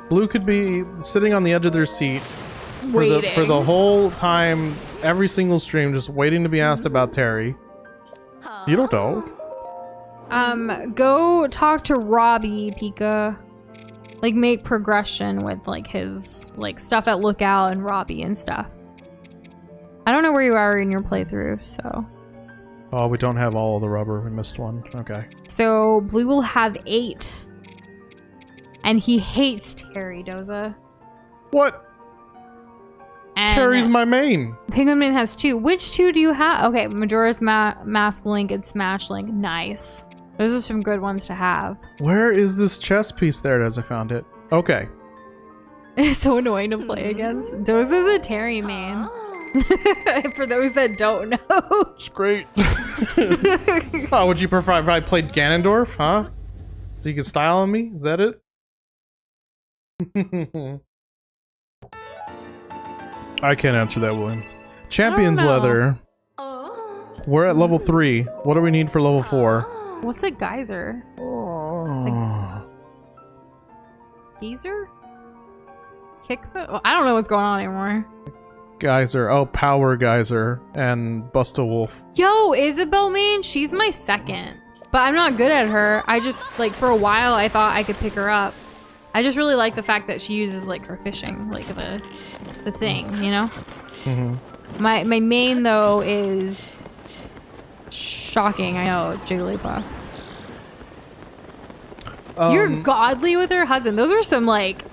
Blue could be sitting on the edge of their seat for the whole time, every single stream, just waiting to be asked about Terry. You don't know. Go talk to Robbie, Pika. Like, make progression with, like, his, like, stuff at Lookout and Robbie and stuff. I don't know where you are in your playthrough, so... Oh, we don't have all of the rubber. We missed one. Okay. So, Blue will have 8. And he hates Terry, Doza. What? And Terry's my main. Penguin Man has 2. Which 2 do you have? Okay, Majora's Mask Link and Smash Link. Nice. Those are some good ones to have. Where is this chess piece? There it is. I found it. Okay. It's so annoying to play against. Doza's a Terry main. For those that don't know. It's great. Oh, would you prefer if I played Ganondorf, huh? So you can style on me? Is that it? I can't answer that, William. Champions leather. We're at level 3. What do we need for level 4? What's a geyser? Like, geyser? Kickfoot? Well, I don't know what's going on anymore. Geyser. Oh, Power Geyser and Busta Wolf. Yo, Isabel main, she's my second. But I'm not good at her. I just, like, for a while, I thought I could pick her up. I just really like the fact that she uses, like, her fishing, like, the thing, you know? Mm-hmm. My main, though, is shocking. I know, Jigglypuff. You're godly with her, Hudson. Those are some, like,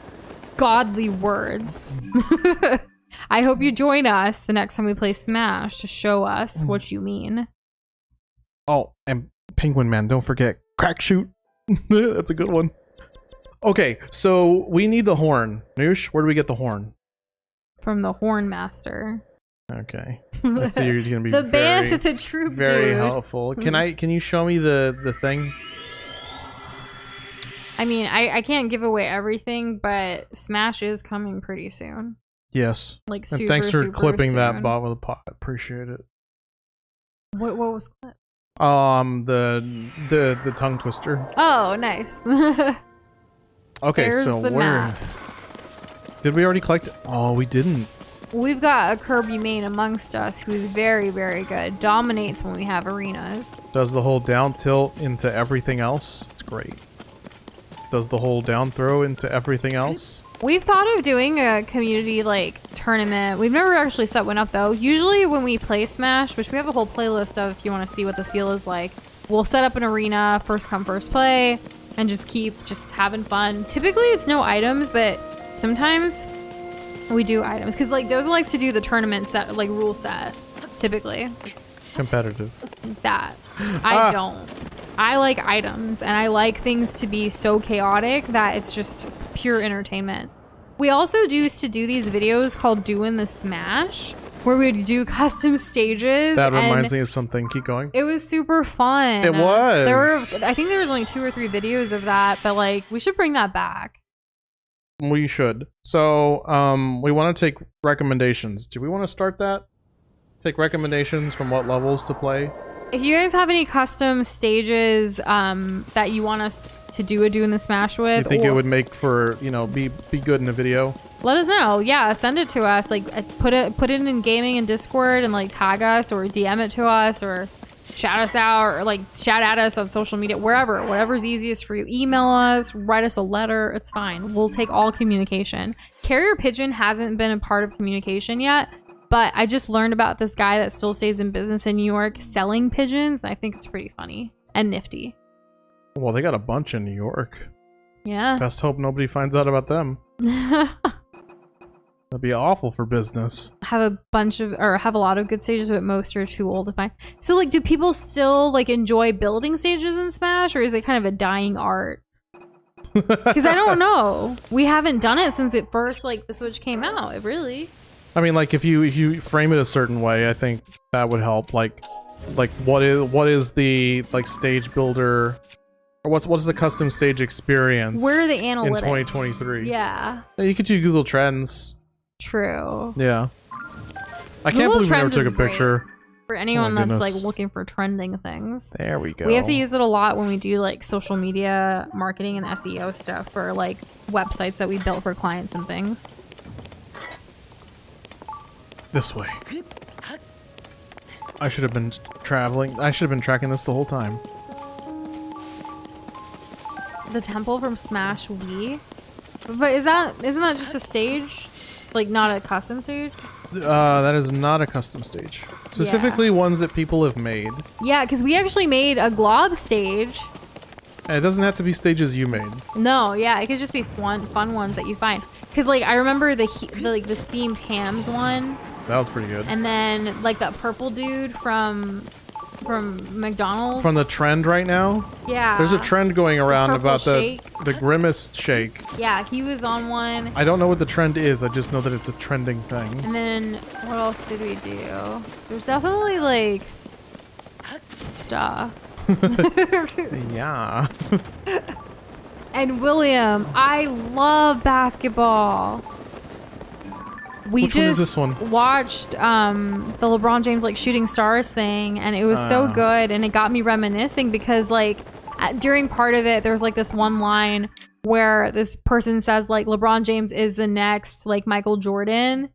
godly words. I hope you join us the next time we play Smash to show us what you mean. Oh, and Penguin Man, don't forget Crack Shoot. That's a good one. Okay, so we need the horn. Noosh, where do we get the horn? From the Horn Master. Okay. I see you're gonna be the band with the troop, very dude. helpful. Can you show me the thing? I mean, I can't give away everything, but Smash is coming pretty soon. Yes. Like, and super, thanks for super clipping soon. that bot with a pot. Appreciate it. What was clipped? The tongue twister. Oh, nice. Okay, There's so the where map. did we already collect it? Oh, we didn't. We've got a Kirby main amongst us who's very, very good. Dominates when we have arenas. Does the whole down tilt into everything else? It's great. Does the whole down throw into everything else? We've thought of doing a community, like, tournament. We've never actually set one up, though. Usually when we play Smash, which we have a whole playlist of if you want to see what the feel is like, we'll set up an arena, first come, first play, and just keep having fun. Typically, it's no items, but sometimes we do items. Because, like, Doza likes to do the tournament set, like, rule set, typically. Competitive. That. I don't. I like items, and I like things to be so chaotic that it's just pure entertainment. We also used to do these videos called Doing the Smash, where we'd do custom stages. That reminds me of something. Keep going. It was super fun. It was. I think there was only 2 or 3 videos of that, but, like, we should bring that back. We should. So, we want to take recommendations. Do we want to start that? Take recommendations from what levels to play? If you guys have any custom stages that you want us to do a Doing the Smash with, You think it would make for, you know, be good in a video? let us know. Yeah, send it to us. Like, put it in gaming and Discord and, like, tag us or DM it to us or shout us out or, like, shout at us on social media, wherever, whatever's easiest for you. Email us, write us a letter. It's fine. We'll take all communication. Carrier pigeon hasn't been a part of communication yet. But I just learned about this guy that still stays in business in New York selling pigeons. And I think it's pretty funny and nifty. Well, they got a bunch in New York. Yeah. Best hope nobody finds out about them. That'd be awful for business. Have a lot of good stages, but most are too old to find. So, like, do people still, like, enjoy building stages in Smash, or is it kind of a dying art? Because I don't know. We haven't done it since it first, like, the Switch came out. It really. I mean, like, if you frame it a certain way, I think that would help. Like what is the like stage builder, or what's the custom stage experience? Where are the analytics in 2023? Yeah. You could do Google Trends. True. Yeah. I can't believe we never took a picture. For anyone Oh my that's like goodness. looking for trending things. There we go. We have to use it a lot when we do like social media marketing and SEO stuff for like websites that we built for clients and things. This way. I should have been traveling. I should have been tracking this the whole time. The temple from Smash Wii. But isn't that just a stage? Like not a custom stage? That is not a custom stage. Specifically ones that people have made. Yeah, because we actually made a glob stage. And it doesn't have to be stages you made. No, yeah, it could just be fun ones that you find. Because like I remember the steamed hams one. That was pretty good. And then like that purple dude from McDonald's. From the trend right now? Yeah. There's a trend going around about shake. the Grimace shake. Yeah, he was on one. I don't know what the trend is. I just know that it's a trending thing. And then what else did we do? There's definitely like stuff. Yeah. And William, I love basketball. We Which just one is this one? watched the LeBron James like shooting stars thing, and it was so good, and it got me reminiscing because like during part of it, there's like this one line where this person says like LeBron James is the next like Michael Jordan,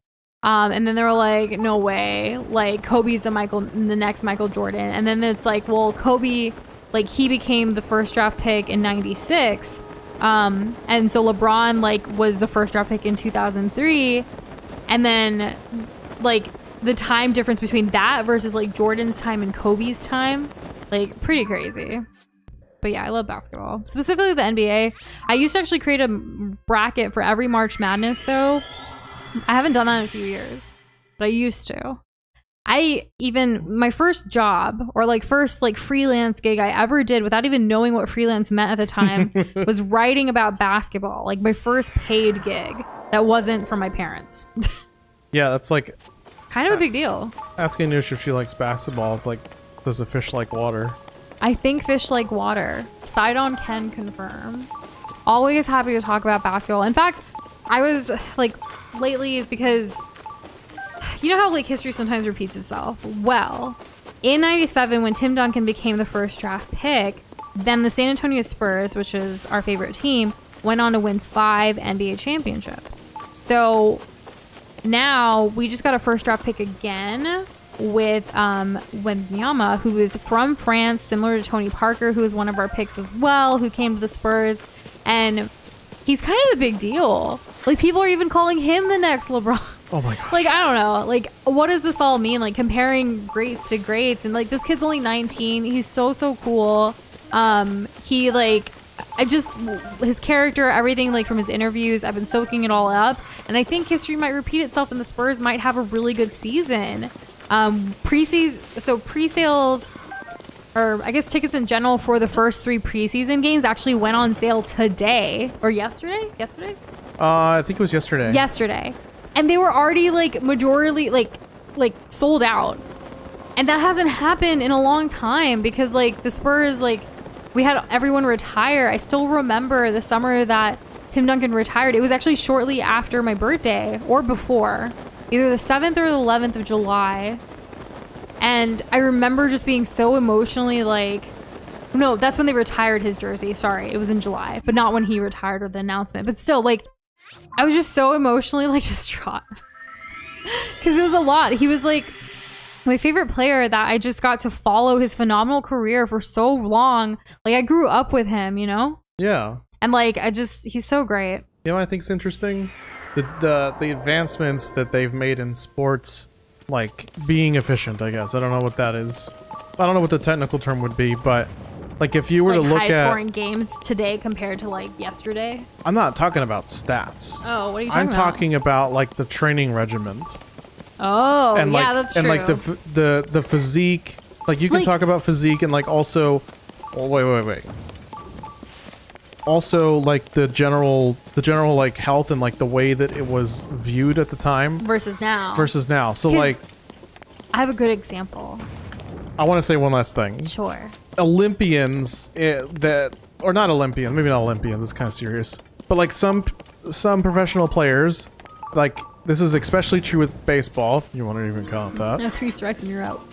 and then they were like, no way, like Kobe's the next Michael Jordan, and then it's like, well, Kobe, like he became the first draft pick in '96, and so LeBron like was the first draft pick in 2003. And then, like, the time difference between that versus, like, Jordan's time and Kobe's time, like, pretty crazy. But yeah, I love basketball. Specifically the NBA. I used to actually create a bracket for every March Madness, though. I haven't done that in a few years, but I used to. My first job, or, like, first, like, freelance gig I ever did without even knowing what freelance meant at the time was writing about basketball. Like, my first paid gig that wasn't from my parents. Yeah, that's like kind of a big deal. asking Noosh if she likes basketball. It's like, does a fish like water? I think fish like water. Sidon can confirm. Always happy to talk about basketball. In fact, I was like lately is because you know how like history sometimes repeats itself. Well, in '97 when Tim Duncan became the first draft pick, then the San Antonio Spurs, which is our favorite team, went on to win 5 NBA championships. So now we just got a first draft pick again with Wembanyama, who is from France, similar to Tony Parker, who is one of our picks as well, who came to the Spurs. And he's kind of a big deal. Like, people are even calling him the next LeBron. Oh my gosh. Like, I don't know. Like, what does this all mean? Like, comparing greats to greats. And, like, this kid's only 19. He's so cool. He, like... his character, everything, like from his interviews, I've been soaking it all up, and I think history might repeat itself and the Spurs might have a really good season. Pre-sales, or I guess tickets in general for the first 3 preseason games actually went on sale today or yesterday. I think it was yesterday. And they were already like majority like sold out, and that hasn't happened in a long time because like the Spurs, like, we had everyone retire. I still remember the summer that Tim Duncan retired. It was actually shortly after my birthday or before, either the 7th or the 11th of July. And I remember just being so emotionally like, no, that's when they retired his jersey. Sorry, it was in July, but not when he retired or the announcement. But still, like, I was just so emotionally like distraught because it was a lot. He was like my favorite player that I just got to follow his phenomenal career for so long. Like, I grew up with him, you know? Yeah. And like, he's so great. You know what I think's interesting? The advancements that they've made in sports, like being efficient, I guess. I don't know what that is. I don't know what the technical term would be, but like if you were like to look at high scoring games today compared to like yesterday. I'm not talking about stats. Oh, what are you talking about? I'm talking about like the training regimens. Oh, and like, yeah, that's true. And like the physique, like you can talk about physique and like also, oh, wait. also like the general like health and like the way that it was viewed at the time versus now. So like, I have a good example. I want to say one last thing. Sure. Olympians or not Olympian, maybe not Olympians, it's kind of serious, but like some professional players, like this is especially true with baseball, if you want to even count that. Yeah, 3 strikes and you're out.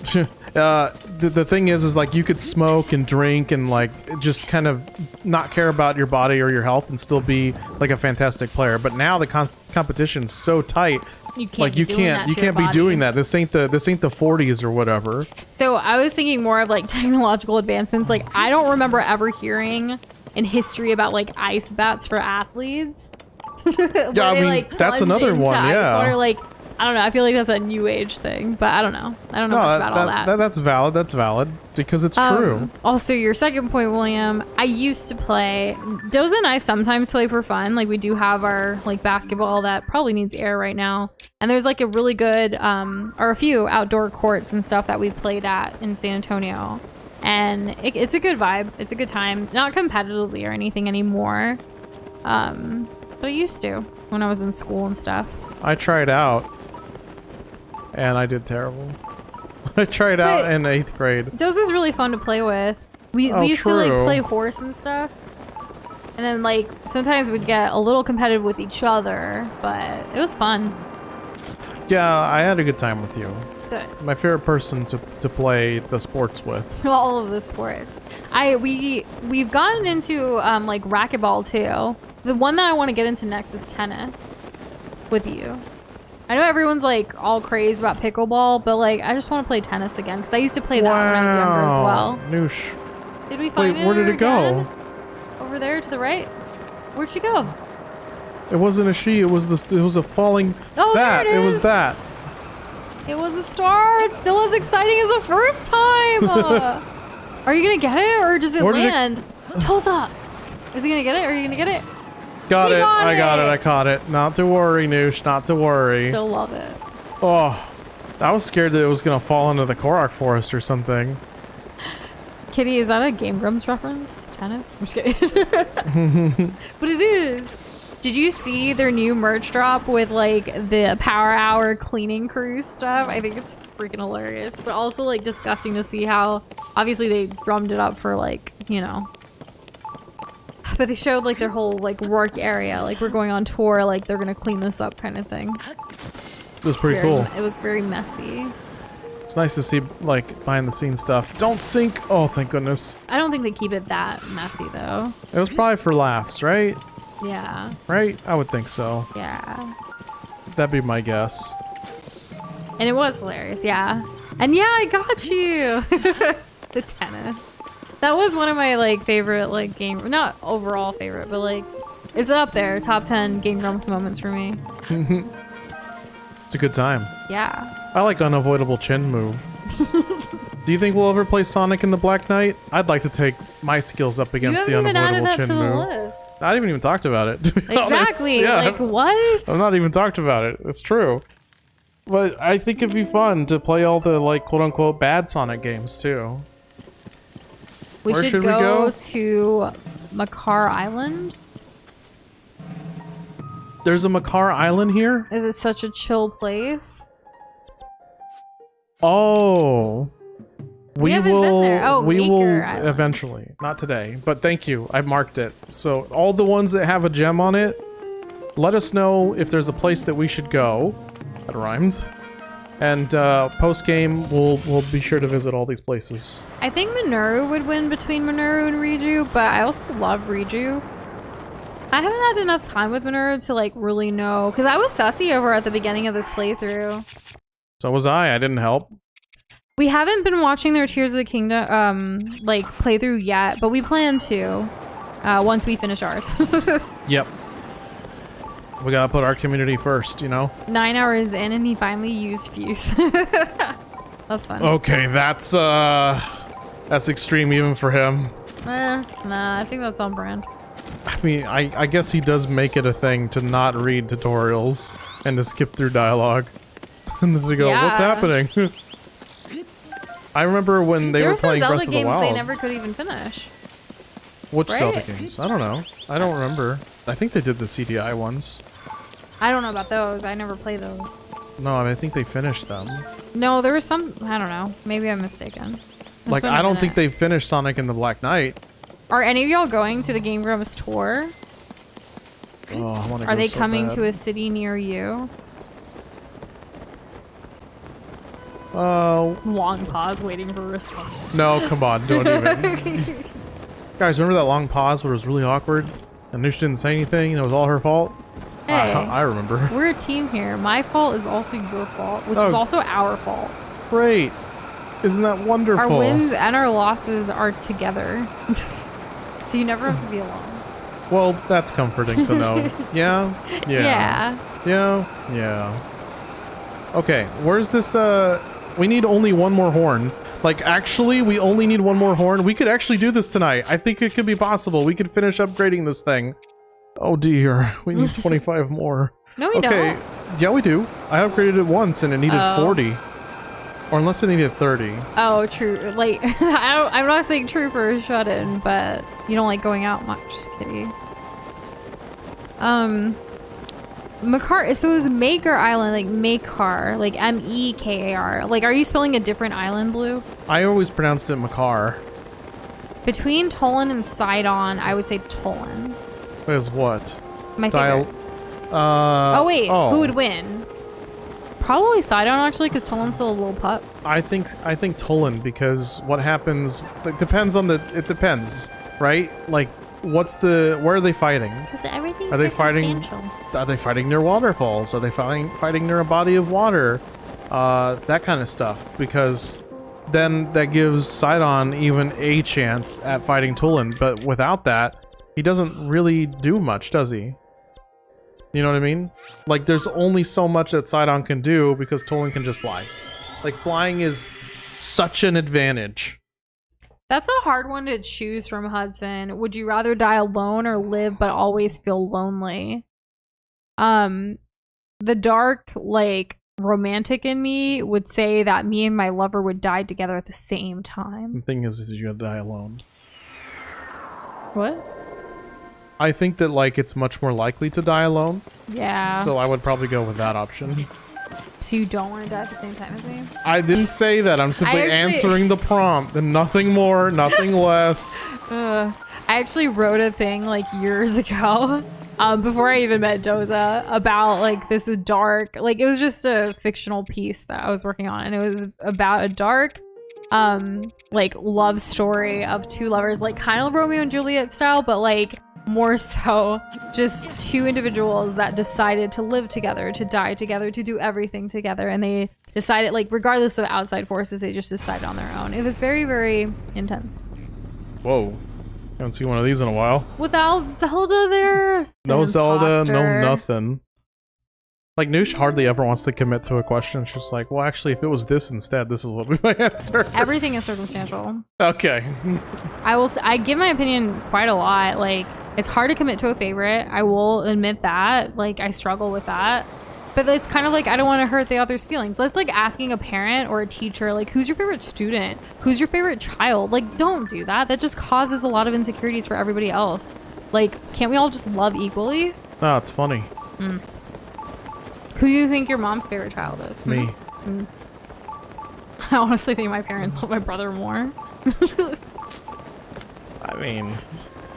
The thing is like you could smoke and drink and like just kind of not care about your body or your health and still be like a fantastic player. But now the competition's so tight. You can't be doing that. This ain't the 40s or whatever. So I was thinking more of like technological advancements. Like I don't remember ever hearing in history about like ice bats for athletes. Yeah, I mean, like, that's another one. Yeah. Or like, I don't know. I feel like that's a new age thing, but I don't know. I don't know much about all that. That's valid. That's valid because it's true. Also, your second point, William, I used to play. Doza and I sometimes play for fun. Like we do have our like basketball that probably needs air right now. And there's like a really good, or a few outdoor courts and stuff that we played at in San Antonio. And it's a good vibe. It's a good time. Not competitively or anything anymore. But I used to when I was in school and stuff. I tried out and I did terrible. I tried out in 8th grade. Doza's really fun to play with. We used to like play horse and stuff. And then like sometimes we'd get a little competitive with each other, but it was fun. Yeah, I had a good time with you. Good. My favorite person to play the sports with. All of the sports. We've gotten into like racquetball too. The one that I want to get into next is tennis with you. I know everyone's like all crazed about pickleball, but like I just want to play tennis again because I used to play that when I was younger as well. Noosh. Did we find it? Wait, where did it go? Over there to the right. Where'd she go? It wasn't a she. It was a falling. Oh, that. There it is. It was that. It was a star. It's still as exciting as the first time. Are you gonna get it or does it land? Toza. Is he gonna get it? Are you gonna get it? Got it. I got it. I caught it. Not to worry, Noosh. Not to worry. Still love it. Oh, I was scared that it was gonna fall into the Korok forest or something. Kitty, is that a Game Grumps reference? Tennis? I'm just kidding. But it is. Did you see their new merch drop with like the Power Hour cleaning crew stuff? I think it's freaking hilarious, but also like disgusting to see how obviously they drummed it up for like, you know. But they showed like their whole like work area, like we're going on tour, like they're gonna clean this up kind of thing. It was pretty cool. It was very messy. It's nice to see like behind the scenes stuff. Don't sink! Oh, thank goodness. I don't think they keep it that messy though. It was probably for laughs, right? Yeah. Right? I would think so. Yeah. That'd be my guess. And it was hilarious, yeah. And yeah, I got you! The tennis. That was one of my like favorite like game, not overall favorite, but like it's up there, top 10 Game Grumps moments for me. It's a good time. Yeah. I like unavoidable chin move. Do you think we'll ever play Sonic in the Black Knight? I'd like to take my skills up against the unavoidable chin move. I haven't even talked about it. To be exactly. honest. Yeah. Like what? I've not even talked about it. It's true. But I think it'd be fun to play all the like quote unquote bad Sonic games too. Where should we go to Makar Island? There's a Makar Island here? Is it such a chill place? Oh. We will Island. Eventually. Not today, but thank you. I marked it. So all the ones that have a gem on it, let us know if there's a place that we should go. That rhymes. And post game, we'll be sure to visit all these places. I think Minoru would win between Minoru and Riju, but I also love Riju. I haven't had enough time with Minoru to like really know, because I was sussy over at the beginning of this playthrough. So was I. I didn't help. We haven't been watching their Tears of the Kingdom like playthrough yet, but we plan to once we finish ours. Yep. We gotta put our community first, you know? 9 hours in and he finally used Fuse. That's fun. Okay, that's extreme even for him. Nah, I think that's on brand. I mean, I guess he does make it a thing to not read tutorials and to skip through dialogue. And just to go, what's happening? I remember when they were playing Breath of the Wild. There were some Zelda games they never could even finish. Which Right? Zelda games? I don't know. I don't remember. I think they did the CDI ones. I don't know about those. I never play those. No, I mean, I think they finished them. No, there was some. I don't know. Maybe I'm mistaken. It's Like, been a I don't think minute. they finished Sonic and the Black Knight. Are any of y'all going to the Game Grumps tour? Oh, I want to go Are they so coming bad. to a city near you? Long pause, waiting for a response. No, come on, don't even. Guys, remember that long pause where it was really awkward? And Noosh didn't say anything and it was all her fault? Hey. I remember. We're a team here. My fault is also your fault, which Oh. is also our fault. Great. Isn't that wonderful? Our wins and our losses are together. So you never have to be alone. Well, that's comforting to know. Yeah? Yeah. Yeah. Okay, where's this, we need only one more horn. Like, actually, we only need one more horn. We could actually do this tonight. I think it could be possible. We could finish upgrading this thing. Oh dear, we need 25 more. No, we Okay, don't. yeah, we do. I upgraded it once and it needed 40. Or unless it needed 30. Oh, true. Like, I'm not saying true for a shut-in, but you don't like going out much. Just kidding. Makar, so is Maker Island, like Makar, like M-E-K-A-R. Like, are you spelling a different island, Blue? I always pronounced it Makar. Between Tolan and Sidon, I would say Tolan. Is what? My favorite. Oh, wait. Who would win? Probably Sidon, actually, because Tolan's still a little pup. I think Tolan, because what happens, it depends, right? Like, where are they fighting? Because everything's Are they fighting near waterfalls? Are they fighting near a body of water? That kind of stuff, because then that gives Sidon even a chance at fighting Tolan, but without that, he doesn't really do much, does he? You know what I mean? Like, there's only so much that Sidon can do because Tolan can just fly. Like, flying is such an advantage. That's a hard one to choose from, Hudson. Would you rather die alone or live but always feel lonely? The dark, like, romantic in me would say that me and my lover would die together at the same time. The thing is you're gonna die alone. What? I think that, like, it's much more likely to die alone. Yeah. So I would probably go with that option. So you don't want to die at the same time as me? I didn't say that. I'm simply answering the prompt and nothing more, nothing less. I actually wrote a thing like years ago, before I even met Doza, about like this dark, like it was just a fictional piece that I was working on, and it was about a dark, like love story of two lovers, like kind of Romeo and Juliet style, but like more so just two individuals that decided to live together, to die together, to do everything together, and they decided, like, regardless of outside forces, they just decided on their own. It was very, very intense. Whoa. Haven't seen one of these in a while. Without Zelda there. No An Zelda, no imposter. nothing. Like, Noosh hardly ever wants to commit to a question. She's like, well, actually, if it was this instead, this is what we might answer. Everything is circumstantial. Okay. I give my opinion quite a lot. Like, it's hard to commit to a favorite. I will admit that. Like, I struggle with that. But it's kind of like, I don't want to hurt the other's feelings. That's like asking a parent or a teacher, like, who's your favorite student? Who's your favorite child? Like, don't do that. That just causes a lot of insecurities for everybody else. Like, can't we all just love equally? No, it's funny. Who do you think your mom's favorite child is? Me. I honestly think my parents love my brother more. I mean,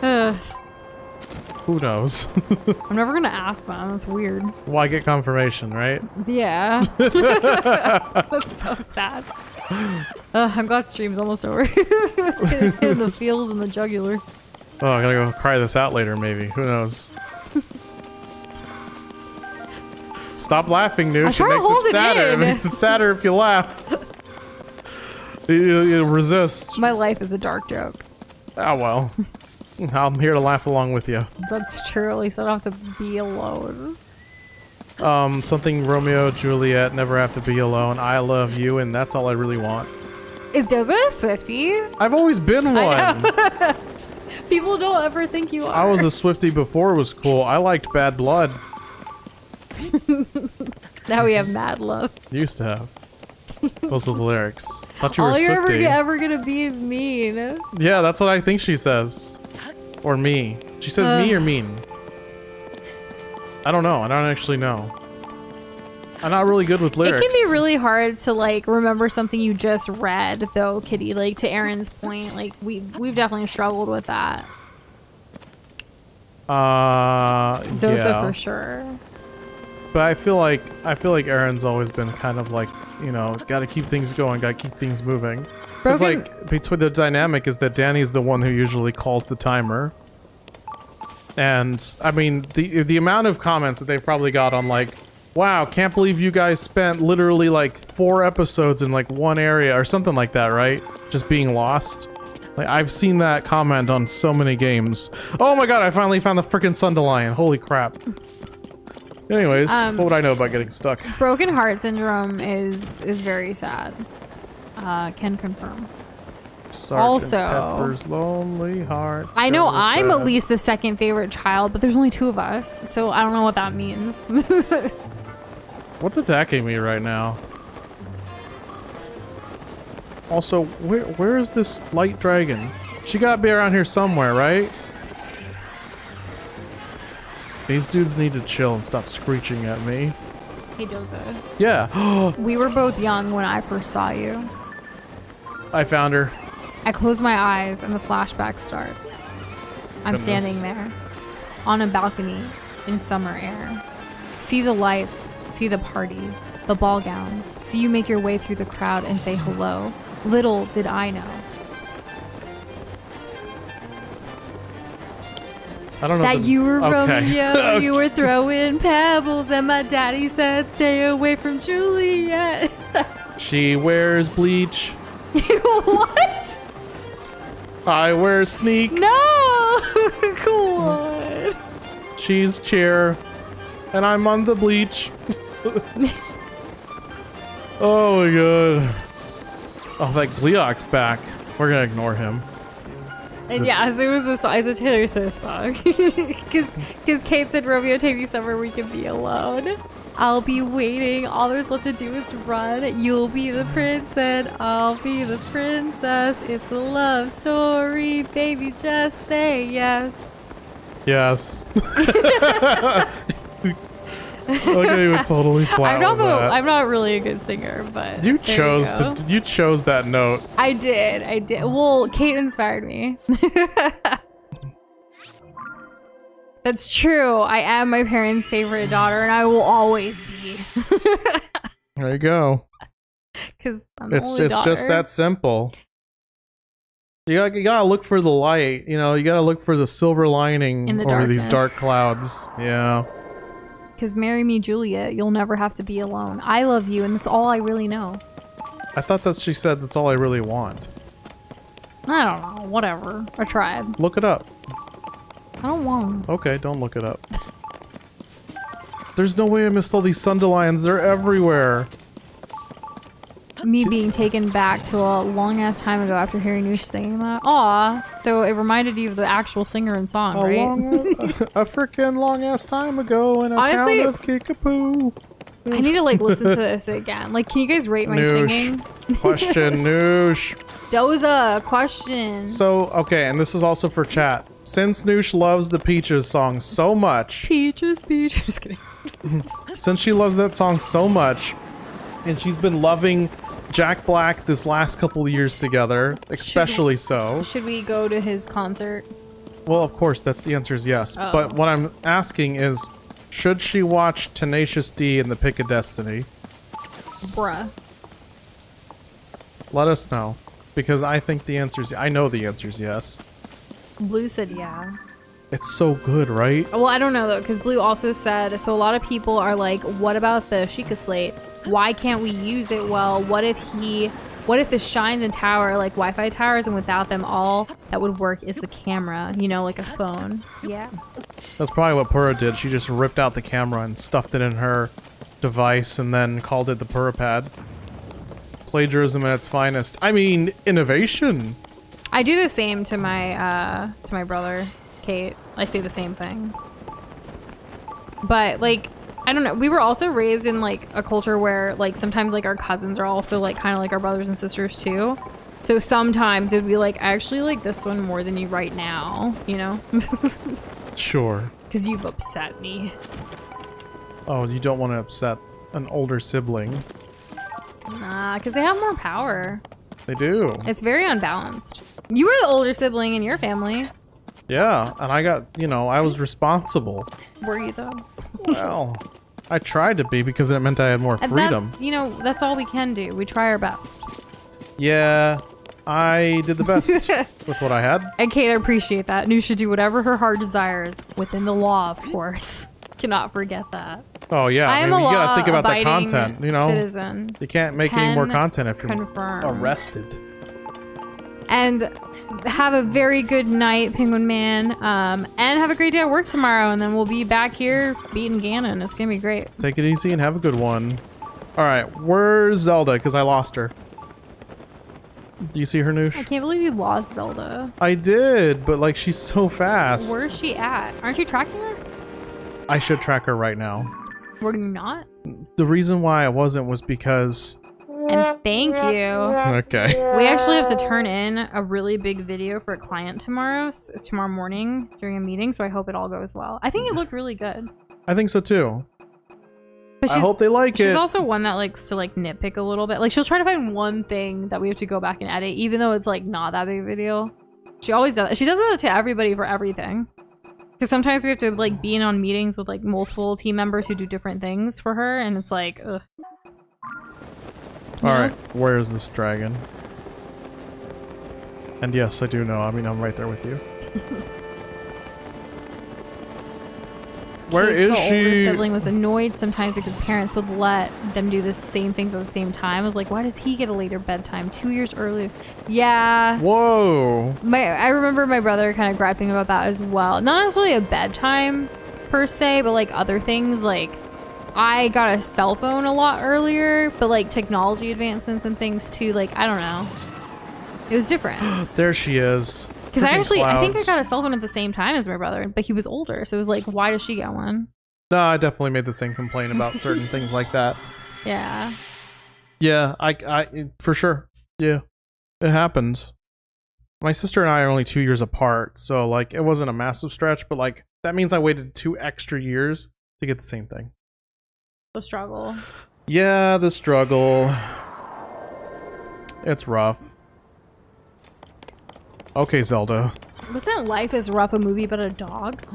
Ugh. who knows? I'm never gonna ask them. That's weird. Why get confirmation, right? Yeah. That's so sad. I'm glad stream's almost over. In the feels and the jugular. Oh, I gotta go cry this out later, maybe. Who knows? Stop laughing, Noosh. try to hold it sadder. It in. makes it sadder if you laugh. You resist. My life is a dark joke. Oh, well. I'm here to laugh along with you. That's true. At least I don't have to be alone. Something Romeo, Juliet, never have to be alone. I love you, and that's all I really want. Is Doza a Swiftie? I've always been one. I know. People don't ever think you are. I was a Swiftie before it was cool. I liked Bad Blood. Now we have mad love. Used to have. Those are the lyrics. Thought you were All a you're Swiftie. ever gonna be is mean. Yeah, that's what I think she says. Or me? She says me or mean? I don't know. I don't actually know. I'm not really good with lyrics. It can be really hard to like remember something you just read, though, Kitty. Like to Aaron's point, like we've definitely struggled with that. Doza yeah. for sure. But I feel like Aaron's always been kind of like, you know, gotta keep things going, gotta keep things moving. Because like between the dynamic is that Danny's the one who usually calls the timer. And I mean the amount of comments that they've probably got on like, wow, can't believe you guys spent literally like 4 episodes in like one area or something like that, right? Just being lost. Like I've seen that comment on so many games. Oh my god, I finally found the freaking Sundelion. Holy crap. Anyways, what would I know about getting stuck? Broken heart syndrome is very sad. Can confirm. Sergeant Also, Pepper's Lonely Hearts. I know Go I'm Fred. at least the second favorite child, but there's only 2 of us, so I don't know what that means. What's attacking me right now? Also, where is this light dragon? She gotta be around here somewhere, right? These dudes need to chill and stop screeching at me. Hey, Doza. Yeah. We were both young when I first saw you. I found her. I close my eyes and the flashback starts. I'm Goodness. standing there on a balcony in summer air. See the lights, see the party, the ball gowns. See you make your way through the crowd and say hello. Little did I know I don't know that you were okay. Romeo. You were throwing pebbles and my daddy said stay away from Juliet. She wears bleach. What? I wear sneak. No! Come on. She's cheer. And I'm on the bleach. Oh my god. Oh, that Gleok's back. We're gonna ignore him. And yeah, so it was a song. It's a Taylor Swift song. Because Kate said, Romeo, take me somewhere we can be alone. I'll be waiting. All there's left to do is run. You'll be the prince and I'll be the princess. It's a love story. Baby, just say yes. Yes. Okay, we're totally flat with that. I'm not really a good singer, but You there chose go. you chose that note. I did. Well, Kate inspired me. That's true. I am my parents' favorite daughter, and I will always be. There you go. Because I'm the only It's daughter. just that simple. You gotta look for the light. You know, you gotta look for the silver lining In the over these dark darkness. clouds. Yeah. Because marry me, Juliet. You'll never have to be alone. I love you, and that's all I really know. I thought that she said that's all I really want. I don't know. Whatever. I tried. Look it up. I don't want them. Okay, don't look it up. There's no way I missed all these Sundelions. They're everywhere. Me being taken back to a long-ass time ago after hearing you singing that. Aw. So it reminded you of the actual singer and song, right? A freaking long ass time ago in a Honestly, town of Kickapoo. I need to, like, listen to this again. Like, can you guys rate my singing? Question, noosh. Doza, question. So, okay, and this is also for chat. Since Noosh loves the Peaches song so much, Peaches, peaches. Just kidding. since she loves that song so much, and she's been loving Jack Black this last couple of years together, especially so. Should we go to his concert? Well, of course, the answer is yes. Oh. But what I'm asking is, should she watch Tenacious D and the Pick of Destiny? Bruh. Let us know. Because I think the answer is... I know the answer is yes. Blue said yeah. It's so good, right? Well, I don't know though, because Blue also said, so a lot of people are like, what about the Sheikah slate? Why can't we use it well? What if the shines and tower, like Wi-Fi towers, and without them all that would work is the camera, you know, like a phone. Yeah. That's probably what Purah did. She just ripped out the camera and stuffed it in her device and then called it the Purah pad. Plagiarism at its finest. I mean, innovation. I do the same to my brother, Kate. I say the same thing. But like, I don't know. We were also raised in like a culture where like sometimes like our cousins are also like kind of like our brothers and sisters too. So sometimes it would be like, I actually like this one more than you right now, you know? Sure. Because you've upset me. Oh, you don't want to upset an older sibling. Nah, because they have more power. They do. It's very unbalanced. You were the older sibling in your family. Yeah, and I got, you know, I was responsible. Were you though? Well, I tried to be because it meant I had more And freedom. that's, you know, that's all we can do. We try our best. Yeah, I did the best with what I had. And Kate, I appreciate that. And you should do whatever her heart desires within the law, of course. Cannot forget that. Oh yeah, I am mean, a you gotta think about the law-abiding content, you know? citizen. You can't make any more Can content if you're confirm. arrested. And have a very good night, Penguin Man. And have a great day at work tomorrow. And then we'll be back here beating Ganon. It's gonna be great. Take it easy and have a good one. Alright, where's Zelda? Because I lost her. Do you see her, Noosh? I can't believe you lost Zelda. I did, but like she's so fast. Where's she at? Aren't you tracking her? I should track her right now. Were you not? The reason why I wasn't was because... And thank you. Okay. We actually have to turn in a really big video for a client tomorrow morning during a meeting, so I hope it all goes well. I think it looked really good. I think so too. But I hope they like it. She's also one that likes to like nitpick a little bit. Like she'll try to find one thing that we have to go back and edit, even though it's like not that big of a deal. She always does. She does that to everybody for everything. Because sometimes we have to like be in on meetings with like multiple team members who do different things for her, and it's like, ugh. Alright, where is this dragon? And yes, I do know. I mean, I'm right there with you. Where is The older she? sibling was annoyed sometimes because parents would let them do the same things at the same time. I was like, why does he get a later bedtime? 2 years earlier. Yeah. Whoa. I remember my brother kind of griping about that as well. Not necessarily a bedtime per se, but like other things. Like I got a cell phone a lot earlier, but like technology advancements and things too. Like, I don't know. It was different. There she is. Because I think I Clouds. got a cell phone at the same time as my brother, but he was older. So it was like, why does she get one? No, I definitely made the same complaint about certain things like that. Yeah. Yeah, for sure. Yeah, it happens. My sister and I are only 2 years apart, so like it wasn't a massive stretch, but like that means I waited 2 extra years to get the same thing. The struggle. Yeah, the struggle. It's rough. Okay, Zelda. Wasn't Life is Rough a movie about a dog?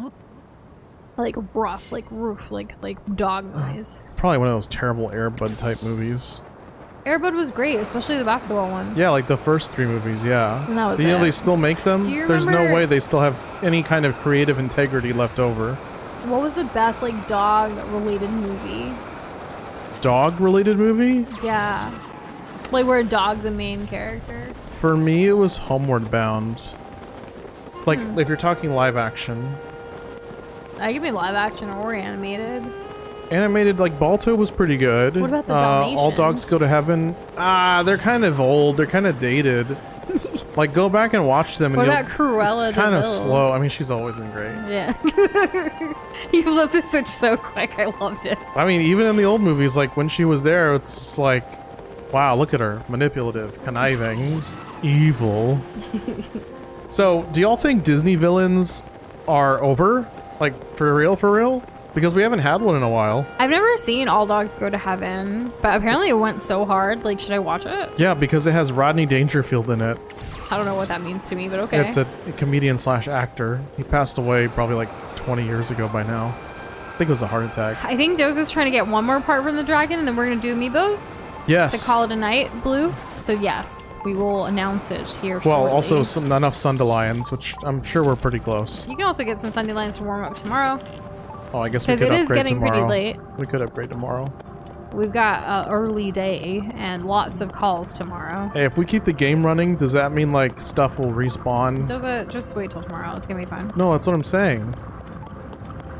Like rough, like roof, like dog noise. It's probably one of those terrible Air Bud type movies. Air Bud was great, especially the basketball one. Yeah, like the first 3 movies, yeah. And that was Do you know it. they still make them? Do you There's no remember- way they still have any kind of creative integrity left over. What was the best like dog related movie? Dog-related movie? Yeah. Like where a dog's a main character. For me, it was Homeward Bound. Like, if you're talking live action. I give me live action or animated. Animated, like, Balto was pretty good. What about the All Dogs Dalmatians? Go to Heaven. Ah, they're kind of old. They're kind of dated. Like, go back and watch them. And What you'll- about Cruella It's kind of de Vil? slow. I mean, she's always been great. Yeah. You flipped the switch so quick. I loved it. I mean, even in the old movies, like, when she was there, it's just like, wow, look at her. Manipulative, conniving, evil. So, do y'all think Disney villains are over? Like, for real, for real? Because we haven't had one in a while. I've never seen All Dogs Go to Heaven, but apparently it went so hard. Like, should I watch it? Yeah, because it has Rodney Dangerfield in it. I don't know what that means to me, but okay. It's a comedian slash actor. He passed away probably like 20 years ago by now. I think it was a heart attack. I think Doze is trying to get one more part from the dragon, and then we're gonna do Amiibos Yes. to call it a night, Blue. So yes, we will announce it here Well, shortly. also enough Sundelions, which I'm sure we're pretty close. You can also get some Sunday lines to warm up tomorrow, Oh, I guess we because could it is upgrade getting tomorrow. pretty late. We could upgrade tomorrow. We've got an early day and lots of calls tomorrow. Hey, if we keep the game running, does that mean like stuff will respawn? Does it? Just wait till tomorrow. It's gonna be fun. No, that's what I'm saying.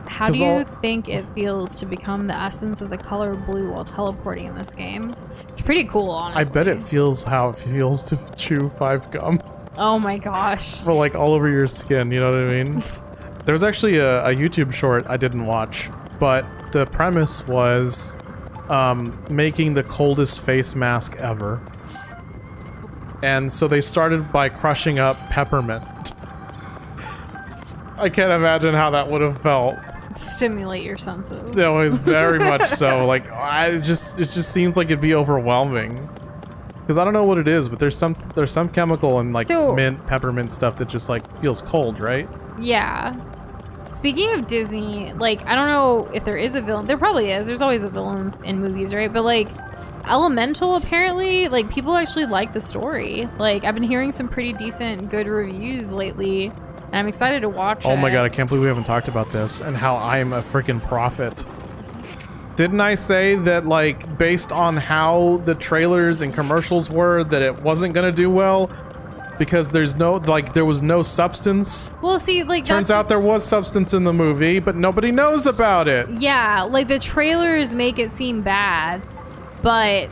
How 'Cause do you all- think it feels to become the essence of the color blue while teleporting in this game? It's pretty cool, honestly. I bet it feels how it feels to chew 5 gum Oh my gosh. for like all over your skin, you know what I mean? There was actually a YouTube short I didn't watch, but the premise was making the coldest face mask ever. And so they started by crushing up peppermint. I can't imagine how that would have felt. Stimulate your senses. It was very much so. Like, it just seems like it'd be overwhelming. Because I don't know what it is, but there's some chemical in like mint, peppermint stuff that just like feels cold, right? Yeah. Speaking of Disney, like, I don't know if there is a villain. There probably is. There's always a villain in movies, right? But like, Elemental, apparently, like, people actually like the story. Like, I've been hearing some pretty decent, good reviews lately, and I'm excited to watch it. Oh my god, I can't believe we haven't talked about this and how I'm a freaking prophet. Didn't I say that, like, based on how the trailers and commercials were, that it wasn't gonna do well? Because there was no substance. Well, see, like, turns out there was substance in the movie, but nobody knows about it. Yeah, like, the trailers make it seem bad, but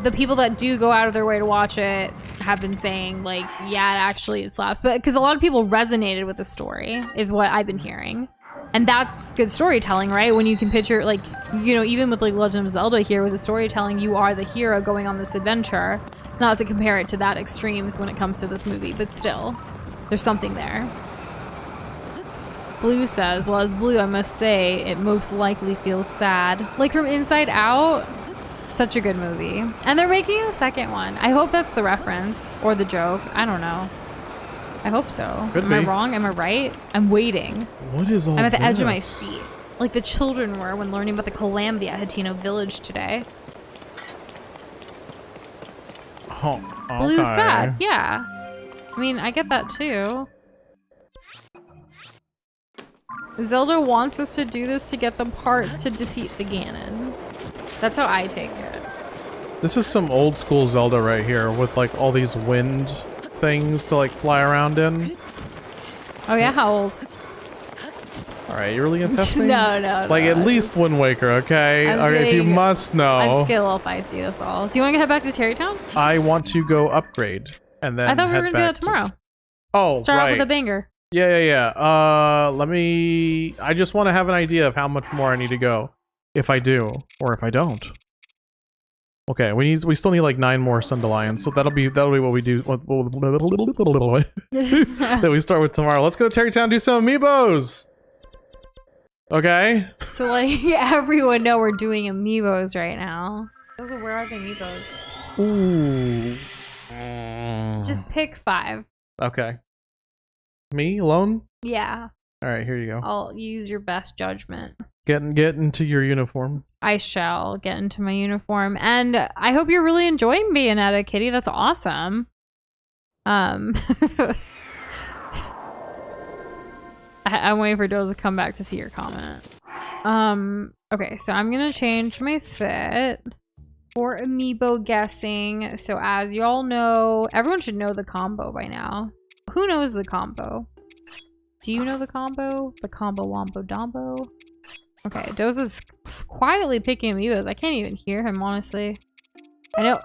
the people that do go out of their way to watch it have been saying, like, yeah, actually it slaps. But because a lot of people resonated with the story, is what I've been hearing. And that's good storytelling, right? When you can picture, like, you know, even with like Legend of Zelda here, with the storytelling, you are the hero going on this adventure. Not to compare it to that extremes when it comes to this movie, but still, there's something there. Blue says, well, as Blue, I must say, it most likely feels sad. Like from Inside Out, such a good movie. And they're making a second one. I hope that's the reference, or the joke. I don't know. I hope so. Am I wrong? Am I right? I'm waiting. What is all this? I'm at the edge of my seat. Like the children were when learning about the calamity at Hateno Village today. Oh, okay. Blue sad, yeah. I mean, I get that too. Zelda wants us to do this to get the parts to defeat the Ganon. That's how I take it. This is some old school Zelda right here with like all these wind things to like fly around in. Oh yeah, how old? Alright, you really gonna test me? No. Like at least Wind Waker, okay? Okay, if you must know. I'm just getting a little feisty, that's all. Do you want to head back to Terrytown? I want to go upgrade and then I thought we were head gonna do back that tomorrow. Oh, Start right. off with a banger. Yeah. I just want to have an idea of how much more I need to go. If I do, or if I don't. Okay, we still need like 9 more Sundelions, so that'll be what we do. That we start with tomorrow. Let's go to Terrytown, do some amiibos. Okay. So like everyone know we're doing amiibos right now. Where are the amiibos? Ooh. Just pick 5. Okay. Me alone? Yeah. All right, here you go. I'll use your best judgment. Get into your uniform. I shall get into my uniform, and I hope you're really enjoying Bayonetta, Kitty. That's awesome. I'm waiting for Doze to come back to see your comment. Okay, so I'm gonna change my fit for amiibo guessing. So as y'all know, everyone should know the combo by now. Who knows the combo? Do you know the combo? The combo wombo dombo? Okay, Doze is quietly picking amiibos. I can't even hear him, honestly. I know,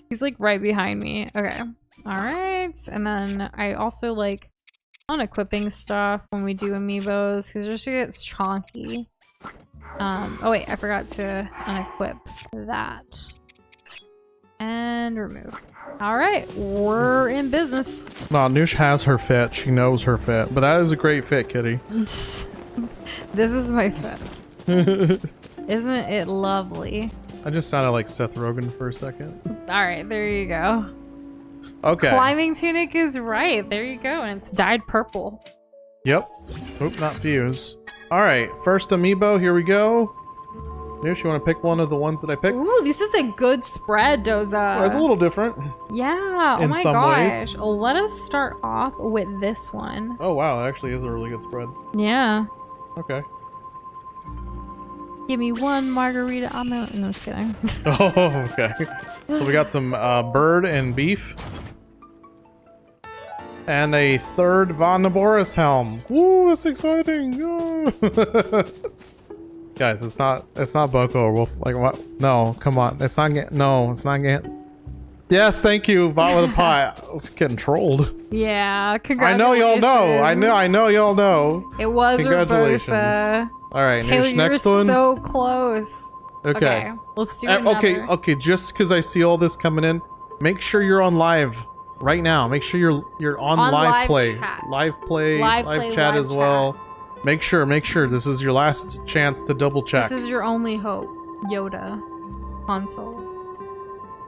he's like right behind me. Okay, alright. And then I also like unequipping stuff when we do amiibos, because it just gets chonky. Oh wait, I forgot to unequip that. And remove. Alright, we're in business. No, Noosh has her fit. She knows her fit. But that is a great fit, Kitty. This is my fit. Isn't it lovely? I just sounded like Seth Rogen for a second. Alright, there you go. Okay. Climbing tunic is right. There you go. And it's dyed purple. Yep. Oop, not fuse. Alright, first amiibo. Here we go. Noosh, you want to pick one of the ones that I picked? Ooh, this is a good spread, Doza. Well, it's a little different. Yeah. Oh in my some gosh. ways. Let us start off with this one. Oh wow, it actually is a really good spread. Yeah. Okay. Give me one margarita. I'm out. No, I'm just kidding. Oh, okay. So we got some bird and beef. And a third Von Naboris helm. Woo, that's exciting. Oh. Guys, it's not Boko or Wolf. Like what? No, come on. It's not Yes, thank you, Bot with a pie. I was getting trolled. Yeah, I congratulations. know y'all know. I know y'all know. It was Congratulations. Rosa. All right, Taylor, here's next you're one. so close. Okay. Let's do another. Okay, just because I see all this coming in, make sure you're on live right now. Make sure you're on live play. Chat. Live play, live chat as well. Make sure this is your last chance to double check. This is your only hope, Yoda. console.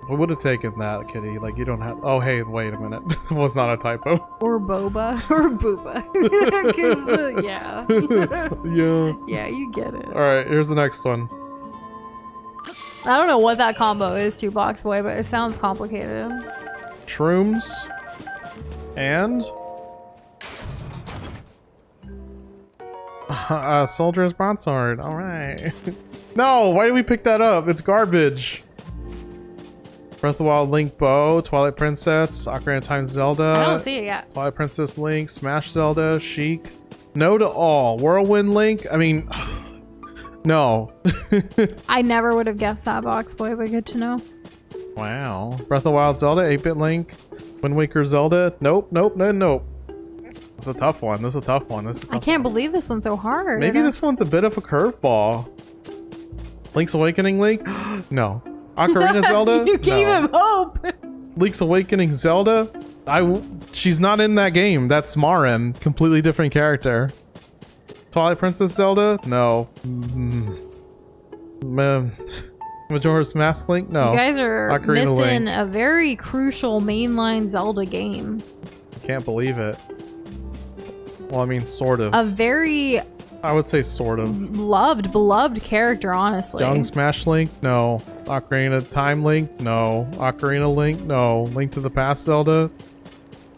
We would have taken that, Kitty. Like, you don't have... Oh, hey, wait a minute. It was not a typo. Or Boba. Or Booba. 'Cause yeah. Yeah. Yeah, you get it. Alright, here's the next one. I don't know what that combo is, 2-Box Boy, but it sounds complicated. Shrooms. And... Soldier's Broadsword. Alright. No! Why did we pick that up? It's garbage. Breath of the Wild Link Bow, Twilight Princess, Ocarina of Time Zelda. I don't see it yet. Twilight Princess Link, Smash Zelda, Sheik. No to all. Whirlwind Link? I mean... No. I never would have guessed that, Box Boy, but good to know. Wow. Breath of the Wild Zelda, 8-bit Link, Wind Waker Zelda. Nope, nope, no, nope. This is a tough one. This is a tough one. This is a tough I can't believe this one's so hard. Maybe this one's a bit of a curveball. Link's Awakening Link? No. Ocarina Zelda? You gave him hope. Link's Awakening Zelda? She's not in that game. That's Marin. Completely different character. Twilight Princess Zelda? No. Majora's Mask Link? No. You guys are Ocarina missing Link. a very crucial mainline Zelda game. I can't believe it. Well, I mean, sort of. A very I would say sort of. beloved character, honestly. Young Smash Link? No. Ocarina Time Link? No. Ocarina Link? No. Link to the Past Zelda?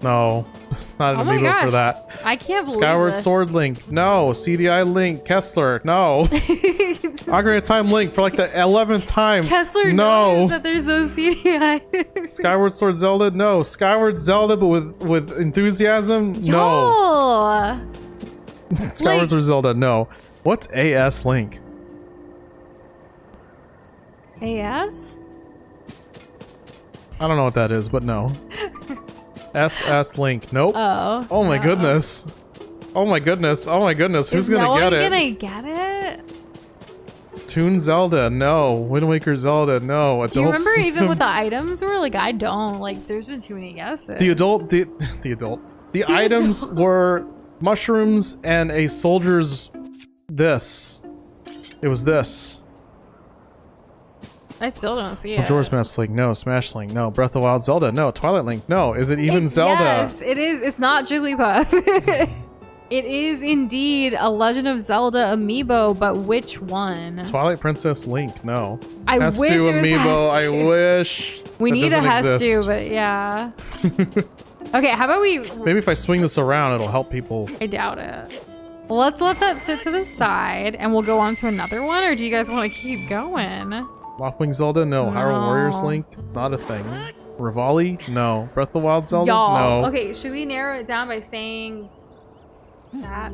No. It's not an Oh my amiibo for gosh. that. I can't believe Skyward this. Sword Link? No. CDI Link? Kessler? No. Ocarina of Time Link for like the 11th time? Kessler No. knows that there's no CDI. Skyward Sword Zelda? No. Skyward Zelda but with enthusiasm? No. Y'all. Skyward Sword Zelda? No. What's AS Link? AS? I don't know what that is, but no. SS Link. Nope. Oh. Oh my goodness. Oh my goodness. Oh my goodness. Who's gonna get it? Gonna get it? Toon Zelda. No. Wind Waker Zelda. No. Do you remember even what the items were? Like, I don't. Like, there's been too many guesses. The items were mushrooms and a soldier's this. It was this. I still don't see it. Majora's Mask Link. No. Smash Link. No. Breath of the Wild Zelda. No. Twilight Link. No. Is it even Zelda? Yes, it is. It's not Jigglypuff. It is indeed a Legend of Zelda amiibo, but which one? Twilight Princess Link. No. I Has wish to it was amiibo. I Has to. wish. We That need a doesn't has exist. to, but yeah. Okay, how about we... Maybe if I swing this around, it'll help people. I doubt it. Well, let's let that sit to the side, and we'll go on to another one, or do you guys want to keep going? Lockwing Zelda? No. Hyrule Warriors No. Link? Not a thing. Rivali? No. Breath of the Wild Zelda? Y'all, No. okay, should we narrow it down by saying that?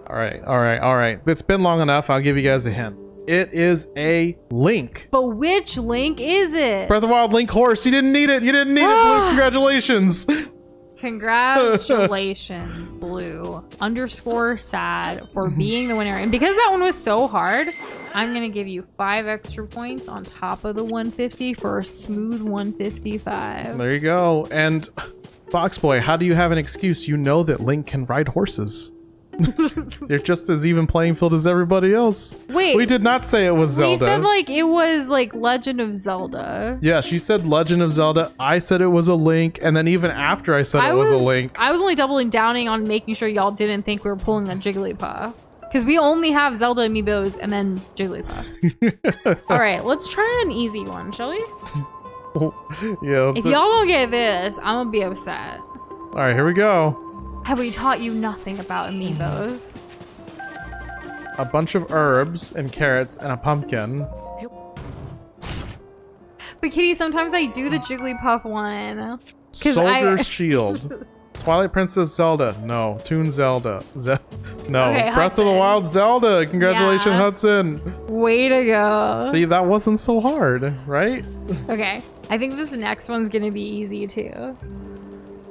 Alright. It's been long enough. I'll give you guys a hint. It is a Link. But which Link is it? Breath of the Wild Link horse. You didn't need it. You didn't need it, Blue. Congratulations. Congratulations, Blue. _ sad for being the winner. And because that one was so hard, I'm going to give you 5 extra points on top of the 150 for a smooth 155. There you go. And Foxboy, how do you have an excuse? You know that Link can ride horses. They're just as even playing field as everybody else. Wait. We did not say it was Zelda. We said like it was like Legend of Zelda. Yeah, she said Legend of Zelda. I said it was a Link, and then even after I said it was a Link. I was only doubling downing on making sure y'all didn't think we were pulling a Jigglypuff. Because we only have Zelda amiibos and then Jigglypuff. All right, let's try an easy one, shall we? Yeah. If y'all don't get this, I'm gonna be upset. All right, here we go. Have we taught you nothing about amiibos? A bunch of herbs and carrots and a pumpkin. But Kitty, sometimes I do the Jigglypuff one. 'Cause Soldier's Shield. Twilight Princess Zelda. No. Toon Zelda. No. Okay, Breath of the Hudson. Wild Zelda. Congratulations, Yeah. Hudson. Way to go. See, that wasn't so hard, right? Okay, I think this next one's gonna be easy too.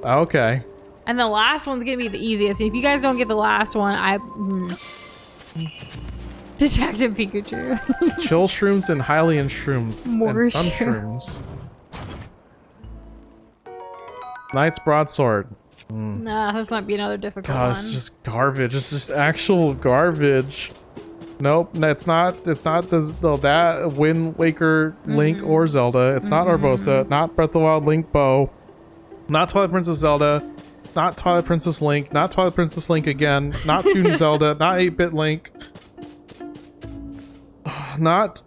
Okay. And the last one's gonna be the easiest. If you guys don't get the last one, Detective Pikachu. Chill shrooms and Hylian shrooms. More and sun shrooms. shrooms. Knight's Broadsword. Nah, this might be another difficult God, one. it's just garbage. It's just actual garbage. Nope, it's not. It's not that Wind Waker Link or Zelda. It's not Urbosa. Not Breath of the Wild Link Bow. Not Twilight Princess Zelda. Not Twilight Princess Link. Not Twilight Princess Link again. Not Toon Zelda. Not 8-Bit Link. Not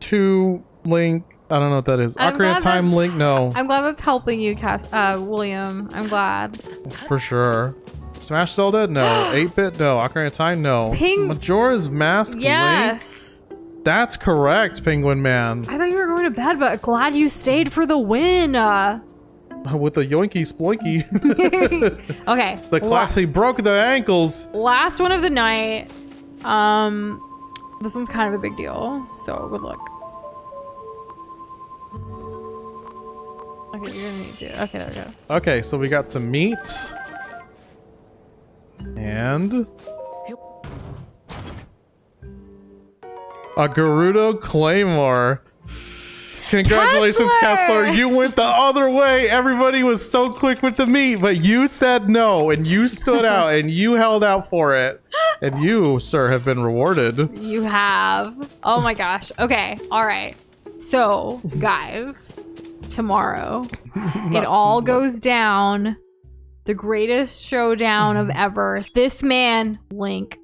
2 Link. I don't know what that is. Ocarina of Time Link. No. I'm glad that's helping you, William. I'm glad. For sure. Smash Zelda? No. 8-Bit? No. Ocarina of Time? No. Majora's Mask? Yes. Link? That's correct, Penguin Man. I thought you were going to bed, but glad you stayed for the win. With the yoinky sploinky. Okay. The classy broke the ankles. Last one of the night. This one's kind of a big deal. So good luck. Okay, you're gonna need to. Okay, there we go. Okay, so we got some meat. And a Gerudo Claymore. Congratulations, Kessler. You went the other way. Everybody was so quick with the meat, but you said no, and you stood out, and you held out for it. And you, sir, have been rewarded. You have. Oh my gosh. Okay. All right. So, guys, tomorrow, it all goes down. The greatest showdown of ever. This man, Link,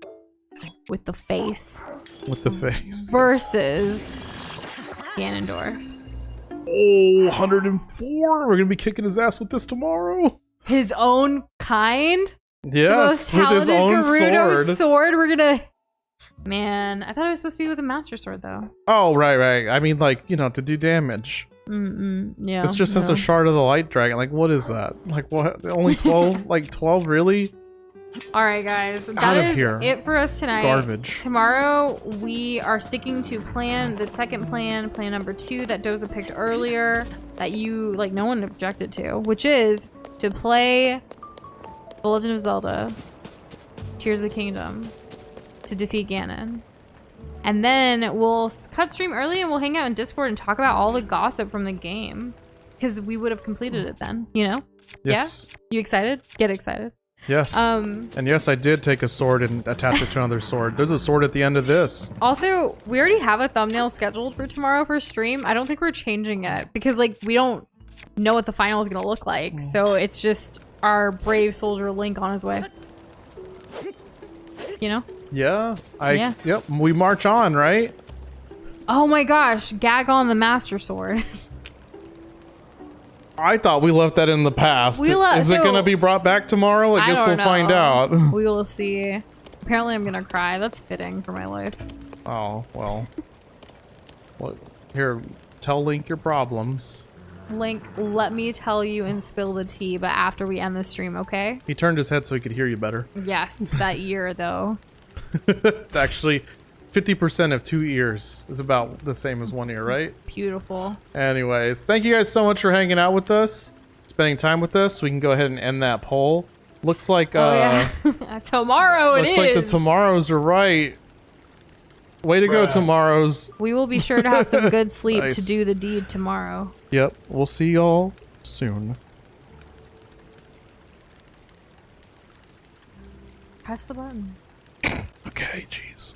with the face. With the face. Versus Ganondorf. Oh, 104. We're going to be kicking his ass with this tomorrow. His own kind? Yes, with his own sword. We're going to... Man, I thought it was supposed to be with a Master Sword, though. Oh, right. I mean, like, you know, to do damage. Yeah. This just has a shard of the light dragon. Like, what is that? Like, what? Only 12? Like, 12, really? All right, guys. That is it for us tonight. Garbage. Tomorrow, we are sticking to the second plan number 2 that Doza picked earlier, that no one objected to, which is to play The Legend of Zelda, Tears of the Kingdom, to defeat Ganon. And then we'll cut stream early and we'll hang out in Discord and talk about all the gossip from the game. Because we would have completed it then, you know? Yes. Yeah? You excited? Get excited. Yes. And yes, I did take a sword and attach it to another sword. There's a sword at the end of this. Also, we already have a thumbnail scheduled for tomorrow for stream. I don't think we're changing it because we don't know what the final is going to look like. So it's just our brave soldier Link on his way. You know? Yeah. Yep. We march on, right? Oh my gosh. Gag on the Master Sword. I thought we left that in the past. Is it going to be brought back tomorrow? I guess we'll find out. We will see. Apparently I'm going to cry. That's fitting for my life. Oh, well. Here, tell Link your problems. Link, let me tell you and spill the tea, but after we end the stream, okay? He turned his head so he could hear you better. Yes, that ear, though. Actually, 50% of 2 ears is about the same as 1 ear, right? Beautiful. Anyways, thank you guys so much for hanging out with us, spending time with us. We can go ahead and end that poll. Looks like tomorrow looks like the tomorrows are right. Way to go, tomorrows. We will be sure to have some good sleep to do the deed tomorrow. Yep, we'll see y'all soon. Press the button. Okay, jeez.